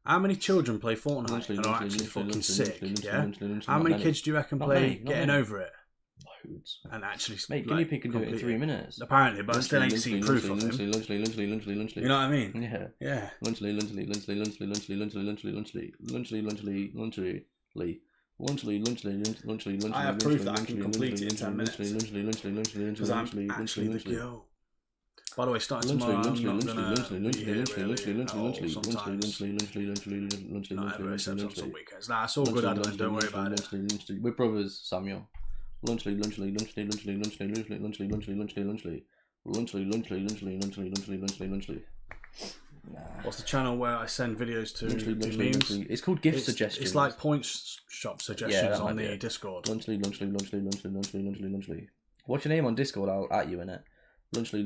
Speaker 2: How many children play Fortnite and are actually fucking sick? Yeah. How many kids do you reckon play getting over it?
Speaker 1: Loads.
Speaker 2: And actually,
Speaker 1: mate, Guinea Pig can do it in 3 minutes.
Speaker 2: Apparently, but I still ain't seen proof of him. You know what I mean?
Speaker 1: Yeah.
Speaker 2: Yeah. I have proof that I can complete it in 10 minutes. Because I'm actually the girl. By the way, starting tomorrow, I'm not going to be here really at all sometimes. Not ever, except on some weekends. Nah, it's all good, Adeline, don't worry about it.
Speaker 1: We're brothers, Samuel. Lunchly.
Speaker 2: What's the channel where I send videos to memes?
Speaker 1: It's called gift suggestions.
Speaker 2: It's like point shop suggestions on the Discord.
Speaker 1: Lunchly. What's your name on Discord? I'll at you in it. Lunchly.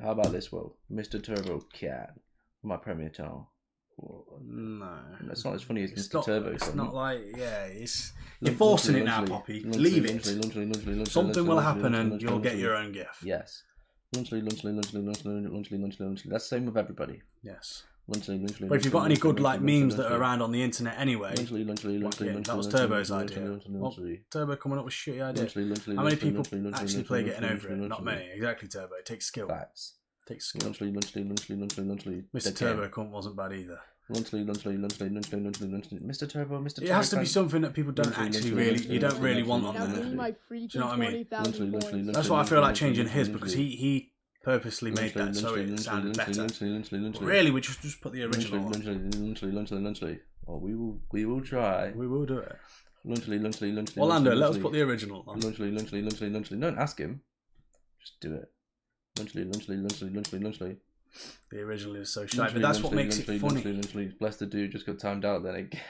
Speaker 1: How about this, Will? Mr. Turbo Cat on my Premier channel.
Speaker 2: No,
Speaker 1: that's not as funny as Mr. Turbo.
Speaker 2: It's not like you're forcing it now, Poppy. Leave it. Something will happen and you'll get your own gift.
Speaker 1: Yes. Lunchly. That's the same with everybody.
Speaker 2: Yes.
Speaker 1: But
Speaker 2: if you've got any good like memes that are around on the internet anyway, that was Turbo's idea. Turbo coming up with shitty ideas. How many people actually play getting over it? Not many. Exactly, Turbo. It takes skill.
Speaker 1: Facts.
Speaker 2: Takes skill.
Speaker 1: Lunchly.
Speaker 2: Mr. Turbo cunt wasn't bad either.
Speaker 1: Lunchly. Mr. Turbo.
Speaker 2: It has to be something that people don't actually really, you don't really want on there. Do you know what I mean? That's why I feel like changing his, because he purposely made that so it sounded better. But really, we just put the original on.
Speaker 1: Lunchly. Oh, we will try.
Speaker 2: We will do it.
Speaker 1: Lunchly.
Speaker 2: Orlando, let us put the original on.
Speaker 1: Lunchly. Don't ask him. Just do it. Lunchly.
Speaker 2: The original is so shy, but that's what makes it funny.
Speaker 1: Bless the dude, just got timed out then again.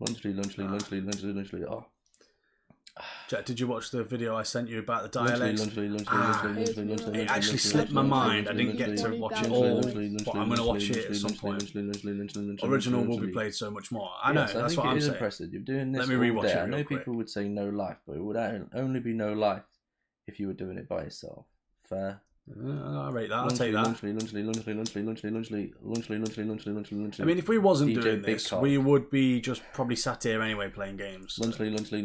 Speaker 1: Lunchly. Oh.
Speaker 2: Jack, did you watch the video I sent you about the dialects? It actually slipped my mind. I didn't get to watch it all, but I'm going to watch it at some point. Original will be played so much more. I know, that's what I'm saying.
Speaker 1: Impressive. You're doing this.
Speaker 2: Let me rewatch it.
Speaker 1: I know people would say no life, but it would only be no life if you were doing it by yourself. Fair
Speaker 2: I'll rate that. I'll take that. I mean, if we wasn't doing this, we would be just probably sat here anyway playing games. Sooner say lunchly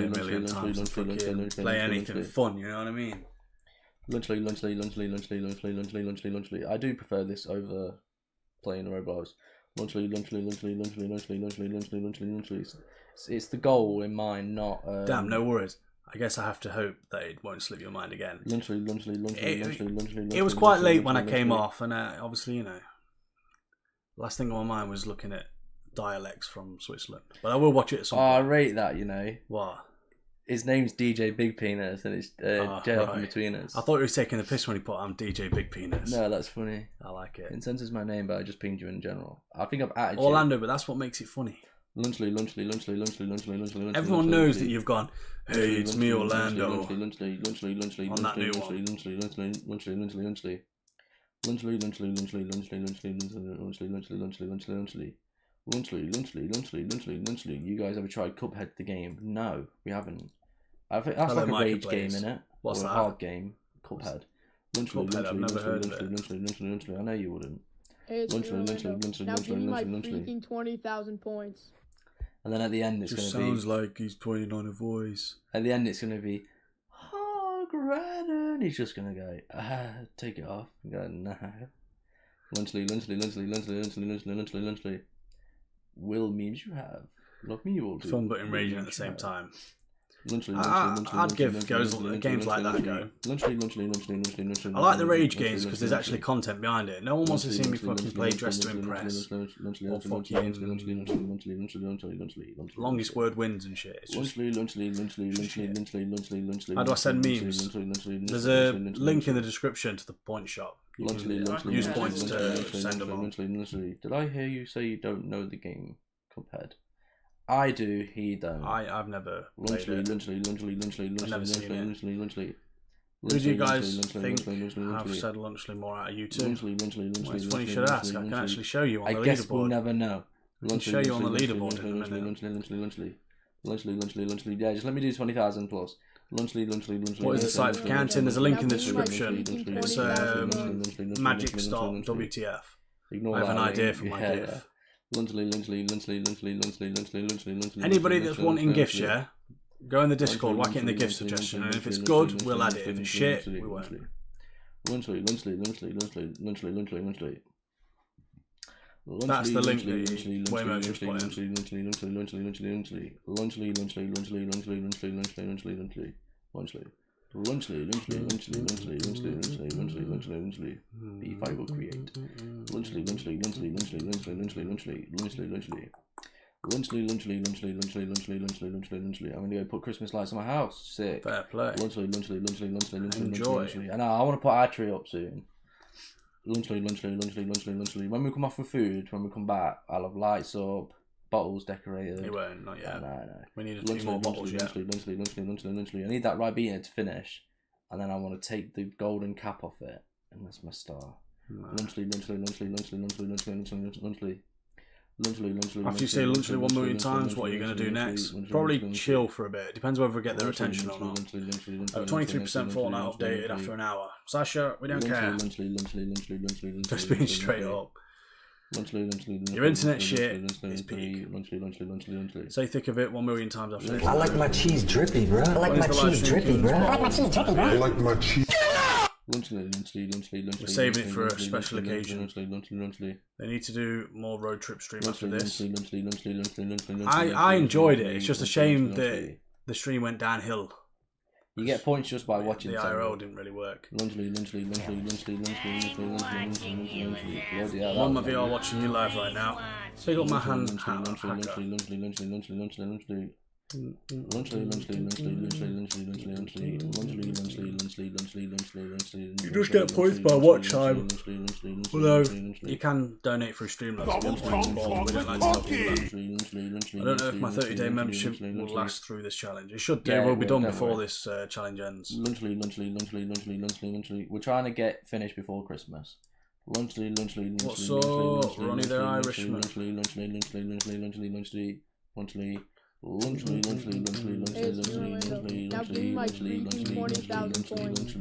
Speaker 2: a million times than fucking play anything fun, you know what I mean?
Speaker 1: Lunchly. I do prefer this over playing Roblox. Lunchly. It's the goal in mind, not...
Speaker 2: Damn, no worries. I guess I have to hope that it won't slip your mind again. It was quite late when I came off, and obviously, you know, last thing on my mind was looking at dialects from Switzerland. But I will watch it at some point.
Speaker 1: I rate that, you know.
Speaker 2: What?
Speaker 1: His name's DJ Big Penis, and it's J off in between us.
Speaker 2: I thought he was taking the piss when he put I'm DJ Big Penis.
Speaker 1: No, that's funny.
Speaker 2: I like it.
Speaker 1: It censors my name, but I just pinged you in general. I think I've added
Speaker 2: Orlando, but that's what makes it funny.
Speaker 1: Lunchly.
Speaker 2: Everyone knows that you've gone, hey, it's me, Orlando. On that new one.
Speaker 1: Lunchly. You guys ever tried Cuphead the game? No, we haven't. I think that's like a rage game, innit?
Speaker 2: What's that?
Speaker 1: A hard game. Cuphead.
Speaker 2: Cuphead, I've never heard of it.
Speaker 1: I know you wouldn't.
Speaker 14: Hey, it's now give me my freaking 20,000 points.
Speaker 1: And then at the end, it's going to be...
Speaker 2: sounds like he's putting on a voice.
Speaker 1: At the end, it's going to be... Oh, Grannon. He's just going to go, take it off. And go, no. Lunchly. Will memes you have. Love me, you all do.
Speaker 2: Fun but enraging at the same time. I'd give games like that a go. I like the rage games because there's actually content behind it. No one wants to see me fucking play dressed to impress. Or fucking longest word wins and shit. How do I send memes? There's a link in the description to the point shop. You can use points to send them on.
Speaker 1: Did I hear you say you don't know the game Cuphead? I do, he don't.
Speaker 2: I've never played it.
Speaker 1: Lunchly.
Speaker 2: Who do you guys think have said lunchly more out of you two? Well, it's funny you should ask. I can actually show you on the leaderboard.
Speaker 1: I guess we'll never know.
Speaker 2: I can show you on the leaderboard in a minute.
Speaker 1: Lunchly. Yeah, just let me do 20,000 plus. Lunchly.
Speaker 2: What is the site for counting? There's a link in the description. It's Magic Stop WTF. I have an idea for my GIF. Anybody that's wanting gifts, yeah? Go in the Discord, whack it in the gift suggestion, and if it's good, we'll add it. If it's shit, we won't. That's the link that Waymo just put in.
Speaker 1: Lunchly. B5 will create. Lunchly. I'm gonna go put Christmas lights on my house. Sick.
Speaker 2: Fair play.
Speaker 1: Lunchly.
Speaker 2: Enjoy.
Speaker 1: I know. I want to put our tree up soon. Lunchly. When we come off for food, when we come back, I'll have lights up, bottles decorated.
Speaker 2: It won't, not yet.
Speaker 1: No.
Speaker 2: We need a few more bottles yet.
Speaker 1: Lunchly. I need that right beater to finish, and then I want to take the golden cap off it, and that's my star. Lunchly.
Speaker 2: After you say lunchly 1 million times, what are you going to do next? Probably chill for a bit. It depends whether we get their attention or not. 23% Fortnite updated after an hour. Sasha, we don't care. Just being straight up. Your internet shit is peak. Say thick of it 1 million times after this.
Speaker 6: I like my cheese drippy, bro. I like my cheese drippy, bro. I like my cheese.
Speaker 2: We're saving it for a special occasion. They need to do more road trip stream after this. I enjoyed it. It's just a shame that the stream went downhill.
Speaker 1: You get points just by watching.
Speaker 2: The IRL didn't really work.
Speaker 1: One
Speaker 2: my VR watching you live right now. Pick up my hand. You just get points by watch time. Although you can donate through Streamlabs. I don't know if my 30-day membership will last through this challenge. It should do. It will be done before this challenge ends.
Speaker 1: We're trying to get finished before Christmas.
Speaker 2: What's up, Ronnie the Irishman?
Speaker 14: Hey, it's Orlando. Now give me my freaking 20,000 points.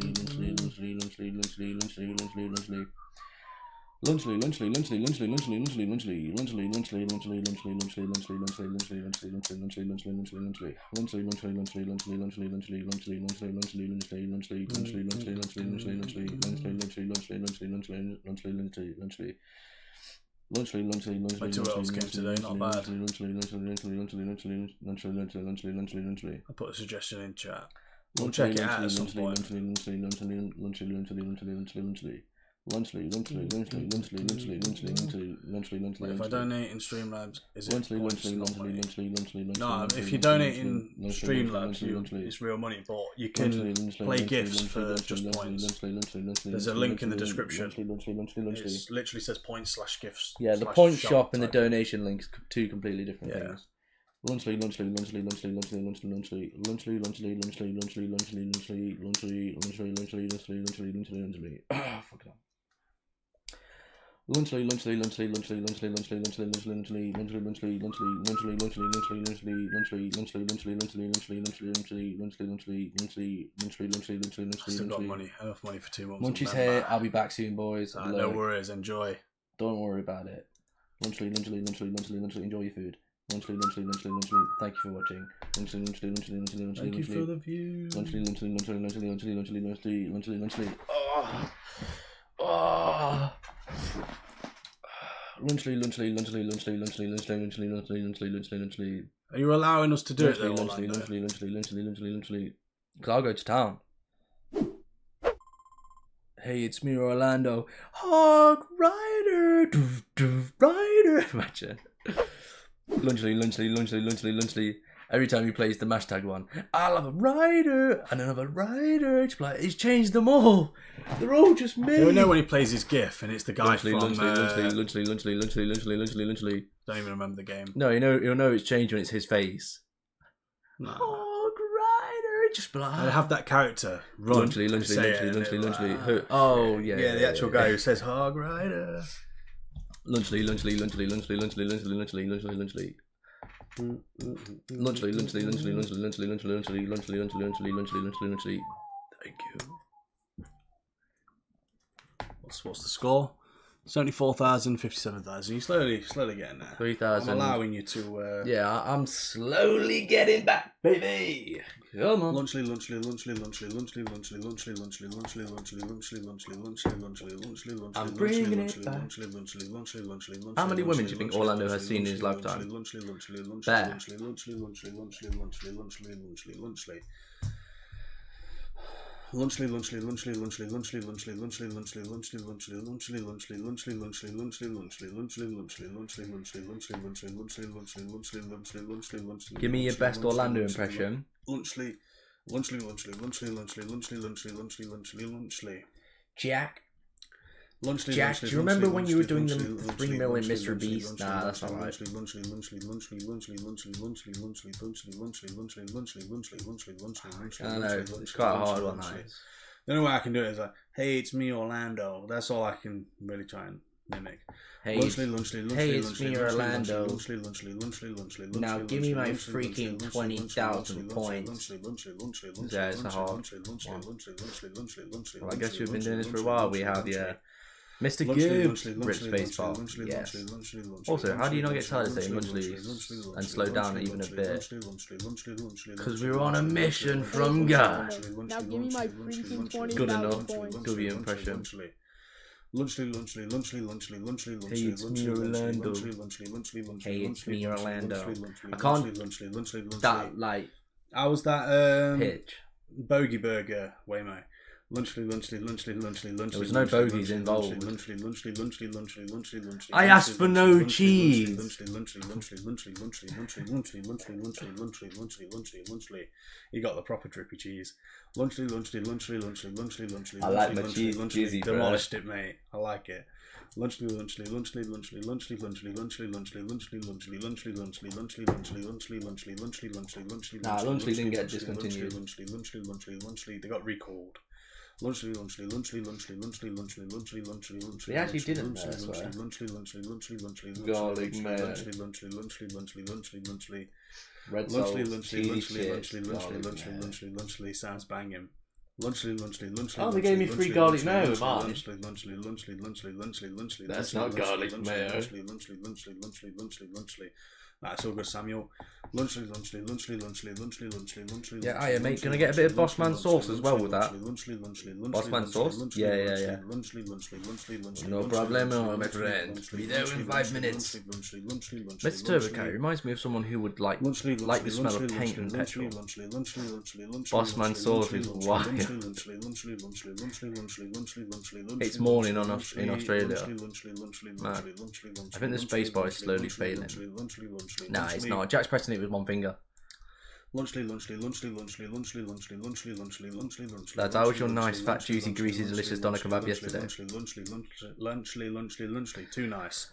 Speaker 2: My 2 L's came today, not bad. I put a suggestion in chat. We'll check it out at some point. If I donate in Streamlabs, is it points, not money? No, if you donate in Streamlabs, it's real money, but you can play gifts for just points. There's a link in the description. It literally says points/gifts.
Speaker 1: Yeah, the point shop and the donation links, two completely different things.
Speaker 2: Still got money, enough money for 2 months.
Speaker 1: Munchie's here. I'll be back soon, boys.
Speaker 2: No worries, enjoy.
Speaker 1: Don't worry about it. Enjoy your food. Thank you for watching.
Speaker 2: Thank you for the view. Are you allowing us to do it though?
Speaker 1: Because I'll go to town. Hey, it's me, Orlando. Hog Rider. Rider. Imagine. Lunchly. Every time he plays the hashtag one, I'll have a rider and another rider. It's like he's changed them all. They're all just me.
Speaker 2: You'll know when he plays his GIF and it's the guy
Speaker 1: Lunchly.
Speaker 2: Don't even remember the game.
Speaker 1: No, you'll know it's changed when it's his face.
Speaker 2: No.
Speaker 1: Hog Rider. Just be like,
Speaker 2: I'd have that character run.
Speaker 1: Lunchly. Oh yeah.
Speaker 2: Yeah, the actual guy who says Hog Rider.
Speaker 1: Lunchly. Thank you.
Speaker 2: What's the score? 74,000, 57,000. You're slowly getting there.
Speaker 1: 3,000.
Speaker 2: I'm allowing you to.
Speaker 1: Yeah, I'm slowly getting back, baby. Come on.
Speaker 2: Lunchly.
Speaker 1: I'm bringing it back. How many women do you think Orlando has seen in his lifetime? There. Give me your best Orlando impression. Jack. Jack, do you remember when you were doing the 3 million Mr. Beast? Nah, that's not right. I know, it's quite a hard one, that is.
Speaker 2: The only way I can do it is like, hey, it's me, Orlando. That's all I can really try and mimic.
Speaker 1: Hey, it's me, Orlando. Now give me my freaking 20,000 points. Yeah, it's a hard one. Well, I guess we've been doing this for a while. We have, yeah. Mr. Gibbs, rip spacebar, yes. Also, how do you not get tired of saying Munchly and slow down even a bit? Because we were on a mission from God.
Speaker 14: Now give me my freaking 20,000
Speaker 1: Good enough.
Speaker 14: points.
Speaker 1: Do your impression. Hey, it's me, Orlando. Hey, it's me, Orlando. I can't. That, like.
Speaker 2: How was that
Speaker 1: pitch?
Speaker 2: Bogey Burger, Waymo? Lunchly.
Speaker 1: There was no bogeys involved. I asked for no cheese.
Speaker 2: You got the proper drippy cheese.
Speaker 1: I like my cheese cheesy, bro.
Speaker 2: Demolished it, mate. I like it. Lunchly.
Speaker 1: Nah, Lunchly didn't get discontinued.
Speaker 2: They got recalled. Lunchly, lunchly, lunchly, lunchly, lunchly, lunchly, lunchly, lunchly, lunchly.
Speaker 1: They actually didn't, I
Speaker 2: lunchly,
Speaker 1: swear.
Speaker 2: lunchly, lunchly, lunchly, lunchly,
Speaker 1: Garlic mayo.
Speaker 2: lunchly, lunchly, lunchly, lunchly, lunchly, lunchly.
Speaker 1: Red
Speaker 2: Lunchly,
Speaker 1: sauce,
Speaker 2: lunchly,
Speaker 1: chili
Speaker 2: lunchly,
Speaker 1: chips,
Speaker 2: lunchly, lunchly,
Speaker 1: garlic
Speaker 2: lunchly,
Speaker 1: mayo.
Speaker 2: lunchly, lunchly. Sounds banging. Lunchly, lunchly, lunchly.
Speaker 1: Oh, they gave me free garlic mayo with mine.
Speaker 2: Lunchly, lunchly, lunchly, lunchly, lunchly, lunchly.
Speaker 1: That's not garlic mayo.
Speaker 2: Lunchly, lunchly, lunchly, lunchly, lunchly, lunchly. That's all good, Samuel. Lunchly, lunchly, lunchly, lunchly, lunchly, lunchly, lunchly.
Speaker 1: Yeah, hiya, mate. Gonna get a bit of Bossman sauce as well with that.
Speaker 2: Bossman
Speaker 1: sauce? Yeah.
Speaker 2: Lunchly, lunchly, lunchly, lunchly.
Speaker 1: No problemo, my friend. Be there in 5 minutes. Mr. Turbocat reminds me of someone who would like the smell of paint and petrol. Bossman sauce is wild. It's morning in Australia. Man, I think the spacebar is slowly failing. Nah, it's not. Jack's pressing it with one finger. Lads, how was your nice, fat, juicy, greasy, delicious doner kebab yesterday?
Speaker 2: Too nice.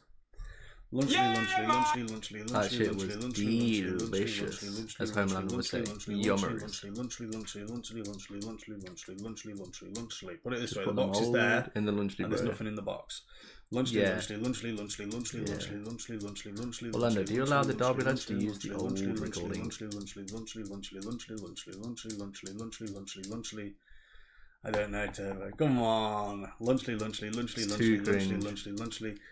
Speaker 1: That shit was delicious, as Homeland would say. Yummers.
Speaker 2: Put it this way, the box is there,
Speaker 1: in the lunchly,
Speaker 2: and there's nothing in the box.
Speaker 1: Orlando, do you allow the Derby lads to use the old recording?
Speaker 2: I don't know, Turbo. Come on. Lunchly.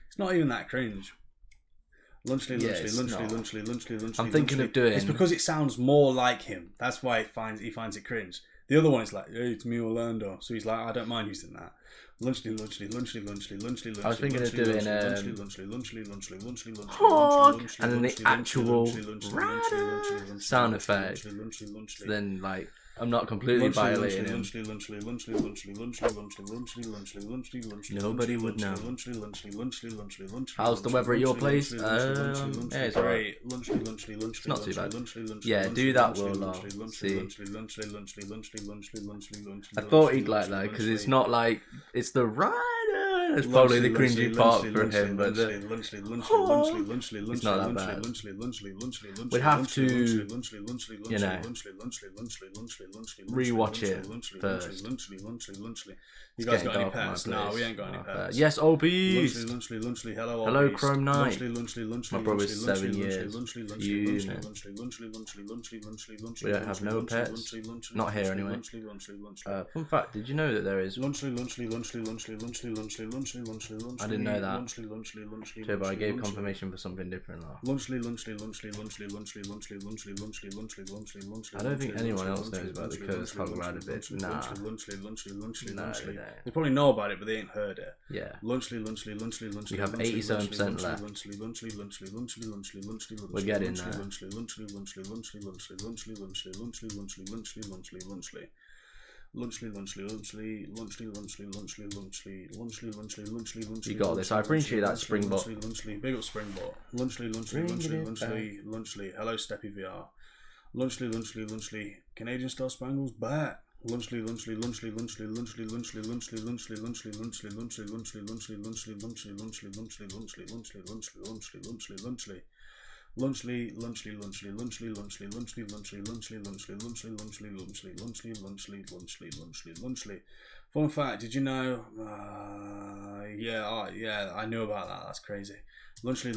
Speaker 2: It's not even that cringe. Lunchly.
Speaker 1: I'm thinking of doing...
Speaker 2: It's because it sounds more like him. That's why he finds it cringe. The other one is like, hey, it's me, Orlando. So he's like, I don't mind using that. Lunchly.
Speaker 1: I was thinking of doing and then the actual sound effect. So then, like, I'm not completely violating him. Nobody would know. How's the weather at your place? Yeah, it's alright. It's not too bad. Yeah, do that, Will. See. I thought he'd like that because it's not like it's the rider. It's probably the cringy part for him, but it's not that bad. We'd have to, you know, rewatch it first.
Speaker 2: You guys got any pets? No, we ain't got any pets.
Speaker 1: Yes, oh beast.
Speaker 2: Hello,
Speaker 1: Chrome Knight. My brother's 7 years. You know. We don't have no pets. Not here anyway. Fun fact, did you know that there is... I didn't know that. Sure, but I gave confirmation for something different. I don't think anyone else knows about the Curse Hog Rider bit. Nah.
Speaker 2: They probably know about it, but they ain't heard it.
Speaker 1: Yeah.
Speaker 2: We
Speaker 1: have 87% left. We're getting there. You got this. I appreciate that, Springbok.
Speaker 2: Big up Springbok. Lunchly. Hello, Steppy VR. Lunchly. Canadian Star Spangles back. Lunchly. Fun fact, did you know? Yeah, I knew about that. That's crazy. Lunchly.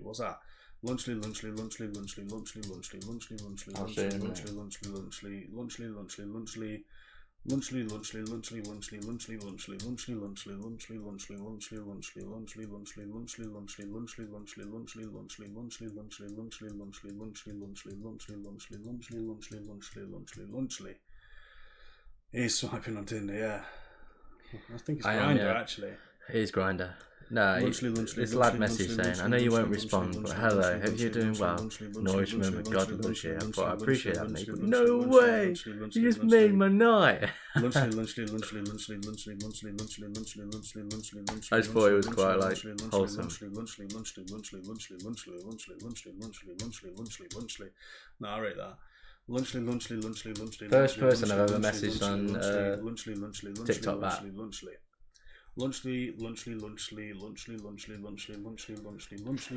Speaker 2: What's that? Lunchly. He's swiping on Tinder, yeah. I think it's Grindr, actually.
Speaker 1: It is Grindr. No, this lad message saying, I know you won't respond, but hello, hope you're doing well. And always remember, God loves you. I thought I appreciate that, mate, but no way! You just made my night! I just thought it was quite, like, wholesome.
Speaker 2: No, I rate that.
Speaker 1: First person I've ever messaged on TikTok that.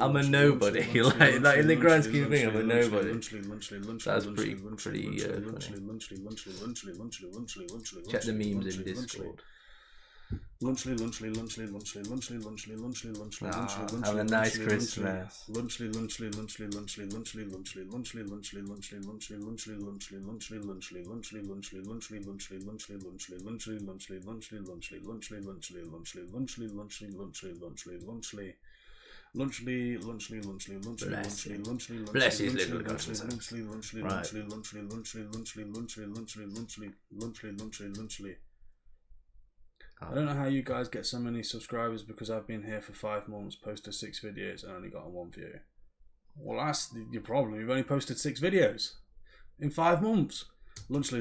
Speaker 1: I'm a nobody. like in the grand scheme of things, I'm a nobody. That's pretty funny. Check the memes in Discord. Have a nice Christmas. Bless his little conscience.
Speaker 2: Right. I don't know how you guys get so many subscribers because I've been here for 5 months, posted 6 videos and only got 1 view. Well, that's your problem. You've only posted 6 videos in 5 months. Lunchly.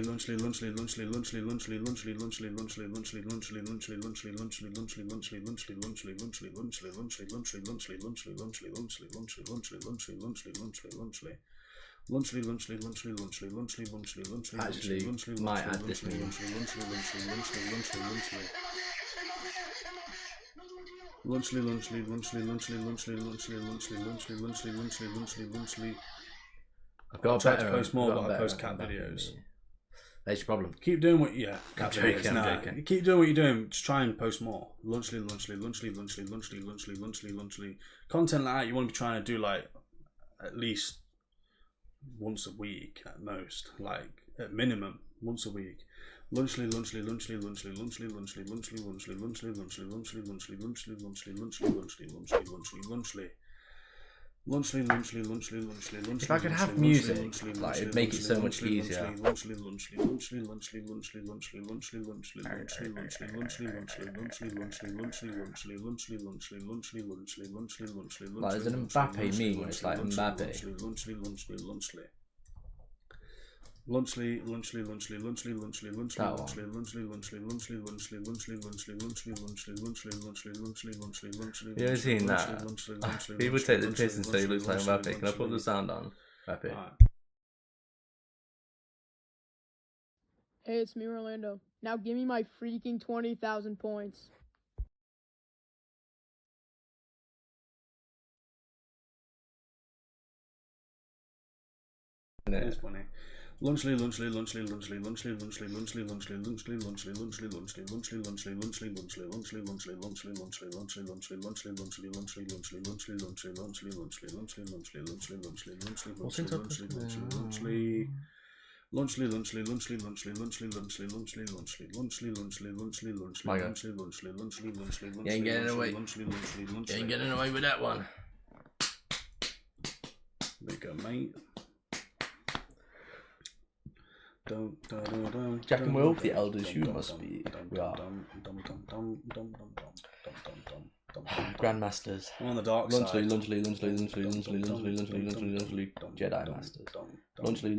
Speaker 1: Actually, might add this meme. I've got
Speaker 2: to post more, but I post cat videos.
Speaker 1: That's your problem.
Speaker 2: Keep doing what cat videos.
Speaker 1: Joking.
Speaker 2: Keep doing what you're doing. Just try and post more. Lunchly. Content like that you want to be trying to do like at least once a week at most, like at minimum once a week. Lunchly.
Speaker 1: If I could have music, like it'd make it so much easier. Like there's an Mbappe meme where it's like Mbappe.
Speaker 2: Lunchly.
Speaker 1: You ever seen that? People take the piss and say he looks like Mbappe. Can I put the sound on? Mbappe.
Speaker 14: Hey, it's me, Orlando. Now give me my freaking 20,000 points.
Speaker 2: It's funny. Lunchly.
Speaker 1: You ain't getting away. You ain't getting away with that one.
Speaker 2: There you go, mate.
Speaker 1: Jack and Will, the elders, you must be. We are. Grandmasters.
Speaker 2: I'm on the dark side.
Speaker 1: Lunchly. Jedi Masters. Lunchly.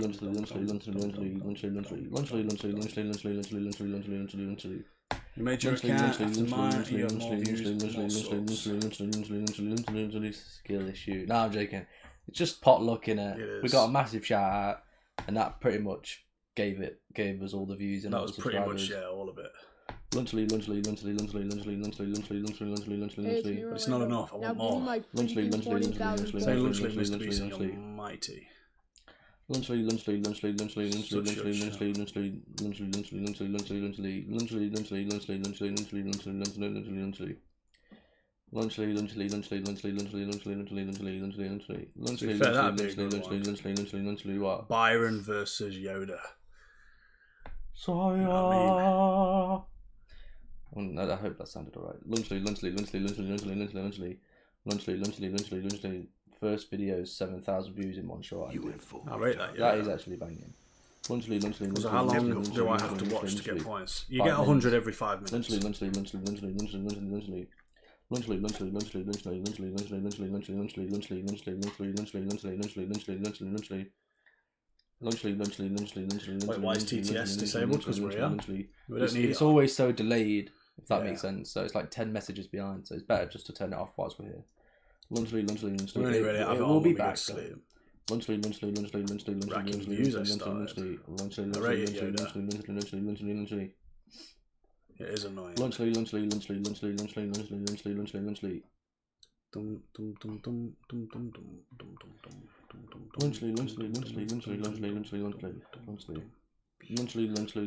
Speaker 2: You made your account after mine, you have more views, more
Speaker 1: skill issue. No, I'm joking. It's just potluck, innit? We got a massive shout out, and that pretty much gave us all the views and
Speaker 2: that was pretty much all of it.
Speaker 1: Lunchly.
Speaker 14: Hey,
Speaker 2: but it's not enough. I want more.
Speaker 14: Lunchly.
Speaker 2: Say lunchly, Mr. Beast, you're mighty. Lunchly. Byron versus Yoda.
Speaker 1: Sorry. I hope that sounded alright. Lunchly. First video, 7,000 views in one shot.
Speaker 2: I rate that.
Speaker 1: That is actually banging. Lunchly.
Speaker 2: So how long do I have to watch to get points? You get 100 every 5 minutes.
Speaker 1: Lunchly, lunchly, lunchly, lunchly, lunchly, lunchly, lunchly, lunchly, lunchly, lunchly, lunchly, lunchly, lunchly, lunchly, lunchly, lunchly, lunchly, lunchly.
Speaker 2: Wait, why is TTS disabled? Because we're here. We don't need
Speaker 1: it's always so delayed, if that makes sense. So it's like 10 messages behind. So it's better just to turn it off whilst we're here. Lunchly. It will be back. Lunchly.
Speaker 2: Racking views I started. I rate it, Yoda. It is annoying.
Speaker 1: Lunchly.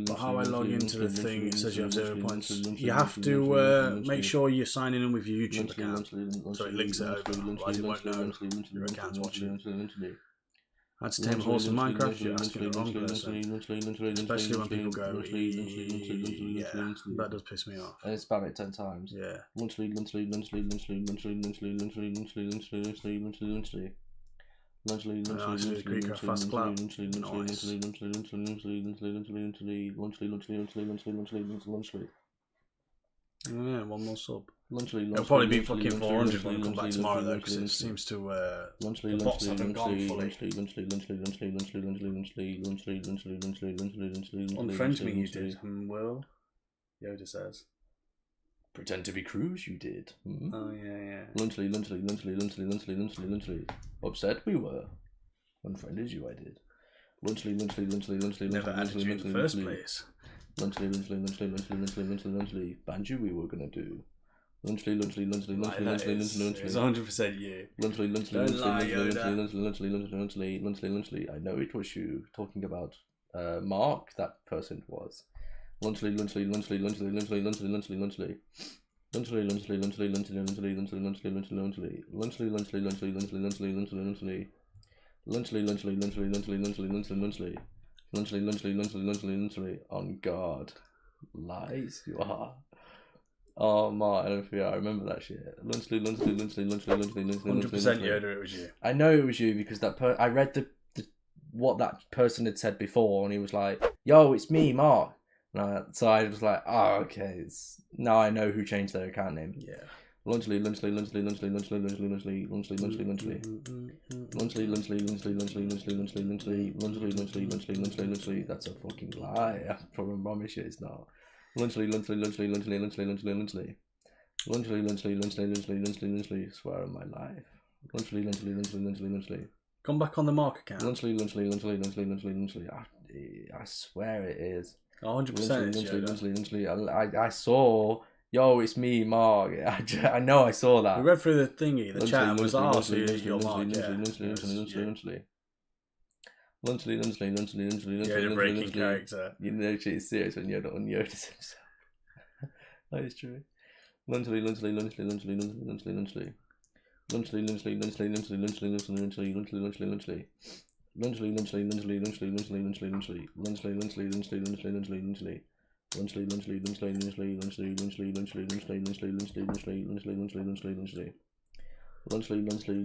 Speaker 2: But how I log into the thing, it says you have 0 points. You have to make sure you're signing in with your YouTube account, so it links it over, otherwise you won't know your account's watching. How to tame a horse in Minecraft? You're asking the wrong person. Especially when people go, yeah, that does piss me off.
Speaker 1: And it's spam it 10 times.
Speaker 2: Yeah.
Speaker 1: Lunchly.
Speaker 2: Yeah, one more sub. It'll probably be fucking 400 when we come back tomorrow though, because it seems to the bots haven't gone fully. Unfriend me, you did. Will? Yoda says.
Speaker 1: Pretend to be Cruz, you did.
Speaker 2: Oh yeah.
Speaker 1: Lunchly. Upset we were. Unfriended you, I did. Lunchly.
Speaker 2: Never added you in the first place.
Speaker 1: Lunchly. Banjo we were gonna do. Lunchly.
Speaker 2: It's 100% you.
Speaker 1: Lunchly. I know it was you talking about Mark. That person was. Lunchly. On guard. Lies you are. Oh my, I remember that shit. Lunchly.
Speaker 2: 100% Yoda, it was you.
Speaker 1: I know it was you because I read the what that person had said before, and he was like, "Yo, it's me, Mark." So I was like, "Oh, okay." Now I know who changed their account name.
Speaker 2: Yeah.
Speaker 1: Lunchly. That's a fucking lie. I promise you it's not. Lunchly. Swear on my life. Lunchly.
Speaker 2: Come back on the Mark account.
Speaker 1: Lunchly. I swear it is.
Speaker 2: 100%.
Speaker 1: I saw. Yo, it's me, Mark. I know I saw that.
Speaker 2: We read through the thingy, the chat, and was like, "Oh, so you're Mark." Yeah, the breaking character.
Speaker 1: You know she's serious when you're not on Yoda. That is true. Lunchly.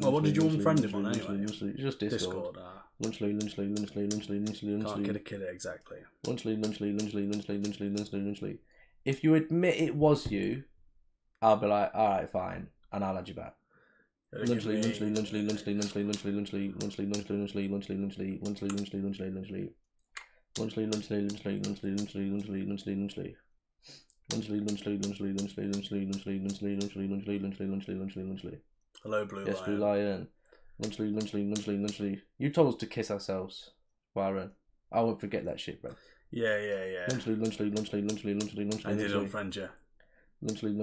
Speaker 2: Well, what did you unfriend him on anyway?
Speaker 1: Just Discord.
Speaker 2: Can't get it exactly.
Speaker 1: Lunchly. If you admit it was you, I'll be like, alright, fine, and I'll add you back. Lunchly.
Speaker 2: Hello, Blue
Speaker 1: Yes, Blue Lion. Lunchly. You told us to kiss ourselves, Byron. I won't forget that shit, bro.
Speaker 2: Yeah.
Speaker 1: Lunchly.
Speaker 2: I did unfriend you.
Speaker 1: Lunchly.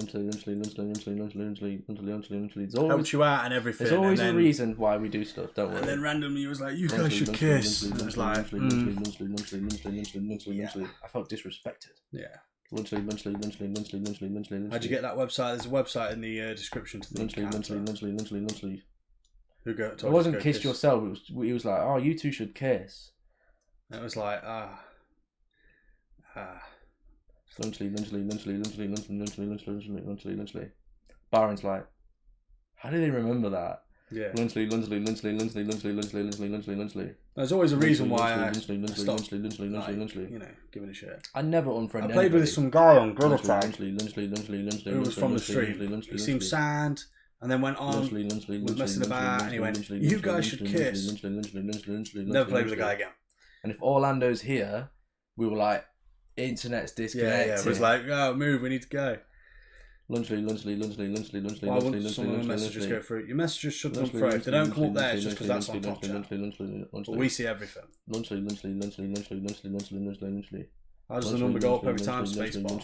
Speaker 2: Helped you out and everything.
Speaker 1: There's always a reason why we do stuff, don't worry.
Speaker 2: And then randomly he was like, "You guys should kiss." And it was like,
Speaker 1: I felt disrespected.
Speaker 2: Yeah.
Speaker 1: Lunchly.
Speaker 2: How'd you get that website? There's a website in the description to the
Speaker 1: Lunchly.
Speaker 2: It
Speaker 1: wasn't kiss yourself. He was like, "Oh, you two should kiss."
Speaker 2: It was like,
Speaker 1: Lunchly. Byron's like, how do they remember that?
Speaker 2: Yeah.
Speaker 1: Lunchly.
Speaker 2: There's always a reason why I stopped, giving a shit.
Speaker 1: I never unfriended.
Speaker 2: I played with some guy on Gorilla Tag who was from the stream. He seemed sad, and then went on, was messing about, and he went, "You guys should kiss." Never played with the guy again.
Speaker 1: And if Orlando's here, we were like, internet's disconnected.
Speaker 2: Yeah, it was like, "Oh, move, we need to go."
Speaker 1: Lunchly.
Speaker 2: Why wouldn't some of the messages go through? Your messages should come through. If they don't come up there, it's just because that's on top chat. But we see everything. How does the number go up every time? Spacebar.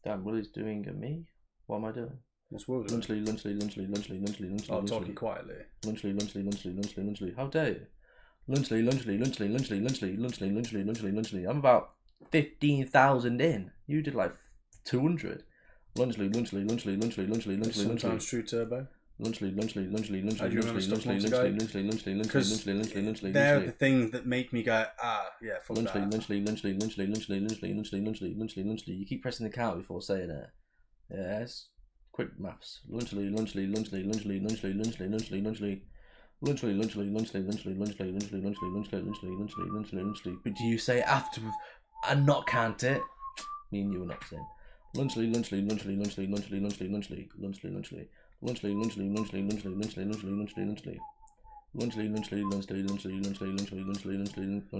Speaker 1: Damn, Willie's doing a me? What am I doing?
Speaker 2: What's Will doing? Oh, talking quietly.
Speaker 1: How dare you? I'm about 15,000 in. You did like 200.
Speaker 2: Sometimes true turbo. How do you remember stuff months ago? Because they're the things that make me go, yeah, fuck that.
Speaker 1: You keep pressing the count before saying it. Yes. Quick maths. But do you say after and not count it? Me and you were not saying. Lunchly.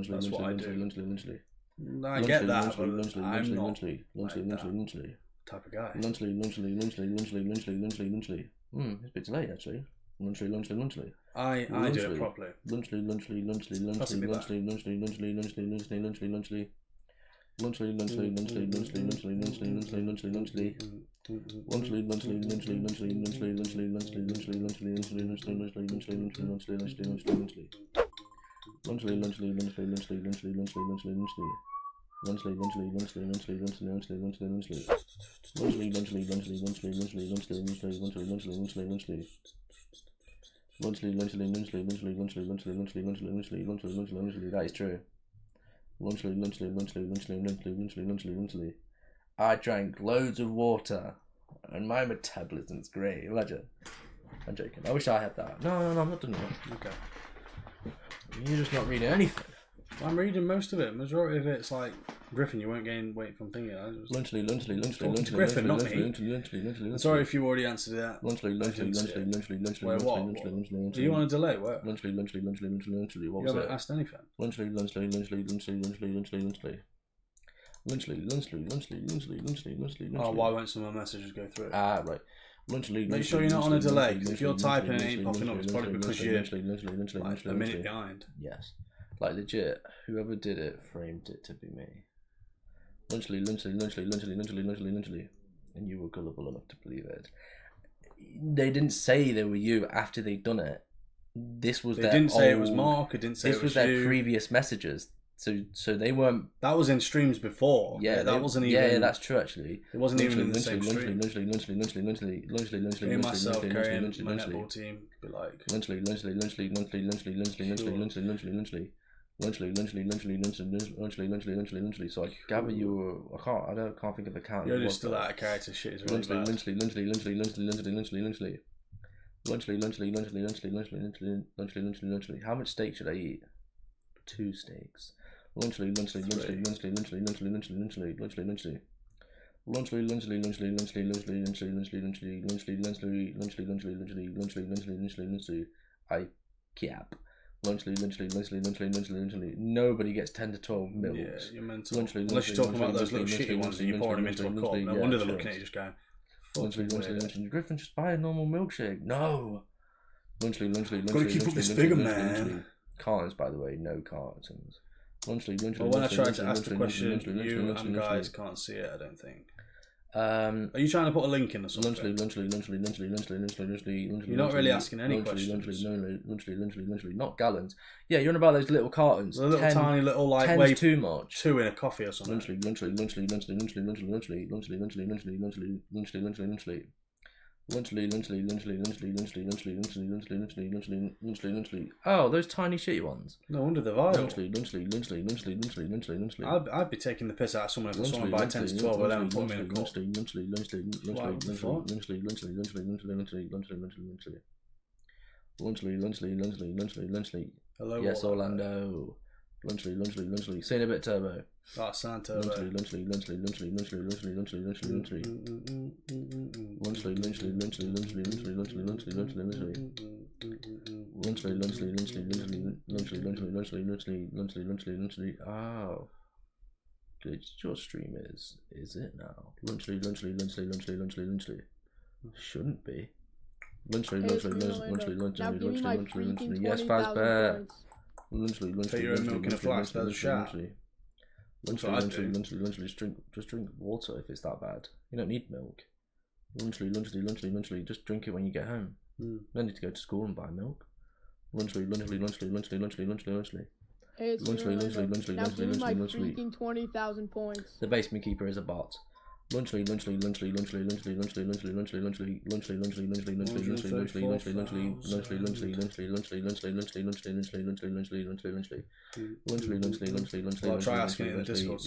Speaker 2: That's what I do. I get that, but I'm not type of guy.
Speaker 1: It's a bit late actually. Lunchly.
Speaker 2: I do it properly.
Speaker 1: That is true. I drank loads of water and my metabolism's great. Imagine. I'm joking. I wish I had that. No, I'm not doing it.
Speaker 2: Okay.
Speaker 1: You're just not reading anything.
Speaker 2: I'm reading most of it. Majority of it's like Griffin. You weren't getting weight from thinking.
Speaker 1: Lunchly.
Speaker 2: Griffin, not me. Sorry if you already answered that.
Speaker 1: Lunchly.
Speaker 2: Wait, what? Do you want to delay? What?
Speaker 1: Lunchly. What
Speaker 2: you
Speaker 1: was
Speaker 2: haven't
Speaker 1: it?
Speaker 2: asked anything.
Speaker 1: Lunchly.
Speaker 2: Oh, why won't some of my messages go through?
Speaker 1: Right.
Speaker 2: Make sure you're not on a delay. Because if you're typing and it ain't popping up, it's probably because you're like a minute behind.
Speaker 1: Yes. Like legit, whoever did it framed it to be me. Lunchly. And you were gullible enough to believe it. They didn't say they were you after they'd done it. This was
Speaker 2: They didn't say it was Mark. It didn't say it was
Speaker 1: their
Speaker 2: you.
Speaker 1: previous messages. So they weren't.
Speaker 2: That was in streams before.
Speaker 1: Yeah,
Speaker 2: that wasn't even.
Speaker 1: Yeah, that's true actually.
Speaker 2: It wasn't even in the same stream.
Speaker 1: Lunchly.
Speaker 2: Me and myself carrying my netball team be like.
Speaker 1: Lunchly. So I gather you were. I can't think of the count.
Speaker 2: You're just still out of character. Shit is really bad.
Speaker 1: Lunchly. How much steak should I eat? 2 steaks. Lunchly. I cap. Lunchly. Nobody gets 10 to 12 mils.
Speaker 2: Yeah, you're mental. Unless you're talking about those little shitty ones and you're pouring them into a cup. No wonder they're looking at you just going,
Speaker 1: Lunchly. Griffin, just buy a normal milkshake. No. Lunchly.
Speaker 2: Gotta keep up this figure, man.
Speaker 1: Cartons, by the way, no cartons. Lunchly.
Speaker 2: Well, when I tried to ask the question, you and guys can't see it, I don't think. Are you trying to put a link in or something? You're not really asking any questions.
Speaker 1: Not gallons. Yeah, you're on about those little cartons.
Speaker 2: The little tiny little like way
Speaker 1: too much.
Speaker 2: 2 in a coffee or something.
Speaker 1: Oh, those tiny shitty ones.
Speaker 2: No wonder they're viral. I'd be taking the piss out of someone if someone buy 10 to 12 of them and put them in a cup. Hello,
Speaker 1: yes, Orlando. Lunchly. See you in a bit, Turbo.
Speaker 2: Oh, sound Turbo.
Speaker 1: Lunchly. Oh. Good. Your stream is it now? Lunchly. Shouldn't be. Lunchly. Yes, Fazbear.
Speaker 2: Take your own milk in a flask, there's a shout.
Speaker 1: Lunchly. Just drink water if it's that bad. You don't need milk. Lunchly. Just drink it when you get home. You don't need to go to school and buy milk. Lunchly.
Speaker 14: Hey, it's Lunchly. Now give me my freaking 20,000 points.
Speaker 1: The basement keeper is a bot. Lunchly.
Speaker 2: Well, try asking it in the Discord.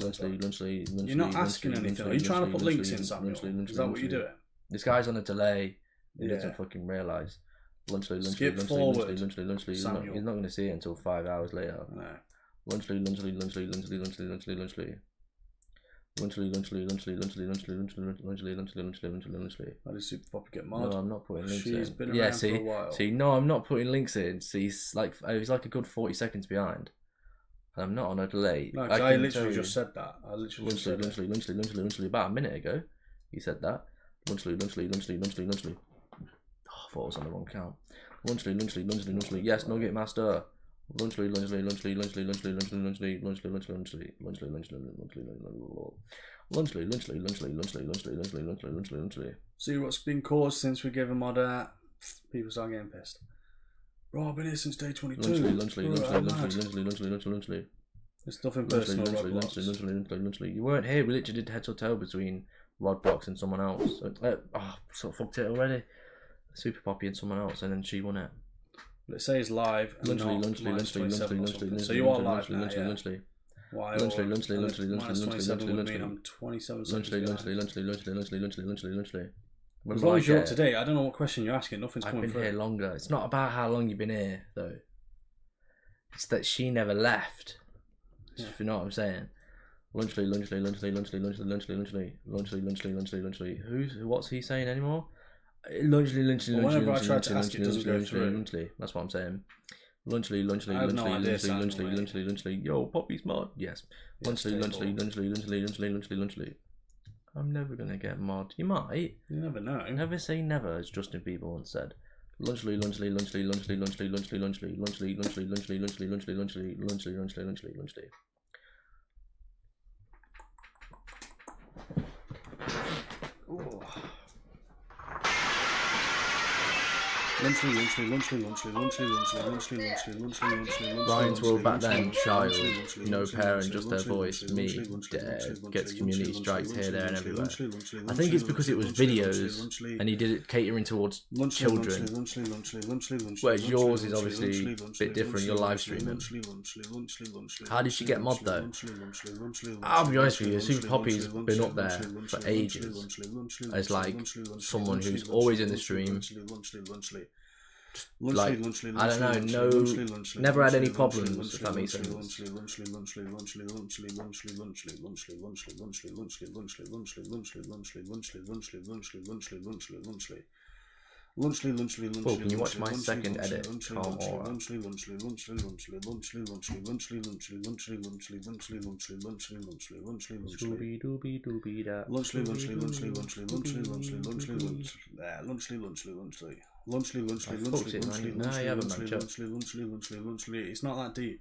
Speaker 2: You're not asking anything. Are you trying to put links in, Samuel? Is that what you're doing?
Speaker 1: This guy's on a delay. He doesn't fucking realise.
Speaker 2: Skip forward.
Speaker 1: He's not going to see it until 5 hours later.
Speaker 2: No.
Speaker 1: Lunchly.
Speaker 2: How does Super Poppy get mod?
Speaker 1: No, I'm not putting links
Speaker 2: She's
Speaker 1: in.
Speaker 2: been around for a while.
Speaker 1: See, no, I'm not putting links in. See, he's like a good 40 seconds behind. And I'm not on a delay.
Speaker 2: No, because I literally just said that. I literally just said
Speaker 1: Lunchly. About a minute ago, he said that. Lunchly. Oh, I thought I was on the wrong count. Lunchly. Yes, Nugget Master. Lunchly.
Speaker 2: See what's been caused since we gave a mod out. People start getting pissed. Bro, I've been here since day 22.
Speaker 1: Lunchly.
Speaker 2: It's nothing personal.
Speaker 1: You weren't here. We literally did head to tail between Rodbox and someone else. Sort of fucked it already. Super Poppy and someone else, and then she won it.
Speaker 2: But it says live.
Speaker 1: Lunchly.
Speaker 2: So you are live now, yeah.
Speaker 1: Lunchly.
Speaker 2: Why?
Speaker 1: Lunchly.
Speaker 2: I'm 27 seconds.
Speaker 1: Lunchly.
Speaker 2: As long as you're up to date, I don't know what question you're asking. Nothing's coming through.
Speaker 1: I've been here longer. It's not about how long you've been here, though. It's that she never left. Yeah. If you know what I'm saying. Lunchly. What's he saying anymore? Lunchly.
Speaker 2: Whenever I try to ask it, doesn't go through.
Speaker 1: That's what I'm saying. Lunchly. Yo, Poppy's mod. Yes. Lunchly. I'm never gonna get mod. You might.
Speaker 2: You never know.
Speaker 1: Never say never, as Justin Bieber once said. Lunchly. Ryan's world back then, child, no parent, just their voice, me, dead, gets community strikes here, there and everywhere. I think it's because it was videos and he did it catering towards children, whereas yours is obviously a bit different, you're live streaming. How did she get mod though? I'll be honest with you, Super Poppy's been up there for ages as like someone who's always in the stream. Like, I don't know, never had any problems, if that makes sense. Oh, can you watch my second edit? Calm aura.
Speaker 2: Lunchly. It's not that deep.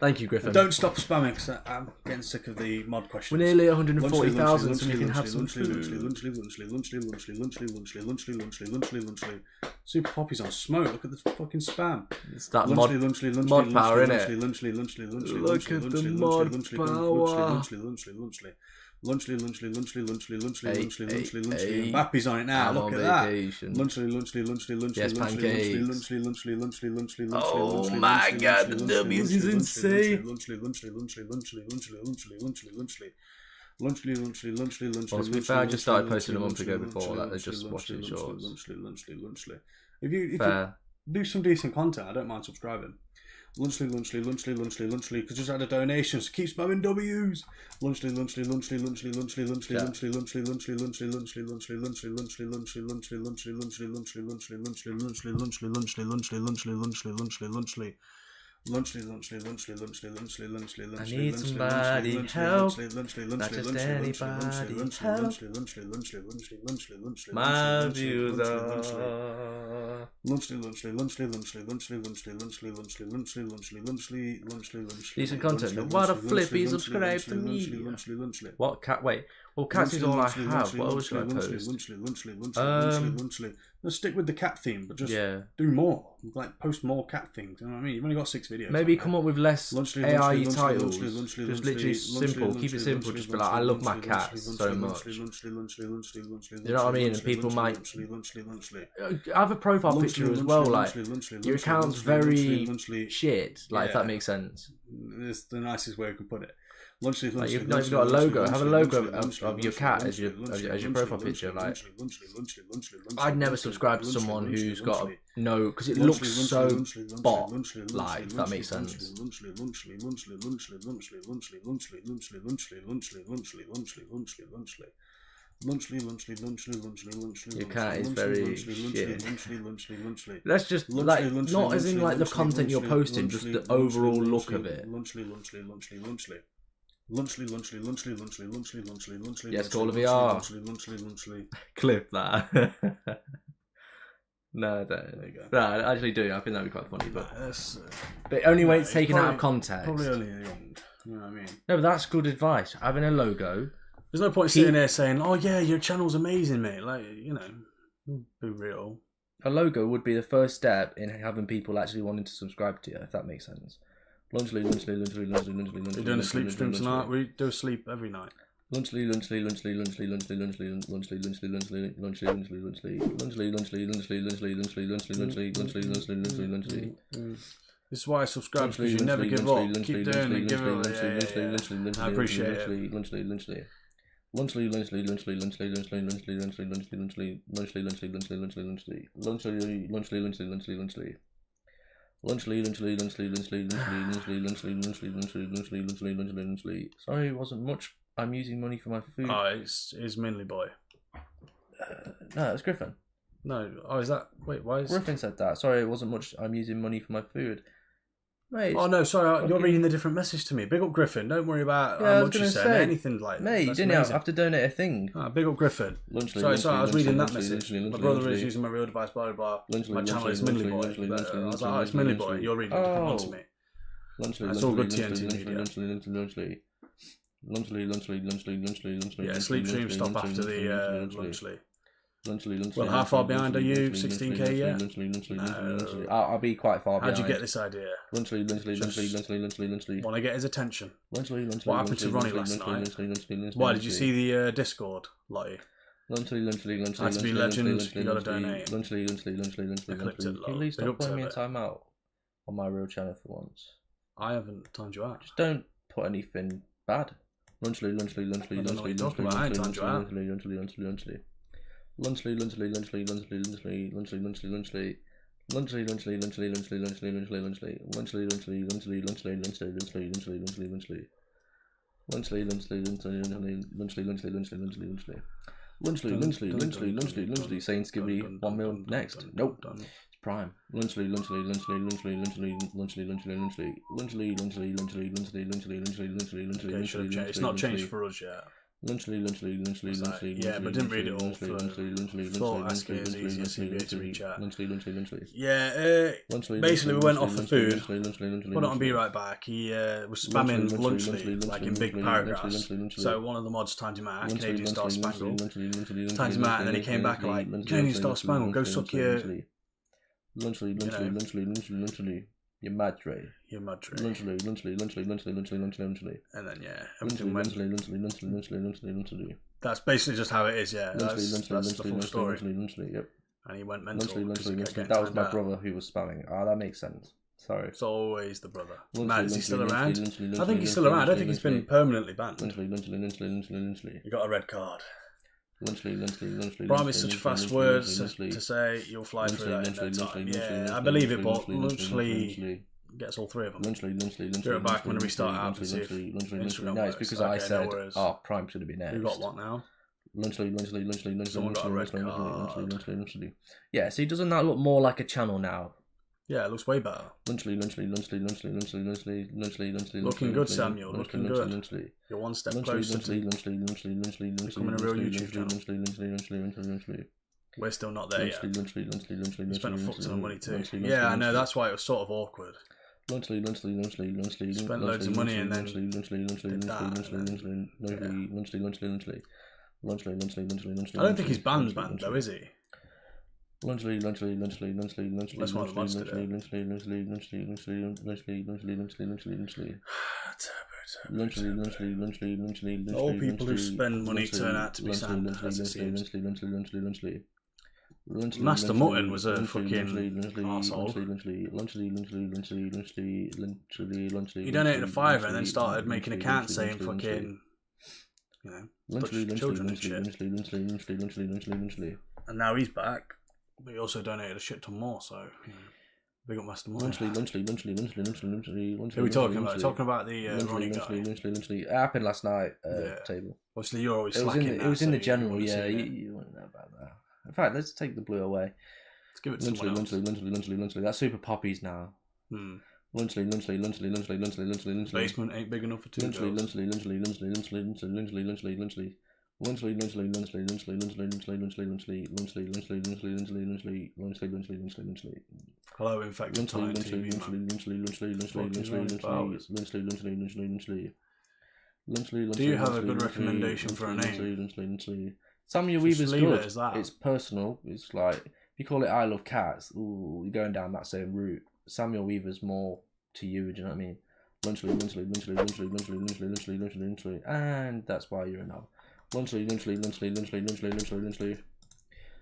Speaker 1: Thank you, Griffin.
Speaker 2: Don't stop spamming because I'm getting sick of the mod questions.
Speaker 1: We're nearly 140,000, so we can have some food.
Speaker 2: Super Poppy's on smoke. Look at the fucking spam.
Speaker 1: It's that mod power, innit?
Speaker 2: Look
Speaker 1: at the mod power.
Speaker 2: Mbappe's on it now. Look at that.
Speaker 1: Yes, pancakes. Oh my god, the W's is insane. Well, to be fair, I just started posting a month ago before that. They're just watching shorts.
Speaker 2: If you do some decent content, I don't mind subscribing. Lunchly, because just had a donation, so keep spamming W's. Lunchly.
Speaker 1: I need somebody help, not just anybody help. My views are decent content. Why the flip you subscribe to me? What cat? Wait. Well, cats is all I have. What else should I post?
Speaker 2: Let's stick with the cat theme, but just do more. Like post more cat things. You know what I mean? You've only got 6 videos.
Speaker 1: Maybe come up with less AI titles. Just literally simple. Keep it simple. Just be like, I love my cats so much. You know what I mean? And people might have a profile picture as well. Like your account's very shit. Like if that makes sense.
Speaker 2: It's the nicest way I can put it.
Speaker 1: Like you've not even got a logo. Have a logo of your cat as your profile picture. Like I'd never subscribe to someone who's got no, because it looks so bot like. If that makes sense. Your cat is very shit. Let's just like not as in like the content you're posting, just the overall look of it. Yes, Call of VR. Clip that. No, no, I actually do. I think that'd be quite funny, but only when it's taken out of context.
Speaker 2: Probably only young. You know what I mean?
Speaker 1: No, but that's good advice. Having a logo.
Speaker 2: There's no point sitting there saying, "Oh yeah, your channel's amazing, mate." Like, you know, be real.
Speaker 1: A logo would be the first step in having people actually wanting to subscribe to you, if that makes sense. Lunchly.
Speaker 2: You're doing a sleep stream tonight? We do a sleep every night.
Speaker 1: Lunchly.
Speaker 2: This is why I subscribe, because you never give up. Keep doing it, give it. I appreciate it.
Speaker 1: Sorry, it wasn't much. I'm using money for my food.
Speaker 2: Oh, it's mainly boy.
Speaker 1: No, it's Griffin.
Speaker 2: No, oh, is that? Wait, why is
Speaker 1: Griffin said that? Sorry, it wasn't much. I'm using money for my food. Mate,
Speaker 2: oh no, sorry, you're reading the different message to me. Big up Griffin. Don't worry about how much you said. Anything like that.
Speaker 1: Mate, you didn't have to donate a thing.
Speaker 2: Ah, big up Griffin. Sorry, I was reading that message. My brother is using my real device, blah blah blah. My channel is Minley Boy. I was like, oh, it's Minley Boy. You're reading. Come on to me. That's all good TNT media. Yeah, sleep stream stop after the Lunchly. Well, how far behind are you? 16k yet?
Speaker 1: No. I'll be quite far behind.
Speaker 2: How'd you get this idea?
Speaker 1: Lunchly.
Speaker 2: Want to get his attention. What happened to Ronnie last night? Why, did you see the Discord, Lottie? Had to be legend, you gotta donate.
Speaker 1: Can you please stop putting me in time out on my real channel for once?
Speaker 2: I haven't timed you out.
Speaker 1: Just don't put anything bad. Lunchly. Saints give me 1 mil next. Nope. It's prime. Lunchly.
Speaker 2: It's not changed for us yet. Yeah, but didn't read it all. Thought asking is easiest to reach out. Yeah, basically we went off for food. Put it on Be Right Back. He was spamming Lunchly like in big paragraphs. So one of the mods timed him out, Canadian Star Spangle. Timed him out, and then he came back like, Canadian Star Spangle, go suck your...
Speaker 1: Your madre.
Speaker 2: Your madre.
Speaker 1: Lunchly.
Speaker 2: And then yeah, everything went. That's basically just how it is. Yeah, that's the full story.
Speaker 1: Yep.
Speaker 2: And he went mental.
Speaker 1: That was my brother who was spamming. Ah, that makes sense. Sorry.
Speaker 2: It's always the brother. Matt, is he still around? I think he's still around. I don't think he's been permanently banned. He got a red card. Brian is such fast words to say, you'll fly through that in no time. Yeah, I believe it, but Lunchly gets all three of them. Do it back when we restart out to see if Instagram
Speaker 1: No, it's because I said, Prime should have been next.
Speaker 2: Who got what now? Someone got a red card.
Speaker 1: Yeah, see, doesn't that look more like a channel now?
Speaker 2: Yeah, it looks way better. Looking good, Samuel. Looking good. You're one step closer to becoming a real YouTube channel. We're still not there yet. You spent a fuck ton of money too. Yeah, I know. That's why it was sort of awkward. Spent loads of money and then did that. I don't think he's banned though, is he? That's why the mods did it. All people who spend money turn out to be sand, as it seems. Master Mutton was a fucking arsehole. He donated a $5 and then started making accounts saying fucking, you know, touch children and shit. And now he's back. But he also donated a shit ton more, so big up Master Mutton. Who are we talking about? Talking about the Ronnie guy.
Speaker 1: It happened last night. Table.
Speaker 2: Obviously, you're always slacking.
Speaker 1: It was in the general. Yeah, you wouldn't know about that. In fact, let's take the blue away.
Speaker 2: Let's give it to someone else.
Speaker 1: That's Super Poppies now.
Speaker 2: Basement ain't big enough for two girls. Hello, infected Titan TV man. Do you have a good recommendation for a name?
Speaker 1: Samuel Weaver's good. It's personal. It's like, if you call it I Love Cats, ooh, you're going down that same route. Samuel Weaver's more to you, do you know what I mean? And that's why you're a knob.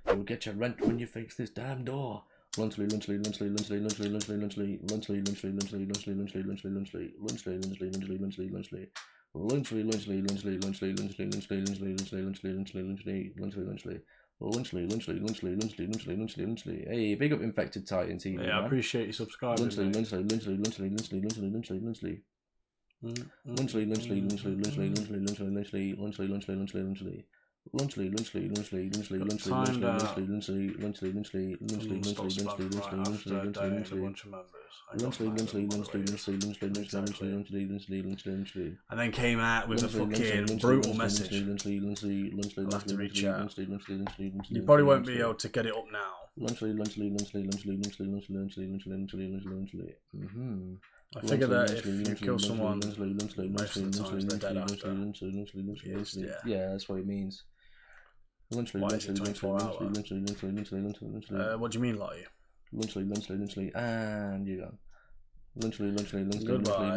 Speaker 1: You'll get your rent when you fix this damn door. Hey, big up Infected Titan TV.
Speaker 2: Yeah, I appreciate you subscribing. And then came out with a fucking brutal message. I'll have to reach out. You probably won't be able to get it up now. I figure that if you kill someone, most of the times they're dead after.
Speaker 1: Yeah, that's what it means.
Speaker 2: Why is it 24 hours? What do you mean, Lottie?
Speaker 1: And you go.
Speaker 2: Goodbye.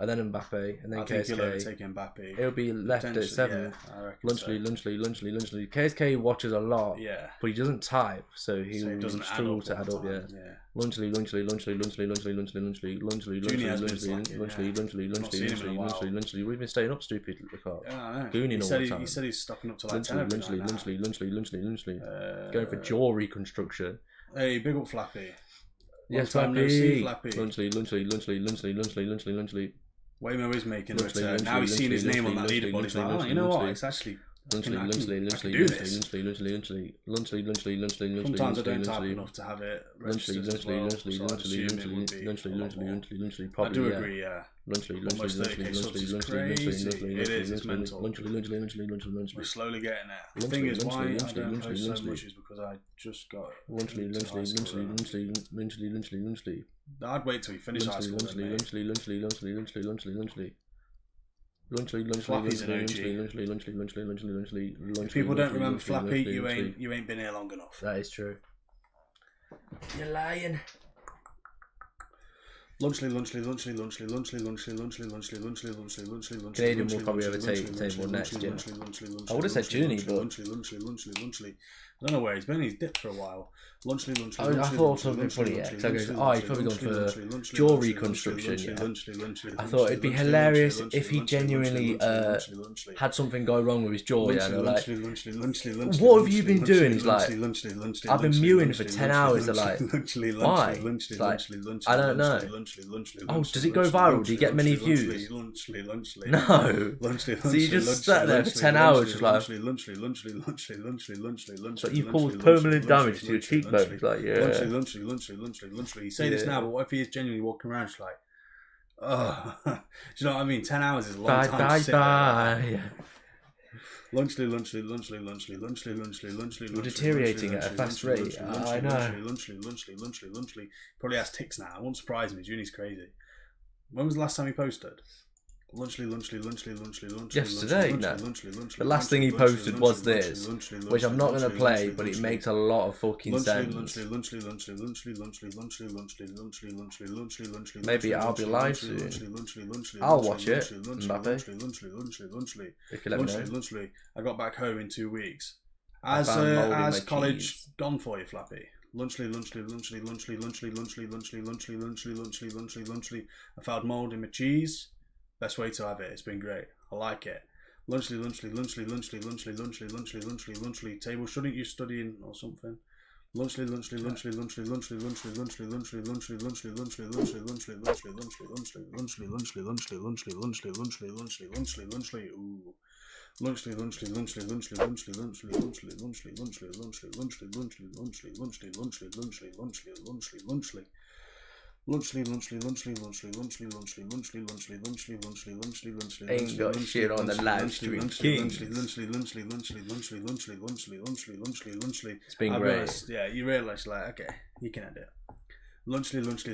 Speaker 1: and then Mbappe, and then
Speaker 2: I think he'll
Speaker 1: KSK.
Speaker 2: overtake Mbappe.
Speaker 1: He'll be left at 7th.
Speaker 2: Yeah,
Speaker 1: Lunchley. KSK watches a lot,
Speaker 2: yeah,
Speaker 1: but he doesn't type, so he
Speaker 2: doesn't
Speaker 1: struggle to add up. Yeah. Lunchley. We've been staying up stupid. Gooning all the time.
Speaker 2: He said he's stocking up to like 10
Speaker 1: Lunchley. Going for jaw reconstruction.
Speaker 2: Hey, big up Flappy.
Speaker 1: Yes, Flappy. Lunchley.
Speaker 2: Waymo is making a return. Now he's seen his name on that leaderboard. He's like, oh, you know what? It's actually. Sometimes I don't type enough to have it registered as well, so I assume it would be a lot more. I do agree, yeah. Almost 30k subs is crazy. It is, it's mental. We're slowly getting there. The thing is, why I don't post so much is because I just got I'd wait till you finish high school. Flappy's an OG. If people don't remember Flappy, you ain't been here long enough.
Speaker 1: That is true. You're lying. Canadian will probably overtake the table next, yeah. I would have said Junie, but
Speaker 2: I don't know where he's been. He's dipped for a while.
Speaker 1: I thought something funny, yeah. So I goes, oh, he's probably gone for jaw reconstruction, yeah. I thought it'd be hilarious if he genuinely had something go wrong with his jaw, yeah. And like, what have you been doing? He's like, I've been mewing for 10 hours. They're like, why? It's like, I don't know. Oh, does it go viral? Do you get many views? No. So you just sat there for 10 hours, just like, so you caused permanent damage to your cheekbones. Like, yeah.
Speaker 2: You say this now, but what if he is genuinely walking around just like, oh, do you know what I mean? 10 hours is a long time to sit there. Lunchley.
Speaker 1: We're deteriorating at a fast rate. I know.
Speaker 2: Lunchley. Probably has tics now. It won't surprise me. Junie's crazy. When was the last time he posted? Lunchley.
Speaker 1: Yesterday, no. The last thing he posted was this, which I'm not going to play, but it makes a lot of fucking sense. Maybe I'll be live soon. I'll watch it. Mbappe.
Speaker 2: I got back home in 2 weeks. Has college gone for you, Flappy? Lunchley. I found mould in my cheese. Best way to have it. It's been great. I like it. Lunchley. Table, shouldn't you studying or something? Lunchley. Ooh. Lunchley.
Speaker 1: Ain't got shit on the live stream king. It's been great.
Speaker 2: Yeah, you realise like, okay, you can end it. Lunchley. Lunchley.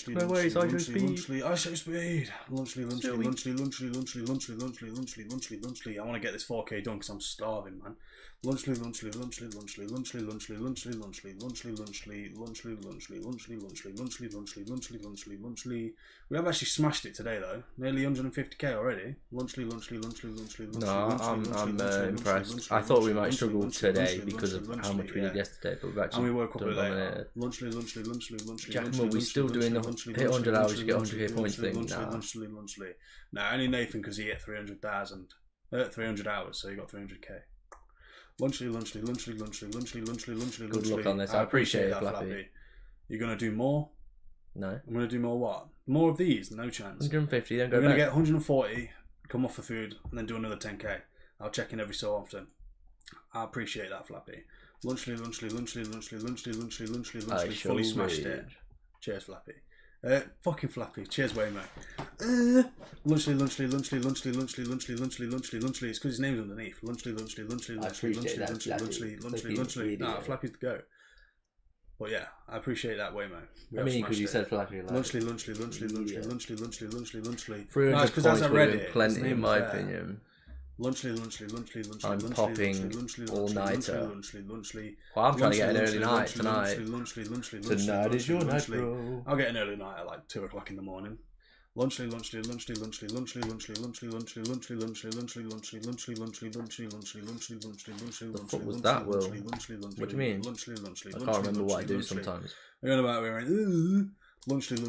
Speaker 1: No ways, I show speed.
Speaker 2: I show speed. Lunchley. I want to get this 4K done because I'm starving, man. Lunchley. We have actually smashed it today though. Nearly 150k already. Lunchley.
Speaker 1: No, I'm impressed. I thought we might struggle today because of how much we did yesterday, but we've actually
Speaker 2: and we woke up
Speaker 1: done
Speaker 2: later. Lunchley.
Speaker 1: JACKANDWILL, we still doing the hit 100 hours, you get 100k points thing now.
Speaker 2: Lunchley. No, only Nathan because he hit 300 hours, so he got 300k. Lunchley.
Speaker 1: Good luck on this. I appreciate it, Flappy.
Speaker 2: You're gonna do more?
Speaker 1: No.
Speaker 2: I'm gonna do more what? More of these? No chance.
Speaker 1: 150. Then go
Speaker 2: We're
Speaker 1: back.
Speaker 2: gonna get 140. Come off for food and then do another 10k. I'll check in every so often. I appreciate that, Flappy. Lunchley. Fully smashed it. Cheers, Flappy. Fucking Flappy. Cheers, Waymo. Lunchley. It's because his name's underneath. Lunchley. Nah, Flappy's the goat. But yeah, I appreciate that way, mate.
Speaker 1: I mean, because you said flashy.
Speaker 2: Lunchly.
Speaker 1: 300
Speaker 2: because as I read it,
Speaker 1: plenty in my opinion.
Speaker 2: Lunchly.
Speaker 1: I'm popping all-nighter. Well, I'm trying to get an early night tonight. Tonight is your night, bro.
Speaker 2: I'll get an early night at like 2 o'clock in the morning. Lunchly. What
Speaker 1: the fuck was that, Will? What do you mean? I can't remember what I do sometimes.
Speaker 2: I'm going about wearing Lunchly.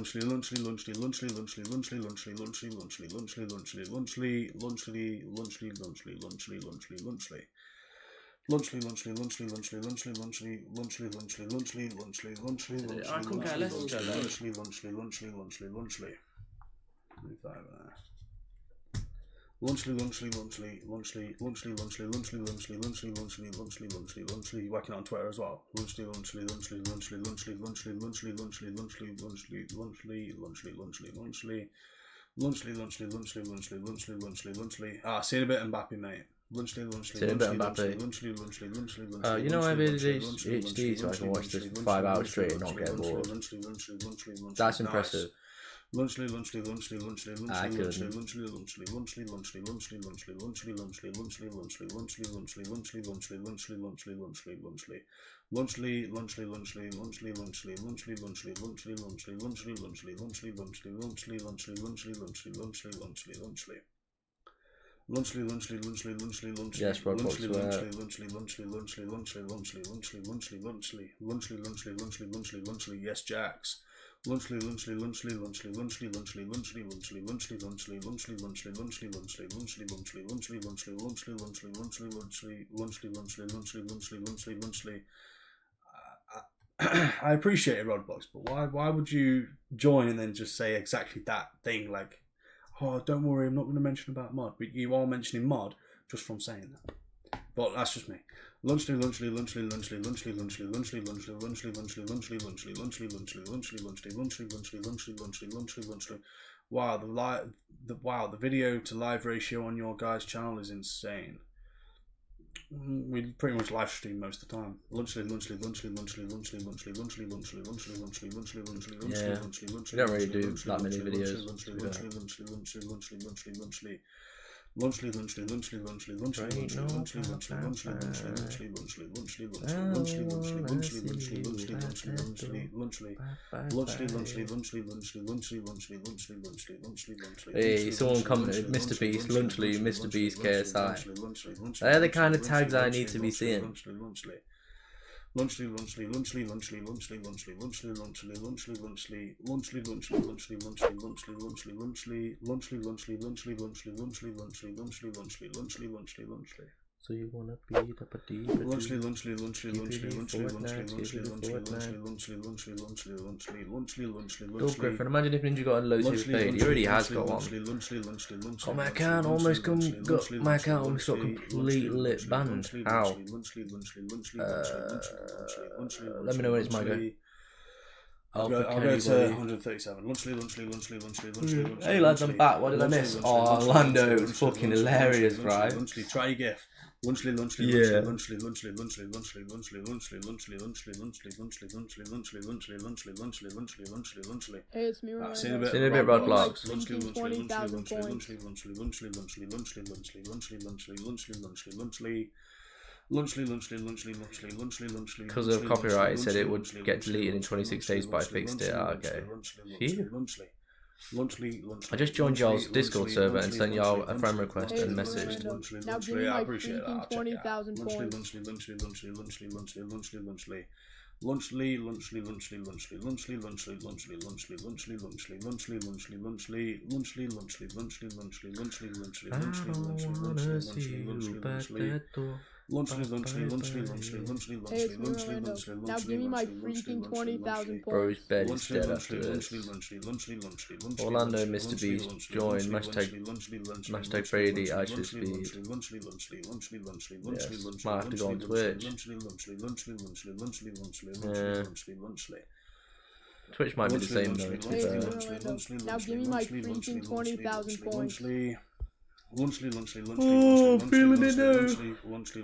Speaker 2: Working on Twitter as well. Lunchly. Ah, see in a bit, Mbappe, mate.
Speaker 1: See in a bit, Mbappe. You know I have ADHD, so I can watch this 5 hours straight and not get bored. That's impressive.
Speaker 2: Lunchly.
Speaker 1: I couldn't. Yes, Roblox
Speaker 2: swear. Yes, Jacks. Lunchly. I appreciate it, Rodbox, but why would you join and then just say exactly that thing? Like, oh, don't worry, I'm not going to mention about mod, but you are mentioning mod just from saying that. But that's just me. Lunchly. Wow, the video to live ratio on your guys' channel is insane. We pretty much live stream most of the time. Lunchly.
Speaker 1: Yeah, we don't really do that many videos.
Speaker 2: Lunchly.
Speaker 1: Hey, someone commented, Mr. Beast, Lunchly, Mr. Beast, KSI. They're the kind of tags I need to be seeing.
Speaker 2: Lunchly.
Speaker 1: So you wanna beat up a deep
Speaker 2: Lunchly.
Speaker 1: Go Griffin, imagine if Ninja got a low tier fade. He already has got one. Oh, my account almost got complete lit banned. How? Let me know when it's my go.
Speaker 2: I'll go to 137. Lunchly.
Speaker 1: Hey lads, I'm back. What did I miss? Oh, Orlando, it was fucking hilarious, right?
Speaker 2: Lunchly, try your GIF. Lunchly.
Speaker 1: Yeah.
Speaker 14: Hey, it's me, right?
Speaker 2: See you in a bit,
Speaker 1: Roblox.
Speaker 2: Lunchly.
Speaker 1: Because of copyright, it said it would get deleted in 26 days, but I fixed it. Okay. I just joined y'all's Discord server and sent y'all a friend request and messaged.
Speaker 14: Now give me my freaking 20,000 points.
Speaker 2: Lunchly.
Speaker 14: Hey, it's me, Orlando. Now give me my freaking 20,000 points.
Speaker 1: Bro's bed is dead after this. Orlando, Mr. Beast, join, hashtag Brady, I should speed. Yes, might have to go on Twitch. Yeah. Twitch might be the same though, to be fair.
Speaker 14: Now give me my freaking 20,000 points.
Speaker 2: Lunchly.
Speaker 1: Oh, I'm feeling it now.
Speaker 2: Lunchly.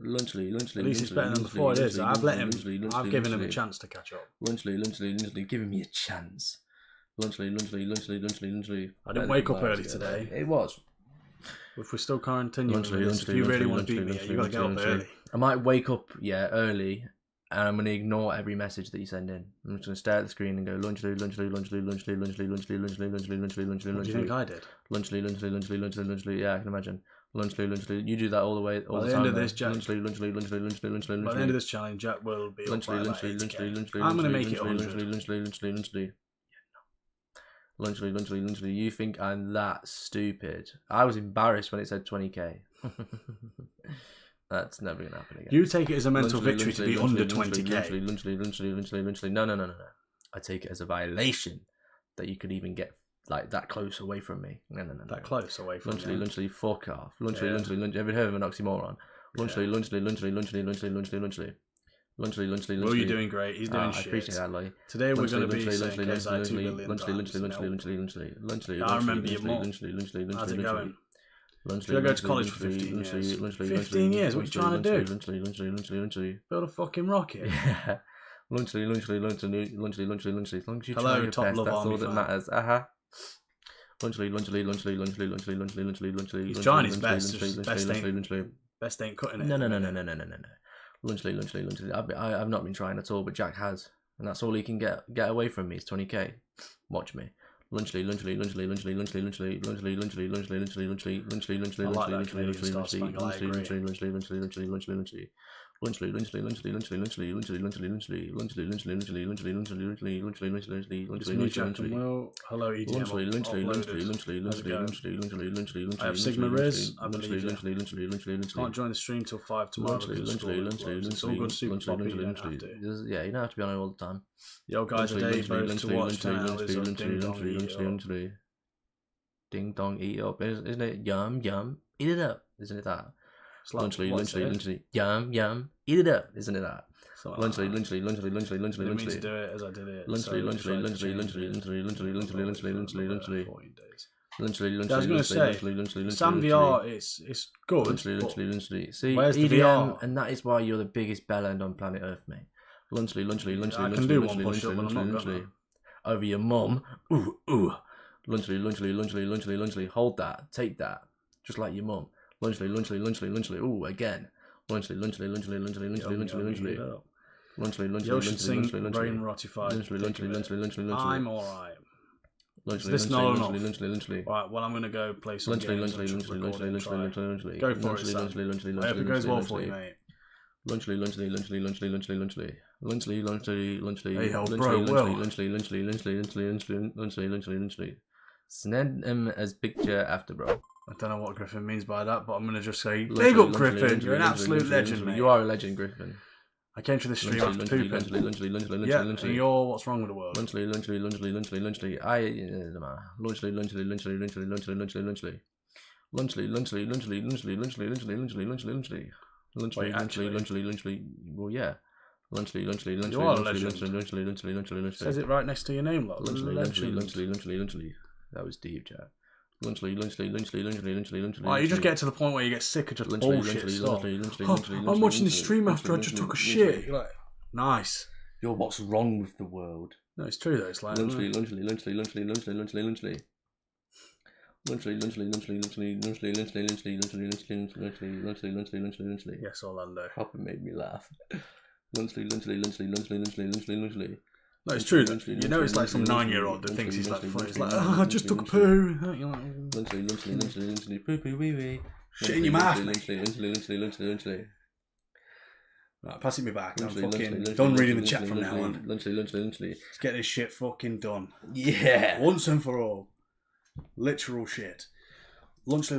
Speaker 1: Lunchly.
Speaker 2: At least it's better than before. It is. I've let him. I've given him a chance to catch up.
Speaker 1: Lunchly. Giving me a chance. Lunchly.
Speaker 2: I didn't wake up early today.
Speaker 1: It was.
Speaker 2: If we're still continuing with this, if you really want to beat me, you got to get up early.
Speaker 1: I might wake up, early, and I'm going to ignore every message that you send in. I'm just going to stare at the screen and go lunchly.
Speaker 2: What do you think I did?
Speaker 1: Lunchly. Yeah, I can imagine. Lunchly. You do that all the way.
Speaker 2: By the end of this, Jack. By the end of this challenge, Jack will be up by like 8K. I'm going to make it 100.
Speaker 1: Lunchly. You think I'm that stupid? I was embarrassed when it said 20K. That's never gonna happen again.
Speaker 2: You take it as a mental victory to be under 20K.
Speaker 1: Lunchly. No. I take it as a violation that you could even get like that close away from me. No.
Speaker 2: That close away from me.
Speaker 1: Lunchly. Fuck off. Lunchly. Ever heard of an oxymoron? Lunchly.
Speaker 2: Well, you're doing great. He's doing shit.
Speaker 1: I appreciate that, Lolly.
Speaker 2: Today we're going to be saying KSI 2 billion times. I remember your mom. How's it going? Should I go to college for 15 years? 15 years? What are you trying to do? Build a fucking rocket?
Speaker 1: Yeah. Lunchly. As long as you try your best, that's all that matters. Lunchly.
Speaker 2: He's trying his best. Best ain't cutting it.
Speaker 1: No. Lunchly. I've not been trying at all, but Jack has, and that's all he can get away from me is 20K. Watch me. Lunchly.
Speaker 2: Hello, EDM. I have Sigma Riz. I believe can't join the stream till 5 tomorrow. It's all good super poppy. You don't have to.
Speaker 1: Yeah, you don't have to be on it all the time.
Speaker 2: Yo guys, today both to watch 10 hours of
Speaker 1: Ding dong eat up. Isn't it? Yum. Eat it up. Isn't it that? Lunchly. Yum. Eat it up. Isn't it that? Lunchly.
Speaker 2: Didn't mean to do it as I did it.
Speaker 1: Lunchly.
Speaker 2: I was going to say, Sam VR is good.
Speaker 1: Lunchly. See,
Speaker 2: where's the
Speaker 1: EDM,
Speaker 2: VR?
Speaker 1: and that is why you're the biggest bellend on planet Earth, mate. Lunchly.
Speaker 2: I can do one push up, but I'm not gonna.
Speaker 1: Over your mum. Ooh. Lunchly. Hold that. Take that. Just like your mum. Lunchly. Ooh, again. Lunchly.
Speaker 2: Yo should sing Brain Rotified. I'm alright. Is this not enough? Right, well, I'm going to go play some games. Go for it, Sam. I hope it goes well for you, mate.
Speaker 1: Lunchly.
Speaker 2: Hey, yo, bro, Will.
Speaker 1: Lunchly. Send him as picture after, bro.
Speaker 2: I don't know what Griffin means by that, but I'm going to just say, big up, Griffin. You're an absolute legend, mate.
Speaker 1: You are a legend, Griffin.
Speaker 2: I came to the stream after pooping. Yeah, and you're what's wrong with the world?
Speaker 1: Lunchly. Well, yeah. Lunchly.
Speaker 2: You are a legend. Says it right next to your name, like
Speaker 1: Lunchly. That was deep, Jack. Lunchly.
Speaker 2: Oh, you just get to the point where you get sick of just bullshit stuff. I'm watching the stream after I just took a shit. You're like, nice.
Speaker 1: You're what's wrong with the world.
Speaker 2: No, it's true though. It's like
Speaker 1: Lunchly.
Speaker 2: Yes, Orlando.
Speaker 1: Papa made me laugh. Lunchly.
Speaker 2: No, it's true. You know, it's like some 9-year-old that thinks he's like funny. It's like, I just took a poo.
Speaker 1: Lunchly. Poo wee wee.
Speaker 2: Shit in your mouth.
Speaker 1: Lunchly.
Speaker 2: Right, pass it me back. I'm fucking done reading the chat from now on.
Speaker 1: Lunchly.
Speaker 2: Let's get this shit fucking done.
Speaker 1: Yeah.
Speaker 2: Once and for all. Literal shit. Lunchly.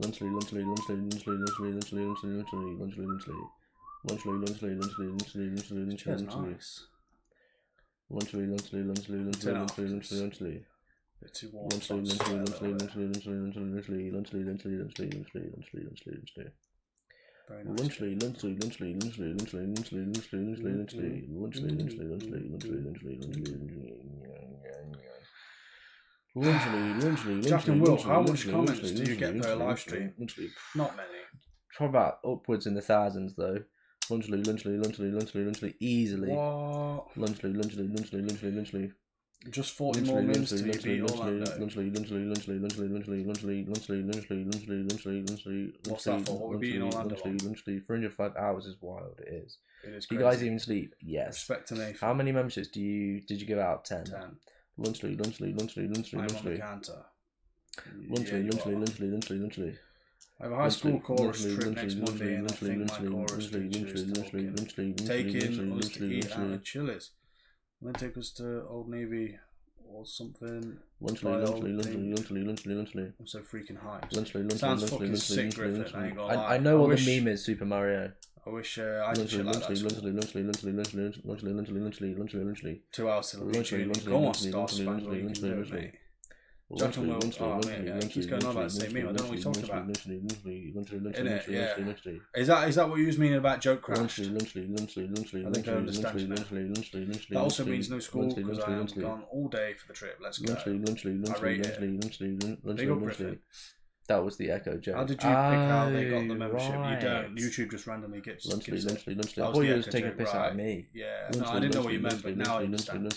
Speaker 1: Lunchley, Lunchley, Lunchley, Lunchley, Lunchley, Lunchley, Lunchley, Lunchley, Lunchley, Lunchley. Lunchley, Lunchley, Lunchley, Lunchley, Lunchley, Lunchley, Lunchley. Lunchley, Lunchley, Lunchley, Lunchley, Lunchley, Lunchley, Lunchley.
Speaker 2: Bit too warm.
Speaker 1: Lunchley, Lunchley, Lunchley, Lunchley, Lunchley, Lunchley, Lunchley, Lunchley, Lunchley, Lunchley, Lunchley, Lunchley, Lunchley, Lunchley. Lunchley, Lunchley, Lunchley, Lunchley, Lunchley, Lunchley, Lunchley, Lunchley, Lunchley, Lunchley, Lunchley, Lunchley, Lunchley, Lunchley.
Speaker 2: Jack and Will, how much comments do you get per live stream? Not many.
Speaker 1: Probably about upwards in the thousands though. Lunchley, Lunchley, Lunchley, Lunchley, Lunchley, easily.
Speaker 2: What?
Speaker 1: Lunchley, Lunchley, Lunchley, Lunchley, Lunchley.
Speaker 2: Just 40 more minutes to you beat Orlando. What's that for? What we beat Orlando on?
Speaker 1: 305 hours is wild, it is.
Speaker 2: It is
Speaker 1: crazy. Do you guys even sleep? Yes.
Speaker 2: Respect to Nathan.
Speaker 1: How many memberships did you give out? 10?
Speaker 2: 10.
Speaker 1: Lunchley.
Speaker 2: I'm on the counter.
Speaker 1: Lunchley.
Speaker 2: I have a high school chorus trip next Monday and I think my chorus teacher is taking us to eat out at Chili's. And then take us to Old Navy or something. I'm so freaking hyped. Sounds fucking sick, Griffin. I ain't gonna lie.
Speaker 1: I know what the meme is, Super Mario.
Speaker 2: I wish I had shit like that. 2 hours till the weekend. Go on, Star Spangled, you can do it, mate. Jack and Will, oh mate, yeah, he keeps going on about the same meme. I don't know what he's talking about. Innit? Yeah. Is that what you was meaning about joke crash? I think I understand you now. That also means no school because I am gone all day for the trip. Let's go. I rate it. Big up Griffin.
Speaker 1: That was the echo joke.
Speaker 2: How did you pick how they got the membership? You don't. YouTube just randomly gives it.
Speaker 1: I thought you was taking a piss out of me.
Speaker 2: Yeah, no, I didn't know what you meant, but now I understand.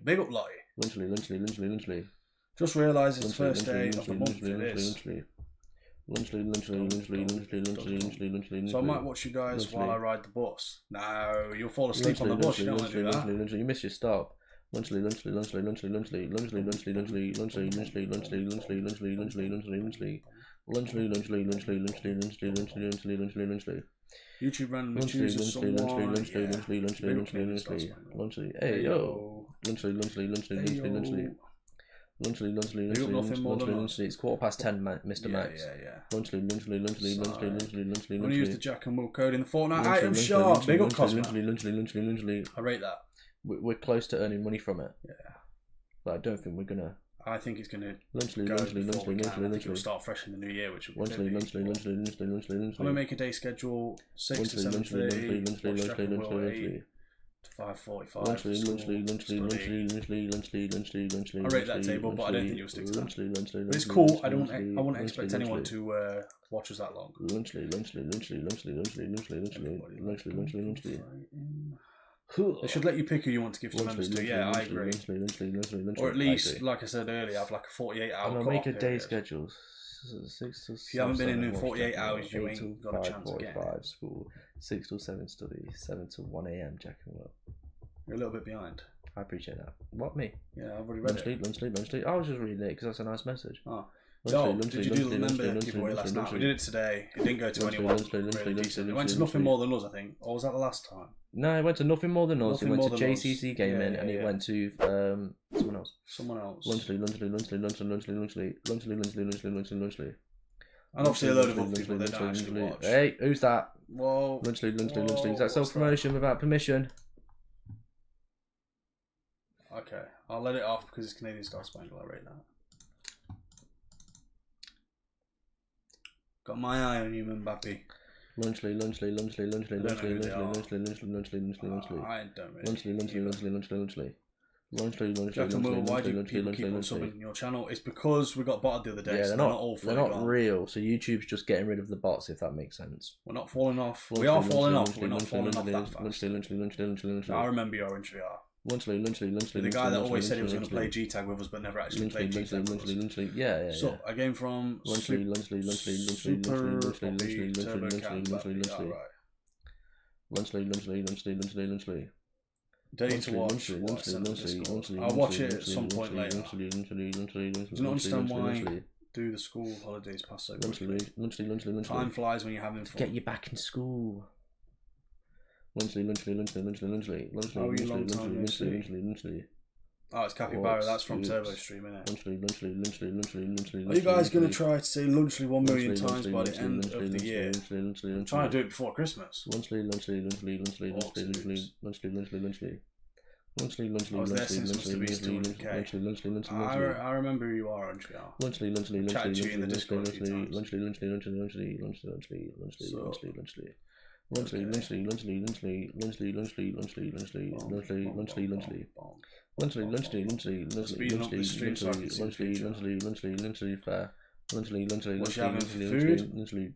Speaker 2: Big up Lottie. Just realised it's the first day of the month it is. So I might watch you guys while I ride the bus. No, you'll fall asleep on the bus, you don't want to do that.
Speaker 1: You missed your stop. Lunchley.
Speaker 2: YouTube randomly chooses someone.
Speaker 1: Lunchley. Hey yo. Lunchley. It's 10:15, Mr. Max.
Speaker 2: Yeah.
Speaker 1: Lunchley.
Speaker 2: I'm gonna use the Jack and Will code in the Fortnite item shop. Big up Cosmo. I rate that.
Speaker 1: We're close to earning money from it.
Speaker 2: Yeah.
Speaker 1: But I don't think we're gonna.
Speaker 2: I think it's gonna go before we can. I think it'll start fresh in the new year, which will be I'm gonna make a day schedule 6 to 7:30. 5:45. I rate that table, but I don't think you'll stick to that. But it's cool. I wouldn't expect anyone to watch us that long. They should let you pick who you want to give some members to. Yeah, I agree. Or at least, like I said earlier, have like a 48-hour.
Speaker 1: I'm gonna make a day schedule.
Speaker 2: If you haven't been in 48 hours, you ain't got a chance again.
Speaker 1: 5:45 school, 6 till 7 study, 7 till 1 a.m. Jack and Will.
Speaker 2: You're a little bit behind.
Speaker 1: I appreciate that. What, me?
Speaker 2: Yeah, I've already read it.
Speaker 1: Lunchley. I was just reading it because that's a nice message.
Speaker 2: Oh. Did you do the member giveaway last night? We did it today. It didn't go to anyone. It went to Nothing More Than Us, I think. Or was that the last time?
Speaker 1: No, it went to Nothing More Than Us. It went to JCC Gaming, and it went to someone else. Lunchley.
Speaker 2: And obviously a load of other people that don't actually watch.
Speaker 1: Hey, who's that?
Speaker 2: Whoa.
Speaker 1: Lunchley. Is that self-promotion without permission?
Speaker 2: Okay, I'll let it off because it's Canadian Star Spangled. I rate that. Got my eye on you, Mbappe.
Speaker 1: Lunchley.
Speaker 2: I don't really. Jack and Will, why do people keep on subbing your channel? It's because we got botted the other day.
Speaker 1: Yeah,
Speaker 2: so
Speaker 1: they're not real. So YouTube's just getting rid of the bots, if that makes sense.
Speaker 2: We're not falling off. We are falling off. We're not falling off that fast. I remember your intro. The guy that always said he was going to play G-Tag with us, but never actually played G-Tag with us.
Speaker 1: Yeah.
Speaker 2: So a game from Super Day to watch. I'll watch it at some point later. Do you not understand why do the school holidays pass so quickly? Time flies when you're having fun.
Speaker 1: Get you back in school.
Speaker 2: Lunchley. Oh, it's Capybara. That's from Turbo Stream, innit?
Speaker 1: Lunchly.
Speaker 2: Are you guys going to try to say Lunchly 1 million times by the end of the year? I'm trying to do it before Christmas.
Speaker 1: Lunchly.
Speaker 2: I was there since Mr. Beast 200k. I remember who you are,
Speaker 1: Lunchly.
Speaker 2: Chat to you in the Discord a few times.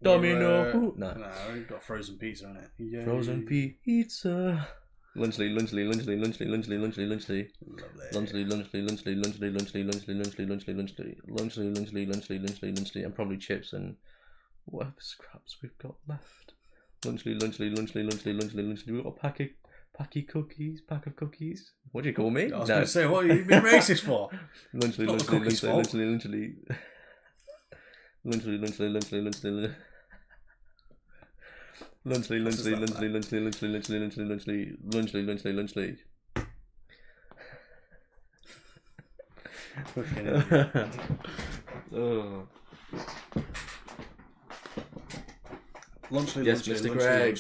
Speaker 1: Domino.
Speaker 2: No, we've got frozen pizza on it. Yay.
Speaker 1: Frozen pizza. Lunchly. And probably chips and whatever scraps we've got left. Lunchly. We've got a pack of cookies. What do you call me?
Speaker 2: I was going to say, what are you being racist for?
Speaker 1: Lunchly. Oh. Yes, Mr. Greg.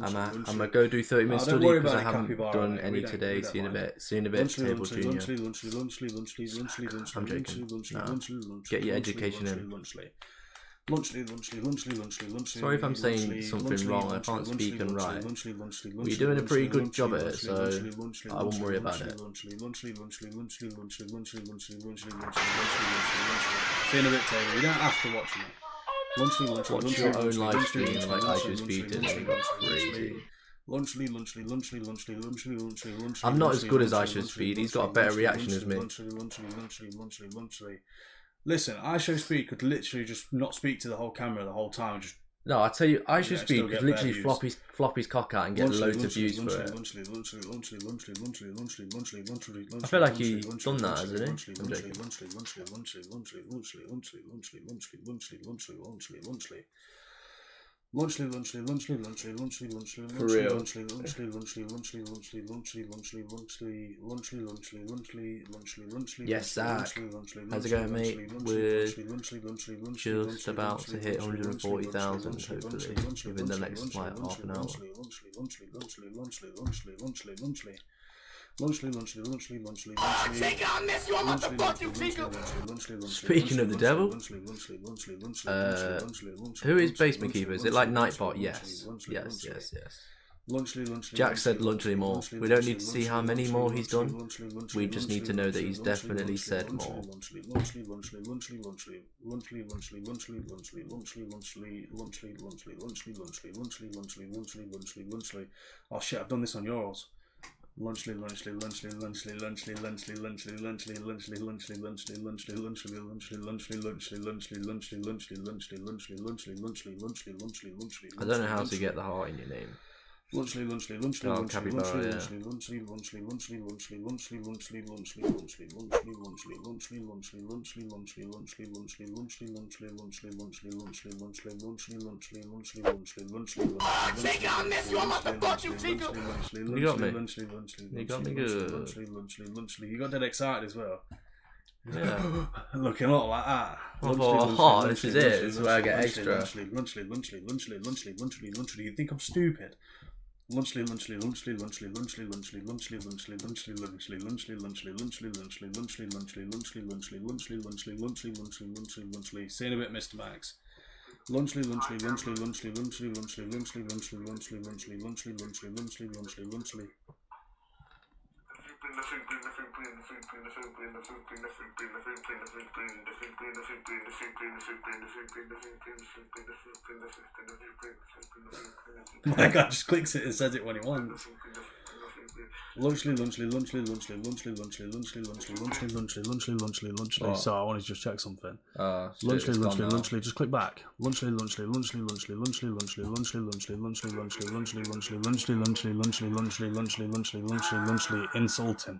Speaker 1: I'm gonna go do 30-minute study because I haven't done any today. See you in a bit. Table Junior. I'm joking. No. Get your education in. Sorry if I'm saying something wrong. I can't speak and write. We're doing a pretty good job at it, so I won't worry about it.
Speaker 2: See you in a bit, Taylor. You don't have to watch me.
Speaker 1: Watch your own live stream like I should speak to. Crazy. I'm not as good as I should speed. He's got a better reaction as me.
Speaker 2: Listen, I Show Speed could literally just not speak to the whole camera the whole time. Just
Speaker 1: no, I tell you, I Show Speed could literally flop his cock out and get loads of views for it. I feel like he's done that, hasn't he? I'm joking. For real. Yes, Zach. How's it going, mate? We're just about to hit 140,000, hopefully, within the next like half an hour. Speaking of the devil, who is Basement Keeper? Is it like Nightbot? Yes. Jack said Lunchly more. We don't need to see how many more he's done. We just need to know that he's definitely said more.
Speaker 2: Oh shit, I've done this on yours. Lunchly.
Speaker 1: I don't know how to get the heart in your name. Capybara, yeah. You got me. You got me good.
Speaker 2: You got that excited as well.
Speaker 1: Yeah.
Speaker 2: Looking a lot like that.
Speaker 1: Oh, this is it. This is where I get extra.
Speaker 2: You think I'm stupid? Lunchly. See you in a bit, Mr. Max. Lunchly. My God just clicks it and says it when he wants. Lunchly. So I wanted to just check something. Lunchly. Just click back. Lunchly. Insulting.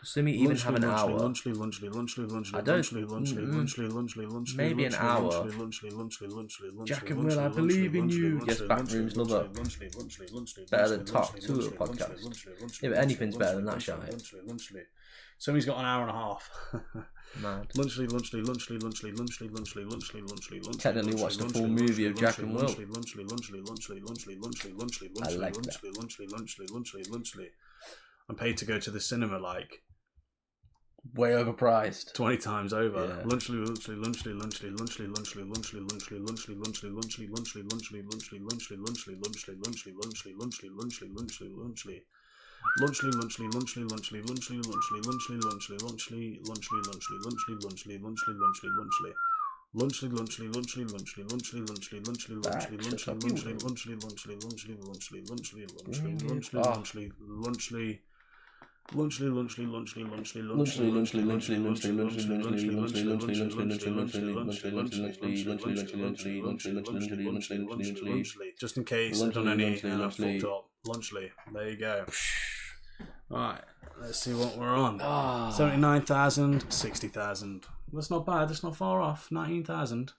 Speaker 1: Does Simi even have an hour? I don't. Maybe an hour. Jack and Will, I believe in you. Yes, Backrooms lover. Better than Top 2 podcast. Yeah, but anything's better than that shit.
Speaker 2: Simi's got an hour and a half.
Speaker 1: Mad.
Speaker 2: Lunchly.
Speaker 1: Technically watched the full movie of Jack and Will. I like that.
Speaker 2: I'm paid to go to the cinema like
Speaker 1: way overpriced.
Speaker 2: 20 times over.
Speaker 1: Yeah.
Speaker 2: Lunchly. Just in case I've done any fucked up. Lunchly. There you go. Alright, let's see what we're on. 79,000, 60,000. That's not bad, that's not far off. 19,000.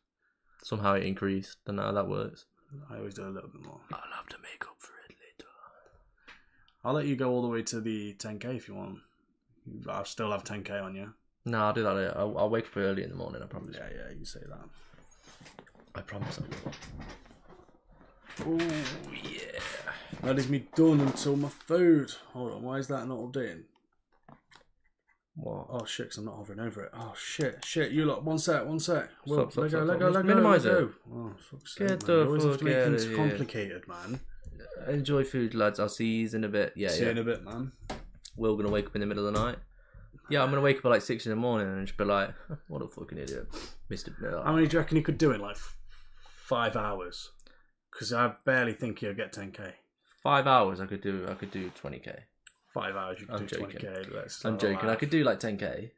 Speaker 1: Somehow it increased. Don't know how that works.
Speaker 2: I always do a little bit more.
Speaker 1: I'll have to make up for it later.
Speaker 2: I'll let you go all the way to the 10k if you want. I'll still have 10k on you.
Speaker 1: No, I'll do that later. I'll wake up early in the morning, I promise.
Speaker 2: Yeah, you say that.
Speaker 1: I promise I will.
Speaker 2: Oh, yeah. That is me done until my food. Hold on, why is that not updating?
Speaker 1: What?
Speaker 2: Oh shit, 'cause I'm not hovering over it. Oh shit, you lot, one sec. Well,
Speaker 1: stop,
Speaker 2: let go.
Speaker 1: Minimise it.
Speaker 2: Oh, fuck's
Speaker 1: Get
Speaker 2: sake,
Speaker 1: the
Speaker 2: man. You always have to
Speaker 1: fuck
Speaker 2: make
Speaker 1: out
Speaker 2: things
Speaker 1: of here.
Speaker 2: complicated, man.
Speaker 1: Enjoy food, lads. I'll see you in a bit. Yeah,
Speaker 2: See you in a bit, man.
Speaker 1: We're gonna wake up in the middle of the night. Yeah, I'm gonna wake up at like 6 in the morning and just be like, what a fucking idiot. Mr. Miller.
Speaker 2: How many do you reckon you could do in like 5 hours? Because I barely think you'll get 10k.
Speaker 1: 5 hours I could do 20k.
Speaker 2: 5 hours you could
Speaker 1: I'm
Speaker 2: do
Speaker 1: joking.
Speaker 2: 20k.
Speaker 1: I'm joking. I could do like 10k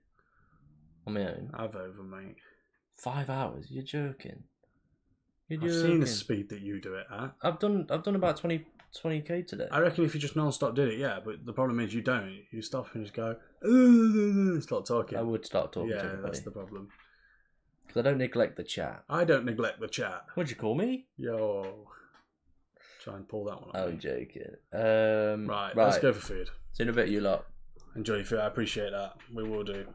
Speaker 1: on my own.
Speaker 2: I've over, mate.
Speaker 1: 5 hours? You're joking.
Speaker 2: I've seen the speed that you do it at.
Speaker 1: I've done about 20k today.
Speaker 2: I reckon if you just non-stop did it, yeah. But the problem is you don't. You stop and just go. Start talking.
Speaker 1: I would start talking to
Speaker 2: Yeah,
Speaker 1: everybody.
Speaker 2: that's the problem.
Speaker 1: Because I don't neglect the chat.
Speaker 2: I don't neglect the chat.
Speaker 1: What'd you call me?
Speaker 2: Yo. Try and pull that one off.
Speaker 1: I'm joking.
Speaker 2: Right, let's go for food.
Speaker 1: See you in a bit, you lot.
Speaker 2: Enjoy your food. I appreciate that. We will do.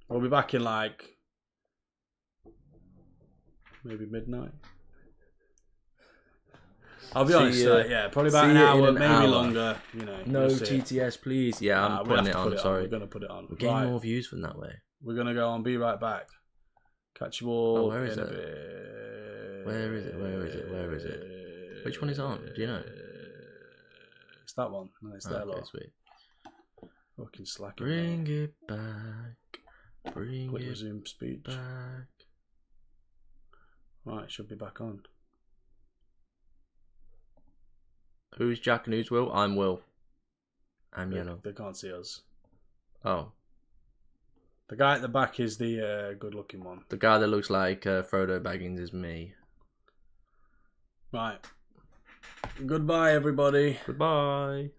Speaker 2: We'll be back in like maybe midnight. I'll be honest. Yeah, probably about an hour, maybe longer. You know.
Speaker 1: No TTS, please. Yeah, I'm putting it on. Sorry,
Speaker 2: we're gonna put it on.
Speaker 1: We're getting more views from that way.
Speaker 2: We're gonna go on. Be right back. Catch you all.
Speaker 1: Where is
Speaker 2: in
Speaker 1: it?
Speaker 2: a bit.
Speaker 1: Where is it? Which one is on? Do you know?
Speaker 2: It's that one. No, it's there.
Speaker 1: Okay, sweet.
Speaker 2: Fucking slacking.
Speaker 1: Bring it back. Bring
Speaker 2: Click
Speaker 1: it
Speaker 2: resume speech.
Speaker 1: back.
Speaker 2: Right, it should be back on.
Speaker 1: Who's Jack and who's Will? I'm Will. I'm yellow.
Speaker 2: They can't see us.
Speaker 1: Oh.
Speaker 2: The guy at the back is the good-looking one.
Speaker 1: The guy that looks like Frodo Baggins is me.
Speaker 2: Right. Goodbye, everybody.
Speaker 1: Goodbye.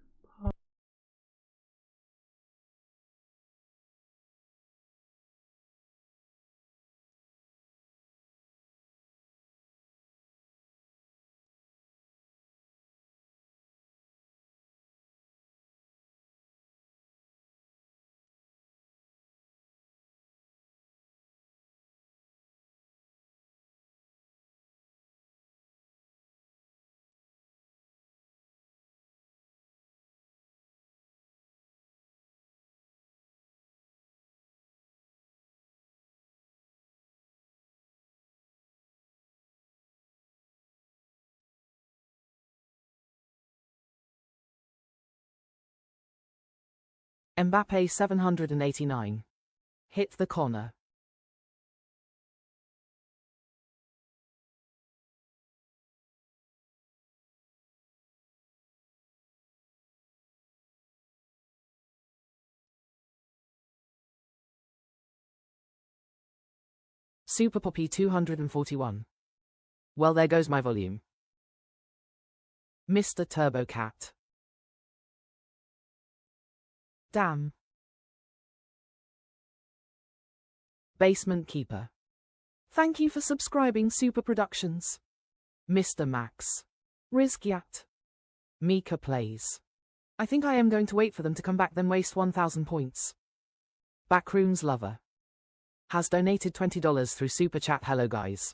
Speaker 15: Mbappe 789. Hit the corner. Super Poppy 241. Well, there goes my volume. Mr. Turbo Cat. Damn. Basement Keeper. Thank you for subscribing Super Productions. Mr. Max. Rizkyat. Mika Plays. I think I am going to wait for them to come back then waste 1,000 points. Backrooms Lover. Has donated $20 through Super Chat. Hello guys.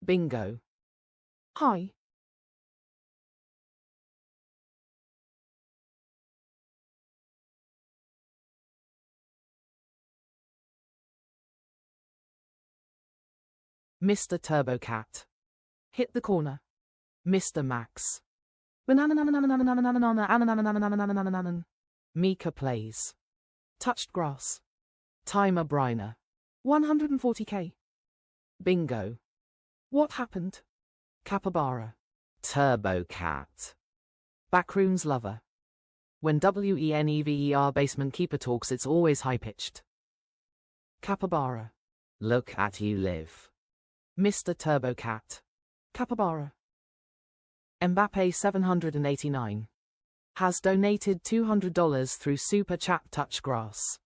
Speaker 15: Bingo. Hi. Mr. Turbo Cat. Hit the corner. Mr. Max. Mika Plays. Touched Grass. Timer Briner. 140k. Bingo. What happened? Capybara. Turbo Cat. Backrooms Lover. When WENEVER Basement Keeper talks, it's always high-pitched. Capybara. Look at you live. Mr. Turbo Cat. Capybara. Mbappe 789. Has donated $200 through Super Chat. Touch Grass.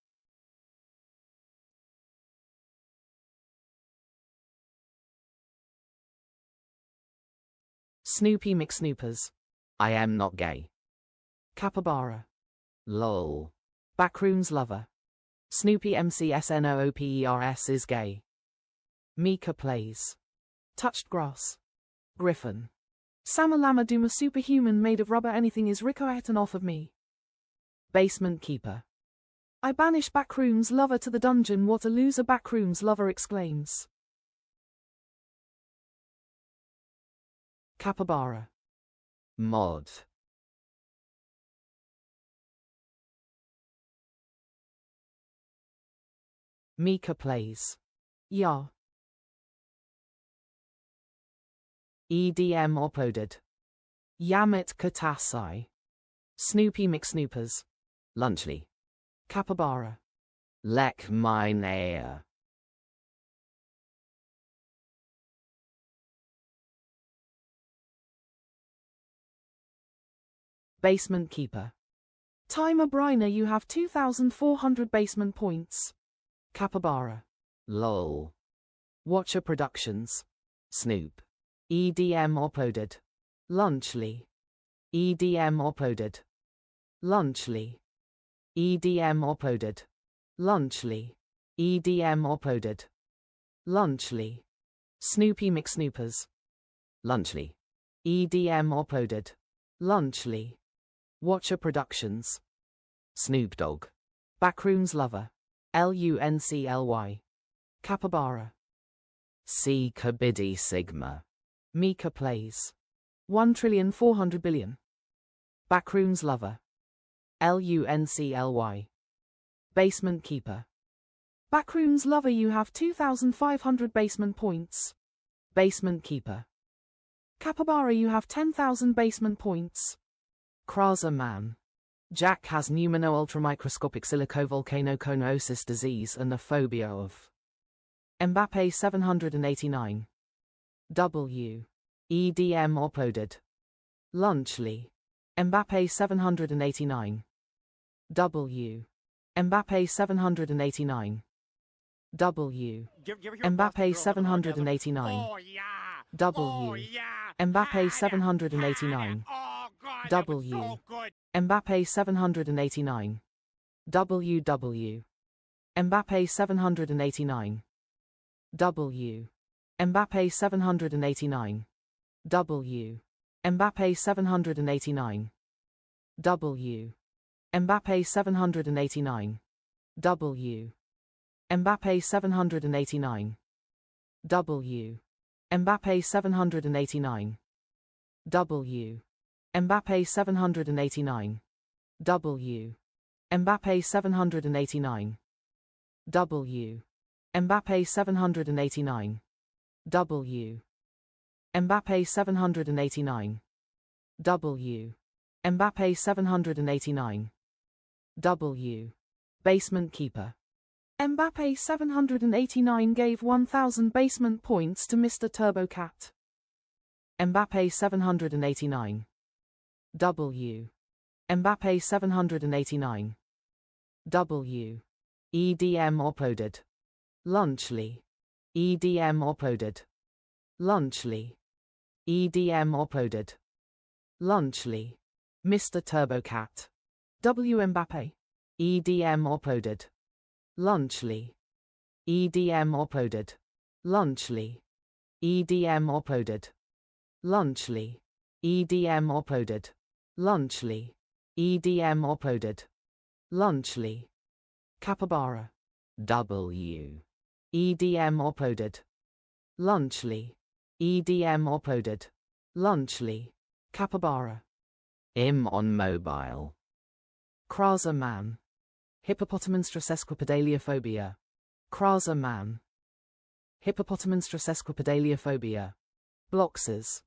Speaker 15: Snoopy McSnoopers. I am not gay. Capybara. Lol. Backrooms Lover. Snoopy MCSNOOPERS is gay. Mika Plays. Touched Grass. Griffin. Samalama Duma Superhuman made of rubber. Anything is recoating off of me. Basement Keeper. I banish Backrooms Lover to the dungeon. What a loser, Backrooms Lover exclaims. Capybara. Mod. Mika Plays. Yeah. EDM uploaded. Yamit Katasai. Snoopy McSnoopers. Lunchly. Capybara. Lek mine air. Basement Keeper. Timer Briner, you have 2,400 basement points. Capybara. Lol. Watcher Productions. Snoop. EDM uploaded. Lunchly. EDM uploaded. Lunchly. EDM uploaded. Lunchly. EDM uploaded. Lunchly. Snoopy McSnoopers. Lunchly. EDM uploaded. Lunchly. Watcher Productions. Snoop Dogg. Backrooms Lover. LUNCLY. Capybara. C. Kabiddi Sigma. Mika Plays. 1,400,000,000,000. Backrooms Lover. LUNCLY. Basement Keeper. Backrooms Lover, you have 2,500 basement points. Basement Keeper. Capybara, you have 10,000 basement points. Kraza Man. Jack has pneumono-ultramicroscopic silicovolcanoconiosis disease and the phobia of Mbappe 789. W. EDM uploaded. Lunchly. Mbappe 789. W. Mbappe 789. W. Mbappe 789. W. Mbappe 789. W. Mbappe 789. WW. Mbappe 789. W. Mbappe 789. W. Mbappe 789. W. Mbappe 789. W. Mbappe 789. W. Mbappe 789. W. Mbappe 789. W. Mbappe 789. W. Mbappe 789. W. Mbappe 789. W. Mbappe 789. W. Basement Keeper. Mbappe 789 gave 1000 basement points to Mr. Turbocat. Mbappe 789. W. Mbappe 789. W. EDM uploaded. Lunchly. EDM uploaded. Lunchly. EDM uploaded. Lunchly. Mr. Turbocat. W. Mbappe. EDM uploaded. Lunchly. EDM uploaded. Lunchly. EDM uploaded. Lunchly. EDM uploaded. Lunchly. EDM uploaded. Lunchly. Capybara. W. EDM uploaded. Lunchly. EDM uploaded. Lunchly. Capybara. Im on mobile. Kraser man. Hippopotamonstrous esquipedaliophobia. Kraser man. Hippopotamonstrous esquipedaliophobia. Bloxes.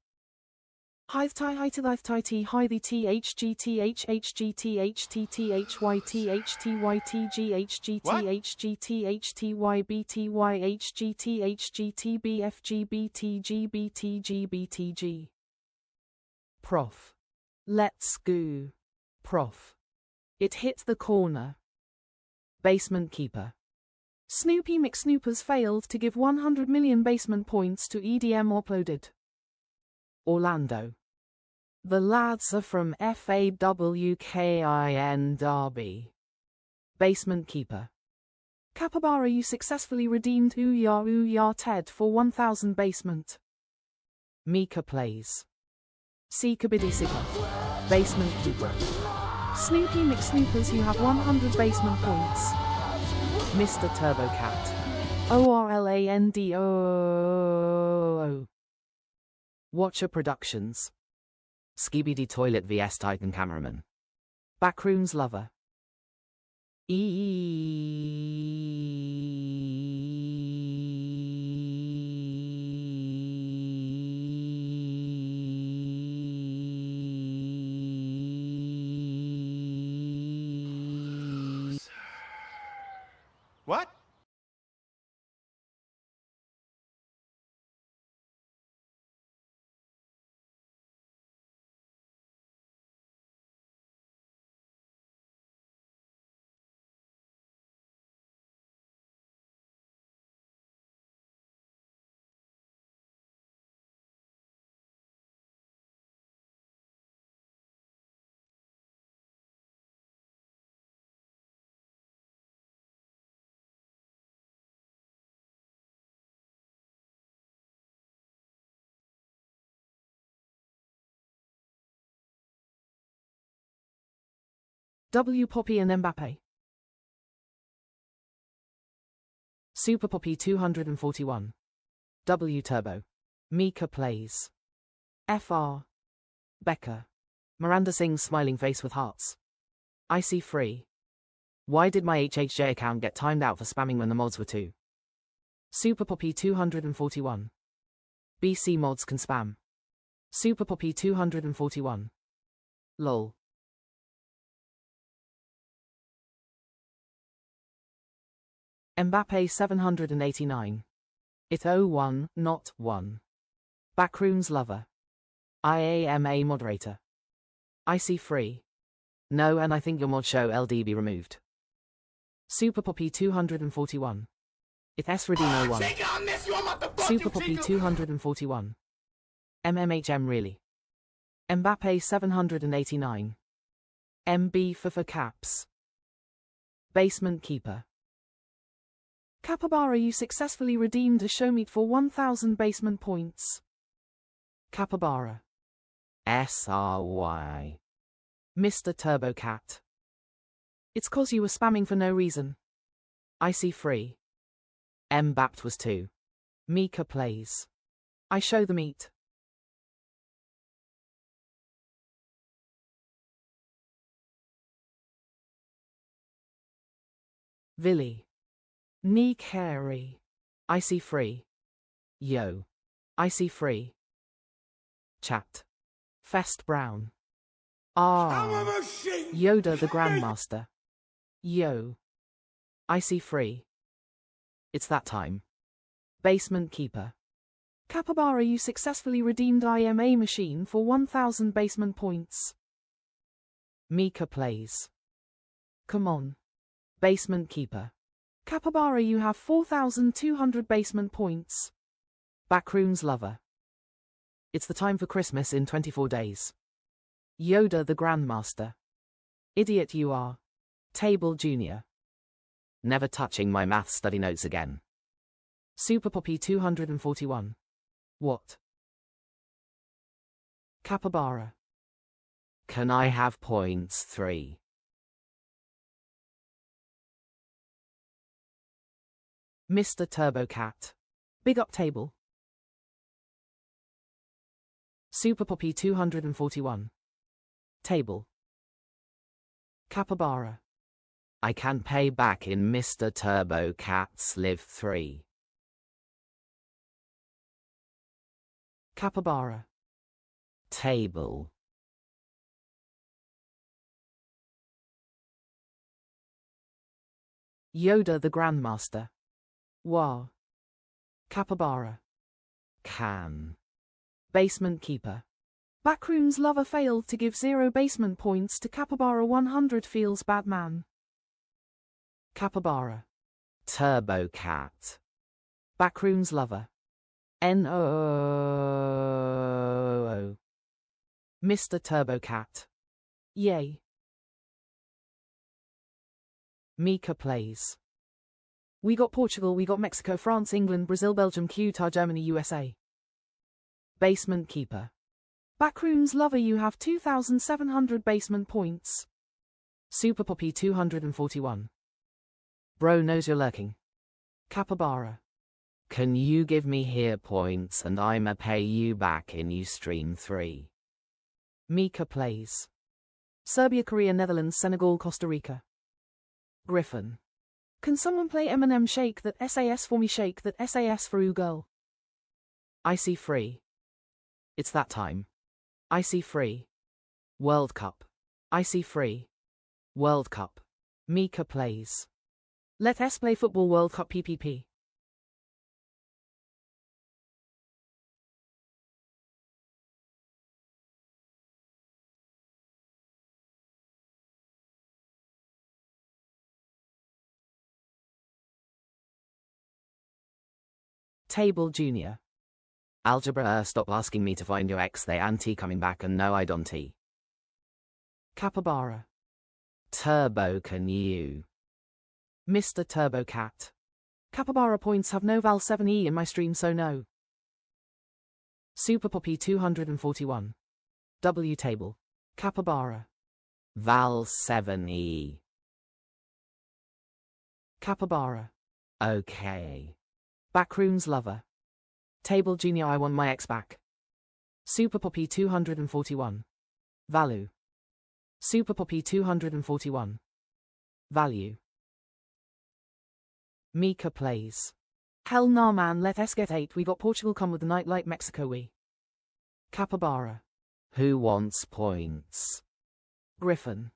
Speaker 15: Hythe tie hythe hythe tie t hythe t h g t h h g t h t t h y t h t y t g h g t h g t h t y b t y h g t h g t b f g b t g b t g b t g. Prof. Let's go. Prof. It hit the corner. Basement keeper. Snoopy McSnoopers failed to give 100 million basement points to EDM uploaded. Orlando. The lads are from FAWKIN Derby. Basement keeper. Capybara, you successfully redeemed Ouya Ted for 1000 basement. Mika plays. C. Kabiddy Sigma. Basement keeper. Snoopy McSnoopers, you have 100 basement points. Mr. Turbocat. ORLANDO. Watcher Productions. Skibidi Toilet vs Titan Cameraman. Backrooms Lover.
Speaker 16: What?
Speaker 15: W. Poppy and Mbappe. Super Poppy 241. W. Turbo. Mika plays. FR. Becca. Miranda sings smiling face with hearts. IC free. Why did my HHJ account get timed out for spamming when the mods were 2? Super Poppy 241. BC mods can spam. Super Poppy 241. LOL. Mbappe 789. It 01, not 1. Backrooms Lover. IAMA Moderator. IC free. No, and I think your mod show LD be removed. Super Poppy 241. It Sredino 1. Super Poppy 241. MMHM really. Mbappe 789. MB for caps. Basement Keeper. Capybara, you successfully redeemed a showmeet for 1000 basement points. Capybara. SRY. Mr. Turbocat. It's cause you were spamming for no reason. IC free. Mbapt was 2. Mika plays. I show the meat. Villy. Neek Harry. IC free. Yo. IC free. Chat. Fest Brown. Yoda the Grandmaster. Yo. IC free. It's that time. Basement Keeper. Capybara, you successfully redeemed IMA machine for 1000 basement points. Mika plays. Come on. Basement Keeper. Capybara, you have 4200 basement points. Backrooms Lover. It's the time for Christmas in 24 days. Yoda the Grandmaster. Idiot you are. Table Junior. Never touching my math study notes again. Super Poppy 241. What? Capybara. Can I have points 3? Mr. Turbo Cat. Big up table. Super Poppy 241. Table. Capybara. I can pay back in Mr. Turbo Cat's Live 3. Capybara. Table. Yoda the Grandmaster. Wow. Capybara. Can. Basement Keeper. Backrooms Lover failed to give 0 basement points to Capybara 100 feels bad man. Capybara. Turbo Cat. Backrooms Lover. NOOOOO. Mr. Turbo Cat. Yay. Mika plays. We got Portugal, we got Mexico, France, England, Brazil, Belgium, Qatar, Germany, USA. Basement Keeper. Backrooms Lover, you have 2700 basement points. Super Poppy 241. Bro knows you're lurking. Capybara. Can you give me here points and I'ma pay you back in Ustream 3. Mika plays. Serbia, Korea, Netherlands, Senegal, Costa Rica. Griffin. Can someone play Eminem Shake That SAS for me, Shake That SAS for you girl? I see free. It's that time. I see free. World Cup. I see free. World Cup. Mika plays. Let us play football World Cup PPP. Table Junior. Algebra, stop asking me to find your ex, they anti coming back and no I don't. Capybara. Turbo can you? Mr. Turbo Cat. Capybara points have no val 7e in my stream so no. Super Poppy 241. W table. Capybara. Val 7e. Capybara. Okay. Backrooms Lover. Table Junior, I want my ex back. Super Poppy 241. Value. Super Poppy 241. Value. Mika plays. Hell nah man, let us get 8, we got Portugal, come with the night like Mexico we. Capybara. Who wants points? Griffin.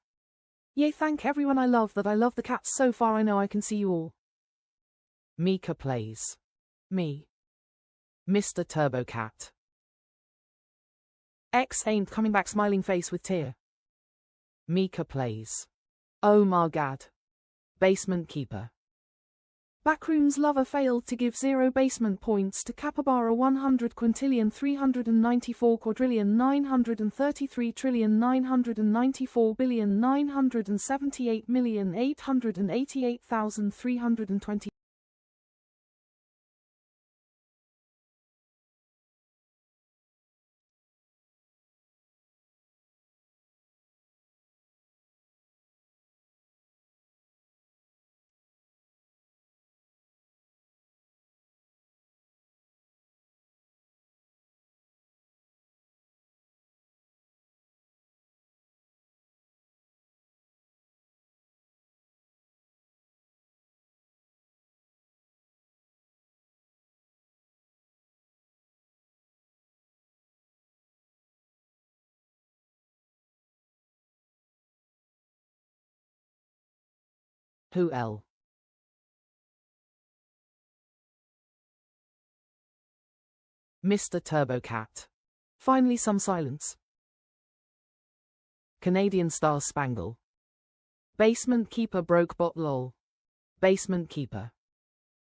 Speaker 15: Yay, thank everyone I love that I love the cats so far, I know I can see you all. Mika plays. Me. Mr. Turbo Cat. X ain't coming back, smiling face with tear. Mika plays. Oh my god. Basement Keeper. Backrooms Lover failed to give 0 basement points to Capybara 100 quintillion 394 quadrillion 933 trillion 994 billion 978 million 888,320. Who L? Mr. Turbo Cat. Finally some silence. Canadian Star Spangle. Basement Keeper broke bot lol. Basement Keeper.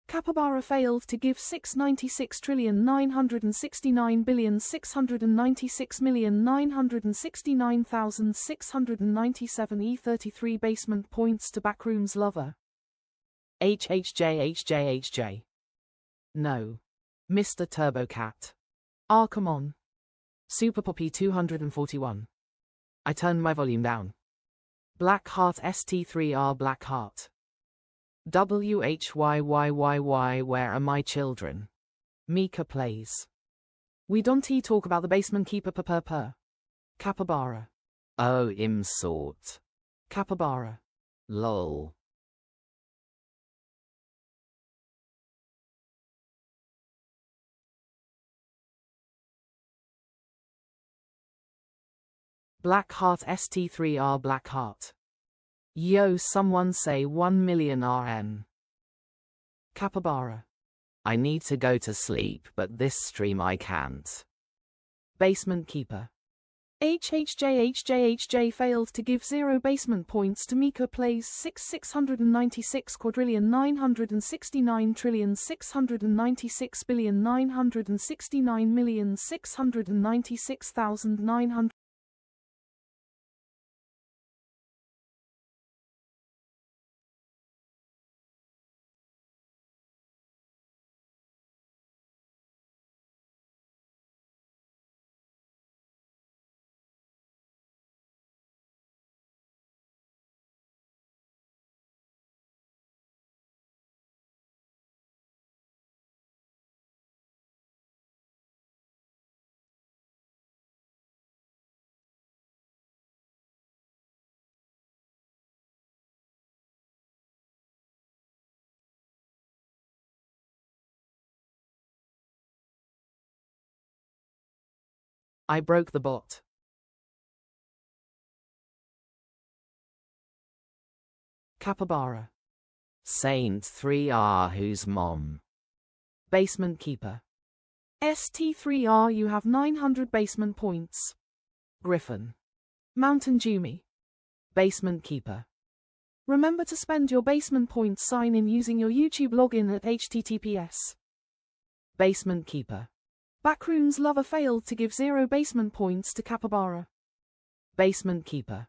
Speaker 15: Capybara failed to give 696,969,669,969,697 E33 basement points to Backrooms lover. HHJ. No. Mr. Turbo Cat. Ah, come on. Super Poppy 241. I turned my volume down. Black Heart ST3R Black Heart. WHYYYY Where are my children? Mika plays. We don't talk about the basement keeper per. Capybara. Oh, im sort. Capybara. Lol. Black Heart ST3R Black Heart. Yo, someone say 1 million RN. Capybara. I need to go to sleep, but this stream I can't. Basement Keeper. HHJ failed to give 0 basement points to Mika plays 6,699,696,969,696,996,900. I broke the bot. Capybara. Saint 3R whose mom. Basement Keeper. ST3R you have 900 basement points. Griffin. Mountain Jumi. Basement Keeper. Remember to spend your basement points sign in using your YouTube login at https. Basement Keeper. Backrooms lover failed to give 0 basement points to Capybara. Basement Keeper.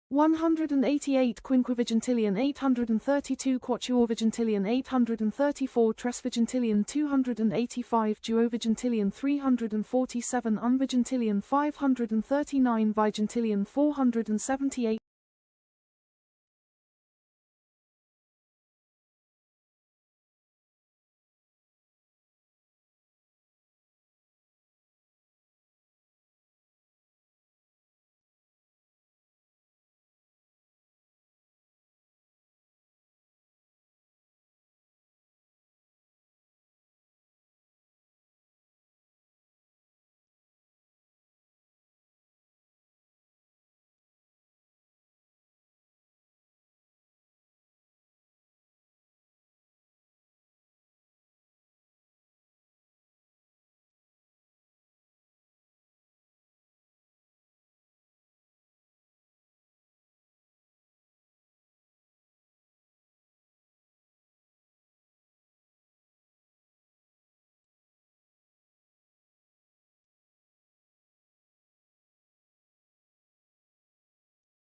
Speaker 15: 188 Quinquivigintillion 832 Quatuorvigintillion 834 Tresvigintillion 285 Duovigintillion 347 Unvigintillion 539 Vigintillion 478.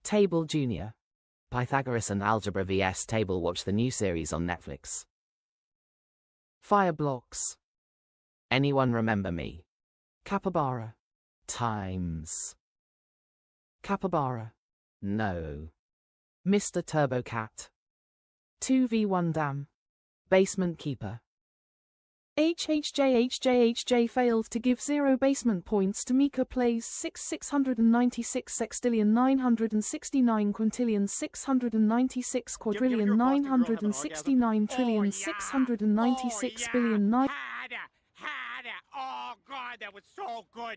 Speaker 15: Table Junior. Pythagoras and Algebra vs Table. Watch the new series on Netflix. Fire blocks. Anyone remember me? Capybara. Times. Capybara. No. Mr. Turbo Cat. 2v1 Dam. Basement Keeper. HHJ failed to give 0 basement points to Mika plays 696 sextillion 969 quintillion 696 quadrillion 969 trillion 696 billion 9.
Speaker 5: Oh God, that was so good.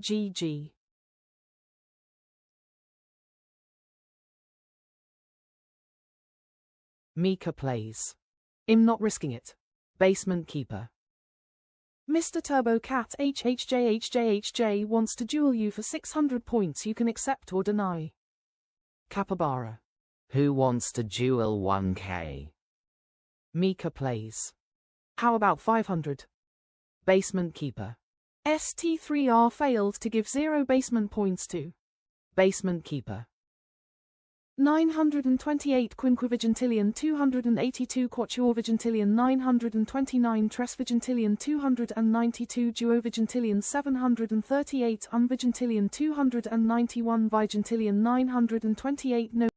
Speaker 15: GG. Mika plays. I'm not risking it. Basement Keeper. Mr. Turbo Cat HHJHJHJ wants to duel you for 600 points. You can accept or deny. Capybara. Who wants to duel 1k? Mika plays. How about 500? Basement Keeper. ST3R failed to give 0 basement points to. Basement Keeper. 928 quinquivigintillion 282 quatuorvigintillion 929 tresvigintillion 292 duovigintillion 738 unvigintillion 291 vigintillion 928 no.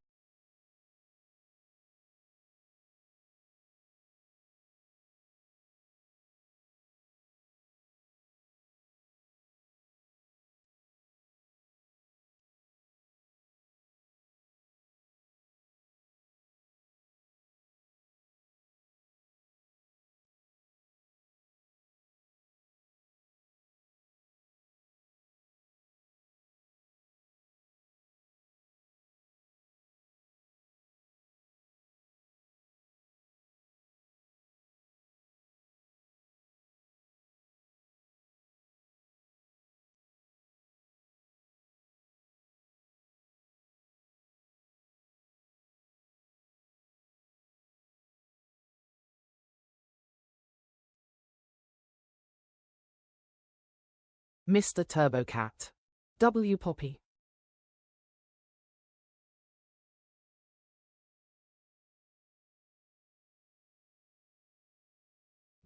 Speaker 15: Mr. Turbo Cat. W Poppy.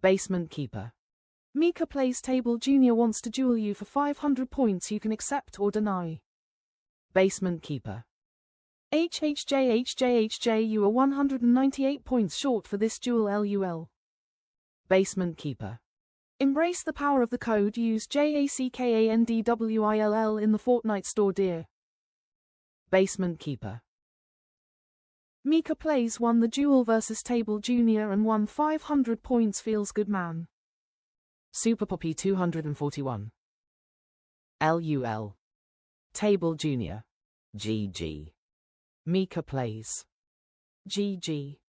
Speaker 15: Basement Keeper. Mika plays table. Junior wants to duel you for 500 points. You can accept or deny. Basement Keeper. HHJHJHJ, you are 198 points short for this duel. LUL. Basement Keeper. Embrace the power of the code. Use JACKANDWILL in the Fortnite store, dear. Basement Keeper. Mika plays won the duel versus Table Junior and won 500 points. Feels good, man. Super Poppy 241. LUL. Table Junior. GG. Mika plays. GG.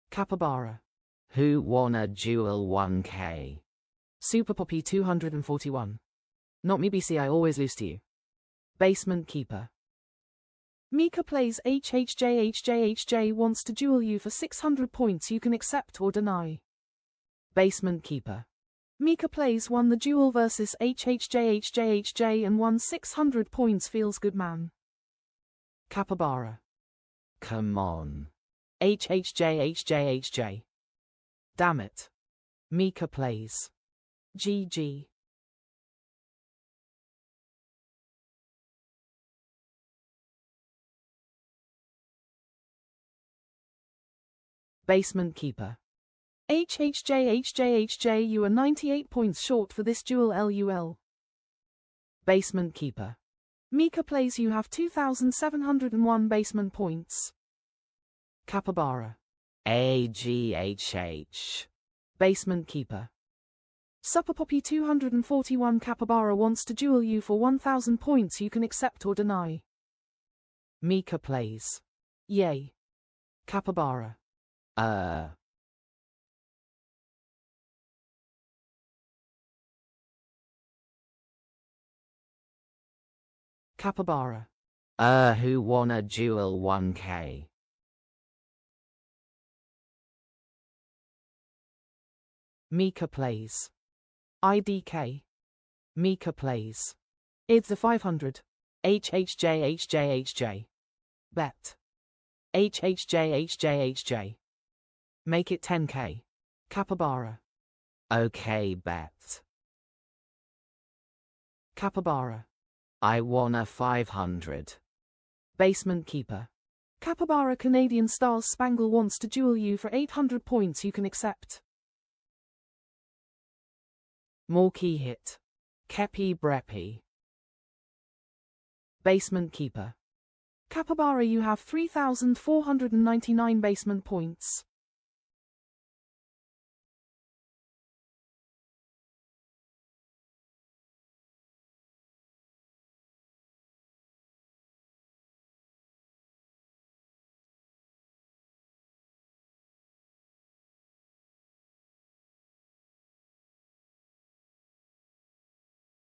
Speaker 15: Capybara. Who won a duel 1k? Super Poppy 241. Not me, BC, I always lose to you. Basement Keeper. Mika plays HHJHJHJ wants to duel you for 600 points. You can accept or deny. Basement Keeper. Mika plays won the duel versus HHJHJHJ and won 600 points. Feels good, man. Capybara. Come on. HHJHJHJ. Damn it. Mika plays. GG. Basement Keeper. HHJHJHJ, you are 98 points short for this duel. LUL. Basement Keeper. Mika plays, you have 2,701 basement points. Capybara. AGHH. Basement Keeper. Super Poppy 241. Capybara wants to duel you for 1,000 points. You can accept or deny. Mika plays. Yay. Capybara. Capybara. Who won a duel 1k? Mika plays. IDK. Mika plays. It's the 500. HHJHJHJ. Bet. HHJHJHJ. Make it 10k. Capybara. Okay, bet. Capybara. I won a 500. Basement Keeper. Capybara. Canadian Stars Spangle wants to duel you for 800 points. You can accept. More key hit. Kepi Breppy. Basement Keeper. Capybara, you have 3,499 basement points.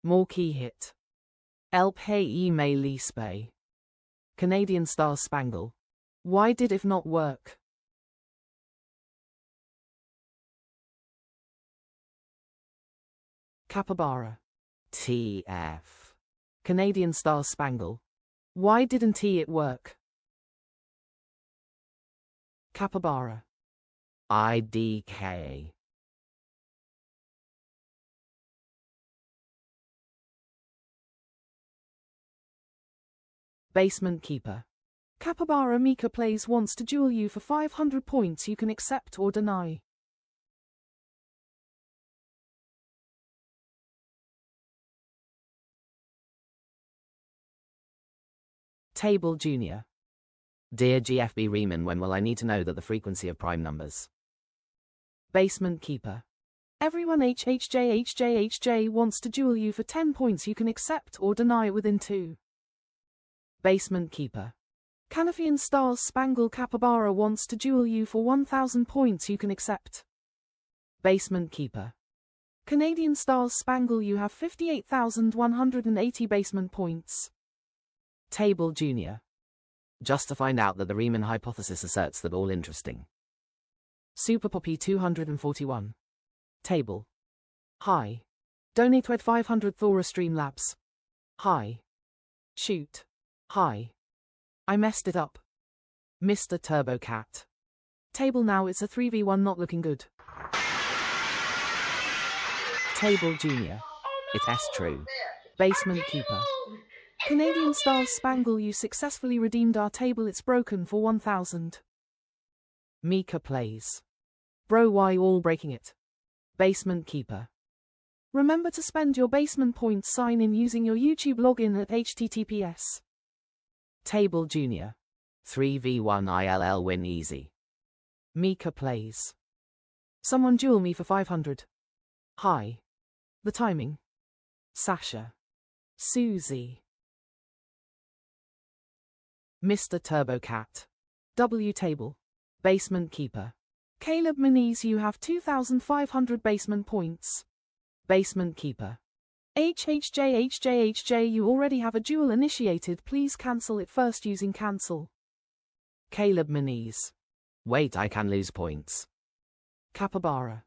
Speaker 15: More key hit. El Pay Me Lispe. Canadian Star Spangle. Why did it not work? Capybara. TF. Canadian Star Spangle. Why didn't it work? Capybara. IDK. Basement Keeper. Capybara Mika Plays wants to duel you for 500 points you can accept or deny. Table Junior. Dear GFB Riemann, when will I need to know that the frequency of prime numbers? Basement Keeper. Everyone HHJ wants to duel you for 10 points you can accept or deny within 2. Basement Keeper. Canafian Stars Spangle Capybara wants to duel you for 1,000 points you can accept. Basement Keeper. Canadian Stars Spangle, you have 58,180 basement points. Table Junior. Just to find out that the Riemann hypothesis asserts that all interesting. Super Poppy 241. Table. Hi. Donate with 500 Thora Streamlabs. Hi. Shoot. Hi. I messed it up. Mr. Turbo Cat. Table, now it's a 3v1, not looking good. Table Junior. It's S true. Basement Keeper. Canadian Stars Spangle, you successfully redeemed our table, it's broken for 1,000. Mika Plays. Bro, why all breaking it? Basement Keeper. Remember to spend your basement points, sign in using your YouTube login at https. Table Junior. 3v1 ILL win easy. Mika Plays. Someone duel me for 500. Hi. The timing. Sasha. Susie. Mr. Turbo Cat. W Table. Basement Keeper. Caleb Manise, you have 2,500 basement points. Basement Keeper. HHJ, you already have a duel initiated, please cancel it first using cancel. Caleb Manise. Wait, I can lose points. Capybara.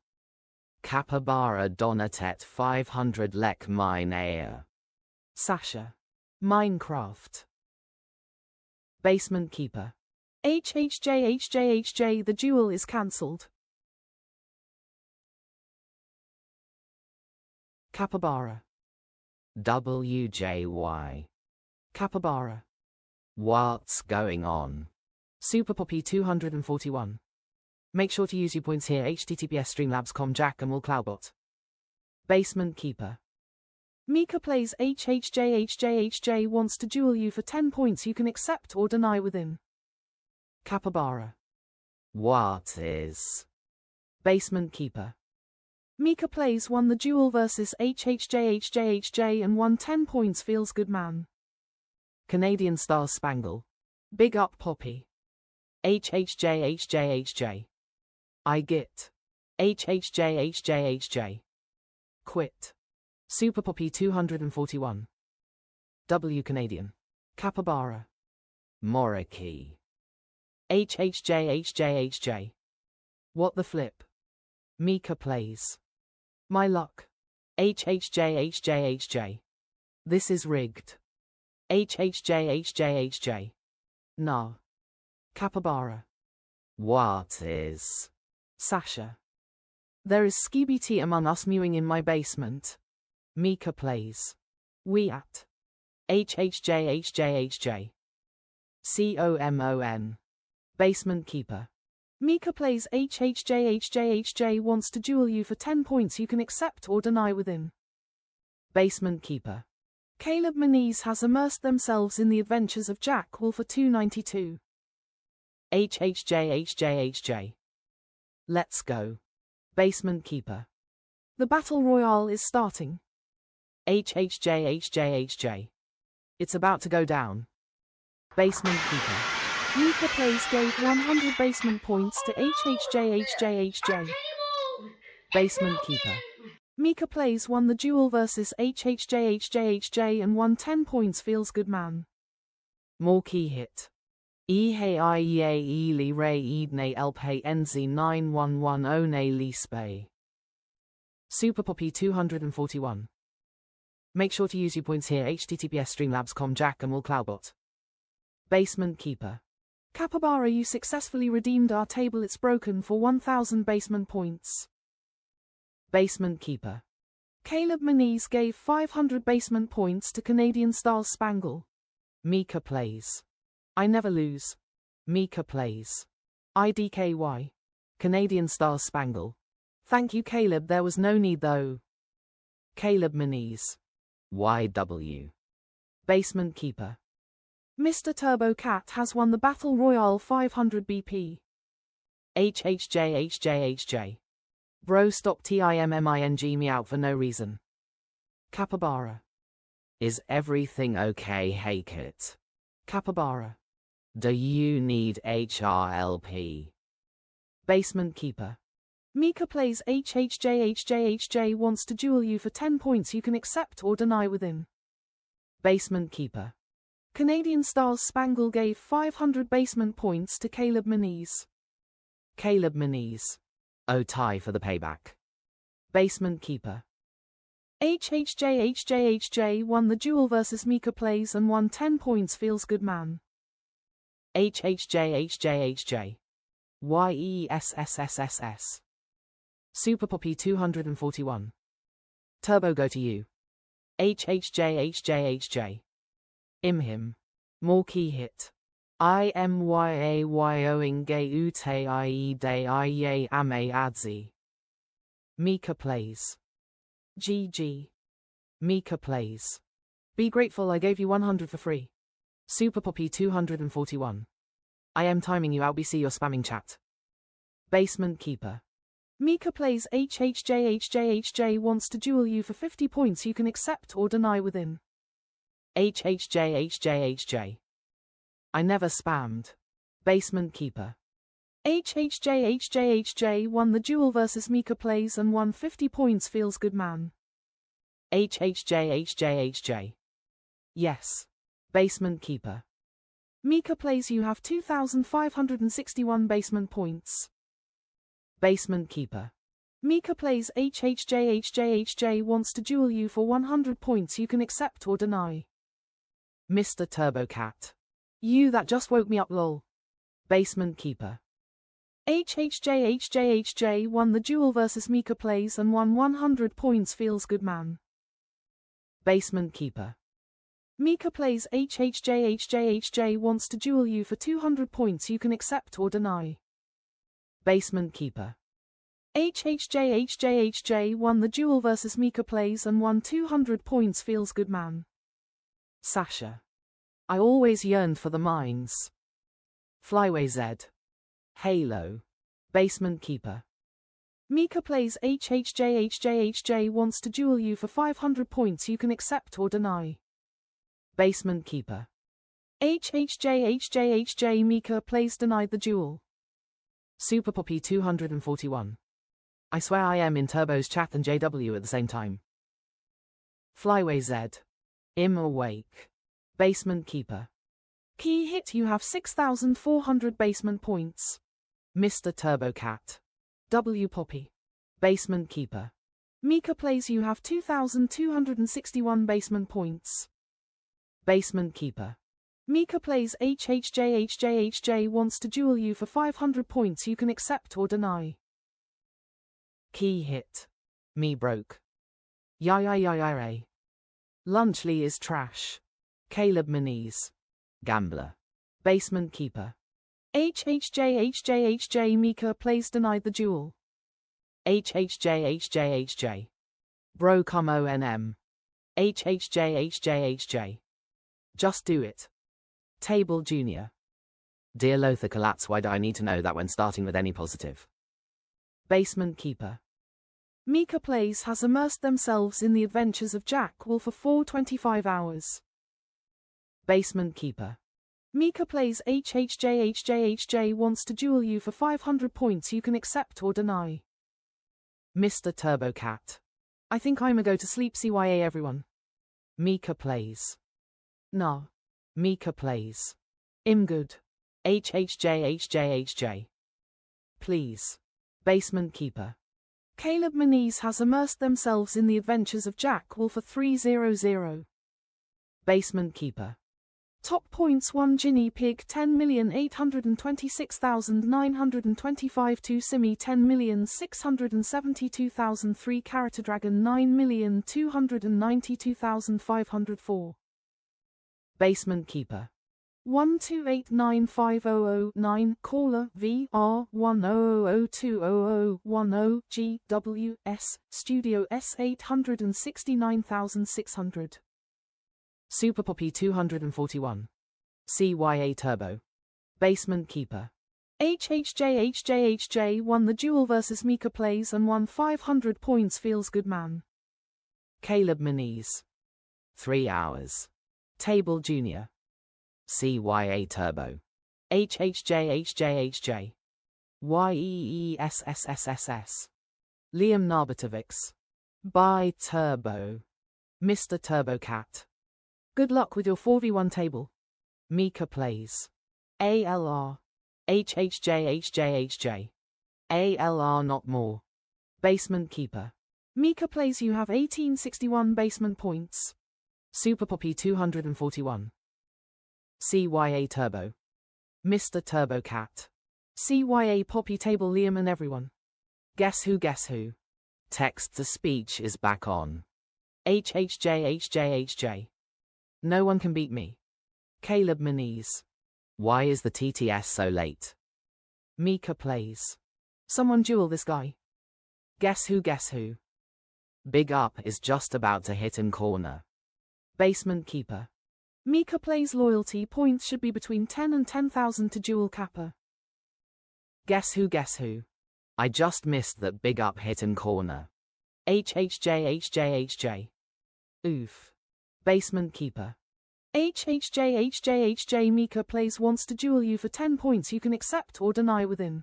Speaker 15: Capybara Donatet 500 lek mine air. Sasha. Minecraft. Basement Keeper. HHJ, the duel is cancelled. Capybara. WJY. Capybara. What's going on? Super Poppy 241. Make sure to use your points here, https streamlabs.com JACKANDWILL Cloudbot. Basement Keeper. Mika Plays HHJ wants to duel you for 10 points you can accept or deny within. Capybara. What is? Basement Keeper. Mika Plays won the duel versus HHJ and won 10 points, feels good man. Canadian Star Spangle. Big up Poppy. HHJ. I get. HHJ. Quit. Super Poppy 241. W Canadian. Capybara. Moriki. HHJ. What the flip? Mika Plays. My luck. HHJ. This is rigged. HHJ. Nah. Capybara. What is? Sasha. There is skibbt among us mewing in my basement. Mika Plays. We at. HHJ. COMON. Basement Keeper. Mika Plays HHJ wants to duel you for 10 points you can accept or deny within. Basement Keeper. Caleb Manise has immersed themselves in the adventures of JACKANDWILL for 292. HHJ. Let's go. Basement Keeper. The Battle Royale is starting. HHJ. It's about to go down. Basement Keeper. Mika Plays gave 100 basement points to HHJ. Basement Keeper. Mika plays won the duel versus HHJHJHJ and won 10 points. Feels good, man. More key hit. Eheiye ray edne elpe enzi 9110 li spay. Super Poppy 241. Make sure to use your points here. https://streamlabs.com JACKANDWILL Cloudbot. Basement Keeper. Capybara, you successfully redeemed our table. It's broken for 1000 basement points. Basement Keeper. Caleb Maniz gave 500 basement points to Canadian Stars Spangle. Mika plays. I never lose. Mika plays. IDKY. Canadian Stars Spangle. Thank you, Caleb. There was no need though. Caleb Maniz. YW. Basement Keeper. Mr. Turbo Cat has won the Battle Royale 500 BP. HHJHJHJ. Bro, stop timming me out for no reason. Capybara. Is everything okay, hey Kit? Capybara. Do you need HRLP? Basement Keeper. Mika plays HHJHJHJ wants to duel you for 10 points. You can accept or deny within. Basement Keeper. Canadian Stars Spangle gave 500 basement points to Caleb Maniz. Caleb Maniz. Oh, tie for the payback. Basement Keeper. HHJHJHJ won the duel versus Mika plays and won 10 points. Feels good, man. HHJHJHJ. YESSSSS. Super Poppy 241. Turbo, go to you. HHJHJHJ. Him. More key hit. IMYAYOing ute IE day IE ame adzi. Mika plays. GG. Mika plays. Be grateful I gave you 100 for free. Super Poppy 241. I am timing you out. BC, you're spamming chat. Basement Keeper. Mika plays HHJHJHJ wants to duel you for 50 points. You can accept or deny within. HHJHJHJ. I never spammed. Basement Keeper. HHJHJHJ won the duel versus Mika plays and won 50 points. Feels good, man. HHJHJHJ. Yes. Basement Keeper. Mika plays, you have 2,561 basement points. Basement Keeper. Mika plays HHJHJHJ wants to duel you for 100 points. You can accept or deny. Mr. Turbo Cat. You that just woke me up, lol. Basement Keeper. HHJHJHJ won the duel versus Mika plays and won 100 points. Feels good, man. Basement Keeper. Mika plays HHJHJHJ wants to duel you for 200 points. You can accept or deny. Basement Keeper. HHJHJHJ won the duel versus Mika plays and won 200 points. Feels good, man. Sasha. I always yearned for the mines. Flyway Z. Halo. Basement Keeper. Mika plays HHJHJHJ wants to duel you for 500 points. You can accept or deny. Basement Keeper. HHJHJHJ Mika plays denied the duel. Super Poppy 241. I swear I am in Turbo's chat and JW at the same time. Flyway Z. Im awake. Basement Keeper. Key hit, you have 6,400 basement points. Mr. Turbo Cat. W Poppy. Basement Keeper. Mika plays, you have 2,261 basement points. Basement Keeper. Mika plays HHJHJHJ wants to duel you for 500 points. You can accept or deny. Key hit. Me broke. Yay. Lunchley is trash. Caleb Maniz. Gambler. Basement Keeper. HHJHJHJ Mika plays denied the duel. HHJHJHJ. Bro come ONM. HHJHJHJ. Just do it. Table Junior. Dear Lothar Kalatz, why do I need to know that when starting with any positive? Basement Keeper. Mika plays has immersed themselves in the adventures of JACKANDWILL for 425 hours. Basement Keeper. Mika plays HHJHJHJ wants to duel you for 500 points. You can accept or deny. Mr. Turbo Cat. I think I'ma go to sleep. CYA everyone. Mika plays. Nah. Mika plays. Im good. HHJ. Please. Basement Keeper. Caleb Manise has immersed themselves in the adventures of JACKANDWILL for 300. Basement Keeper. Top points 1 Ginny Pig 10,826,925 2 Simi 10,672,000 3 Character Dragon 9,292,504. Basement Keeper. 128950009 Caller VR 100020010 GWS Studio S869600. Super Poppy 241. CYA Turbo. Basement Keeper. HHJ won the duel versus Mika Plays and won 500 points. Feels good man. Caleb Manise. 3 hours. Table Junior. CYA Turbo. HHJ. YEESSSSS. Liam Narbatovics. By Turbo. Mr. Turbo Cat. Good luck with your 4v1 table. Mika Plays. ALR. HHJ. ALR not more. Basement Keeper. Mika Plays you have 1861 basement points. Super Poppy 241. CYA Turbo. Mr. Turbo Cat. CYA Poppy Table Liam and everyone. Guess who? Text-to-speech is back on. HHJ. No one can beat me. Caleb Manise. Why is the TTS so late? Mika Plays. Someone duel this guy. Guess who? Big Up is just about to hit in corner. Basement Keeper. Mika Plays loyalty points should be between 10 and 10,000 to duel Kappa. Guess who? I just missed that Big Up hit in corner. HHJ. Oof. Basement Keeper. HHJ Mika Plays wants to duel you for 10 points you can accept or deny within.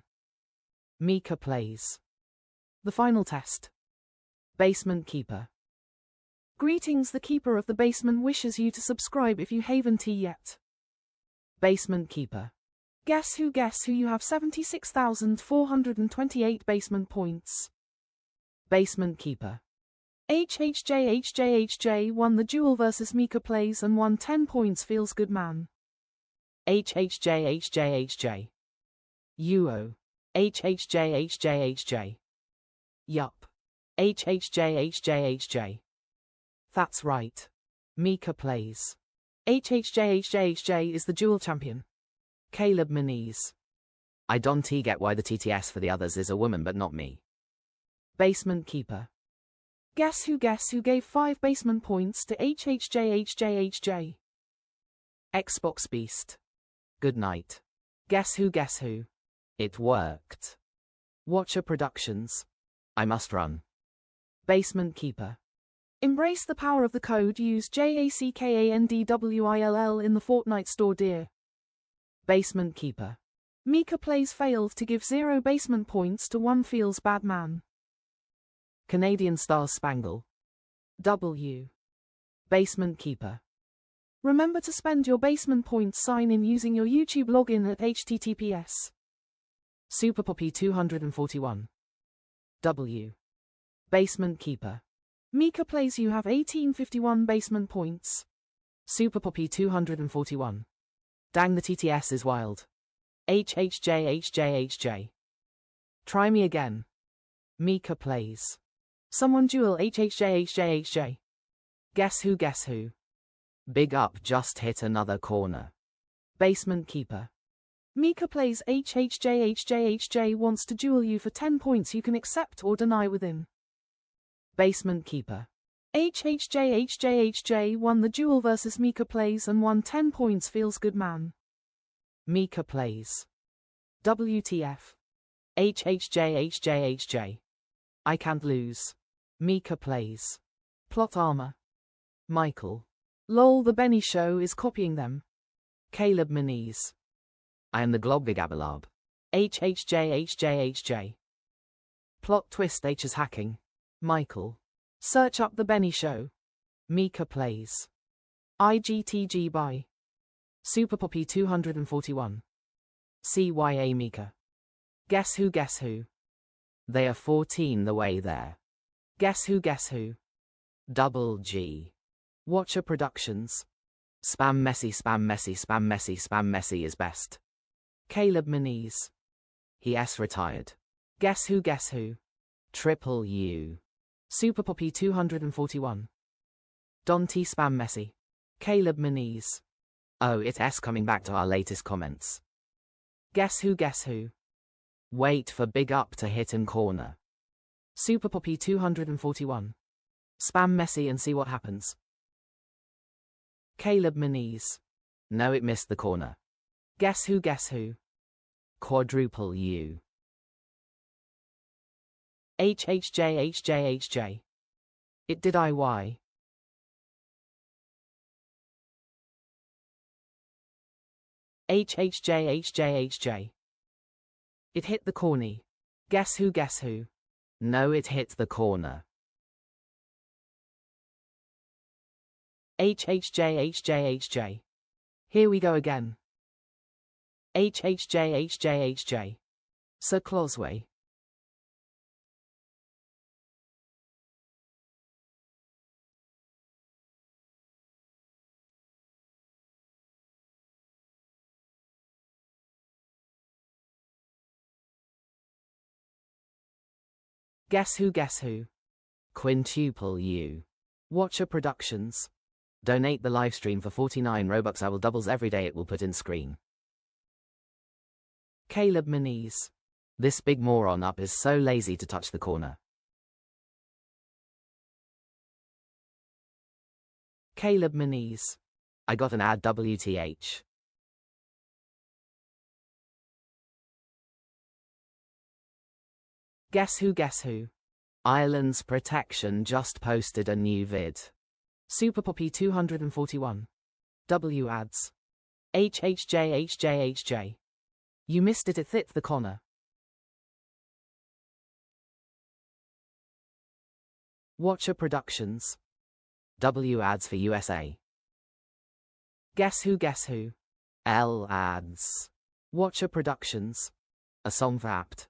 Speaker 15: Mika Plays. The final test. Basement Keeper. Greetings, the Keeper of the Basement wishes you to subscribe if you haven't yet. Basement Keeper. Guess who? You have 76,428 basement points. Basement Keeper. HHJ won the duel versus Mika Plays and won 10 points. Feels good man. HHJ. UO. HHJ. Yup. HHJ. That's right. Mika Plays. HHJ is the duel champion. Caleb Manise. I don't get why the TTS for the others is a woman but not me. Basement Keeper. Guess who gave 5 basement points to HHJ. Xbox Beast. Good night. Guess who? It worked. Watcher Productions. I must run. Basement Keeper. Embrace the power of the code. Use JACKANDWILL in the Fortnite store, dear. Basement Keeper. Mika Plays failed to give 0 basement points to 1 feels bad man. Canadian Stars Spangle. W. Basement Keeper. Remember to spend your basement points sign in using your YouTube login at https. Super Poppy 241. W. Basement Keeper. Mika Plays you have 1851 basement points. Super Poppy 241. Dang, the TTS is wild. HHJ. Try me again. Mika Plays. Someone duel HHJ. Guess who? Big Up just hit another corner. Basement Keeper. Mika Plays HHJ wants to duel you for 10 points you can accept or deny within. Basement Keeper. HHJ won the duel versus Mika Plays and won 10 points. Feels good man. Mika Plays. WTF. HHJ. I can't lose. Mika Plays. Plot armor. Michael. Lol, the Benny Show is copying them. Caleb Manise. I am the Globbigabalab. HHJ. Plot twist H is hacking. Michael. Search up The Benny Show. Mika Plays. IGTG by Super Poppy 241. CYA Mika. Guess who, guess who? They are 14 the way there. Guess who, guess who? Double G. Watcher Productions. Spam Messi, Spam Messi, Spam Messi, Spam Messi is best. Caleb Moniz. He S retired. Guess who, guess who? Triple U. Super Poppy 241. Don T Spam Messi. Caleb Moniz. Oh, it's S coming back to our latest comments. Guess who, guess who? Wait for Big Up to hit in corner. Super Poppy 241. Spam Messi and see what happens. Caleb Moniz. No, it missed the corner. Guess who, guess who? Quadruple U. HHJ. It did IY. HHJ. It hit the corny. Guess who, guess who? No, it hit the corner. HHJ. Here we go again. HHJ. Sir Clauseway. Guess who, guess who? Quintuple U. Watcher Productions. Donate the livestream for 49 Robux. I will doubles every day it will put in screen. Caleb Moniz. This big moron up is so lazy to touch the corner. Caleb Moniz. I got an ad WTH. Guess who, guess who? Islands Protection just posted a new vid. Super Poppy 241. W ads. HHJ. You missed it, it hit the corner. Watcher Productions. W ads for USA. Guess who, guess who? L ads. Watcher Productions. A song for apt.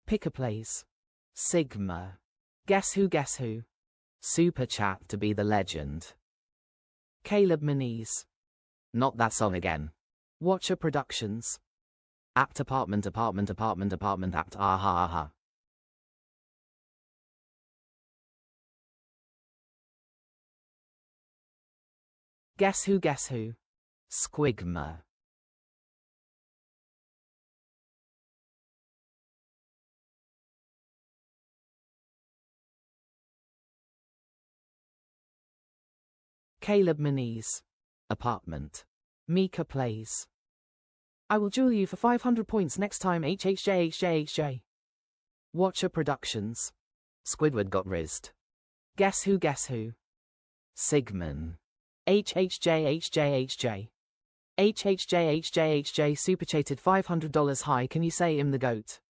Speaker 15: Picker Plays. Sigma. Guess who, guess who? Super Chat to be the legend. Caleb Moniz. Not that song again. Watcher Productions. Apt apartment apt aha. Guess who, guess who? Squigma. Caleb Moniz. Apartment. Mika Plays. I will duel you for 500 points next time. HHJ. Watcher Productions. Squidward got rizzed. Guess who, guess who? Sigmund. HHJ. Super chated $500 high. Can you say I'm the GOAT?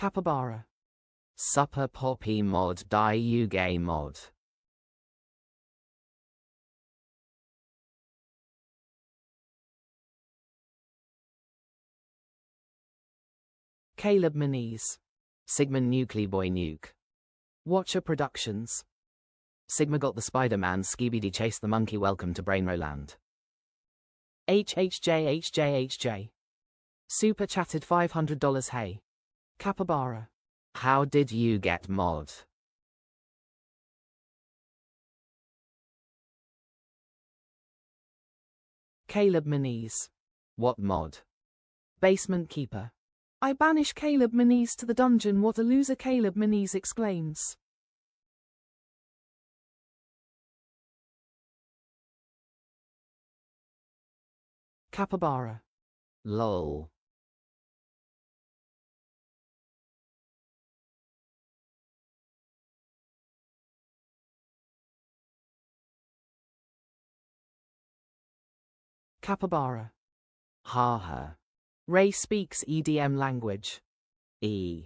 Speaker 15: Capybara. Supper Poppy mod die you gay mod. Caleb Moniz. Sigmund Nuclei Boy Nuke. Watcher Productions. Sigma got the Spider-Man Skibidi chase the monkey. Welcome to Brainroland. HHJ. Super chatted $500 hey. Capybara. How did you get mod? Caleb Moniz. What mod? Basement Keeper. I banish Caleb Menees to the dungeon. What a loser, Caleb Menees exclaims. Capybara. Lol. Capybara. Ha ha. Ray speaks EDM language. E.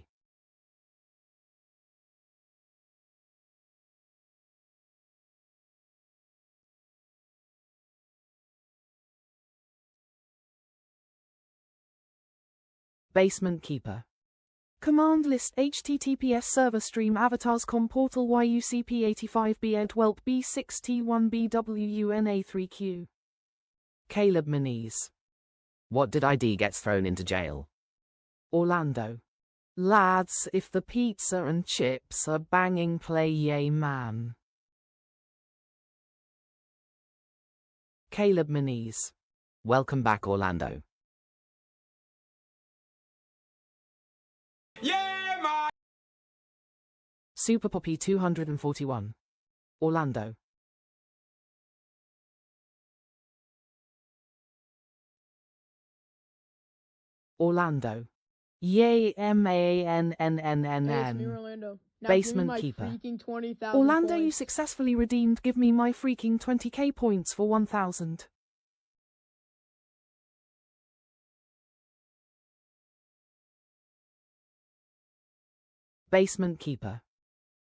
Speaker 15: Basement Keeper. Command list https server stream avatars.com portal yucp85b edwelp b6t1bwuna3q. Caleb Menees. What did ID gets thrown into jail? Orlando. Lads, if the pizza and chips are banging, play yay man. Caleb Menees. Welcome back, Orlando.
Speaker 16: Yeah, man!
Speaker 15: Super Poppy 241. Orlando. Orlando. Yay, MANNNNN.
Speaker 14: Hey, it's me, Orlando. Now
Speaker 15: Basement
Speaker 14: give me
Speaker 15: Keeper.
Speaker 14: my freaking 20,000
Speaker 15: Orlando,
Speaker 14: points.
Speaker 15: you successfully redeemed. Give me my freaking 20k points for 1,000. Basement Keeper.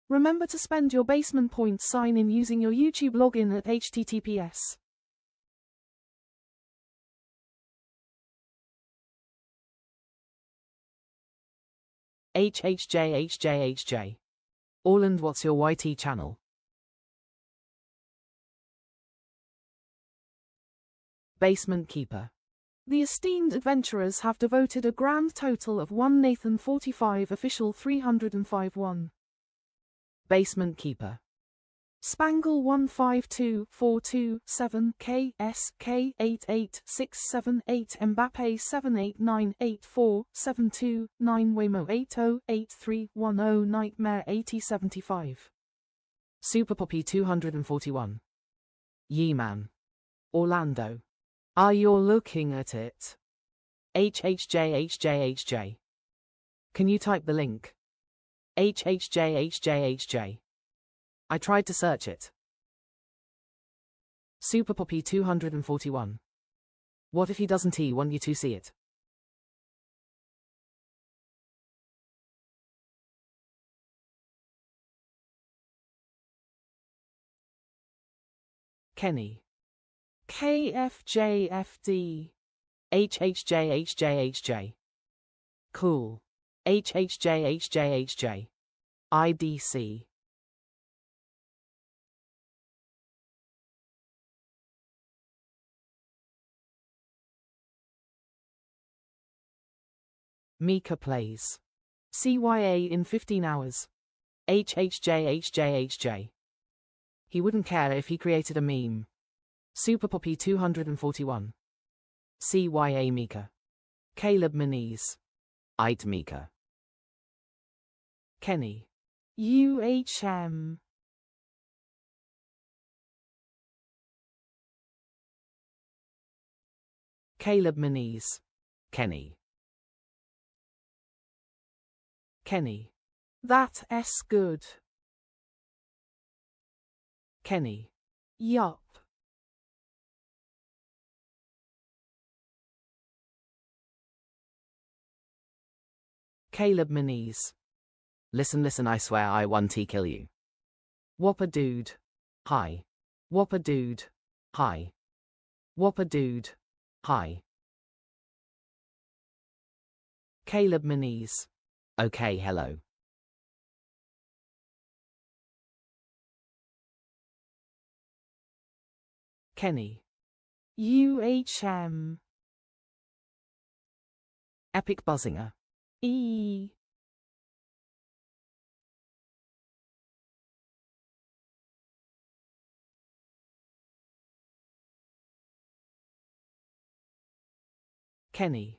Speaker 15: Remember to spend your basement points. Sign in using your YouTube login at https. HHJ. Orland, what's your YT channel? Basement Keeper. The esteemed adventurers have devoted a grand total of 1 Nathan 45 official 305 Basement Keeper. Spangle 152427 KSK88678 Mbappe 78984729 Waymo 808310 Nightmare 8075. Super Poppy 241. Yeeman. Orlando. Are you looking at it? HHJ. Can you type the link? HHJ. I tried to search it. Super Poppy 241. What if he doesn't want you to see it? Kenny. KFJFD. HHJ. Cool. HHJ. IDC. Mika plays. CYA in 15 hours. HHJ. He wouldn't care if he created a meme. Super Poppy 241. CYA Mika. Caleb Menees. Ait Mika. Kenny. UHM. Caleb Menees. Kenny. Kenny. That's good. Kenny. Yup. Caleb Menees. Listen, I swear I 1T kill you. Whopper dude. Hi. Whopper dude. Hi. Whopper dude. Hi. Caleb Menees. Okay, hello. Kenny. UHM. Epic Buzzinger. E. Kenny.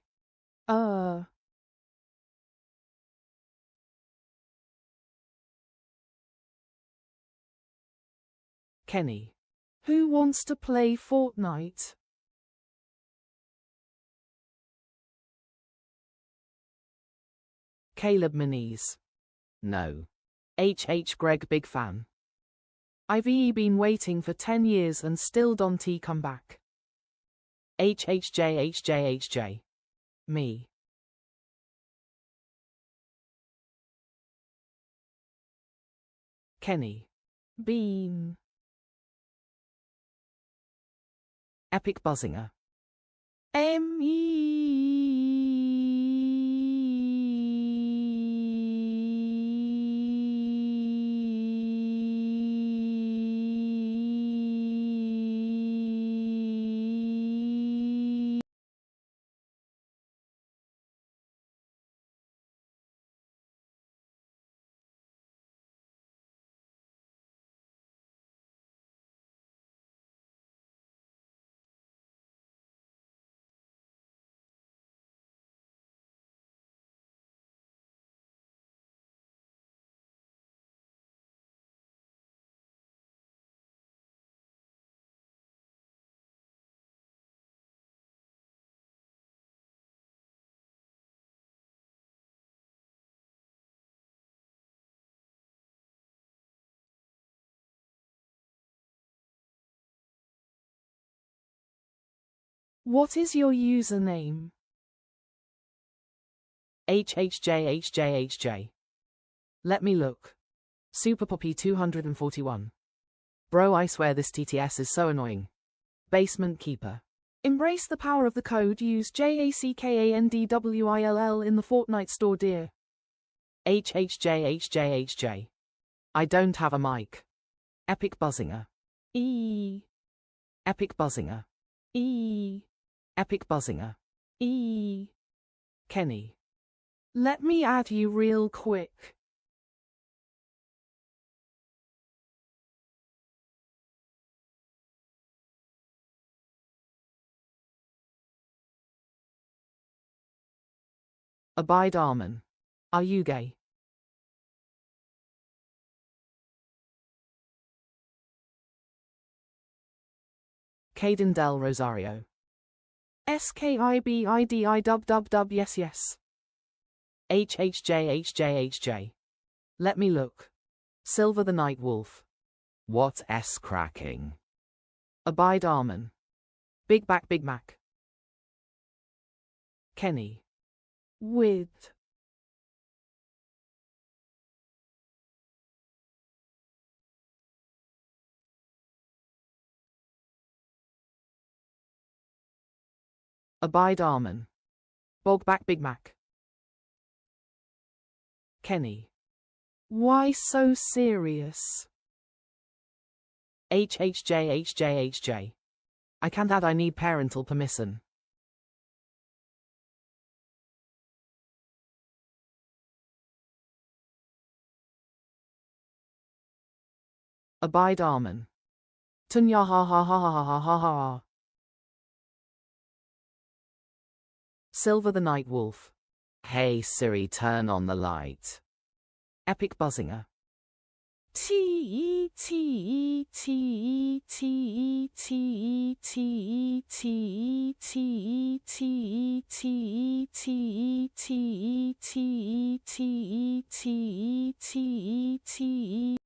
Speaker 15: Kenny. Who wants to play Fortnite? Caleb Moniz. No. HH Greg big fan. I've been waiting for 10 years and still don't come back. HHJHJHJ. Me. Kenny. Bean. Epic Buzzinger. What is your username? HHJHJHJ. Let me look. Super Poppy 241. Bro, I swear this TTS is so annoying. Basement Keeper. Embrace the power of the code. Use JACKANDWILL in the Fortnite store, dear. HHJHJHJ. I don't have a mic. Epic Buzzinger. Epic Buzzinger. Epic Buzzinger. Kenny. Let me add you real quick. Abide Arman. Are you gay? Caden Del Rosario. SKIBIDI yes yes. HHJHJHJ. Let me look. Silver the Night Wolf. What S cracking? Abide Arman. Big Mac. Kenny. With. Abide Arman. Bogback Big Mac. Kenny. Why so serious? HHJHJHJ. I can't add, I need parental permission. Abide Arman. Tunya ha ha ha ha ha ha ha. Silver the Night Wolf. Hey Siri, turn on the light. Epic Buzzinger. T T T T T T T T T T T T T T T.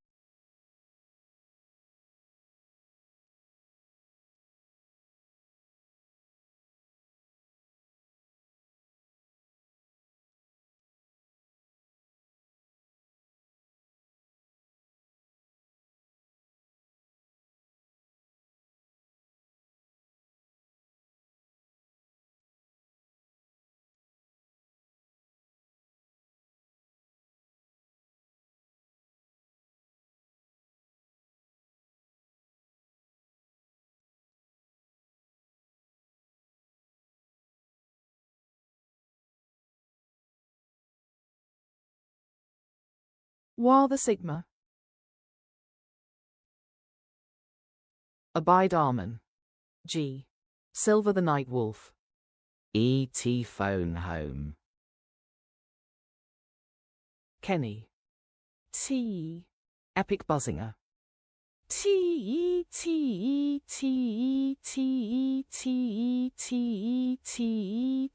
Speaker 15: While the Sigma. Abide Arman. G. Silver the Night Wolf. E.T. phone home. Kenny. T. Epic buzzinger. T T T T T T T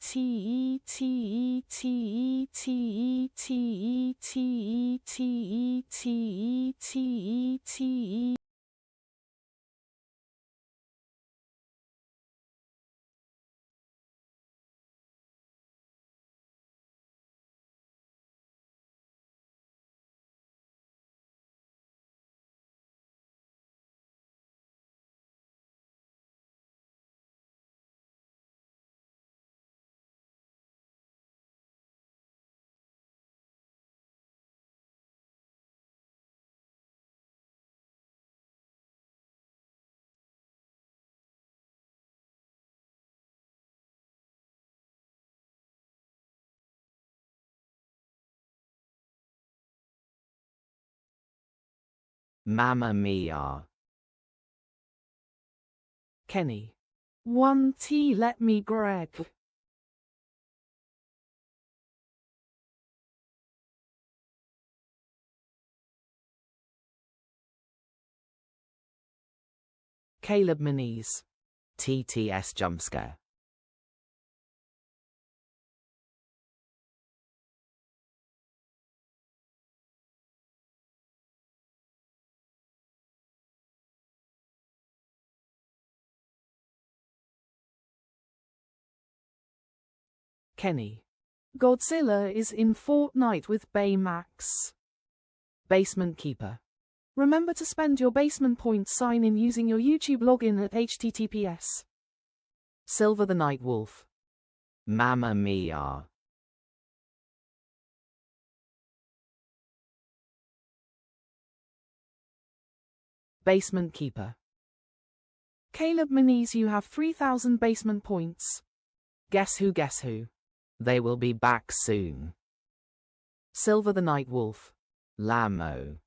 Speaker 15: T T T T T T T T T. Mamma mia. Kenny. 1T let me Greg. Caleb Minis. TTS jumpscare. Kenny. Godzilla is in Fortnite with Baymax. Basement Keeper. Remember to spend your basement points sign in using your YouTube login at https. Silver the Night Wolf. Mamma mia. Basement Keeper. Caleb Minis, you have 3,000 basement points. Guess who, guess who? They will be back soon. Silver the Night Wolf. Lamo.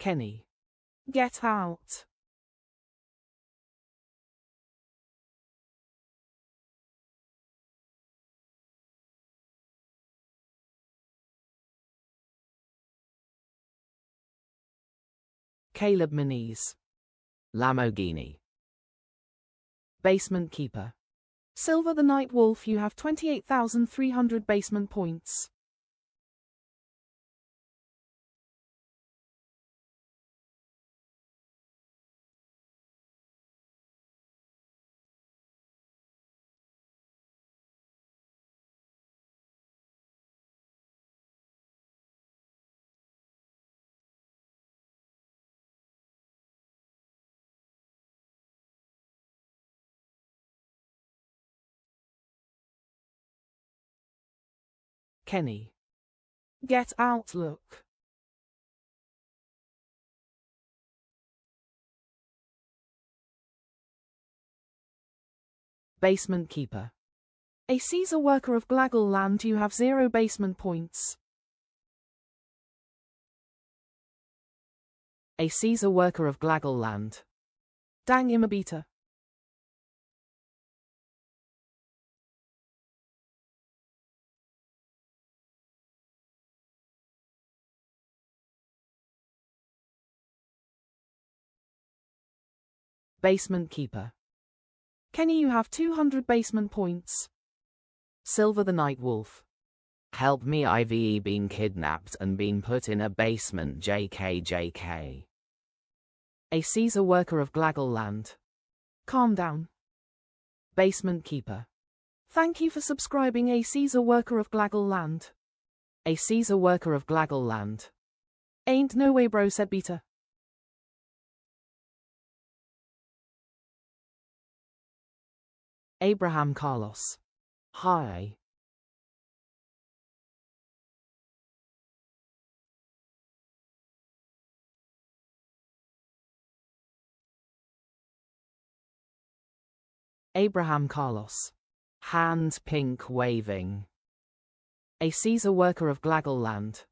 Speaker 15: Kenny. Get out. Caleb Minis. Lamborghini. Basement Keeper. Silver the Night Wolf, you have 28,300 basement points. Kenny. Get out, look. Basement Keeper. A Caesar worker of Glaggle Land, you have 0 basement points. A Caesar worker of Glaggle Land. Dang Imabita. Basement Keeper. Kenny, you have 200 basement points. Silver the Night Wolf. Help me, I've been kidnapped and been put in a basement, JK. A Caesar worker of Glaggle Land. Calm down. Basement Keeper. Thank you for subscribing, A Caesar worker of Glaggle Land. A Caesar worker of Glaggle Land. Ain't no way, bro, said Beta. Abraham Carlos. Hi. Abraham Carlos. Hand pink waving. A Caesar worker of Glaggle Land.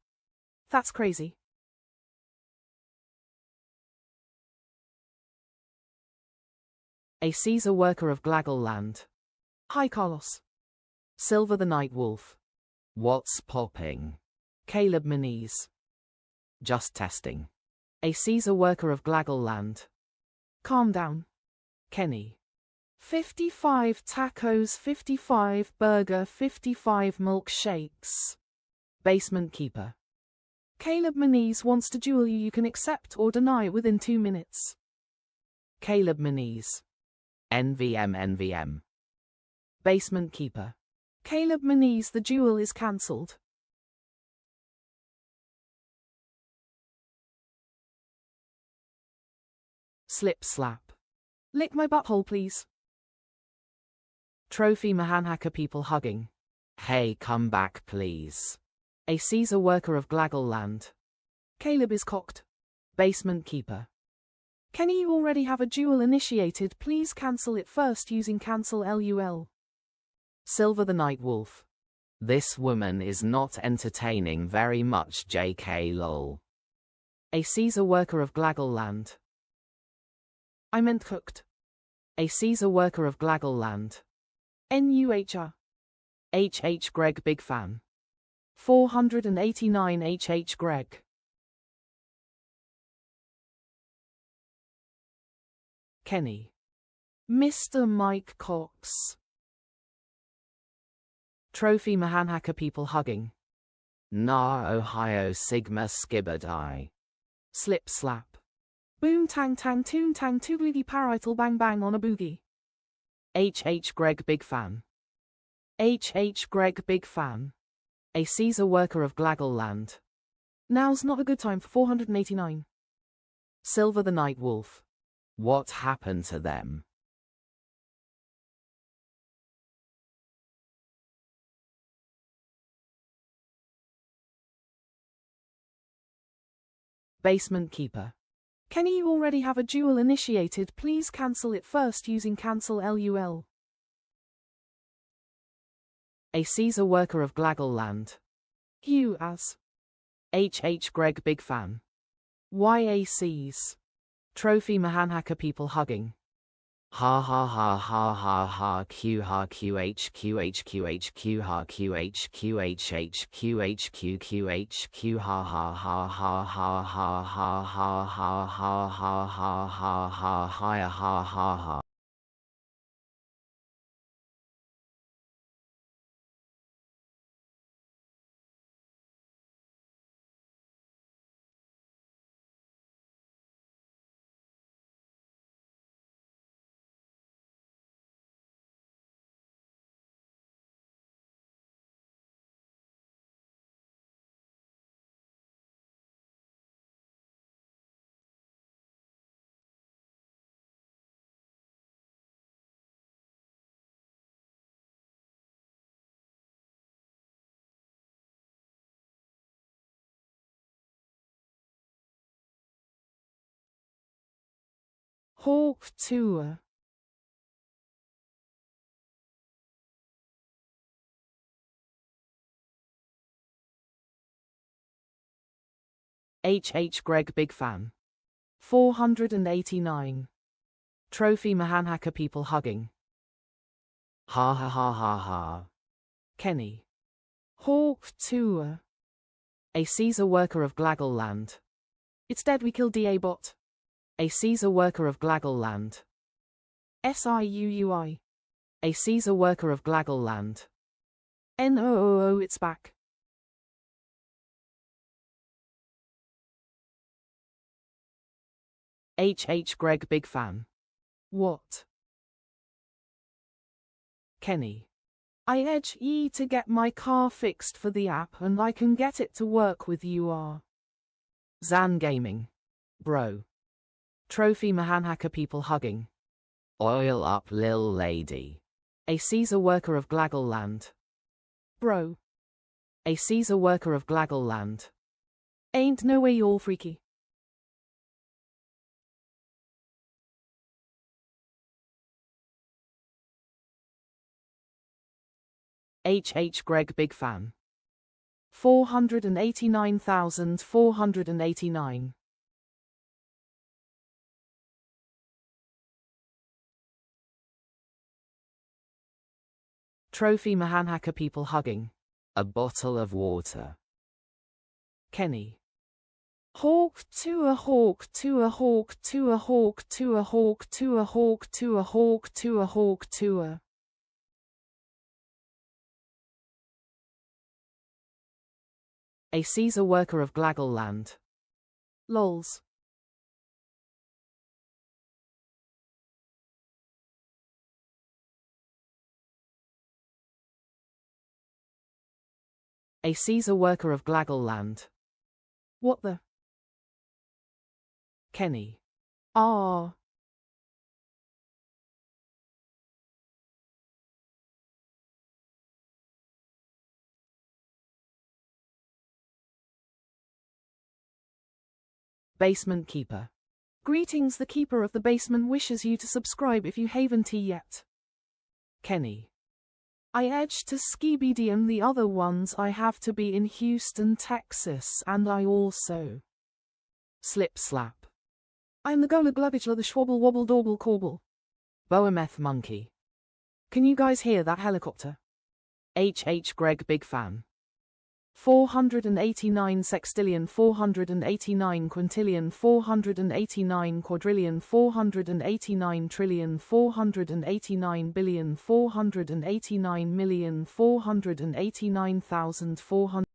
Speaker 15: That's crazy. A Caesar worker of Glaggle Land. Hi Carlos. Silver the Night Wolf. What's popping? Caleb Moniz. Just testing. A Caesar worker of Glaggle Land. Calm down. Kenny. 55 tacos, 55 burger, 55 milkshakes. Basement Keeper. Caleb Moniz wants to duel you. You can accept or deny within 2 minutes. Caleb Moniz. NVM. Basement Keeper. Caleb Moniz, the duel is cancelled. Slip slap. Lick my butthole, please. Trophy Mahanhacker people hugging. Hey, come back, please. A Caesar worker of Glaggle Land. Caleb is cocked. Basement Keeper. Kenny, you already have a duel initiated. Please cancel it first using cancel LUL. Silver the Night Wolf. This woman is not entertaining very much, JK lol. A Caesar worker of Glaggle Land. I meant cooked. A Caesar worker of Glaggle Land. NUHR. HH Greg big fan. 489 HH Greg. Kenny. Mr. Mike Cox. Trophy Mahanhacker people hugging. Nah, Ohio Sigma Skibberdie. Slip slap. Boom tang tang toon tang toogly parietal bang bang on a boogie. HH Greg big fan. HH Greg big fan. A Caesar worker of Glaggle Land. Now's not a good time for 489. Silver the Night Wolf. What happened to them? Basement Keeper. Kenny, you already have a duel initiated. Please cancel it first using cancel LUL. A Caesar worker of Glaggle Land. You as. HH Greg big fan. YACs. Trophy Mahanhacker people hugging. Ha ha ha ha ha ha Q ha QH QH QH Q ha QH QHH QH Q QH Q ha ha ha ha ha ha ha ha ha ha ha ha ha ha ha ha ha ha. Hawk Tour. HH Greg big fan. 489. Trophy Mahanhacker people hugging. Ha ha ha ha ha. Kenny. Hawk Tour. A Caesar worker of Glaggle Land. It's dead, we killed DA bot. A Caesar worker of Glaggle Land. SIUUI. A Caesar worker of Glaggle Land. NOOO, it's back. HH Greg big fan. What? Kenny. I edge E to get my car fixed for the app and I can get it to work with UR. Zan Gaming. Bro. Trophy Mahanhacker people hugging. Oil up lil lady. A Caesar worker of Glaggle Land. Bro. A Caesar worker of Glaggle Land. Ain't no way you're freaky. HH Greg big fan. 489,489. Trophy Mahanhaka people hugging. A bottle of water. Kenny. Hawk to a hawk to a hawk to a hawk to a hawk to a hawk to a hawk to a hawk to a. A Caesar worker of Glaggle land. Lols. A Caesar worker of Glaggle land. What the? Kenny. Ah. Basement Keeper. Greetings, the keeper of the basement wishes you to subscribe if you haven't yet. Kenny. I edged to Skibidi and the other ones I have to be in Houston, Texas, and I also. Slip Slap. I'm the Gola Glubitchla the Schwabble Wobble Dorble Corbel. Boameth Monkey. Can you guys hear that helicopter? H. Greg Big Fan. 489 sextillion 489 quintillion 489 quadrillion 489 trillion 489 billion 489 million 489,400.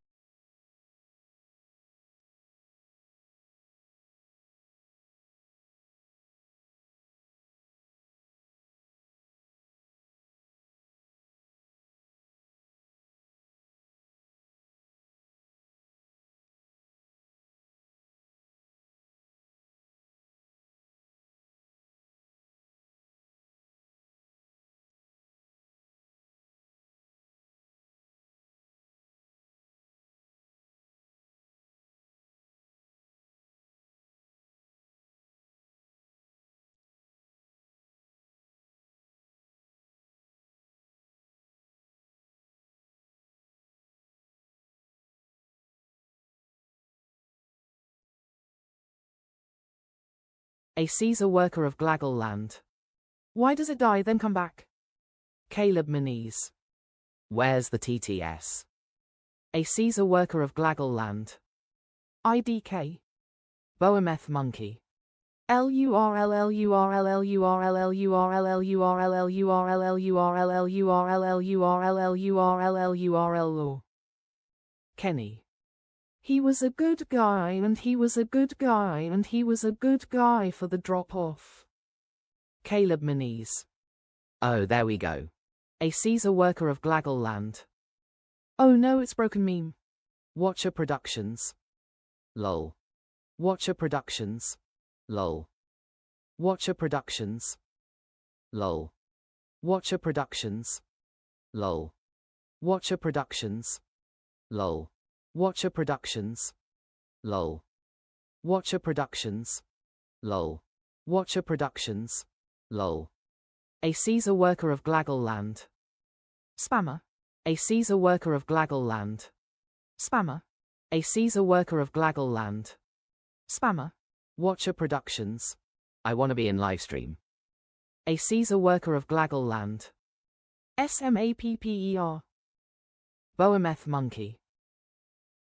Speaker 15: A Caesar worker of Glaggle land. Why does it die then come back? Caleb Moniz. Where's the TTS? A Caesar worker of Glaggle land. IDK. Boameth Monkey. LURL. Kenny. He was a good guy and he was a good guy and he was a good guy for the drop-off. Caleb Moniz. Oh, there we go. A Caesar worker of Glaggle land. Oh no, it's broken meme. Watcher Productions. Lol. Watcher Productions. Lol. Watcher Productions. Lol. Watcher Productions. Lol. Watcher Productions. Lol. Watcher Productions. Lol. Watcher Productions. Lol. Watcher Productions. Lol. A Caesar worker of Glaggle land. Spammer. A Caesar worker of Glaggle land. Spammer. A Caesar worker of Glaggle land. Spammer. Watcher Productions. I wanna be in livestream. A Caesar worker of Glaggle land. SMAPPER. Boameth Monkey.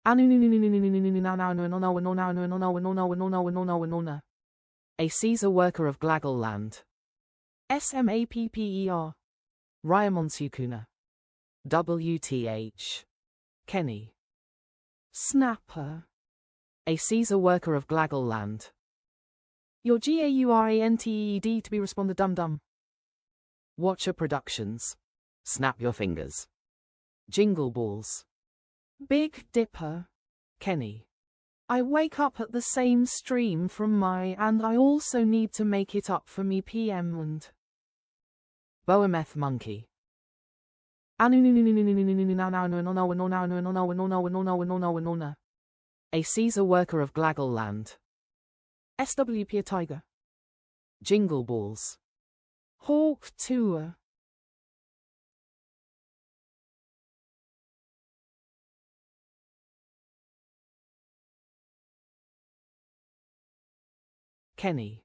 Speaker 15: A Caesar worker of Glaggle land. SMAPPER. Ryamontsukuna. WTH. Kenny. Snapper. A Caesar worker of Glaggle land. Your GAURANTED to be responded dum dum. Watcher Productions. Snap your fingers. Jingle Balls. Big Dipper. Kenny. I wake up at the same stream from my and I also need to make it up for me PM and Boameth Monkey. A Caesar worker of Glaggle land. SWP Tiger. Jingle Balls. Hawk Tour. Kenny.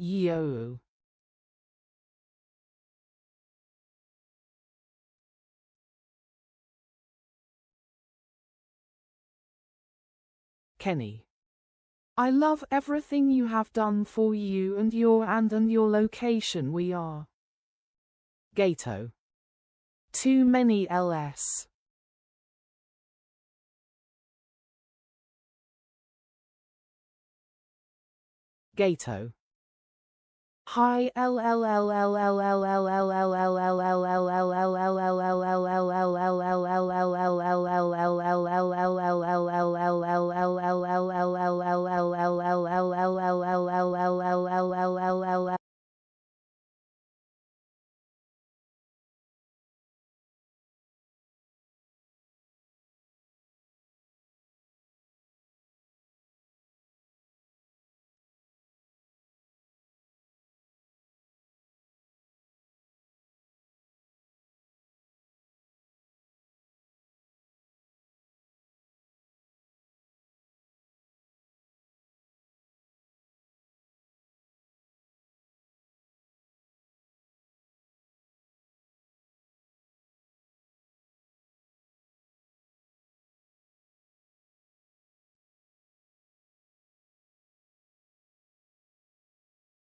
Speaker 15: Yo. Kenny. I love everything you have done for you and your location we are. Gato. Too many LS. Gato. Hi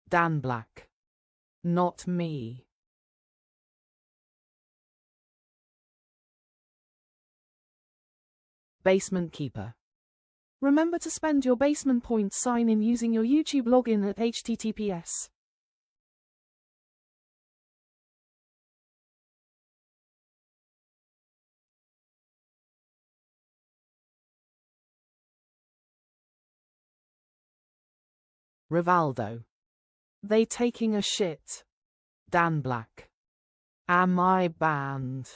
Speaker 15: Dan Black. Not me. Basement Keeper. Remember to spend your basement points sign in using your YouTube login at https. Rivaldo. They taking a shit. Dan Black. Am I banned?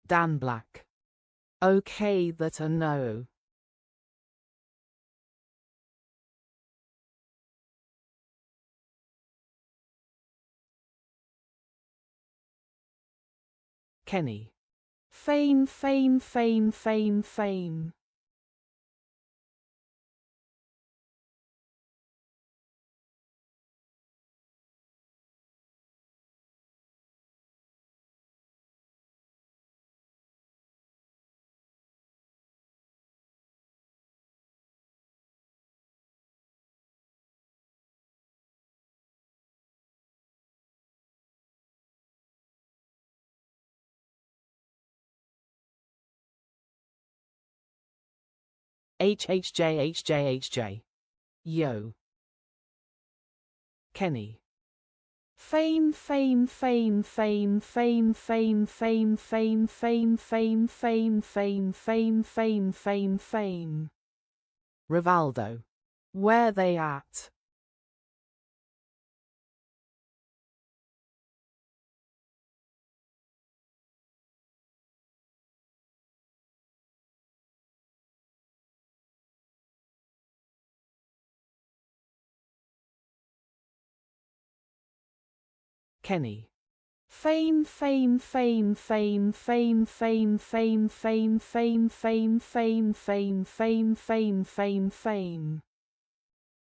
Speaker 15: Dan Black. Okay, that a no. Kenny. Fame. HHJ. Yo. Kenny. Fame. Rivaldo. Where they at? Kenny. Fame.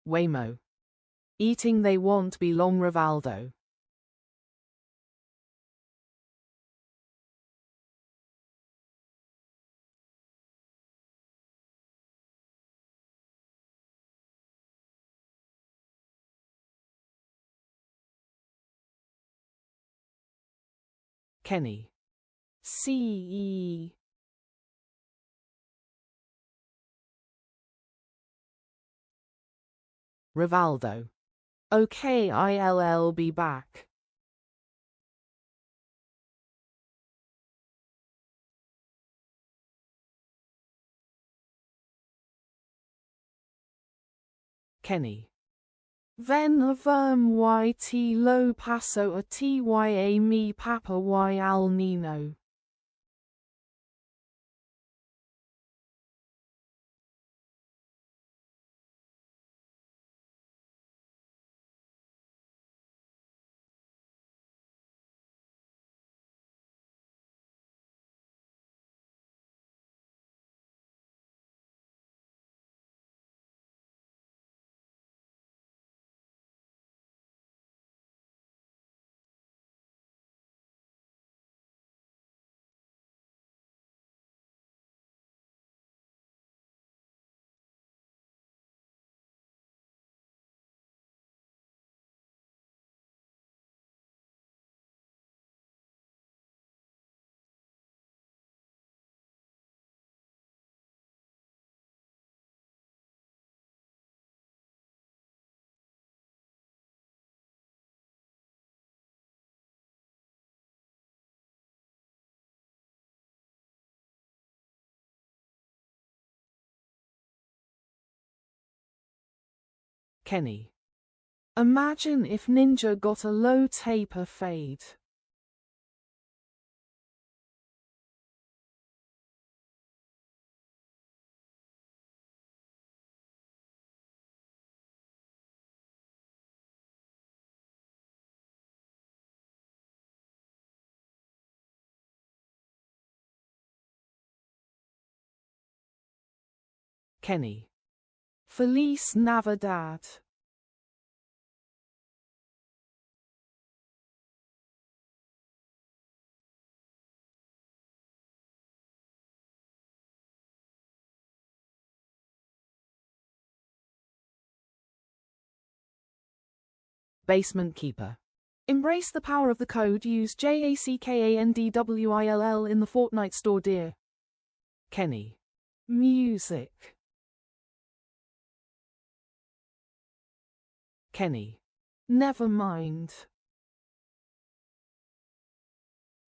Speaker 15: Waymo. Eating they won't be long Rivaldo. Kenny. CE. Rivaldo. Okay, I'll be back. Kenny. Ven YT lo paso a tya mi papa y al nino. Kenny. Imagine if Ninja got a low taper fade. Kenny. Feliz Navidad. Basement Keeper. Embrace the power of the code. Use JACKANDWILL in the Fortnite store, dear. Kenny. Music. Kenny. Never mind.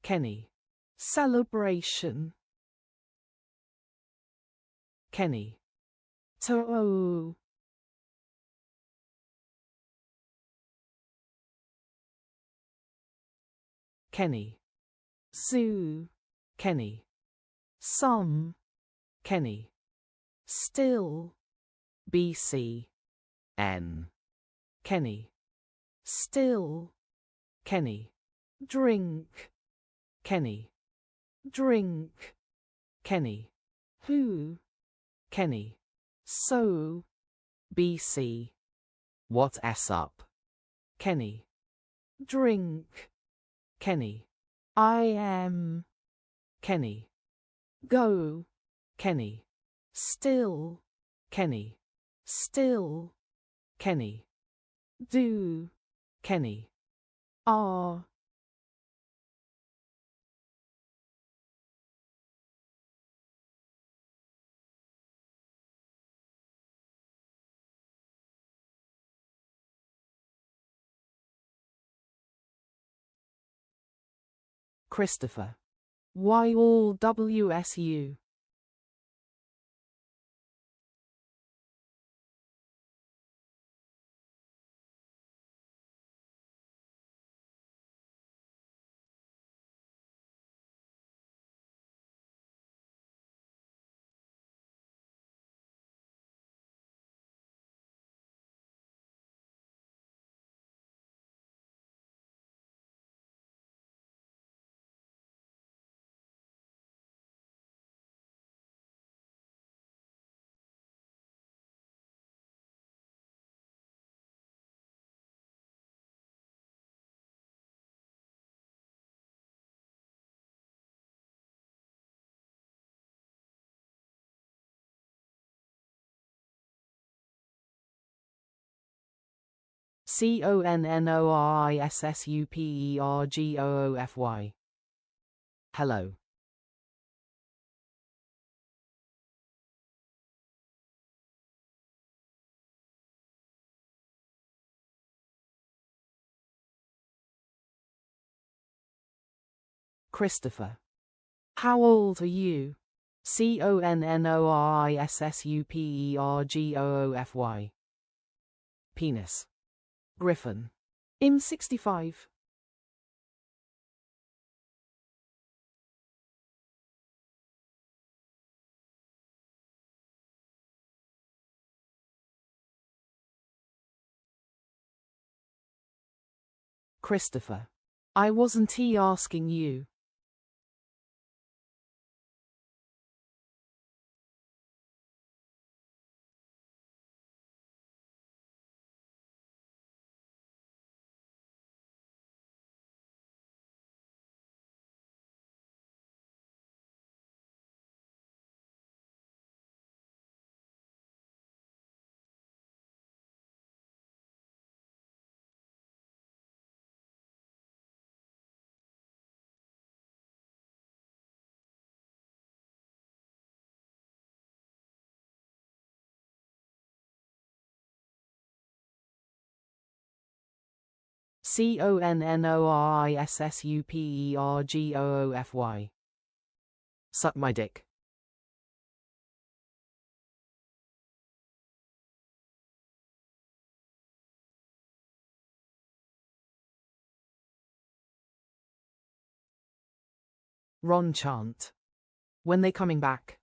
Speaker 15: Kenny. Celebration. Kenny. To. Kenny. Zoo. Kenny. Some. Kenny. Still. BC. N. Kenny. Still. Kenny. Drink. Kenny. Drink. Kenny. Who? Kenny. So. BC. What S up? Kenny. Drink. Kenny. I am. Kenny. Go. Kenny. Still. Kenny. Still. Kenny. Do. Kenny. Are. Christopher. Why all WSU? CONNORISSUPERGOOFY. Hello. Christopher. How old are you? CONNORISSUPERGOOFY. Penis. Griffin. IM65. Christopher. I wasn't asking you. CONNORISSUPERGOOFY. Suck my dick. Ron chant. When they coming back?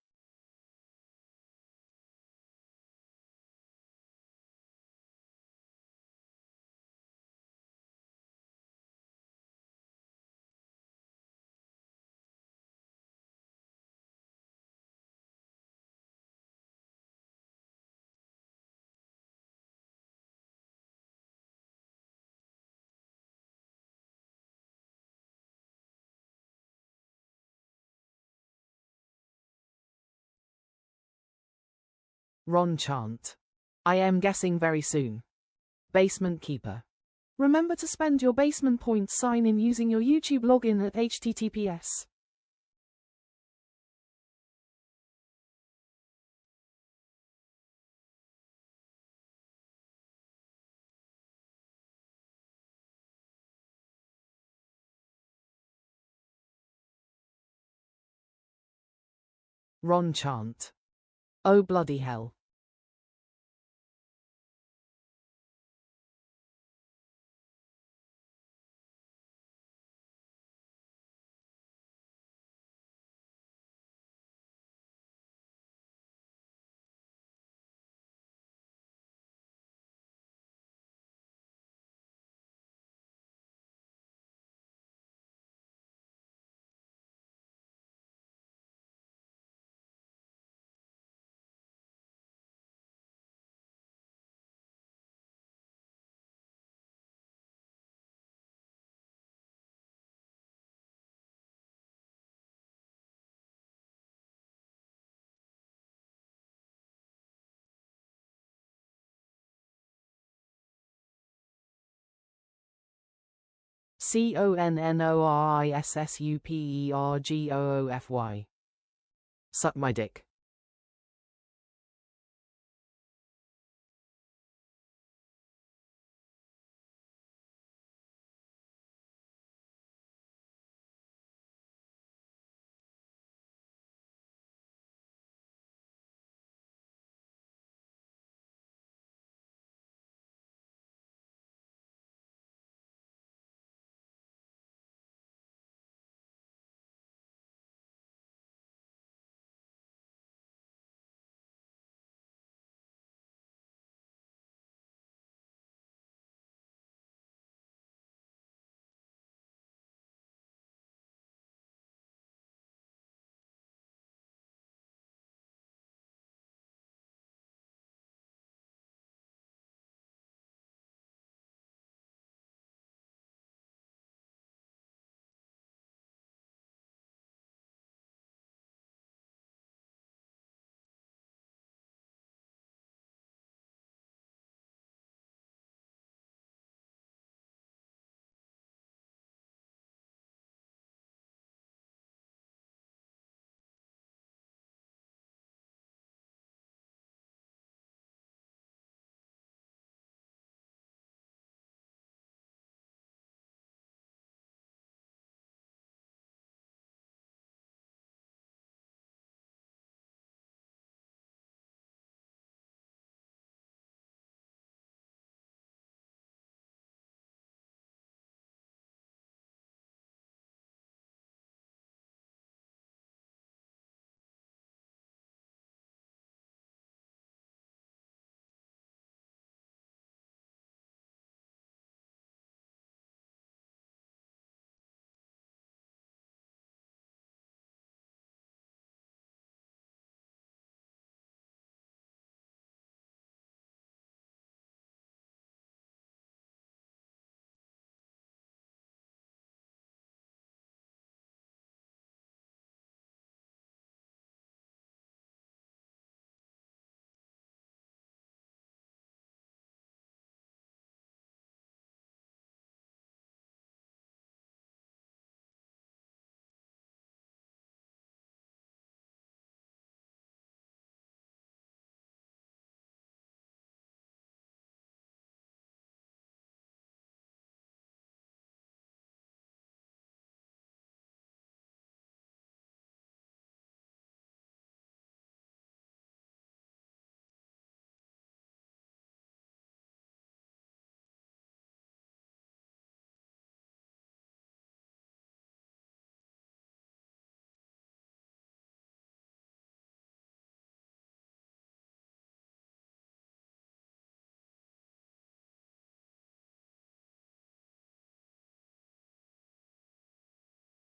Speaker 15: Ron chant. I am guessing very soon. Basement keeper. Remember to spend your basement points sign in using your YouTube login at https. Ron chant. Oh bloody hell. CONNORISSUPERGOOFY. Suck my dick.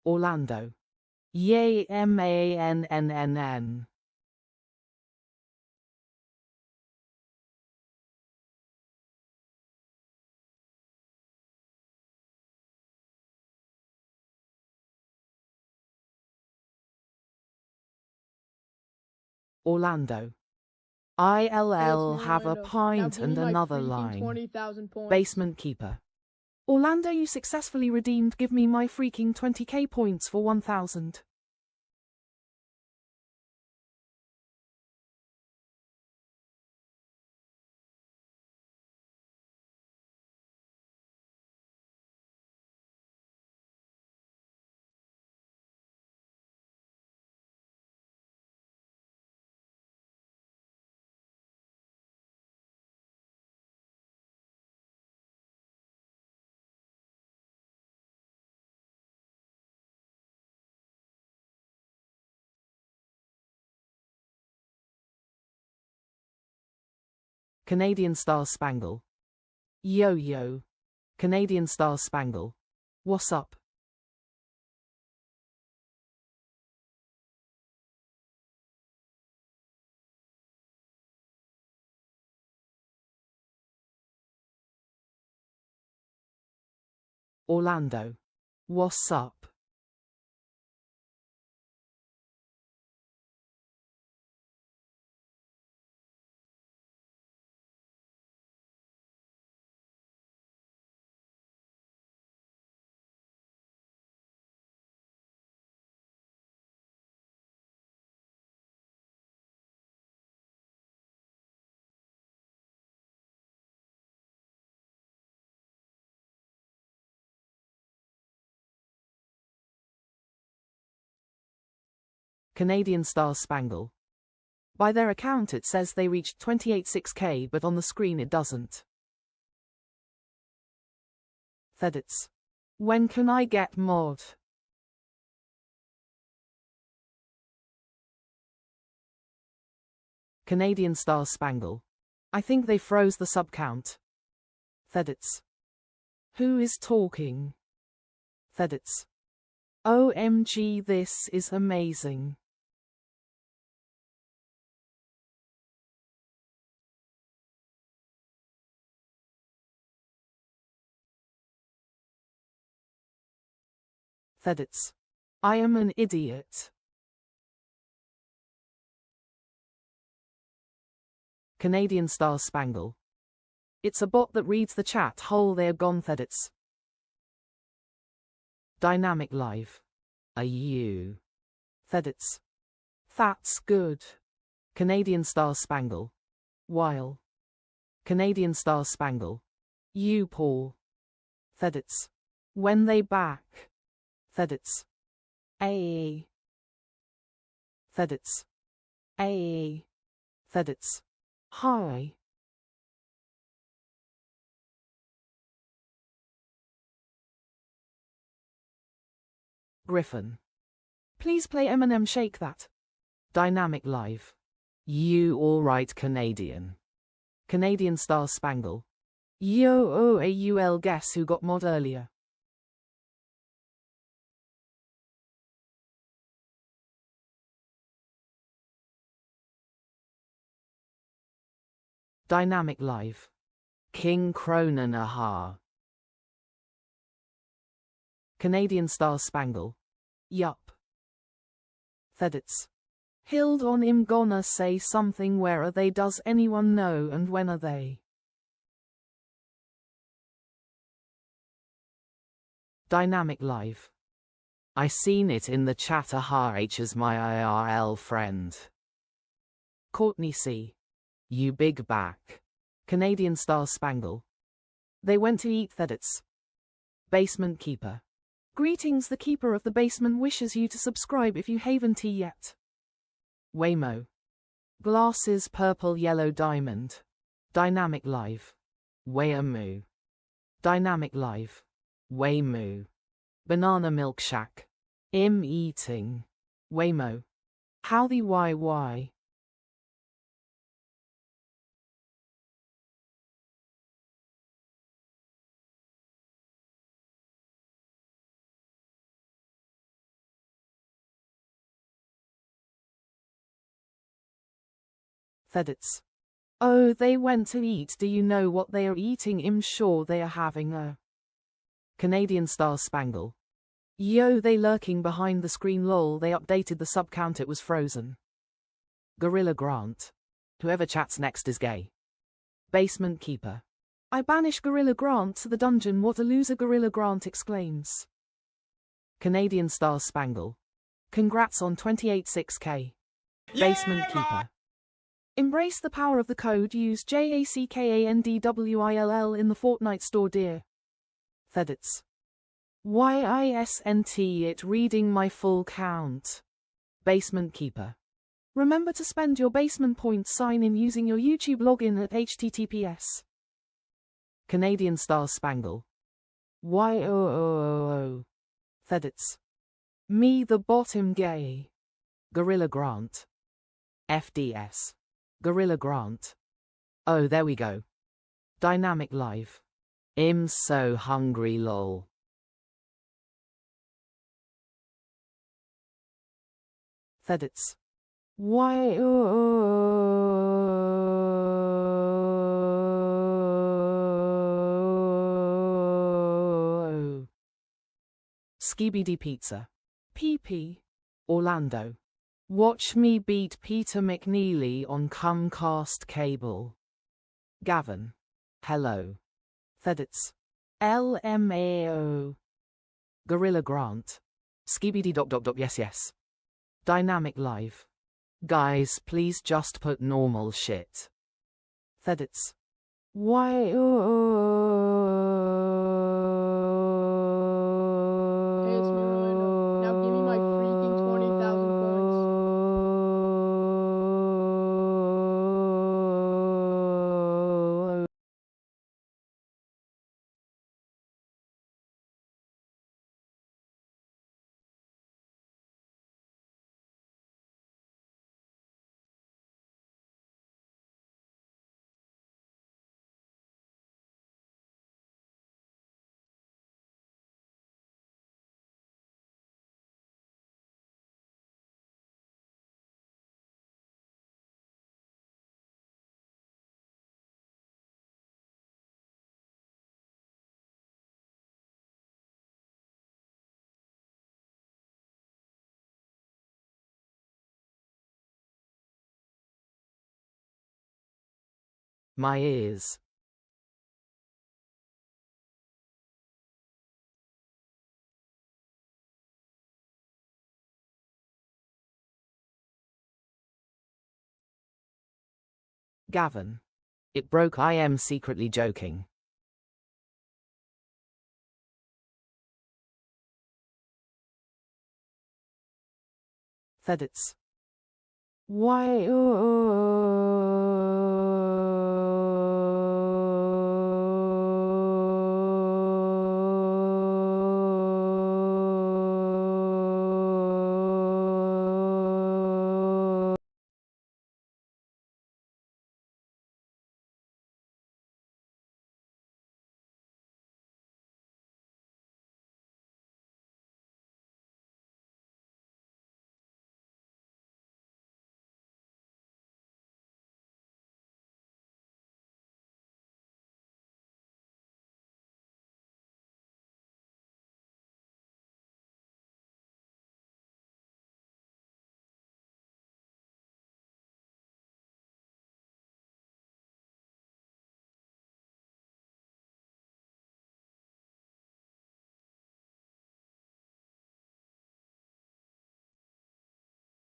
Speaker 15: Orlando. Yay MANNNN. Orlando. ILL have a pint and another line.
Speaker 14: 20,000 points.
Speaker 15: Basement keeper. Orlando, you successfully redeemed. Give me my freaking 20k points for 1,000. Canadian Star Spangle. Yo yo. Canadian Star Spangle. What's up? Orlando. What's up? Canadian Star Spangle. By their account it says they reached 28.6k, but on the screen it doesn't. Thedits. When can I get mod? Canadian Star Spangle. I think they froze the sub count. Thedits. Who is talking? Thedits. OMG, this is amazing. Thedits. I am an idiot. Canadian Star Spangle. It's a bot that reads the chat hole. They're gone. Thedits. Dynamic Live. Are you? Thedits. That's good. Canadian Star Spangle. While. Canadian Star Spangle. You Paul. Thedits. When they back. Thedits. A. Thedits. A. Thedits. Hi. Griffin. Please play Eminem Shake That. Dynamic Live. You alright Canadian. Canadian Star Spangle. Yo AUL, guess who got mod earlier? Dynamic Live. King Cronin aha. Canadian Star Spangle. Yup. Thedits. Hild on him gonna say something. Where are they? Does anyone know? And when are they? Dynamic Live. I seen it in the chat. Aha, H is my IRL friend. Courtney C. You big back. Canadian Star Spangle. They went to eat. Thedits. Basement Keeper. Greetings, the keeper of the basement wishes you to subscribe if you haven't yet. Waymo. Glasses purple yellow diamond. Dynamic Live. Wayamoo. Dynamic Live. Waymoo. Banana milk shack. Im eating. Waymo. How the why? Thedits. Oh, they went to eat. Do you know what they are eating? I'm sure they are having a Canadian Star Spangle. Yo, they lurking behind the screen lol. They updated the sub count, it was frozen. Gorilla Grant. Whoever chats next is gay. Basement Keeper. I banish Gorilla Grant to the dungeon. What a loser, Gorilla Grant exclaims. Canadian Star Spangle. Congrats on 28.6k. Basement Keeper. Embrace the power of the code. Use JACKANDWILL in the Fortnite store, dear. Thedits. YISNT it reading my full count. Basement Keeper. Remember to spend your basement points. Sign in using your YouTube login at https. Canadian Star Spangle. YOOOO. Thedits. Me the bottom gay. Gorilla Grant. FDS. Gorilla Grant. Oh, there we go. Dynamic Live. I'm so hungry lol. Thedits. YOOOO. Skibidi Pizza. PP. Orlando. Watch me beat Peter McNeely on Comcast cable. Gavin. Hello. Thedits. LMAO. Gorilla Grant. Skibidi ... yes. Dynamic Live. Guys, please just put normal shit. Thedits.
Speaker 14: Hey, it's me, Orlando. Now give me my freaking 20,000 points.
Speaker 15: My ears. Gavin. It broke. I am secretly joking. Thedits.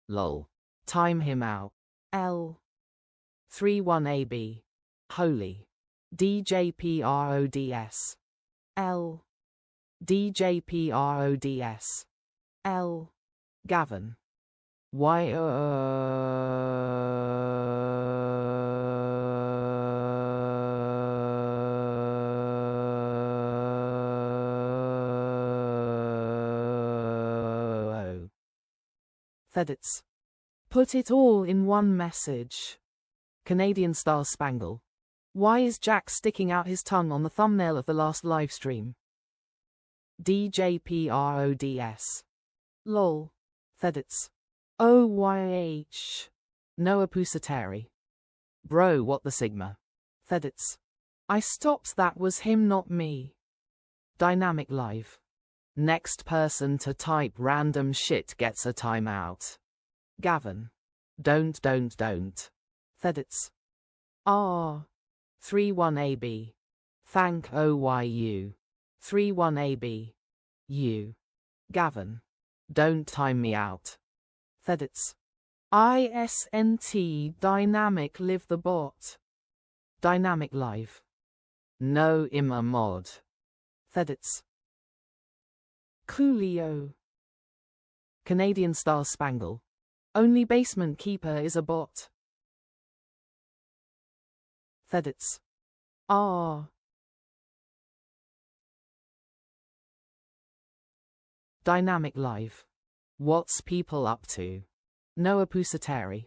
Speaker 15: Lol. Time him out. L. 31AB. Holy. DJPRODS. L. DJPRODS. L. Gavin. Thedits. Put it all in one message. Canadian Star Spangle. Why is Jack sticking out his tongue on the thumbnail of the last livestream? DJPRODS. Lol. Thedits. OYH. Noah Pusateri. Bro, what the Sigma? Thedits. I stopped, that was him, not me. Dynamic Live. Next person to type random shit gets a timeout. Gavin. Don't. Thedits. 31AB. Thank OYU. 31AB. You. Gavin. Don't time me out. Thedits. ISNT Dynamic Live the bot. Dynamic Live. No Imma mod. Thedits. Coolio. Canadian Star Spangle. Only Basement Keeper is a bot. Thedits. Dynamic Live. What's people up to? Noah Pusateri.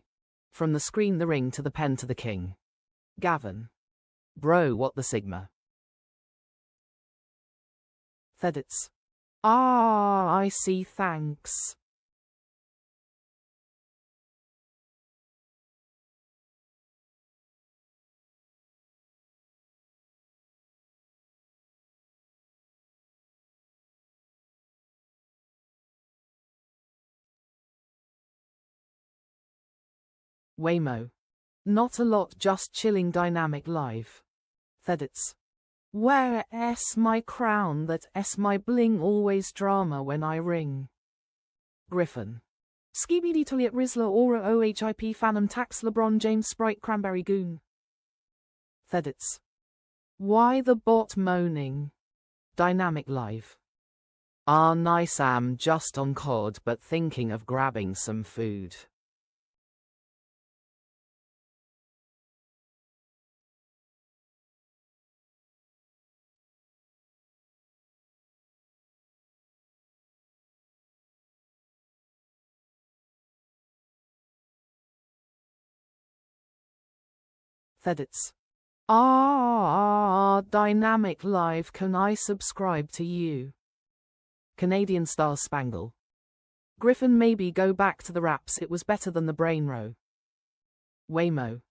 Speaker 15: From the screen the ring to the pen to the king. Gavin. Bro, what the Sigma? Thedits. I see, thanks. Waymo. Not a lot, just chilling. Dynamic Live. Thedits. Where's my crown, that's my bling, always drama when I ring. Griffin. Skibidi Tulliet Rizla Aura OHIP Phantom Tax LeBron James Sprite Cranberry Goon. Thedits. Why the bot moaning? Dynamic Live. Nice, am just on COD but thinking of grabbing some food. Thedits. Dynamic Live, can I subscribe to you? Canadian Star Spangle. Griffin, maybe go back to the raps, it was better than the brain row. Waymo.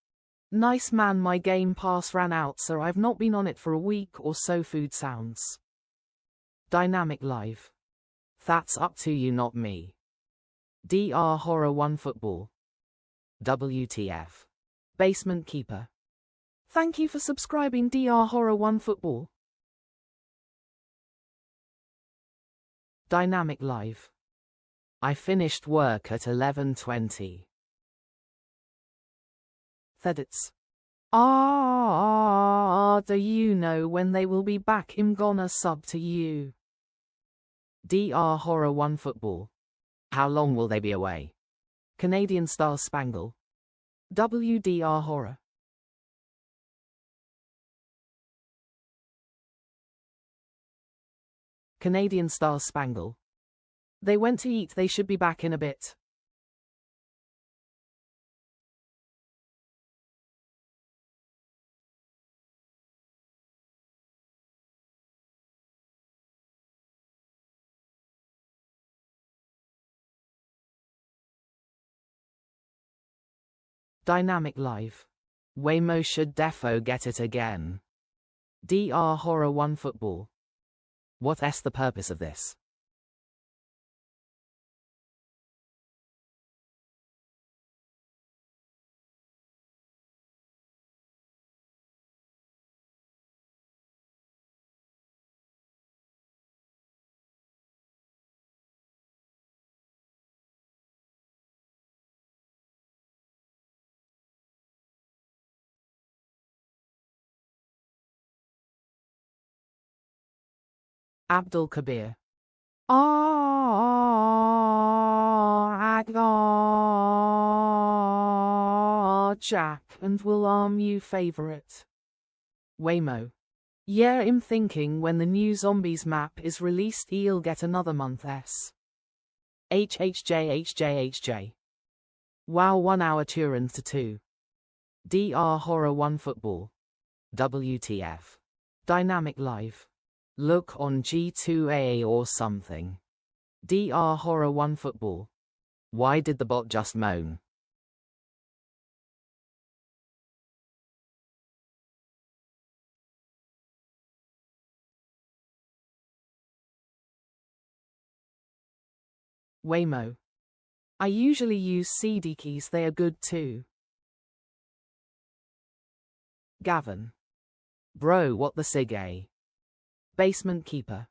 Speaker 15: Nice man, my Game Pass ran out so I've not been on it for a week or so. Food sounds. Dynamic Live. That's up to you, not me. DR Horror 1 Football. WTF. Basement Keeper. Thank you for subscribing, DR Horror 1 Football. Dynamic Live. I finished work at 11:20. Thedits. Do you know when they will be back? I'm gonna sub to you. DR Horror 1 Football. How long will they be away? Canadian Star Spangle. WDR Horror. Canadian Star Spangle. They went to eat, they should be back in a bit. Dynamic Live. Waymo should defo get it again. DR Horror 1 Football. What's the purpose of this? Abdul Kabir. Jack and will arm you favorite. Waymo. Yeah, I'm thinking when the new Zombies map is released he'll get another month s. HHJ. Wow, 1 hour Turin to 2. DR Horror 1 Football. WTF. Dynamic Live. Look on G2A or something. DR Horror 1 Football. Why did the bot just moan? Waymo. I usually use CD keys, they are good too. Gavin. Bro, what the sig, eh? Basement Keeper.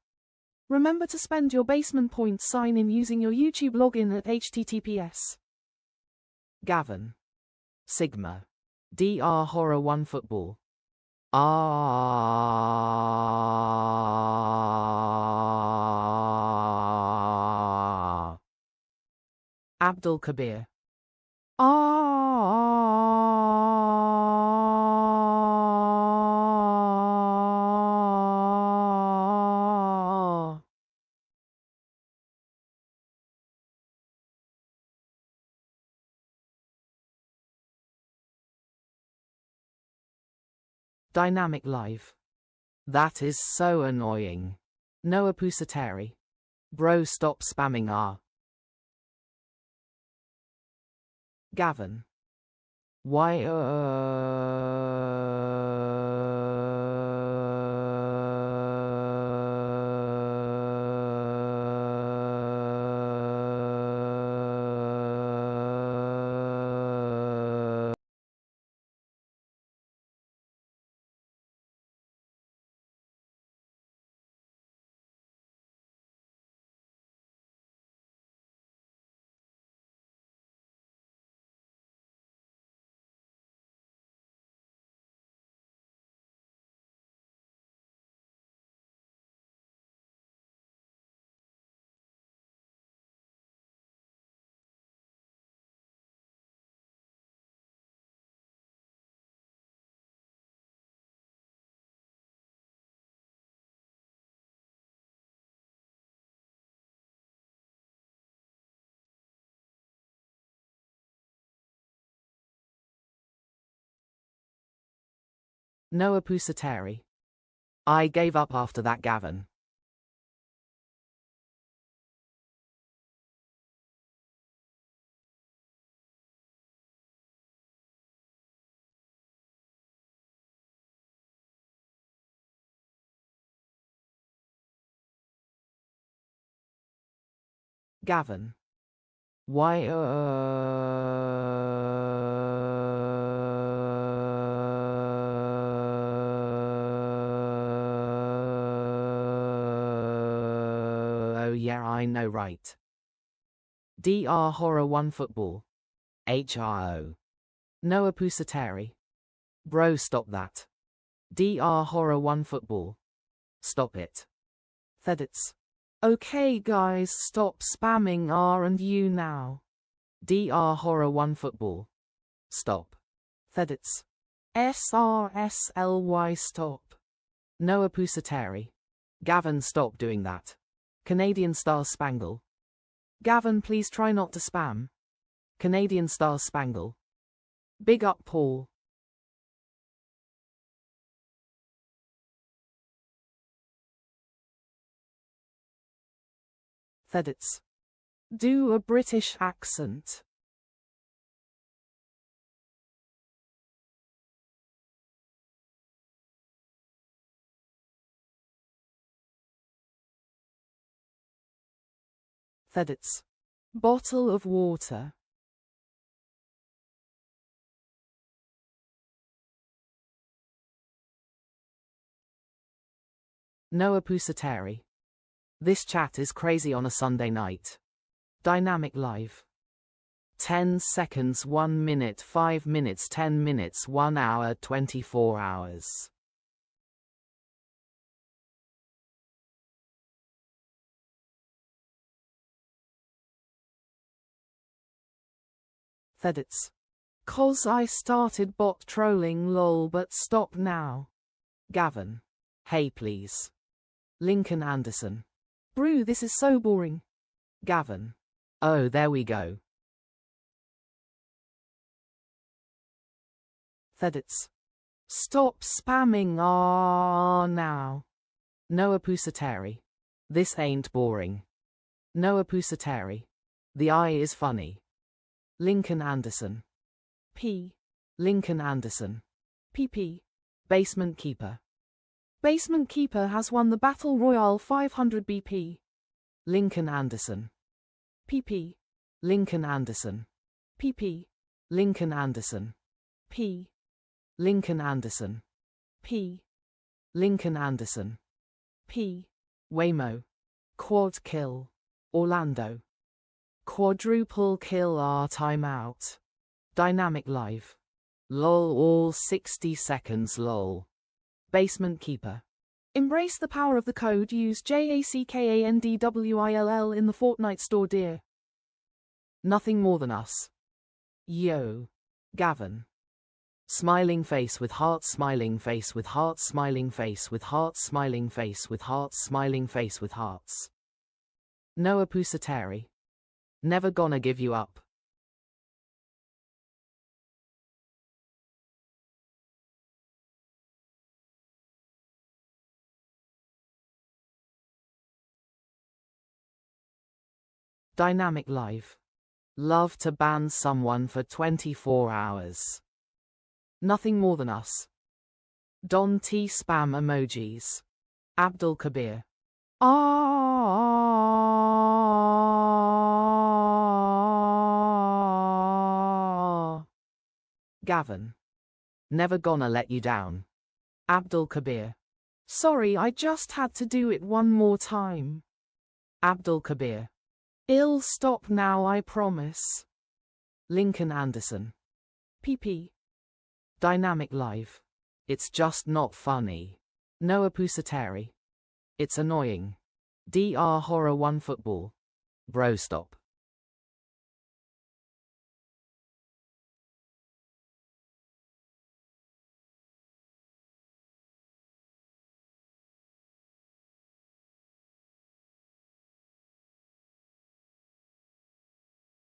Speaker 15: Remember to spend your basement points, sign in using your YouTube login at https. Gavin. Sigma. DR Horror 1 Football. Abdul Kabir. Dynamic Live. That is so annoying. Noah Pusateri. Bro, stop spamming R. Gavin. Why Noah Pusateri. I gave up after that, Gavin. Gavin. Why oh yeah, I know, right. DR Horror 1 Football. HRO. Noah Pusateri. Bro, stop that. DR Horror 1 Football. Stop it. Thedits. Okay guys, stop spamming R and U now. DR Horror 1 Football. Stop. Thedits. SRSLY stop. Noah Pusateri. Gavin, stop doing that. Canadian Star Spangle. Gavin, please try not to spam. Canadian Star Spangle. Big up Paul. Thedits. Do a British accent. Thedits. Bottle of water. Noah Pusateri. This chat is crazy on a Sunday night. Dynamic Live. 10 seconds, 1 minute, 5 minutes, 10 minutes, 1 hour, 24 hours. Thedits. Cause I started bot trolling lol, but stop now. Gavin. Hey please. Lincoln Anderson. Brew, this is so boring. Gavin. Oh, there we go. Thedits. Stop spamming R now. Noah Pusateri. This ain't boring. Noah Pusateri. The eye is funny. Lincoln Anderson. P. Lincoln Anderson. PP. Basement Keeper. Basement Keeper has won the Battle Royale 500 BP. Lincoln Anderson. PP. Lincoln Anderson. PP. Lincoln Anderson. P. Lincoln Anderson. P. Lincoln Anderson. P. Waymo. Quad kill. Orlando. Quadruple kill R timeout. Dynamic live. Lol all 60 seconds lol. Basement keeper. Embrace the power of the code. Use JACKANDWILL in the Fortnite store dear. Nothing more than us. Yo. Gavin. Smiling face with heart, smiling face with heart, smiling face with heart, smiling face with hearts, smiling face with hearts. Noah Pusateri. Never gonna give you up. Dynamic live. Love to ban someone for 24 hours. Nothing more than us. Don T spam emojis. Abdul Kabir. Gavin. Never gonna let you down. Abdul Kabir. Sorry, I just had to do it one more time. Abdul Kabir. I'll stop now, I promise. Lincoln Anderson. PP. Dynamic live. It's just not funny. Noah Pusateri. It's annoying. DR Horror 1 Football. Bro stop.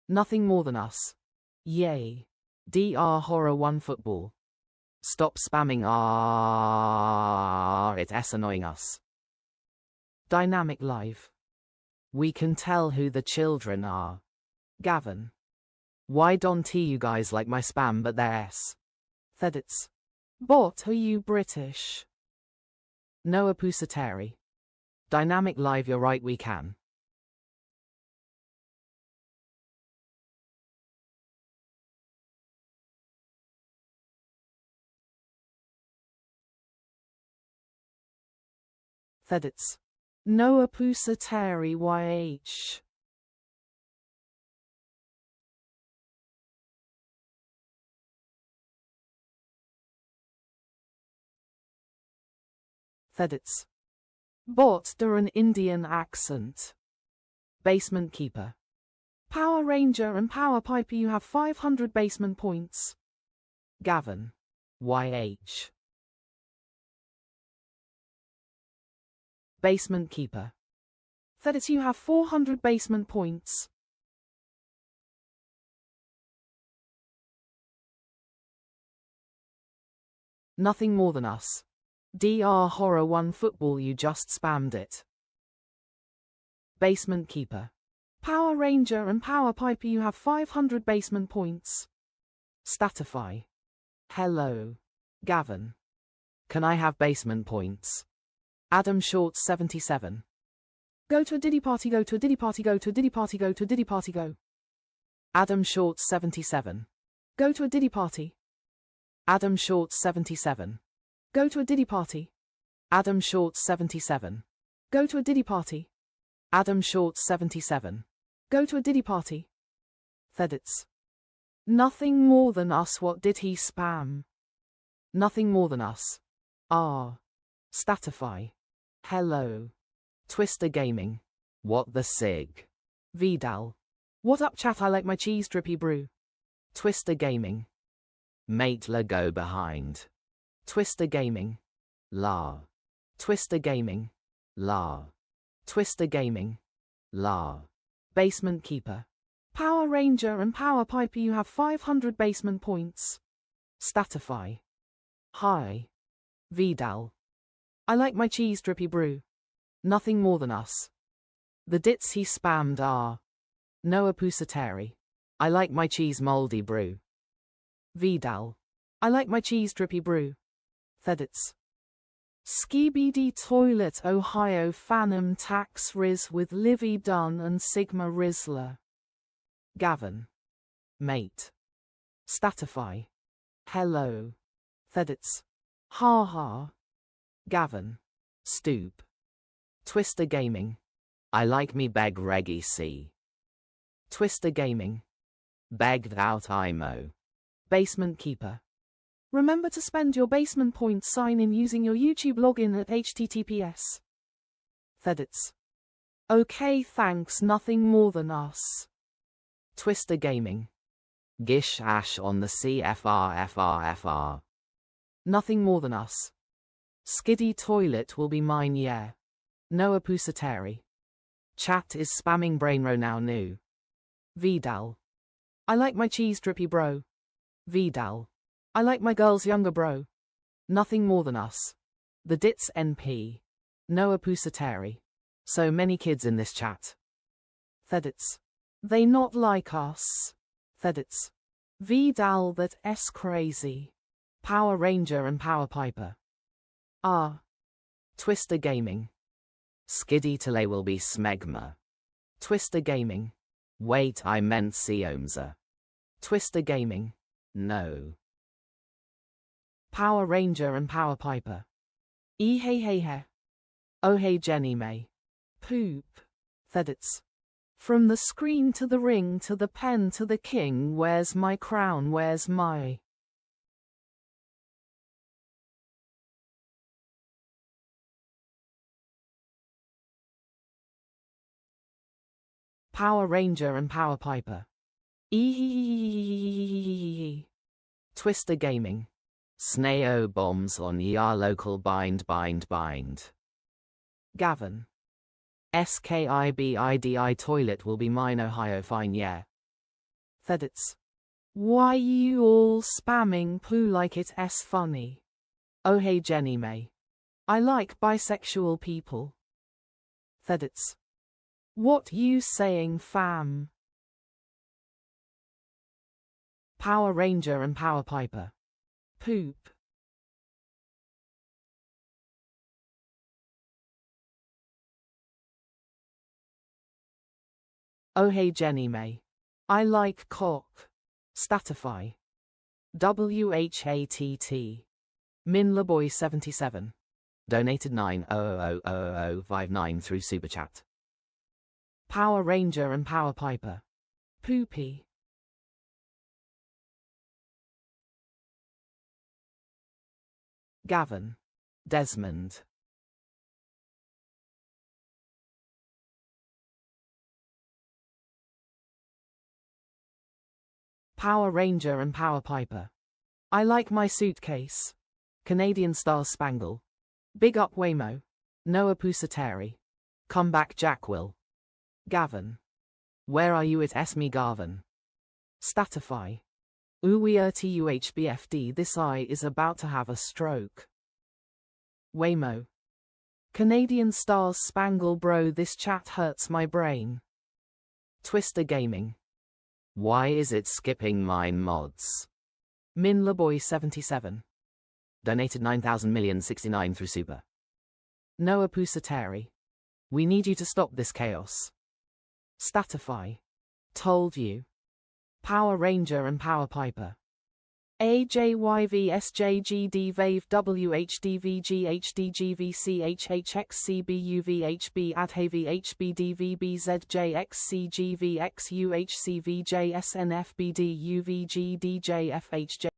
Speaker 15: Nothing more than us. Yay. DR Horror 1 Football. Stop spamming it's annoying us. Dynamic live. We can tell who the children are. Gavin. Why don't you guys like my spam but they're S? Thedits. Bot, are you British? Noah Pusateri. Dynamic live, you're right, we can. Thedits. Noah Pusateri YH. Thedits. Bot, they're an Indian accent. Basement keeper. Power Ranger and Power Piper, you have 500 basement points. Gavin. YH. Basement keeper. Thedits, you have 400 basement points. Nothing more than us. DR Horror 1 Football, you just spammed it. Basement keeper. Power Ranger and Power Piper, you have 500 basement points. Statify. Hello. Gavin. Can I have basement points? Adam Short 77. Go to a Diddy party, go to a Diddy party, go to a Diddy party, go to a Diddy party, go. Adam Short 77. Go to a Diddy party. Adam Short 77. Go to a Diddy party. Adam Short 77. Go to a Diddy party. Adam Short 77. Go to a Diddy party. Thedits. Nothing more than us, what did he spam? Nothing more than us. Statify. Hello. Twister Gaming. What the sig? Vidal. What up chat, I like my cheese drippy brew. Twister Gaming. Mate la go behind. Twister Gaming. La. Twister Gaming. La. Twister Gaming. La. Basement keeper. Power Ranger and Power Piper, you have 500 basement points. Statify. Hi. Vidal. I like my cheese drippy brew. Nothing more than us. The dits he spammed are. Noah Pusateri. I like my cheese moldy brew. Vidal. I like my cheese drippy brew. Thedits. Skibidi Toilet Ohio Phantom Tax Riz with Livy Dunn and Sigma Rizzler. Gavin. Mate. Statify. Hello. Thedits. Ha ha. Gavin. Stoop. Twister Gaming. I like me beg reggy C. Twister Gaming. Begged out IMO. Basement Keeper. Remember to spend your basement points sign in using your YouTube login at https. Thedits. Okay, thanks, nothing more than us. Twister Gaming. Gish Ash on the CFR. Nothing more than us. Skiddy Toilet will be mine, yeah. Noah Pusateri. Chat is spamming Brainro now new. Vidal. I like my cheese drippy bro. Vidal. I like my girl's younger bro. Nothing more than us. The Dits NP. Noah Pusateri. So many kids in this chat. Thedits. They not like us. Thedits. Vidal that S crazy. Power Ranger and Power Piper. Ah. Twister Gaming. Skiddy Tele will be Smegma. Twister Gaming. Wait, I meant Seomza. Twister Gaming. No. Power Ranger and Power Piper. Hey hey hey. Oh hey Jenny May. Poop. Thedits. From the screen to the ring to the pen to the king, where's my crown, where's my... Power Ranger and Power Piper. Twister Gaming. Snao bombs on ER local bind. Gavin. SKIBIDI toilet will be mine Ohio fine yeah. Thedits. Why you all spamming poo like it s funny? Oh hey Jenny May. I like bisexual people. Thedits. What you saying fam? Power Ranger and Power Piper. Poop. Oh hey Jenny May. I like cock. Statify. WHATT. Minlaboy 77. Donated 9000059 through Super Chat. Power Ranger and Power Piper. Poopy. Gavin. Desmond. Power Ranger and Power Piper. I like my suitcase. Canadian Star Spangle. Big up Waymo. Noah Pusateri. Come back JACKANDWILL. Gavin. Where are you at Esme Garvin? Statify. TUHBFD this eye is about to have a stroke. Waymo. Canadian Stars Spangle bro this chat hurts my brain. Twister Gaming. Why is it skipping mine mods? Minlaboy 77. Donated 9,000,069 through Super. Noah Pusateri. We need you to stop this chaos. Statify. Told you. Power Ranger and Power Piper. AJYVSJGD VAVE WHDVGHDGVCHHXCBUVHB ADHBDVBZJXCGVXUHCVJSNFBDUVGDJFHJ.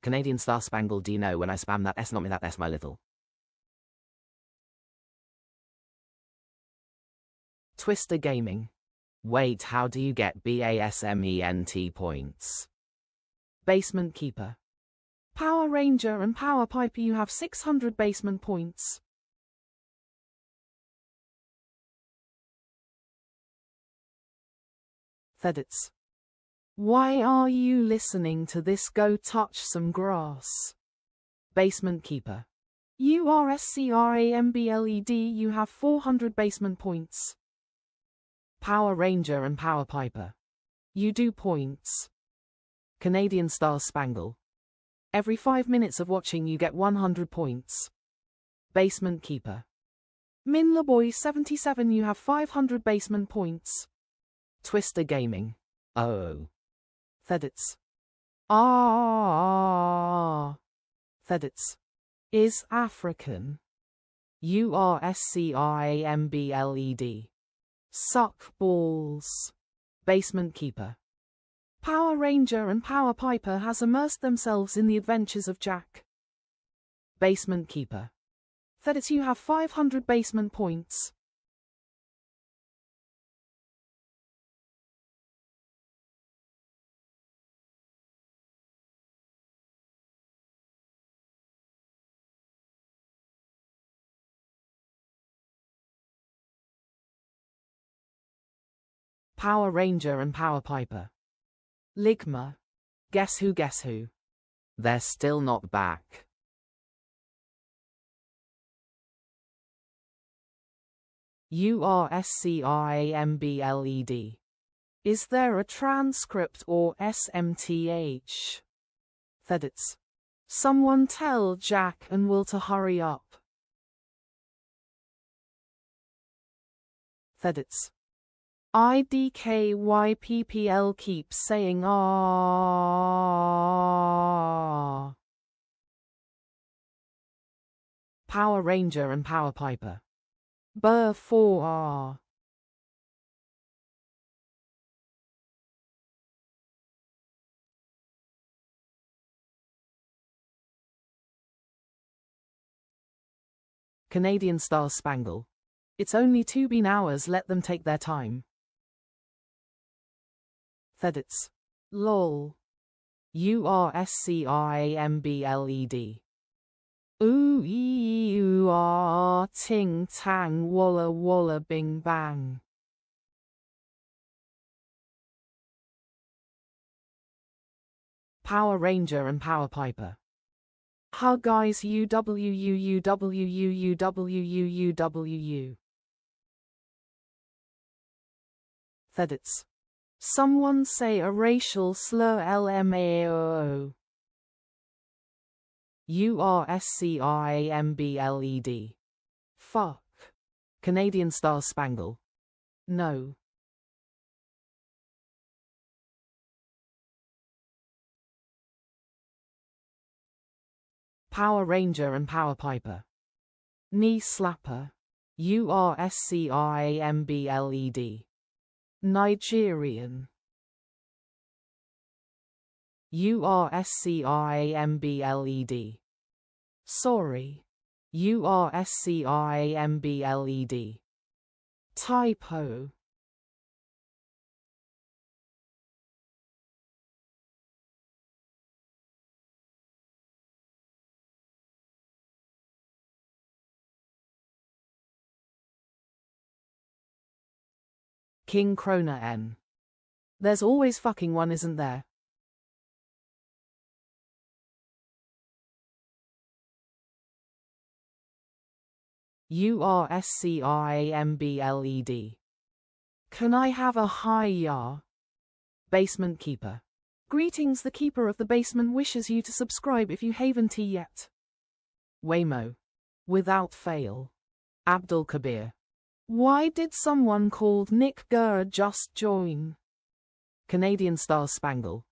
Speaker 15: Canadian Star Spangled, do you know when I spam that S not me that S my little? Twister Gaming. Wait, how do you get BASMENT points? Basement Keeper. Power Ranger and Power Piper, you have 600 basement points. Thedits. Why are you listening to this? Go touch some grass. Basement Keeper. URSCRAMBLED, you have 400 basement points. Power Ranger and Power Piper. You do points. Canadian Star Spangle. Every 5 minutes of watching you get 100 points. Basement Keeper. Minlaboy 77, you have 500 basement points. Twister Gaming. Oh. Thedits. Thedits. Is African. URSCIAMBLED. Suck balls. Basement Keeper. Power Ranger and Power Piper has immersed themselves in the adventures of Jack. Basement Keeper. Thedits, you have 500 basement points. Power Ranger and Power Piper. Ligma. Guess who? They're still not back. URSCIAMBLED. Is there a transcript or SMTH? Thedits. Someone tell Jack and Will to hurry up. Thedits. IDKYPPL keeps saying ah. Power Ranger and Power Piper. Burr 4R. Canadian Star Spangle. It's only 2 hours, let them take their time. Thedits. LOL. URSCIAMBLED. Ooh ee ooh ah ting tang walla walla bing bang. Power Ranger and Power Piper. Huh guys, UWUUWUUWUUWUU. Thedits. Someone say a racial slur LMAO. URSCIAMBLED. Fuck. Canadian Star Spangle. No. Power Ranger and Power Piper. Knee Slapper. URSCIAMBLED. Nigerian. URSCIAMBLED. Sorry. URSCIAMBLED. Typo. King Krona N. There's always fucking one, isn't there? URSCIAMBLED. Can I have a hi-ya? Basement Keeper. Greetings, the keeper of the basement wishes you to subscribe if you haven't yet. Waymo. Without fail. Abdul Kabir. Why did someone called Nick Gurr just join? Canadian Star Spangle.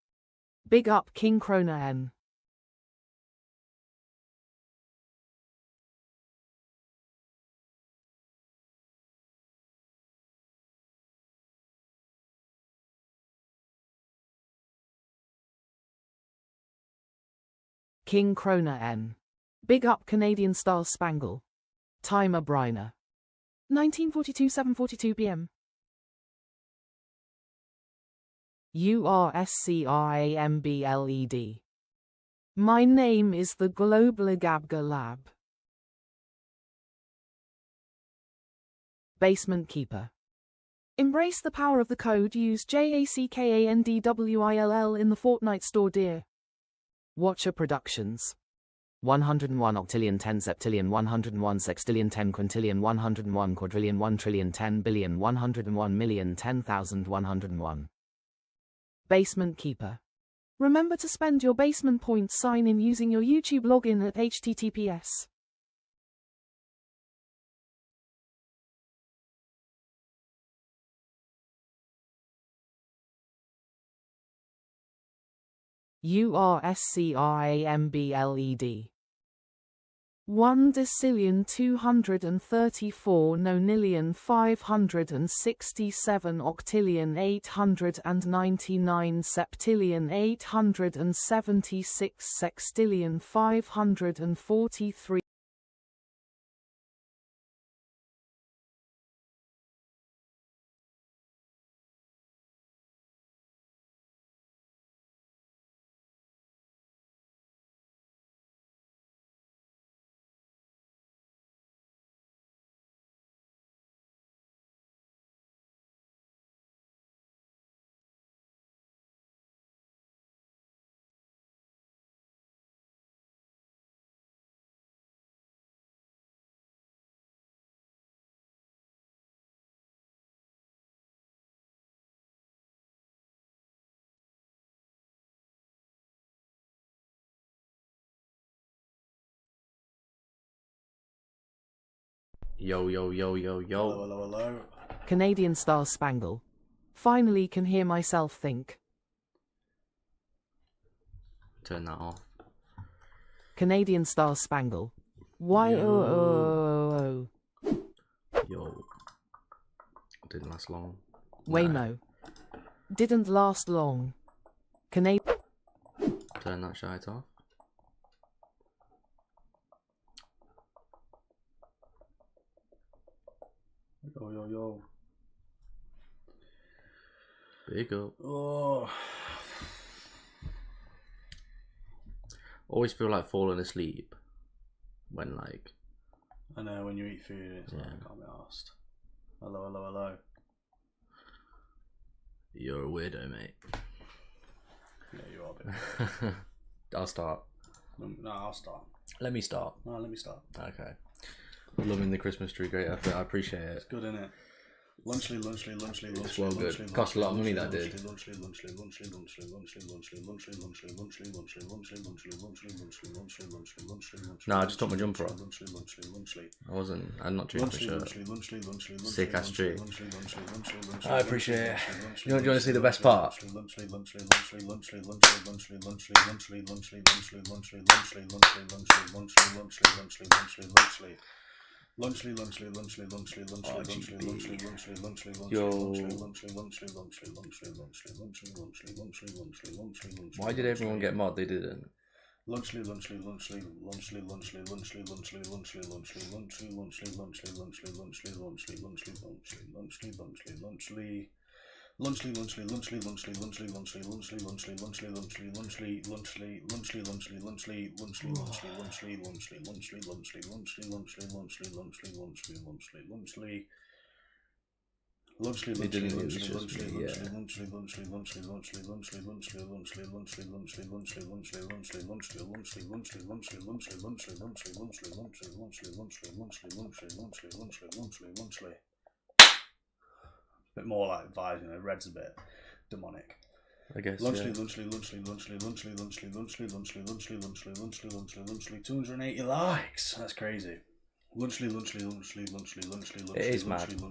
Speaker 15: Big up King Krona N. King Krona N. Big up Canadian Star Spangle. Timer Briner. 1942 7:42 p.m. URSCRAMBLED. My name is the Globalagabga Lab. Basement Keeper. Embrace the power of the code. Use JACKANDWILL in the Fortnite store, dear. Watcher Productions. 101 octillion 10 septillion 101 sextillion 10 quintillion 101 quadrillion 1 trillion 10 billion 101 million 10,101. Basement Keeper. Remember to spend your basement points. Sign in using your YouTube login at https. URSCRAMBLED. 1 decillion 234 nonillion 567 octillion 899 septillion 876 sextillion 543.
Speaker 1: Yo, yo, yo, yo, yo.
Speaker 2: Hello, hello, hello.
Speaker 15: Canadian Star Spangle. Finally can hear myself think.
Speaker 1: Turn that off.
Speaker 15: Canadian Star Spangle. Why?
Speaker 1: Yo. Didn't last long.
Speaker 15: Waymo. Didn't last long. Canadian.
Speaker 1: Turn that shite off.
Speaker 2: Yo, yo, yo.
Speaker 1: Big up.
Speaker 2: Oh.
Speaker 1: Always feel like falling asleep when, like.
Speaker 2: I know, when you eat food, it's like, I can't be arsed. Hello, hello, hello.
Speaker 1: You're a weirdo, mate.
Speaker 2: Yeah, you are a bit weird.
Speaker 1: I'll start.
Speaker 2: No, I'll start.
Speaker 1: Let me start.
Speaker 2: No, let me start.
Speaker 1: Okay. Loving the Christmas tree, great effort. I appreciate it.
Speaker 2: It's good, isn't it? Lunchly.
Speaker 1: It's well good. Cost a lot of money, that did. No, I just took my jumper off. I'm not changed my shirt. Sick ass tree. I appreciate it. Do you want to see the best part?
Speaker 2: Lunchly.
Speaker 1: Why did everyone get mod? They didn't.
Speaker 2: Lunchly. Bit more like vibes, you know, red's a bit demonic.
Speaker 1: I guess.
Speaker 2: Lunchly. 280 likes. That's crazy. Lunchly.
Speaker 1: It is mad.
Speaker 2: Big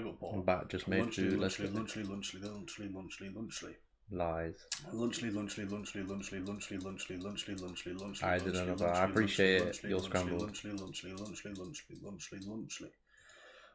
Speaker 2: up, Paul.
Speaker 1: I'm back, just made food. Let's go.
Speaker 2: Lunchly.
Speaker 1: Lies.
Speaker 2: Lunchly.
Speaker 1: I did another. I appreciate it. You're scrambled.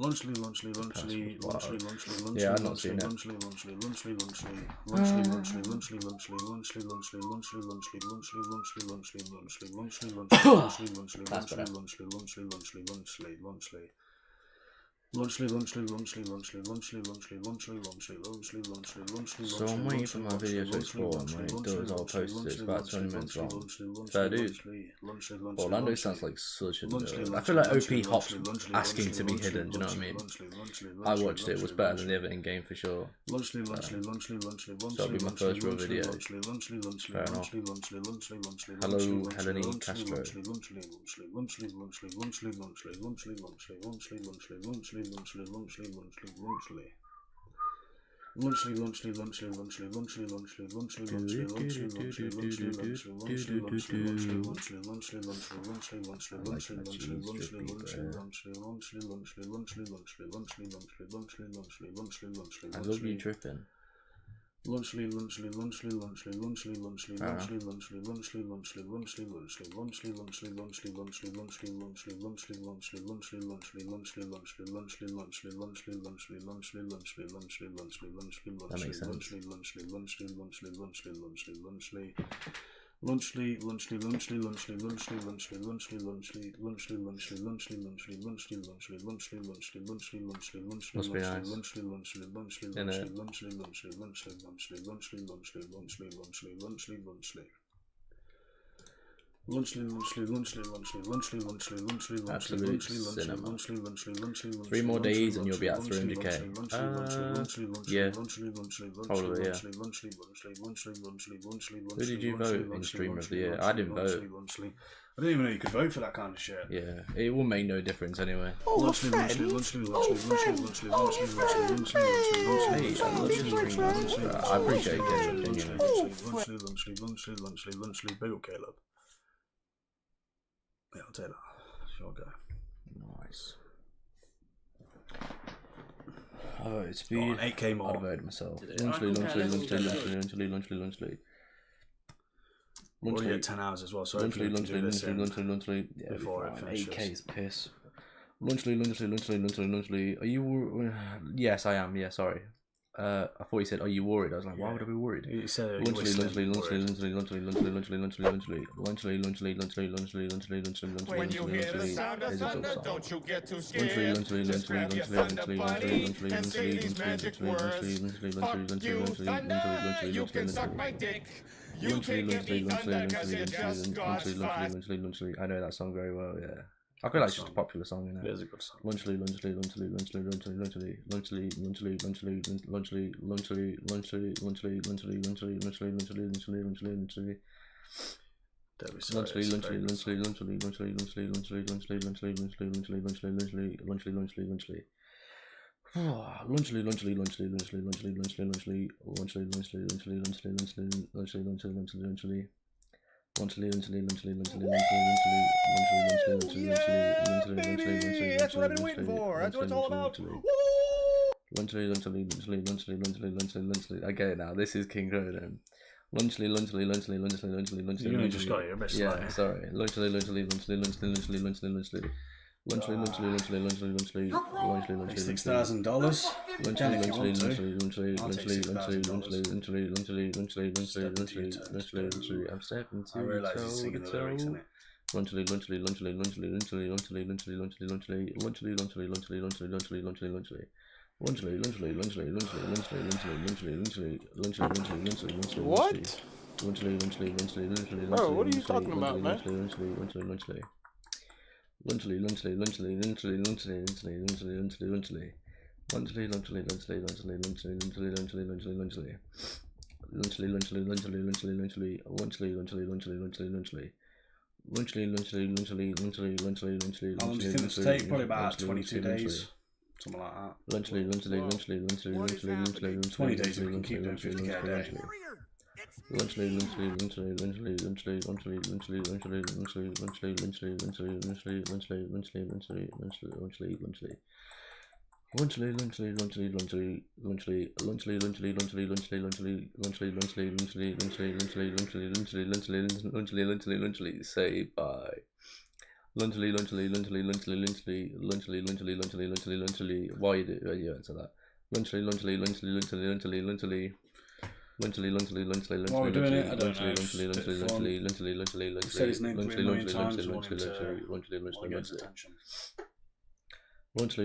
Speaker 2: Lunchly.
Speaker 1: Yeah, I've not seen it. So I'm waiting for my video to explore and when it does I'll post it. It's about 20 minutes long. Fair dude. Orlando sounds like such a nerd. I feel like OP Hop's asking to be hidden, do you know what I mean? I watched it, it was better than the other in-game for sure. So that'll be my first real video. Fair enough. Hello, Helene Castro. I love you dripping. Lunchly. Absolute cinema. 3 more days and you'll be at 300k. Yeah, probably, yeah. Who did you vote in Streamer of the Year? I didn't vote.
Speaker 2: I didn't even know you could vote for that kind of shit.
Speaker 1: Yeah, it will make no difference anyway.
Speaker 2: I appreciate it, genuinely. Big up Caleb. Yeah, I'll take that. Sure, go.
Speaker 1: Nice. Oh, it's speed.
Speaker 2: 8k more.
Speaker 1: I'd vote myself. Lunchly.
Speaker 2: We're already at 10 hours as well, so
Speaker 1: lunchly. Yeah, before it finishes. 8k is piss. Lunchly. Are you? Yes, I am. Yeah, sorry. I thought you said, "Are you worried?" I was like, "Why would I be worried?"
Speaker 2: You said
Speaker 1: lunchly.
Speaker 16: When you hear the sound of thunder, don't you get too scared. Just grab your thunder buddy and say these magic words. Fuck you, thunder. You can suck my dick. You can give me thunder 'cause it just got fast.
Speaker 1: I know that song very well. Yeah. I feel like it's just a popular song, you know.
Speaker 2: It is a good song.
Speaker 1: Lunchly.
Speaker 16: That's what I've been waiting for. That's what it's all about.
Speaker 1: Lunchly. I get it now. This is King Cronin. Lunchly.
Speaker 2: You just got it. You're a bit slow.
Speaker 1: Yeah, sorry. Lunchly.
Speaker 2: $6,000.
Speaker 1: I'm stepping to
Speaker 2: I realise he's singing the lyrics, isn't it?
Speaker 1: Lunchly.
Speaker 16: What? Bro, what are you talking about, man?
Speaker 1: Lunchly.
Speaker 2: How long do you think this will take? Probably about 22 days. Something like that.
Speaker 1: 20
Speaker 2: days if we can keep doing 50k a day.
Speaker 1: Say bye. Lunchly. Why you do? You answer that. Lunchly.
Speaker 2: Why are we doing it? I don't know. He said his name 3 million times. I want him to get his attention.
Speaker 1: Lunchly.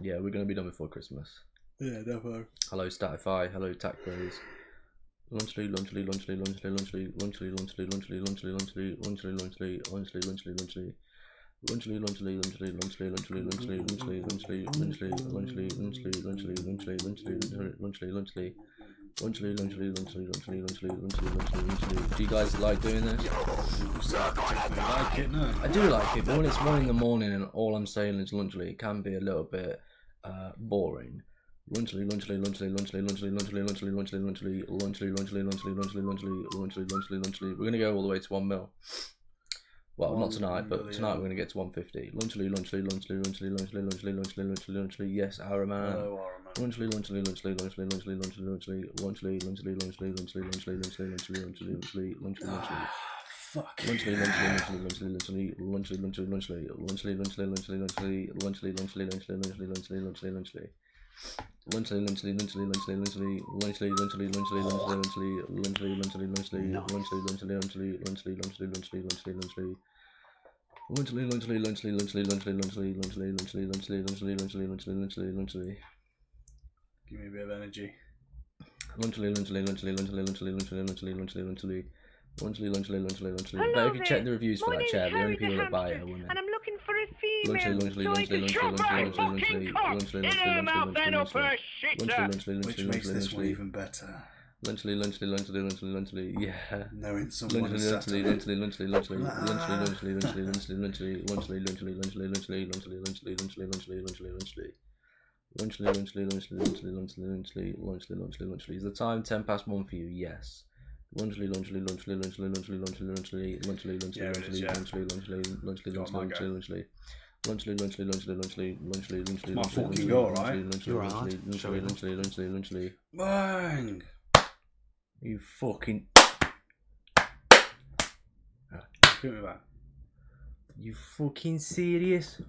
Speaker 1: Yeah, we're gonna be done before Christmas.
Speaker 2: Yeah, definitely.
Speaker 1: Hello Statify, hello Tac Bros. Lunchly. Do you guys like doing this?
Speaker 2: I like it, no.
Speaker 1: I do like it, but when it's 1 in the morning and all I'm saying is lunchly, it can be a little bit boring. Lunchly. We're gonna go all the way to 1 mil. Well, not tonight, but tonight we're gonna get to 150. Lunchly. Yes, our man. Lunchly.
Speaker 2: Fuck. Give me a bit of energy.
Speaker 1: But if you check the reviews for that chair, the only people that buy it are women.
Speaker 5: And I'm looking for a female, so I can shove my fucking cock in her mouth and up her shitter.
Speaker 2: Which makes this one even better.
Speaker 1: Lunchly, yeah.
Speaker 2: Knowing someone is sat on it.
Speaker 1: Is the time 10 past 1 for you? Yes. Lunchly.
Speaker 2: My fucking goal, right? Bang!
Speaker 1: You fucking.
Speaker 2: Give me that.
Speaker 1: You fucking serious?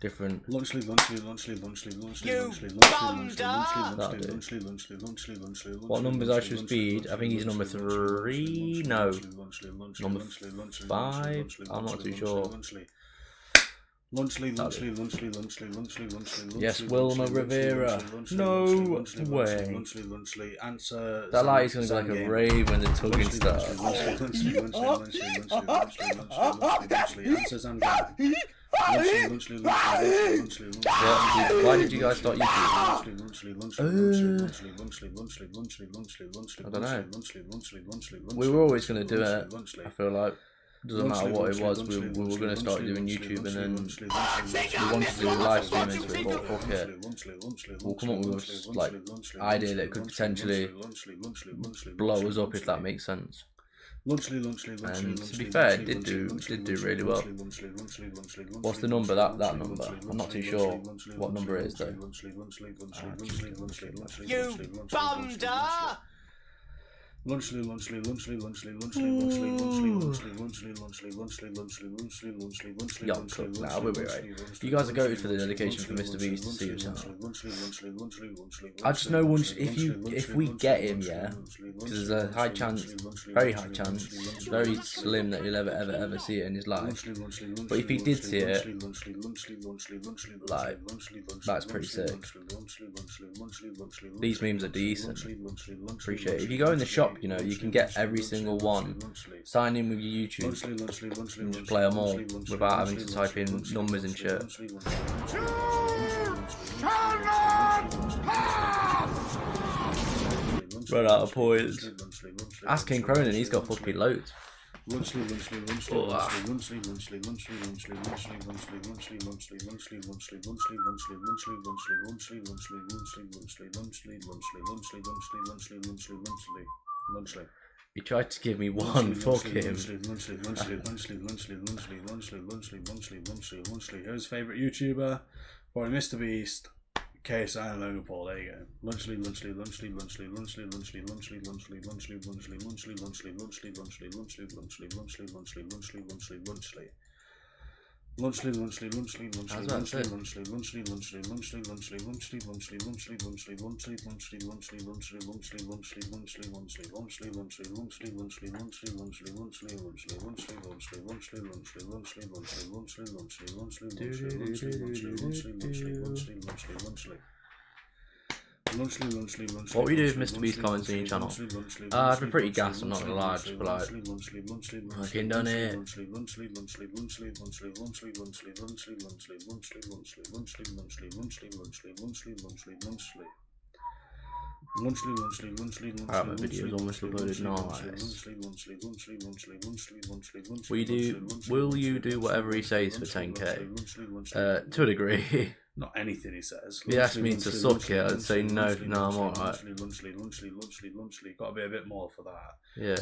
Speaker 1: Different.
Speaker 2: Lunchly.
Speaker 1: What numbers I should speed? I think he's number 3. No. Number 5. I'm not too sure. Yes, Wilma Rivera. No way. That light is going to be like a rave when the tugging starts. Why did you guys start YouTube? I don't know. We were always going to do it. I feel like. Doesn't matter what it was, we were going to start doing YouTube, and then we wanted to do live streaming, so we thought, fuck it, we'll come up with a like, idea that could potentially blow us up, if that makes sense. And to be fair, it did do really well. What's the number? That number? I'm not too sure what number it is though.
Speaker 4: You bumder!
Speaker 2: Lunchly.
Speaker 1: Yo, cook now, we'll be right. You guys are goated for the dedication for Mr. Beast to see your channel. I just know once if we get him, yeah, because there's a high chance, very high chance, very slim that he'll ever see it in his life. But if he did see it, like, that's pretty sick. These memes are decent. Appreciate it. If you go in the shop, You know, you can get every single one. Sign in with your YouTube and just play them all without having to type in numbers and shit. Run out of points. Ask King Cronin, he's got fucking loads. He tried to give me one, fuck him.
Speaker 2: Who's his favourite YouTuber? Probably Mr. Beast, KSI and Logan Paul, there you go. Lunchley.
Speaker 1: What we do with Mr. Beast comments on your channel? I've been pretty gassed, I'm not gonna lie, just be like, fucking done it. Alright, my video's almost uploaded, nice. Will you do whatever he says for 10k? To a degree.
Speaker 2: Not anything he says.
Speaker 1: If he asked me to suck it, I'd say no, I'm alright.
Speaker 2: Got to be a bit more for that.
Speaker 1: Yeah.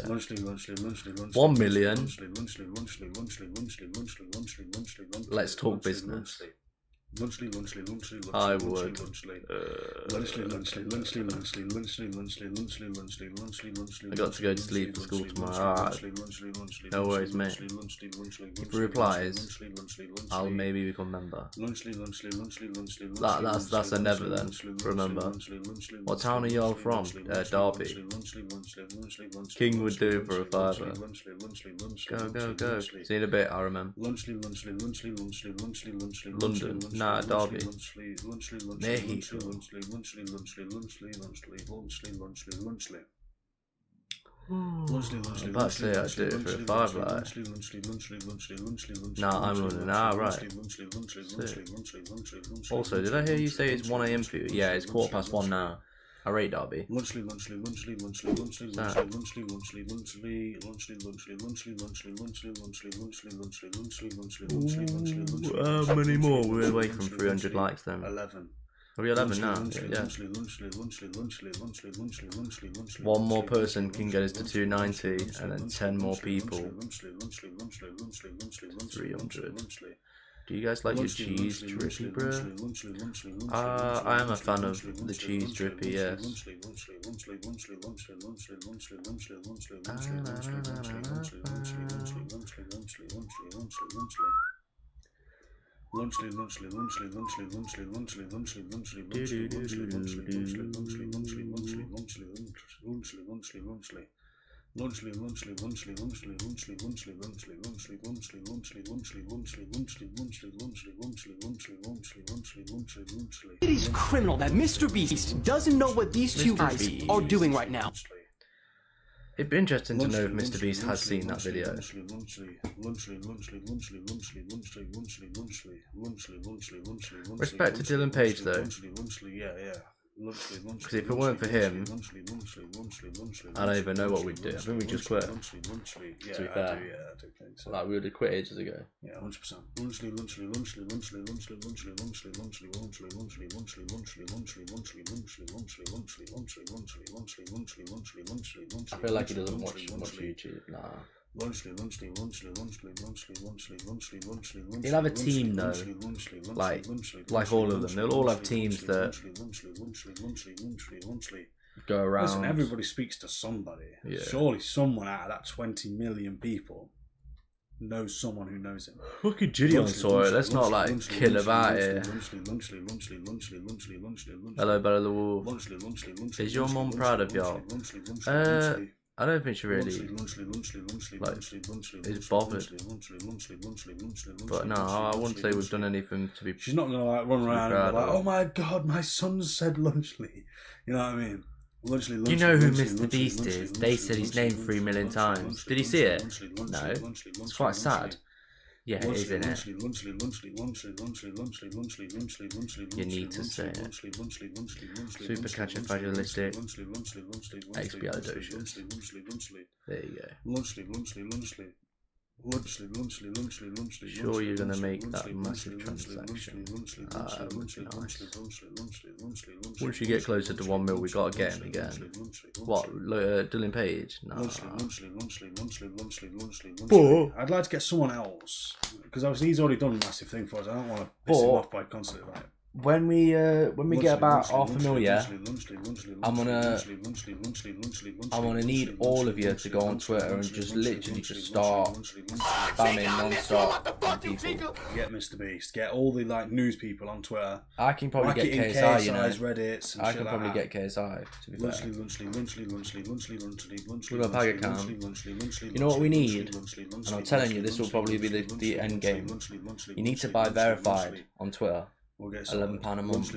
Speaker 1: 1 million. Let's talk business. I would. I got to go to sleep for school tomorrow. No worries, mate. If he replies, I'll maybe become a member. That's a never then. Remember. What town are y'all from? Derby. King would do for a fiver. Go. See you in a bit, I remember. London. Nah, Derby. Mate. I'm about to say I'd do it for a fiver, like. Nah, I'm running. Nah, right. Also, did I hear you say it's 1 AM for you? Yeah, it's 1:15 now. I rate Derby. How many more? We're away from 300 likes then.
Speaker 2: 11.
Speaker 1: Are we 11 now? Yeah. One more person can get us to 290, and then 10 more people. 300. Do you guys like your cheese drippy, bro? I am a fan of the cheese drippy, yes.
Speaker 4: It is criminal that Mr. Beast doesn't know what these two guys are doing right now.
Speaker 1: It'd be interesting to know if Mr. Beast has seen that video. Respect to Dylan Page though. Because if it weren't for him, I don't even know what we'd do. I think we'd just quit. To be fair. Like, we would have quit ages ago.
Speaker 2: Yeah, 100%.
Speaker 1: I feel like he doesn't watch much YouTube. Nah. He'll have a team though, like all of them. They'll all have teams that go around.
Speaker 2: Listen, everybody speaks to somebody. Yeah. Surely someone out of that 20 million people knows someone who knows him.
Speaker 1: Fucking Gideon saw it. Let's not like kill about it. Hello, Bella the Wolf. Is your mum proud of y'all? I don't think she really like is bothered. But no, I wouldn't say we've done anything to be.
Speaker 2: She's not gonna like run around and be like, "Oh my god, my son said Lunchley." You know what I mean?
Speaker 1: You know who Mr. Beast is? They said his name 3 million times. Did he see it? No. It's quite sad. Yeah, it is, isn't it? You need to say it. Super catcher fabulistic. XBR docious. There you go. Sure, you're gonna make that massive transaction. Nice. Once you get closer to 1 mil, we gotta get him again. What? Dylan Page? No.
Speaker 2: But I'd like to get someone else because obviously he's already done a massive thing for us. I don't want to piss him off by constantly like.
Speaker 1: When we get about half a mil, yeah, I'm gonna need all of you to go on Twitter and just literally just start spamming non-stop on people.
Speaker 2: Get Mr. Beast, get all the like news people on Twitter.
Speaker 1: I can probably get KSI, you know.
Speaker 2: Reddits and
Speaker 1: I can probably get KSI. To be fair, with a pag account. You know what we need, and I'm telling you, this will probably be the end game. You need to buy verified on Twitter.
Speaker 2: We'll get
Speaker 1: £11 a month.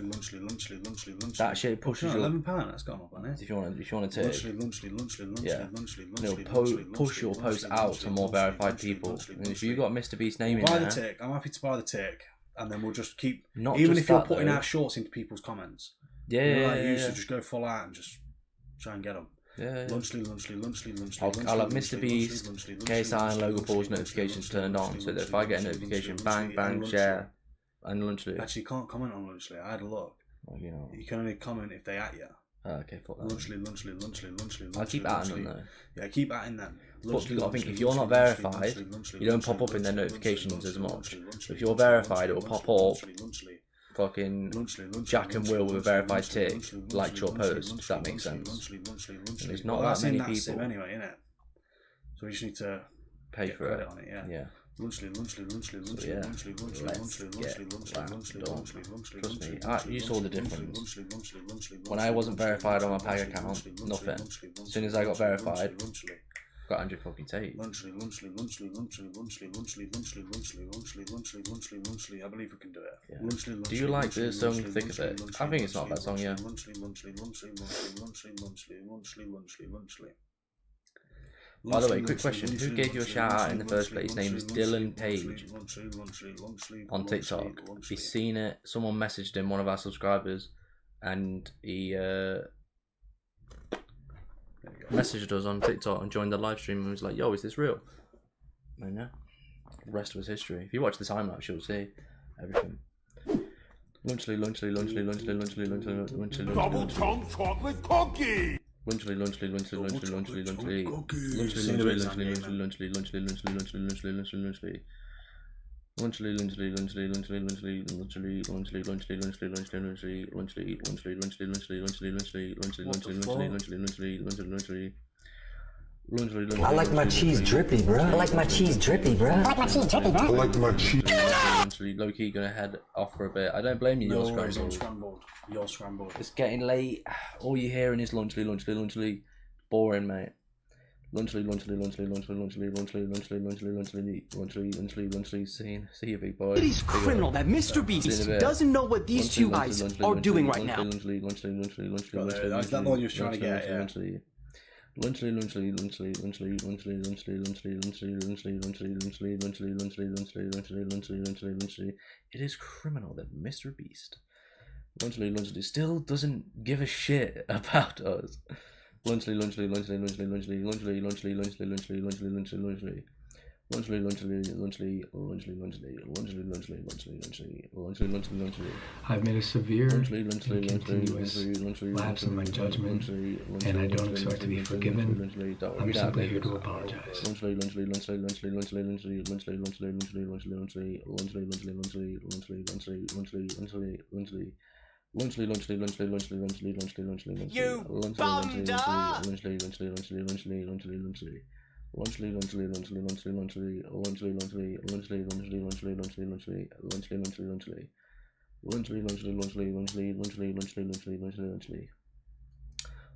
Speaker 1: That shit pushes your
Speaker 2: £11. That's gone up on it.
Speaker 1: If you want to take, yeah, it'll push your post out to more verified people. And if you got Mr. Beast's name in there,
Speaker 2: buy the tick. I'm happy to buy the tick, and then we'll just keep. Even if you're putting our shorts into people's comments,
Speaker 1: yeah,
Speaker 2: just go full out and just try and get them.
Speaker 1: Yeah.
Speaker 2: I'll
Speaker 1: have Mr. Beast, KSI, and Logan Paul's notifications turned on, so that if I get a notification, bang, bang, share. And Lunchly.
Speaker 2: Actually, you can't comment on Lunchly. I had a look.
Speaker 1: Well, you know.
Speaker 2: You can only comment if they at you.
Speaker 1: Okay, fuck that.
Speaker 2: Lunchly.
Speaker 1: I'll keep atting them though.
Speaker 2: Yeah, keep atting them.
Speaker 1: But you gotta think, if you're not verified, you don't pop up in their notifications as much. If you're verified, it'll pop up. Fucking Jack and Will with a verified tick liked your post, if that makes sense. And there's not that many people.
Speaker 2: Anyway, innit? So we just need to
Speaker 1: pay for it.
Speaker 2: On it, yeah.
Speaker 1: Yeah. Trust me, you saw the difference. When I wasn't verified on my pag account, nothing. As soon as I got verified, got 100 fucking takes.
Speaker 2: I believe we can do it.
Speaker 1: Yeah. Do you like the song Thick of It? I think it's not a bad song, yeah. By the way, quick question. Who gave you a shout out in the first place? His name is Dylan Page on TikTok. He's seen it. Someone messaged him, one of our subscribers, and he messaged us on TikTok and joined the live stream and was like, yo, is this real? And yeah, the rest was history. If you watch the time lapse, you'll see everything. Lunchly.
Speaker 16: Double tongue chocolate cookie!
Speaker 1: Lunchly.
Speaker 6: I like my cheese drippy, bro. I like my cheese drippy, bro. I like my cheese drippy, bro. I like my cheese.
Speaker 1: Low key gonna head off for a bit. I don't blame you.
Speaker 2: You're scrambled. You're scrambled.
Speaker 1: It's getting late. All you're hearing is lunchly. Boring, mate. Lunchly. See you, big boy.
Speaker 4: It is criminal that Mr. Beast doesn't know what these two guys are doing right now.
Speaker 2: That's that one you're trying to get, yeah.
Speaker 1: Lunchly. It is criminal that Mr. Beast Lunchly still doesn't give a shit about us. Lunchly.
Speaker 17: I've made a severe and continuous lapse in my judgment, and I don't expect to be forgiven. I'm simply here to apologize.
Speaker 16: You bummed up!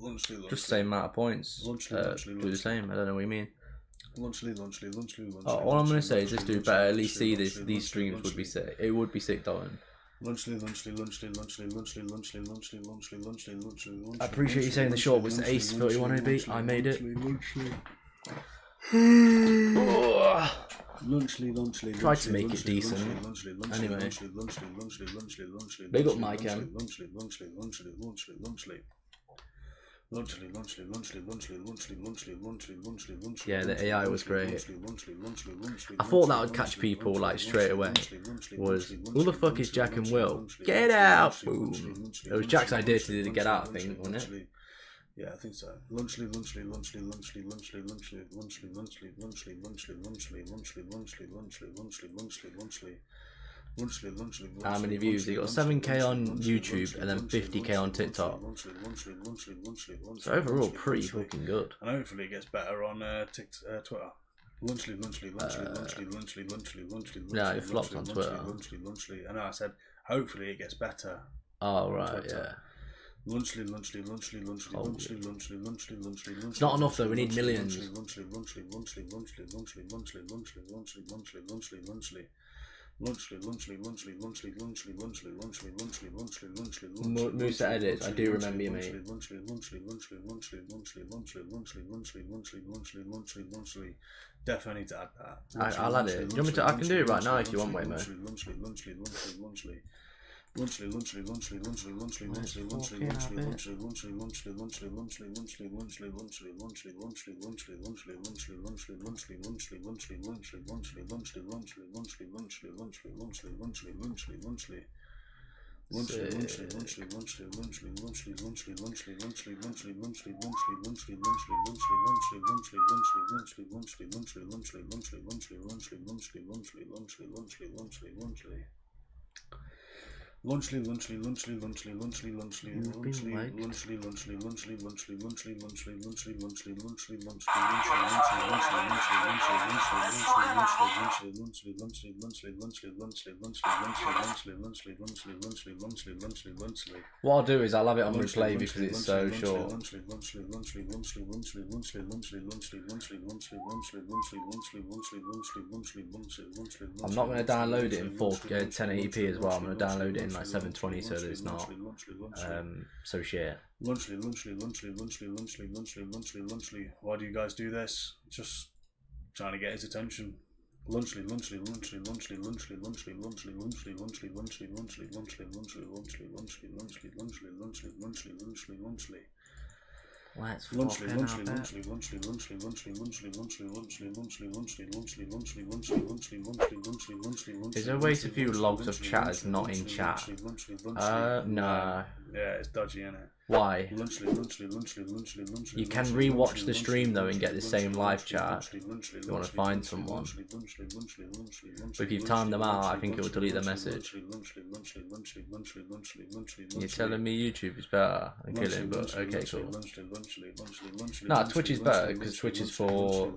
Speaker 1: Just the same amount of points. Do the same. I don't know what you mean. All I'm gonna say is this dude better at least see this. These streams would be sick. It would be sick, Dalton. I appreciate you saying the short was the Ace 31 AB. I made it. Tried to make it decent. Anyway, big up my cam. Yeah, the AI was great. I thought that would catch people like straight away. Was who the fuck is Jack and Will? Get out! Boom. It was Jack's idea to get out, I think, wasn't it?
Speaker 2: Yeah, I think so.
Speaker 1: How many views? He got 7k on YouTube and then 50k on TikTok. So overall, pretty fucking good.
Speaker 2: And hopefully it gets better on Twitter.
Speaker 1: Yeah, it flopped on Twitter.
Speaker 2: I know, I said hopefully it gets better.
Speaker 1: Oh right, yeah. It's not enough though, we need millions. Musa edits, I do remember you, mate.
Speaker 2: Definitely need to add that.
Speaker 1: I'll add it. Do you want me to? I can do it right now if you want, Waymo. What I'll do is I'll have it on replay because it's so short. I'm not going to download it in 1080p as well. I'm going to download it in like 720 so that it's not so shit.
Speaker 2: Why do you guys do this? Just trying to get his attention.
Speaker 1: Let's Is there a way to view logs of chatters not in chat? No.
Speaker 2: Yeah, it's dodgy, isn't it?
Speaker 1: Why? You can rewatch the stream though and get the same live chat if you want to find someone. But if you've timed them out, I think it will delete the message. You're telling me YouTube is better? I'm kidding, but okay, cool. No, Twitch is better because Twitch is for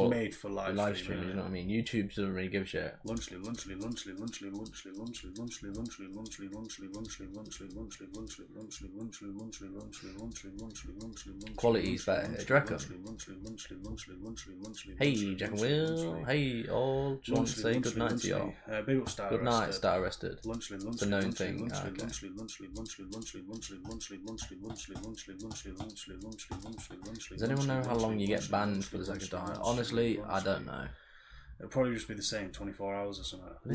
Speaker 2: made for
Speaker 1: live stream. You know what I mean? YouTube doesn't really give a shit. Quality is better. Do you reckon? Hey, Jack and Will. Hey, all. Just want to say good night to y'all. Good night, Star Arrested. It's a known thing. Okay. Does anyone know how long you get banned for the second time? Honestly, I don't know.
Speaker 2: It'll probably just be the same, 24 hours or something.
Speaker 1: No,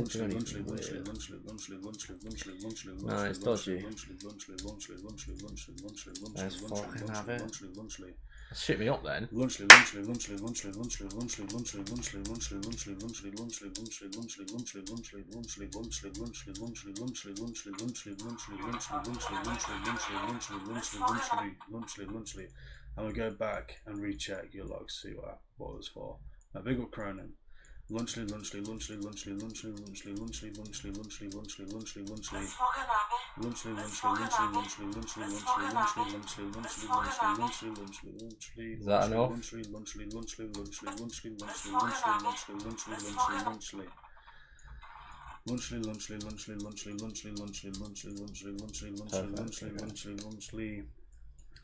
Speaker 1: it's dodgy. Let's fucking have it. Shit me up then.
Speaker 2: I'm gonna go back and recheck your logs, see what it was for. Now, big up Cronin. Lunchly.
Speaker 1: Is that enough?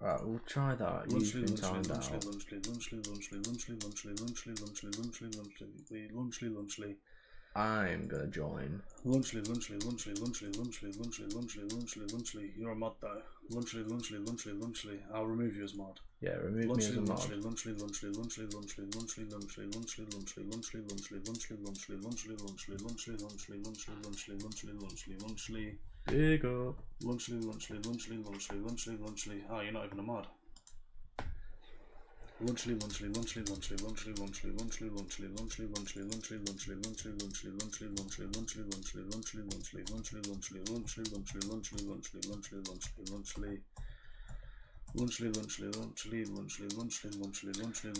Speaker 1: Right, we'll try that. You've been timed out. I'm gonna join.
Speaker 2: Lunchly. You're a mod though. Lunchly. I'll remove you as mod.
Speaker 1: Yeah, remove me as a mod. Big up.
Speaker 2: Lunchly. Oh, you're not even a mod. Lunchly.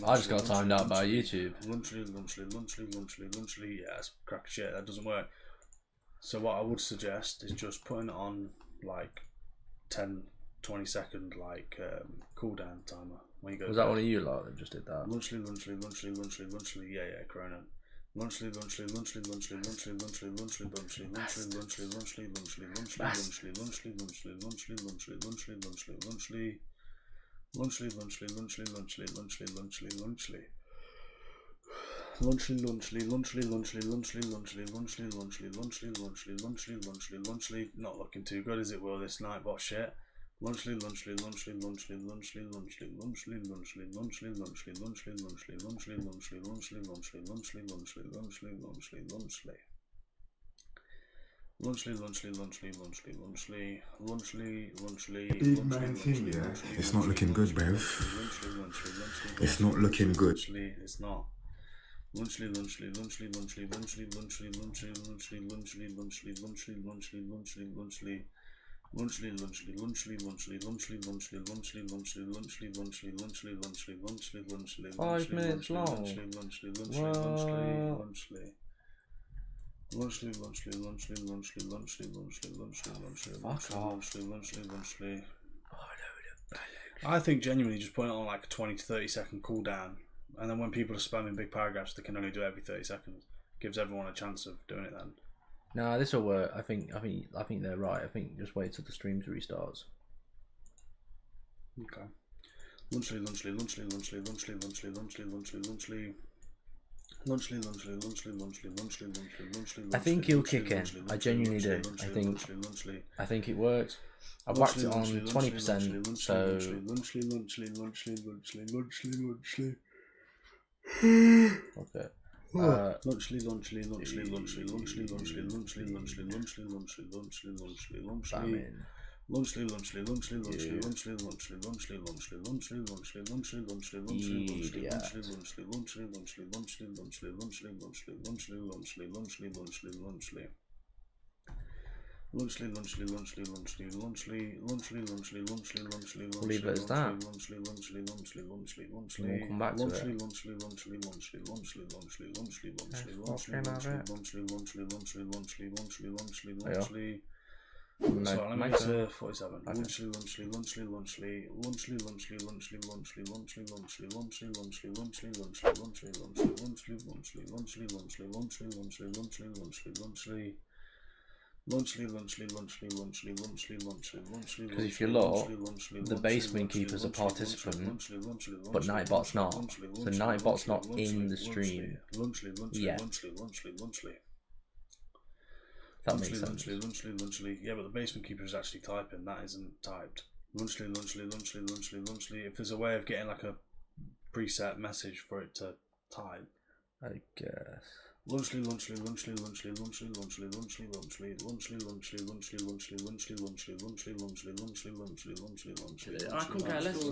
Speaker 1: I just got timed out by YouTube.
Speaker 2: Lunchly. Yeah, it's crack of shit. That doesn't work. So what I would suggest is just putting it on like 10-20 second like cooldown timer when you go.
Speaker 1: Was that one of you lot that just did that?
Speaker 2: Lunchly. Yeah, Corona. Lunchly. Not looking too good, is it? Will this Nightbot shit? Lunchly.
Speaker 12: Big man thing, yeah. It's not looking good, bruv. It's not looking good.
Speaker 2: It's not. Lunchly.
Speaker 1: $5 minutes long.
Speaker 2: I think genuinely just putting it on like a 20 to 30 second cooldown, and then when people are spamming big paragraphs, they can only do it every 30 seconds. Gives everyone a chance of doing it then.
Speaker 1: Nah, this will work. I think they're right. I think just wait till the stream restarts.
Speaker 2: Okay. Lunchly.
Speaker 1: I think he'll kick in. I genuinely do. I think it works. I whacked it on 20%, so okay. We'll leave it as that. We'll come back to it.
Speaker 2: Max 47.
Speaker 1: Because if you look, the basement keeper's a participant, but Nightbot's not. So Nightbot's not in the stream yet. That makes sense.
Speaker 2: Yeah, but the basement keeper is actually typing. That isn't typed. Lunchly. If there's a way of getting like a preset message for it to type,
Speaker 1: I guess.
Speaker 2: Lunchly. I
Speaker 1: couldn't care less to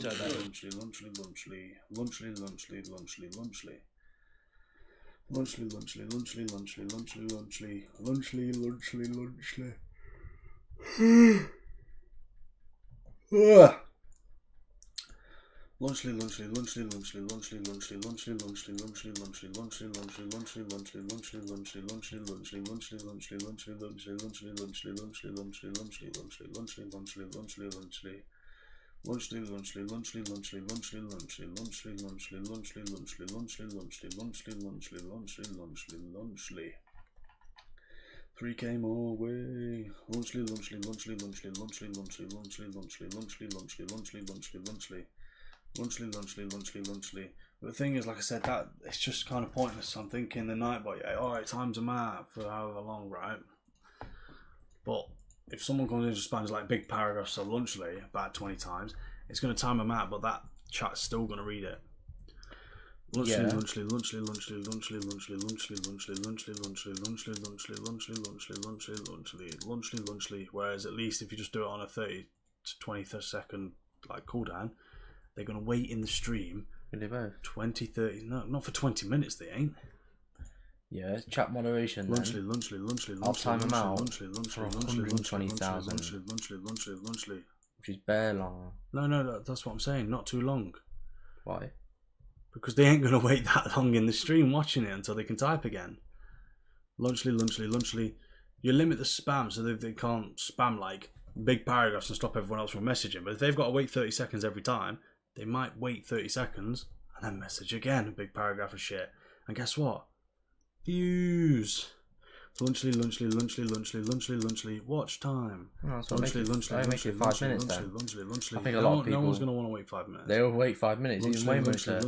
Speaker 2: 3K more way. Lunchly, lunchly, lunchly, lunchly, lunchly, lunchly, lunchly, lunchly, lunchly, lunchly, lunchly, lunchly, lunchly, lunchly, lunchly, lunchly, lunchly. But the thing is, like I said, that it's just kind of pointless. So I'm thinking the Nightbot, yeah, alright, times a map for however long, right? But if someone comes in and just spams like big paragraphs of lunchly about 20 times, it's going to time them out, but that chat's still going to read it. Lunchly, lunchly, lunchly, lunchly, lunchly, lunchly, lunchly, lunchly, lunchly, lunchly, lunchly, lunchly, lunchly, lunchly, lunchly, lunchly, lunchly, lunchly. Whereas at least if you just do it on a 30 to 20 second like cooldown, they're going to wait in the stream 20, 30, no, not for 20 minutes they ain't.
Speaker 1: Yeah, it's chat moderation.
Speaker 2: Lunchly, lunchly, lunchly,
Speaker 1: I'll time them out
Speaker 2: for
Speaker 1: 120,000, which is bare long.
Speaker 2: No, that's what I'm saying. Not too long.
Speaker 1: Why?
Speaker 2: Because they ain't going to wait that long in the stream watching it until they can type again. Lunchly, lunchly, lunchly. You limit the spam so they can't spam like big paragraphs and stop everyone else from messaging. But if they've got to wait 30 seconds every time, they might wait 30 seconds and then message again a big paragraph of shit. And guess what? Views. Lunchly, lunchly, lunchly, lunchly, lunchly, lunchly. Watch time.
Speaker 1: No,
Speaker 2: lunchly, lunchly,
Speaker 1: lunchly, 5 minutes then.
Speaker 2: Lunchly.
Speaker 1: I think a lot of people.
Speaker 2: No one's going to want to wait 5 minutes.
Speaker 1: They'll wait 5 minutes. Even way much there.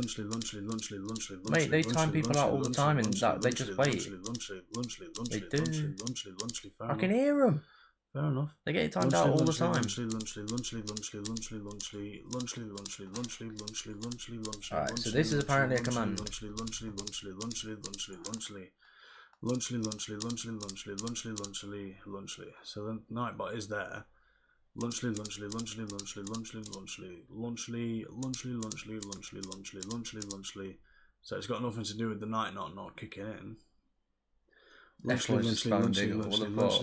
Speaker 1: Mate, they time people out all the time and that they just wait. They do. I can hear them.
Speaker 2: Fair enough.
Speaker 1: They get it timed out all the time. Alright, so this is apparently a command.
Speaker 2: Lunchly. So the Nightbot is there. Lunchly. So it's got nothing to do with the night not kicking in. Lunchly.
Speaker 1: I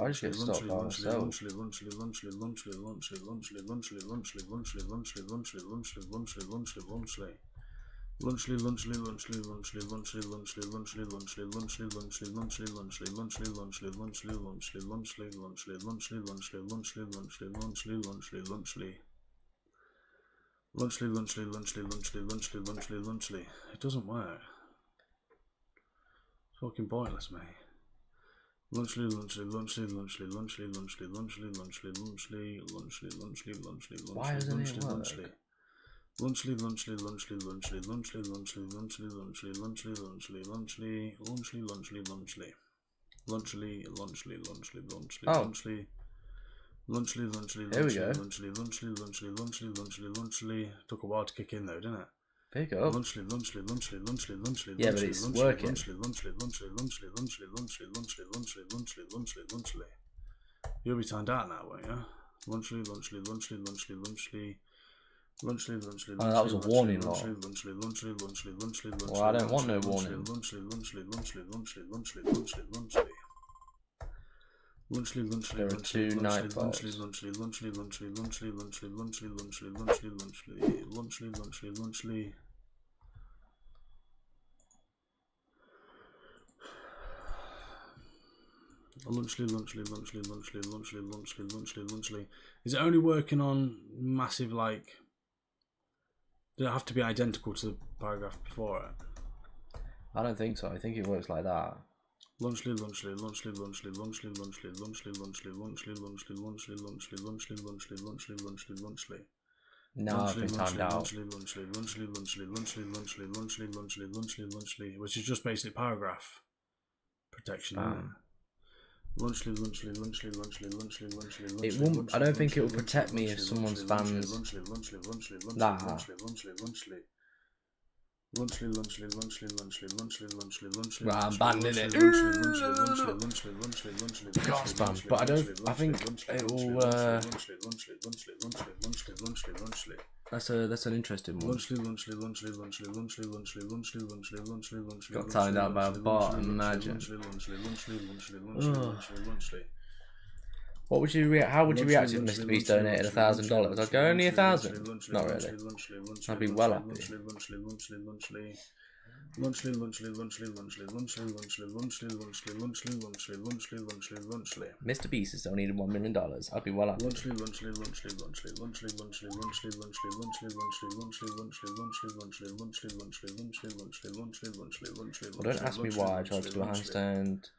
Speaker 1: just get stopped by myself.
Speaker 2: Lunchly. It doesn't work. It's fucking pointless, mate. Lunchly.
Speaker 1: Why doesn't it work?
Speaker 2: Lunchly.
Speaker 1: There we go.
Speaker 2: Took a while to kick in though, didn't it?
Speaker 1: Pick up.
Speaker 2: Lunchly.
Speaker 1: Yeah, but it's working.
Speaker 2: You'll be timed out now, won't you? Lunchly.
Speaker 1: Oh, that was a warning lot. Well, I don't want no warning. There are 2 Nightbots.
Speaker 2: Lunchly. Is it only working on massive, like, does it have to be identical to the paragraph before it?
Speaker 1: I don't think so. I think it works like that.
Speaker 2: Lunchly. No, it's
Speaker 1: been timed out.
Speaker 2: Which is just basically paragraph protection.
Speaker 1: It won't. I don't think it will protect me if someone spams that. Right, I'm banning it. Can't spam, but I don't. I think it will. That's an interesting one. Got timed out by a bot. Imagine. What would you react? How would you react if Mr. Beast donated $1,000? I'd go only 1,000. Not really. I'd be well happy.
Speaker 2: Lunchly.
Speaker 1: Mr. Beast has donated $1 million. I'd be well happy.
Speaker 2: Lunchly.
Speaker 1: Well, don't ask me why I tried to do a handstand.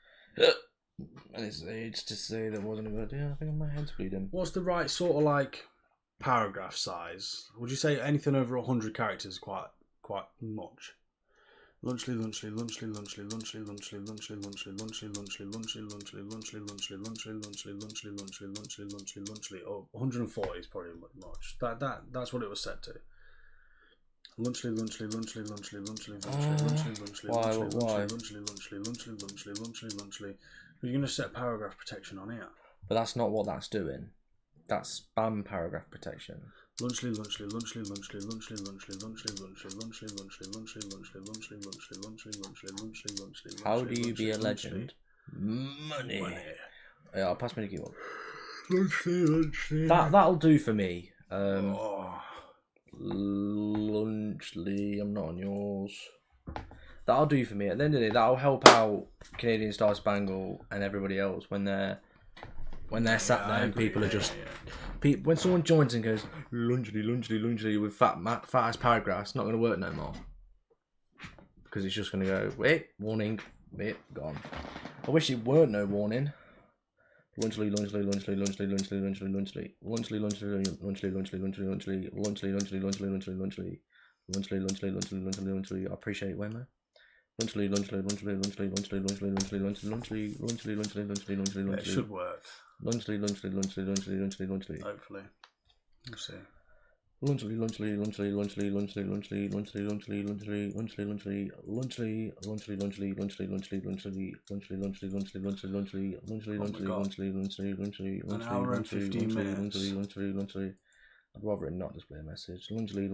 Speaker 1: And it's to say that wasn't a good idea. I think my head's bleeding.
Speaker 2: What's the right sort of like paragraph size? Would you say anything over 100 characters is quite much? Lunchly. Oh, 140 is probably much. That's what it was set to. Lunchly. You're gonna set paragraph protection on here.
Speaker 1: But that's not what that's doing. That's spam paragraph protection.
Speaker 2: Lunchly.
Speaker 1: How do you be a legend? Money. Yeah, I'll pass me the keyboard.
Speaker 2: Lunchly.
Speaker 1: That'll do for me. Lunchly, I'm not on yours. That'll do for me. At the end of the day, that'll help out Canadian Star Spangle and everybody else when they're sat there and people are just... When someone joins and goes, lunchly with fat ass paragraphs, it's not going to work no more. Because it's just going to go, wait, warning, wait, gone. I wish it weren't no warning. Lunchly. I appreciate it, Waymo. Lunchly.
Speaker 2: It should work.
Speaker 1: Lunchly.
Speaker 2: Hopefully. We'll see.
Speaker 1: Lunchly.
Speaker 2: An hour and 15 minutes.
Speaker 1: I'd rather it not display a message. Lunchly.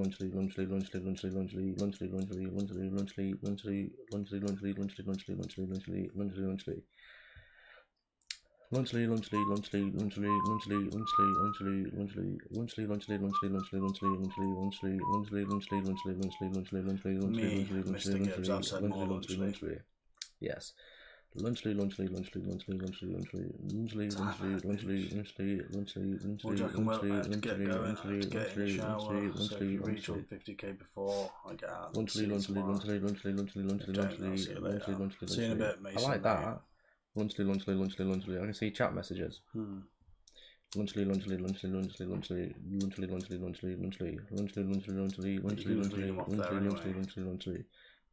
Speaker 1: Yes. Lunchly.
Speaker 2: Well, JACKANDWILL, get going, get in the shower, so if you reach 50k before I get out.
Speaker 1: Lunchly.
Speaker 2: See you in a bit, Mason.
Speaker 1: I like that. Lunchly. I can see chat messages. Lunchly.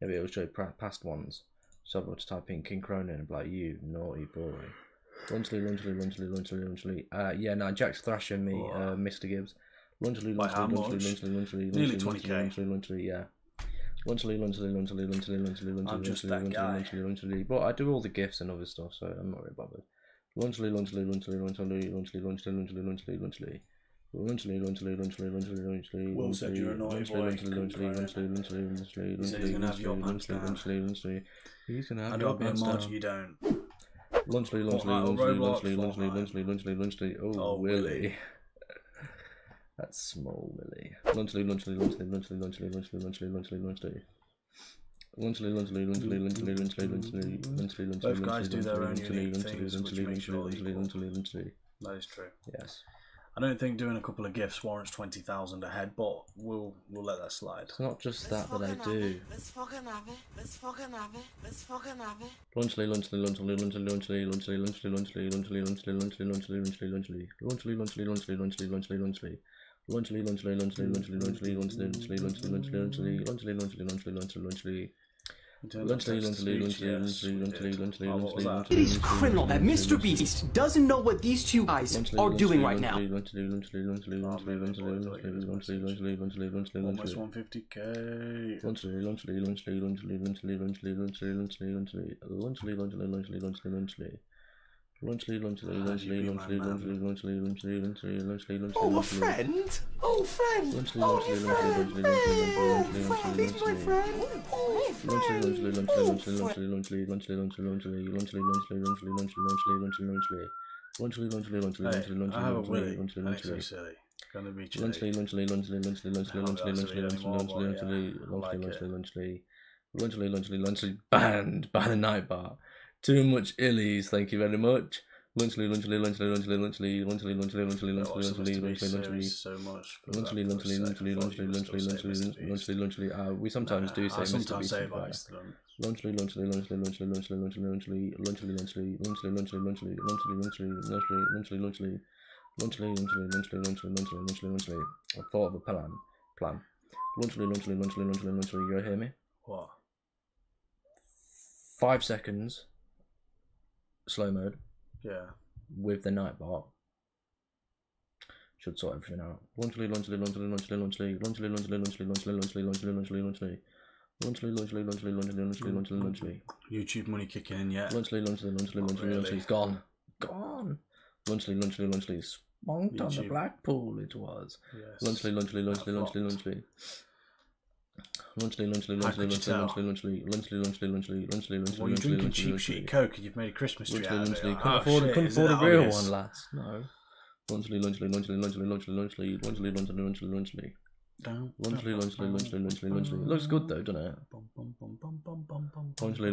Speaker 1: Yeah, but it will show past ones. So I've got to type in King Cronin and be like, you naughty boy. Lunchly. Yeah, no, Jack's thrashing me, Mr. Gibbs. Lunchly.
Speaker 2: Nearly 20k.
Speaker 1: Yeah. Lunchly.
Speaker 2: I'm just that guy.
Speaker 1: But I do all the gifts and other stuff, so I'm not really bothered. Lunchly.
Speaker 2: Will said you're a naughty boy. He said he's gonna have your pants down.
Speaker 1: He's gonna have
Speaker 2: I
Speaker 1: your
Speaker 2: got a
Speaker 1: pants
Speaker 2: mod,
Speaker 1: down.
Speaker 2: you don't.
Speaker 1: Lunchly. Oh, Willie. That's small Willie. Lunchly.
Speaker 2: Both guys do their own unique things, which makes you all equal. That is true.
Speaker 1: Yes.
Speaker 2: I don't think doing a couple of gifts warrants 20,000 a head, but we'll let that slide.
Speaker 1: It's not just that I do.
Speaker 18: Let's fucking have it.
Speaker 1: Lunchly.
Speaker 18: It is criminal that Mr. Beast doesn't know what these two guys are doing right now.
Speaker 2: Almost 150k.
Speaker 18: Oh, a friend? Oh, friend! Oh, he's my friend!
Speaker 2: I have a Willy, and it's so silly. Gonna be chilly.
Speaker 1: Lunchley, banned by the night bar. Too much illies, thank you very much. Lunchley. We sometimes do say Mr. Beast. Lunchley. I thought of a plan. Lunchley. You hear me?
Speaker 2: What?
Speaker 1: 5 seconds. Slow mode.
Speaker 2: Yeah.
Speaker 1: With the night bar. Should sort everything out. Lunchley.
Speaker 2: YouTube money kicking in yet?
Speaker 1: Lunchley. Gone. Lunchley. Sponked on the Blackpool it was.
Speaker 2: Yes.
Speaker 1: Lunchley.
Speaker 2: Well, you're drinking cheap shitty Coke and you've made a Christmas tree out of it.
Speaker 1: Couldn't afford a real one, lass. No. Lunchley. Looks good though, doesn't it? Lunchley.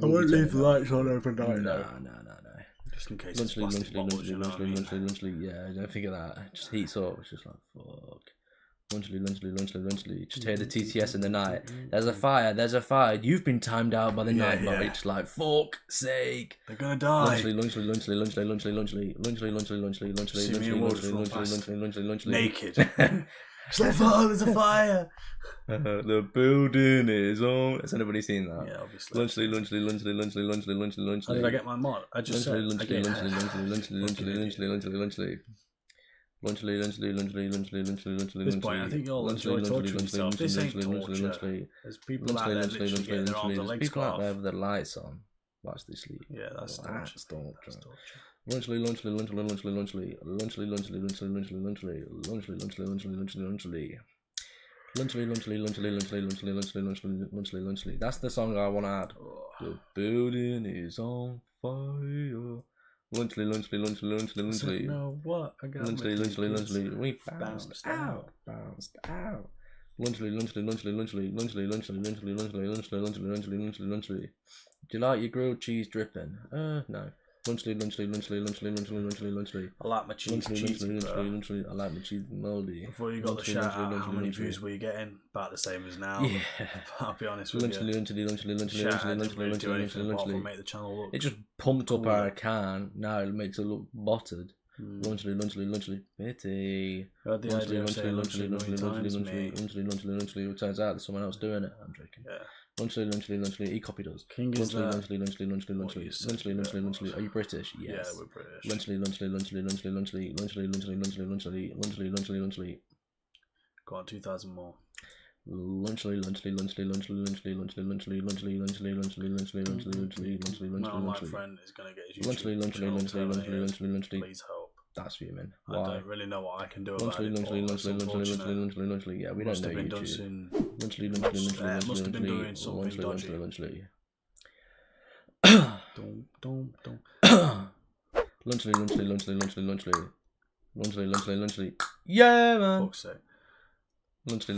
Speaker 2: I won't leave the lights on overnight.
Speaker 1: No.
Speaker 2: Just in case it's plastic bottles, you know what I mean?
Speaker 1: Yeah, don't think of that. It just heats up. It's just like, fuck. Lunchley. Just hear the TTS in the night. There's a fire. You've been timed out by the night bar. It's like, fuck sake.
Speaker 2: They're gonna die.
Speaker 1: Lunchley.
Speaker 2: Naked. It's like, oh, there's a fire.
Speaker 1: The building is on. Has anybody seen that?
Speaker 2: Yeah, obviously.
Speaker 1: Lunchley.
Speaker 2: How did I get my mod? I just said
Speaker 1: Lunchley.
Speaker 2: This point, I think you'll enjoy torturing yourself. This ain't torture. There's people out there literally getting their arms and legs
Speaker 1: people
Speaker 2: cut
Speaker 1: out there
Speaker 2: off.
Speaker 1: with their lights on whilst they sleep.
Speaker 2: Yeah, that's torture.
Speaker 1: Lunchley. That's the song I want to add. The building is on fire. Lunchley.
Speaker 2: No, what? I got
Speaker 1: Lunchley. We bounced out. Lunchley. Do you like your grilled cheese dripping? No. Lunchley.
Speaker 2: I like my cheese cheesy, bro.
Speaker 1: I like my cheese moldy.
Speaker 2: Before you got the shout out, how many views were you getting? About the same as now.
Speaker 1: Yeah.
Speaker 2: I'll be honest with you. Shout out didn't really do anything apart from make the channel look.
Speaker 1: It just pumped up our can. Now it makes it look botted. Lunchley. Pity.
Speaker 2: Heard the idea of saying Lunchley a million times, mate.
Speaker 1: Lunchley. It turns out there's someone else doing it. I'm joking.
Speaker 2: Yeah.
Speaker 1: Lunchley. He copied us.
Speaker 2: King is that.
Speaker 1: Lunchley. Are you British? Yes.
Speaker 2: Yeah, we're British.
Speaker 1: Lunchley.
Speaker 2: Go on, 2,000 more.
Speaker 1: Lunchley.
Speaker 2: My online friend is going to get his YouTube
Speaker 1: Lunchley.
Speaker 2: Please help.
Speaker 1: That's fuming.
Speaker 2: I don't really know what I can do about it.
Speaker 1: Lunchley. Yeah, we don't know YouTube. Lunchley.
Speaker 2: Must have been doing something dodgy.
Speaker 1: Lunchley. Yeah, man.
Speaker 2: Fuck's sake.
Speaker 1: Lunchley.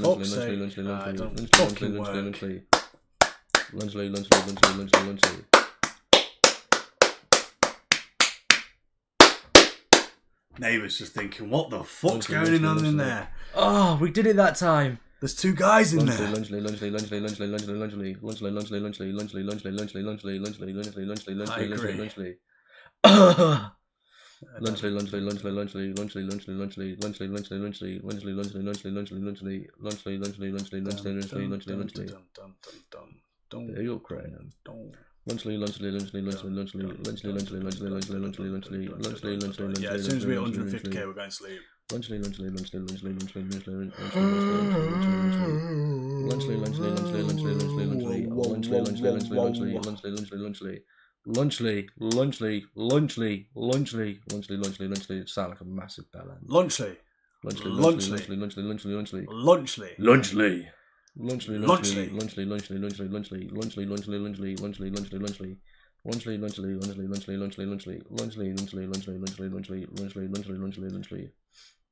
Speaker 2: Neighbours just thinking, what the fuck's going on in there?
Speaker 1: Oh, we did it that time.
Speaker 2: There's two guys in there. I agree.
Speaker 1: There you're crying.
Speaker 2: Yeah, as soon as we're 150k, we're going to sleep.
Speaker 1: Lunchley. Sound like a massive bell end.
Speaker 2: Lunchley.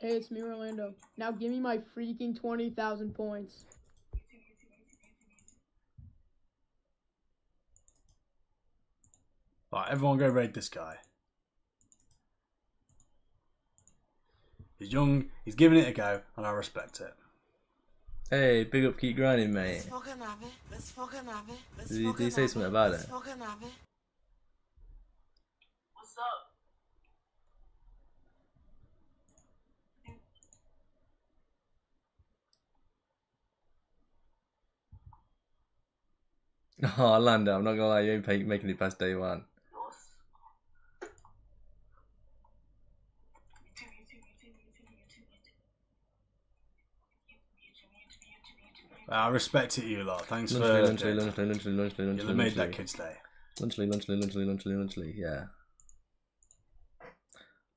Speaker 14: Hey, it's me, Orlando. Now give me my freaking 20,000 points.
Speaker 2: Alright, everyone go raid this guy. He's young, he's giving it a go, and I respect it.
Speaker 1: Hey, big up, keep grinding, mate. Did he say something about it?
Speaker 8: What's up?
Speaker 1: Oh, Orlando, I'm not gonna lie, you ain't making it past day one.
Speaker 2: I respect it, you lot. Thanks for
Speaker 1: Lunchly,
Speaker 2: you made that kid's day.
Speaker 1: Lunchly, yeah.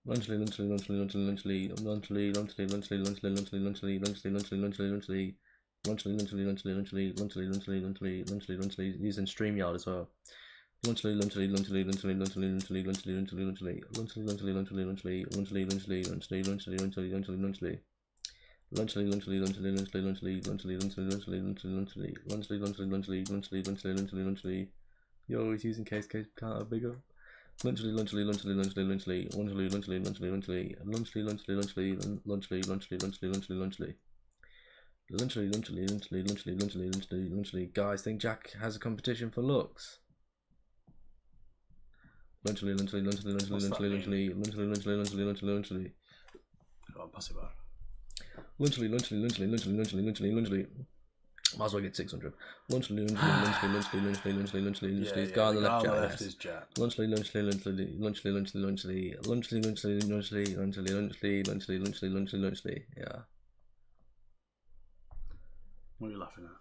Speaker 1: Lunchly. Using StreamYard as well. Lunchly. You're always using case counter bigger. Lunchly. Guys, think Jack has a competition for looks. Lunchly.
Speaker 2: Go on, pass it back.
Speaker 1: Lunchly. Might as well get 600. Lunchly. This guy on the left,
Speaker 2: is Jack.
Speaker 1: Lunchly. Yeah.
Speaker 2: What are you laughing at?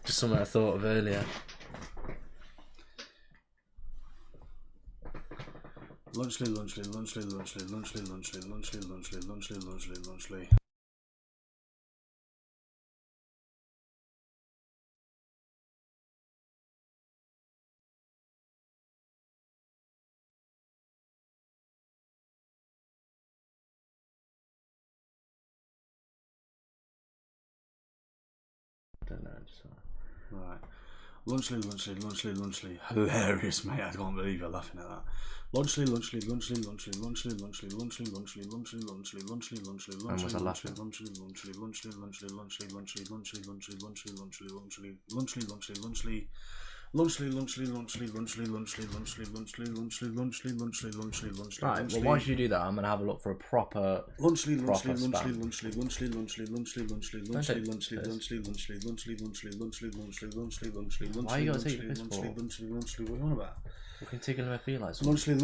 Speaker 1: Just something I thought of earlier.
Speaker 2: Lunchly. Right. Lunchly. Hilarious, mate. I can't believe you're laughing at that. Lunchly.
Speaker 1: Right, well, once you do that, I'm gonna have a look for a proper
Speaker 2: Lunchly.
Speaker 1: Why you gotta take the piss for?
Speaker 2: What are you on about?
Speaker 1: We can take another feel like
Speaker 2: Lunchly.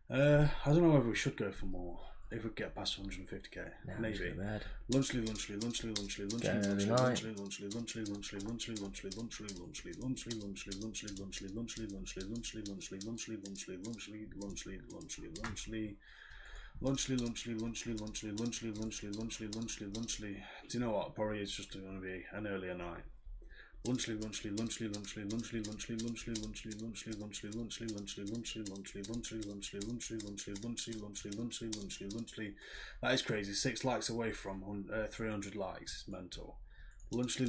Speaker 2: I don't know whether we should go for more. If we get past 150k, maybe. Lunchly. Do you know what? Probably it's just going to be an earlier night. Lunchly. That is crazy. 6 likes away from 300 likes. It's mental. Lunchly.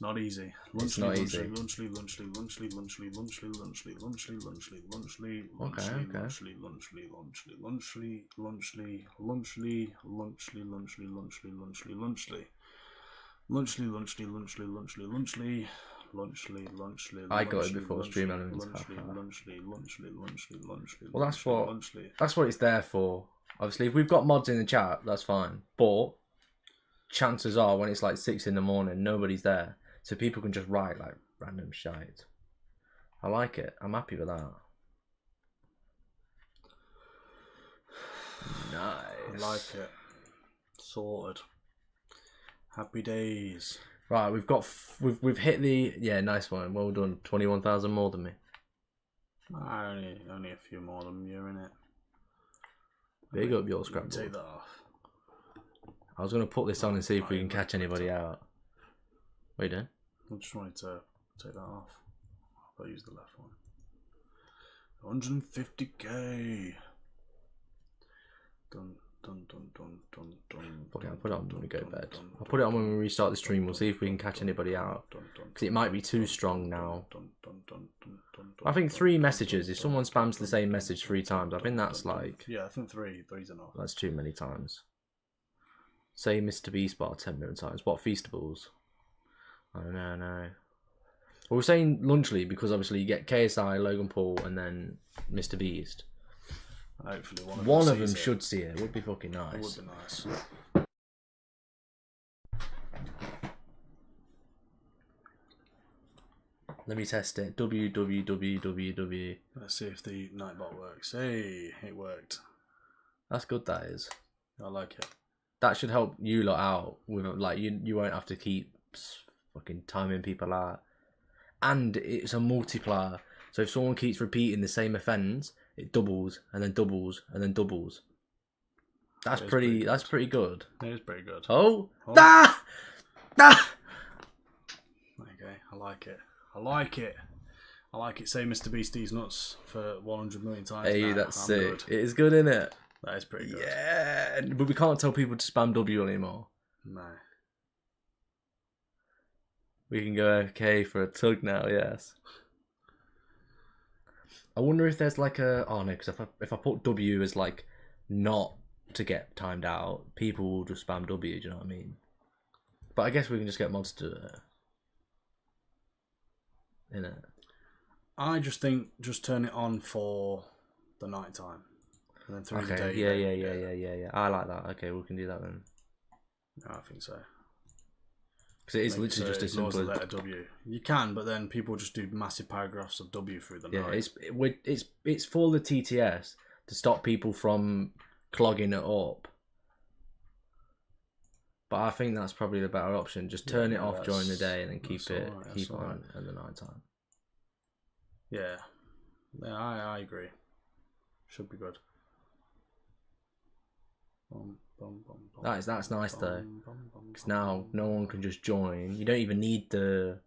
Speaker 2: It's not easy.
Speaker 1: It's not easy.
Speaker 2: Okay.
Speaker 1: I got it before Stream Elements. Well, that's what it's there for. Obviously, if we've got mods in the chat, that's fine. But chances are, when it's like 6 in the morning, nobody's there, so people can just write like random shite. I like it. I'm happy with that. Nice.
Speaker 2: I like it. Sorted. Happy days.
Speaker 1: Right, we've hit the nice one. Well done. 21,000 more than me.
Speaker 2: Only a few more than you, innit?
Speaker 1: Big up your scrap.
Speaker 2: Take that off.
Speaker 1: I was gonna put this on and see if we can catch anybody out. What are you doing?
Speaker 2: I just wanted to take that off. I'll use the left one. 150k. Dun dun dun dun dun dun.
Speaker 1: Okay, I'll put it on when we go to bed. I'll put it on when we restart the stream. We'll see if we can catch anybody out. Because it might be too strong now. I think 3 messages. If someone spams the same message 3 times, I think that's like...
Speaker 2: Yeah, I think three's enough.
Speaker 1: That's too many times. Say Mr. Beast bar 10 million times. What Feastables? I don't know, no. Well, we're saying Lunchly because obviously you get KSI, Logan Paul, and then Mr. Beast.
Speaker 2: Hopefully
Speaker 1: one of them should see it. It would be fucking nice.
Speaker 2: It would be nice.
Speaker 1: Let me test it. www.
Speaker 2: Let's see if the Nightbot works. Hey, it worked.
Speaker 1: That's good, that is.
Speaker 2: I like it.
Speaker 1: That should help you lot out with like you won't have to keep fucking timing people out. And it's a multiplier. So if someone keeps repeating the same offence, it doubles and then doubles and then doubles. That's pretty good.
Speaker 2: It is pretty good.
Speaker 1: Oh. Ah! Ah!
Speaker 2: Okay, I like it. I like it. I like it. Say Mr. Beastie's nuts for 100 million times.
Speaker 1: Hey, that's sick. It is good, isn't it?
Speaker 2: That is pretty good.
Speaker 1: Yeah, but we can't tell people to spam W anymore.
Speaker 2: No.
Speaker 1: We can go AFK for a tug now, yes. I wonder if there's like a... Oh no, because if I put W as like not to get timed out, people will just spam W, do you know what I mean? But I guess we can just get mods to do it. Innit?
Speaker 2: I just think just turn it on for the night time. And then through the day.
Speaker 1: Yeah. I like that. Okay, we can do that then.
Speaker 2: I think so.
Speaker 1: Because it is literally just as simple as
Speaker 2: letter W. You can, but then people just do massive paragraphs of W through the night.
Speaker 1: Yeah, it's for the TTS to stop people from clogging it up. But I think that's probably the better option. Just turn it off during the day and then keep it on at the night time.
Speaker 2: Yeah, I agree. Should be good.
Speaker 1: That's nice though, because now no one can just join. You don't even need the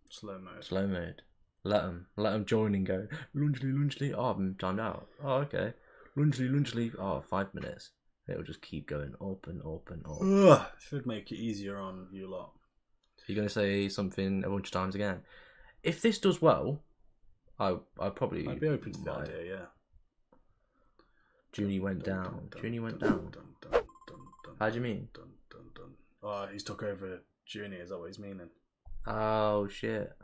Speaker 2: slow
Speaker 1: mode. Let them join and go Lunchly. Oh, I'm timed out. Oh, okay. Lunchly. Oh, 5 minutes. It'll just keep going up and up and up.
Speaker 2: Ugh, should make it easier on you lot.
Speaker 1: You're gonna say something a bunch of times again. If this does well, I'd
Speaker 2: be open to the idea. Yeah.
Speaker 1: Junie went down. How do you mean?
Speaker 2: Oh, he's took over Junie, is that what he's meaning?
Speaker 1: Oh, shit.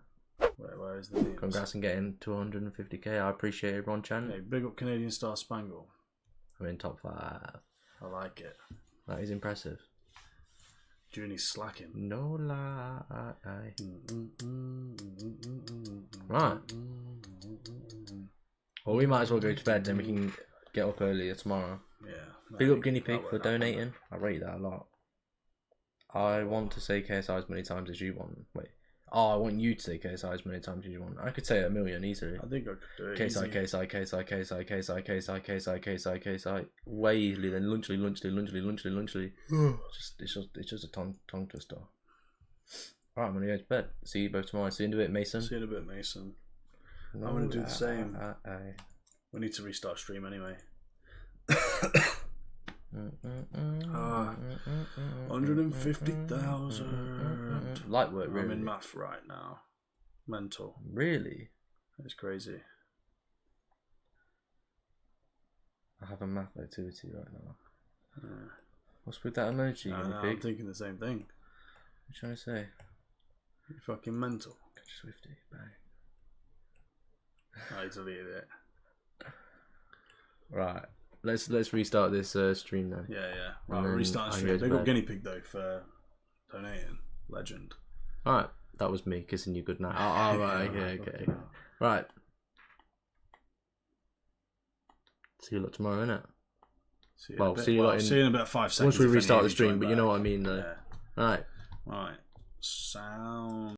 Speaker 2: Where is the names?
Speaker 1: Congrats on getting to 150k. I appreciate it, Ron Chan.
Speaker 2: Hey, big up Canadian Star Spangle.
Speaker 1: I'm in top 5.
Speaker 2: I like it.
Speaker 1: That is impressive.
Speaker 2: Junie's slacking.
Speaker 1: No lie. Right. Well, we might as well go to bed, then we can get up earlier tomorrow.
Speaker 2: Yeah.
Speaker 1: Big up Guinea Pig for donating. I rate that a lot. I want to say KSI as many times as you want. Wait. Oh, I want you to say KSI as many times as you want. I could say it 1,000,000 easily.
Speaker 2: I think I could do it.
Speaker 1: KSI. Way easily than Lunchly. It's just a tongue twister. Alright, I'm gonna go to bed. See you both tomorrow. See you in a bit, Mason.
Speaker 2: I'm gonna do the same. We need to restart stream anyway. 150,000.
Speaker 1: light work, really.
Speaker 2: I'm in math right now. Mental.
Speaker 1: Really?
Speaker 2: It's crazy.
Speaker 1: I have a math activity right now. Yeah. What's with that emoji?
Speaker 2: No, I'm thinking the same thing.
Speaker 1: What are you trying to say?
Speaker 2: You're fucking mental.
Speaker 1: Catch Swifty, bang.
Speaker 2: I deleted it.
Speaker 1: Right. Let's restart this stream then.
Speaker 2: Yeah. Right, we'll restart the stream. They got guinea pig though for donating. Legend.
Speaker 1: Alright, that was me kissing you goodnight. Oh, right, okay. Right. See you lot tomorrow, innit?
Speaker 2: See you in about 5 seconds.
Speaker 1: Once we restart the stream, but you know what I mean though.
Speaker 2: Yeah.
Speaker 1: Alright.
Speaker 2: Right. Sound.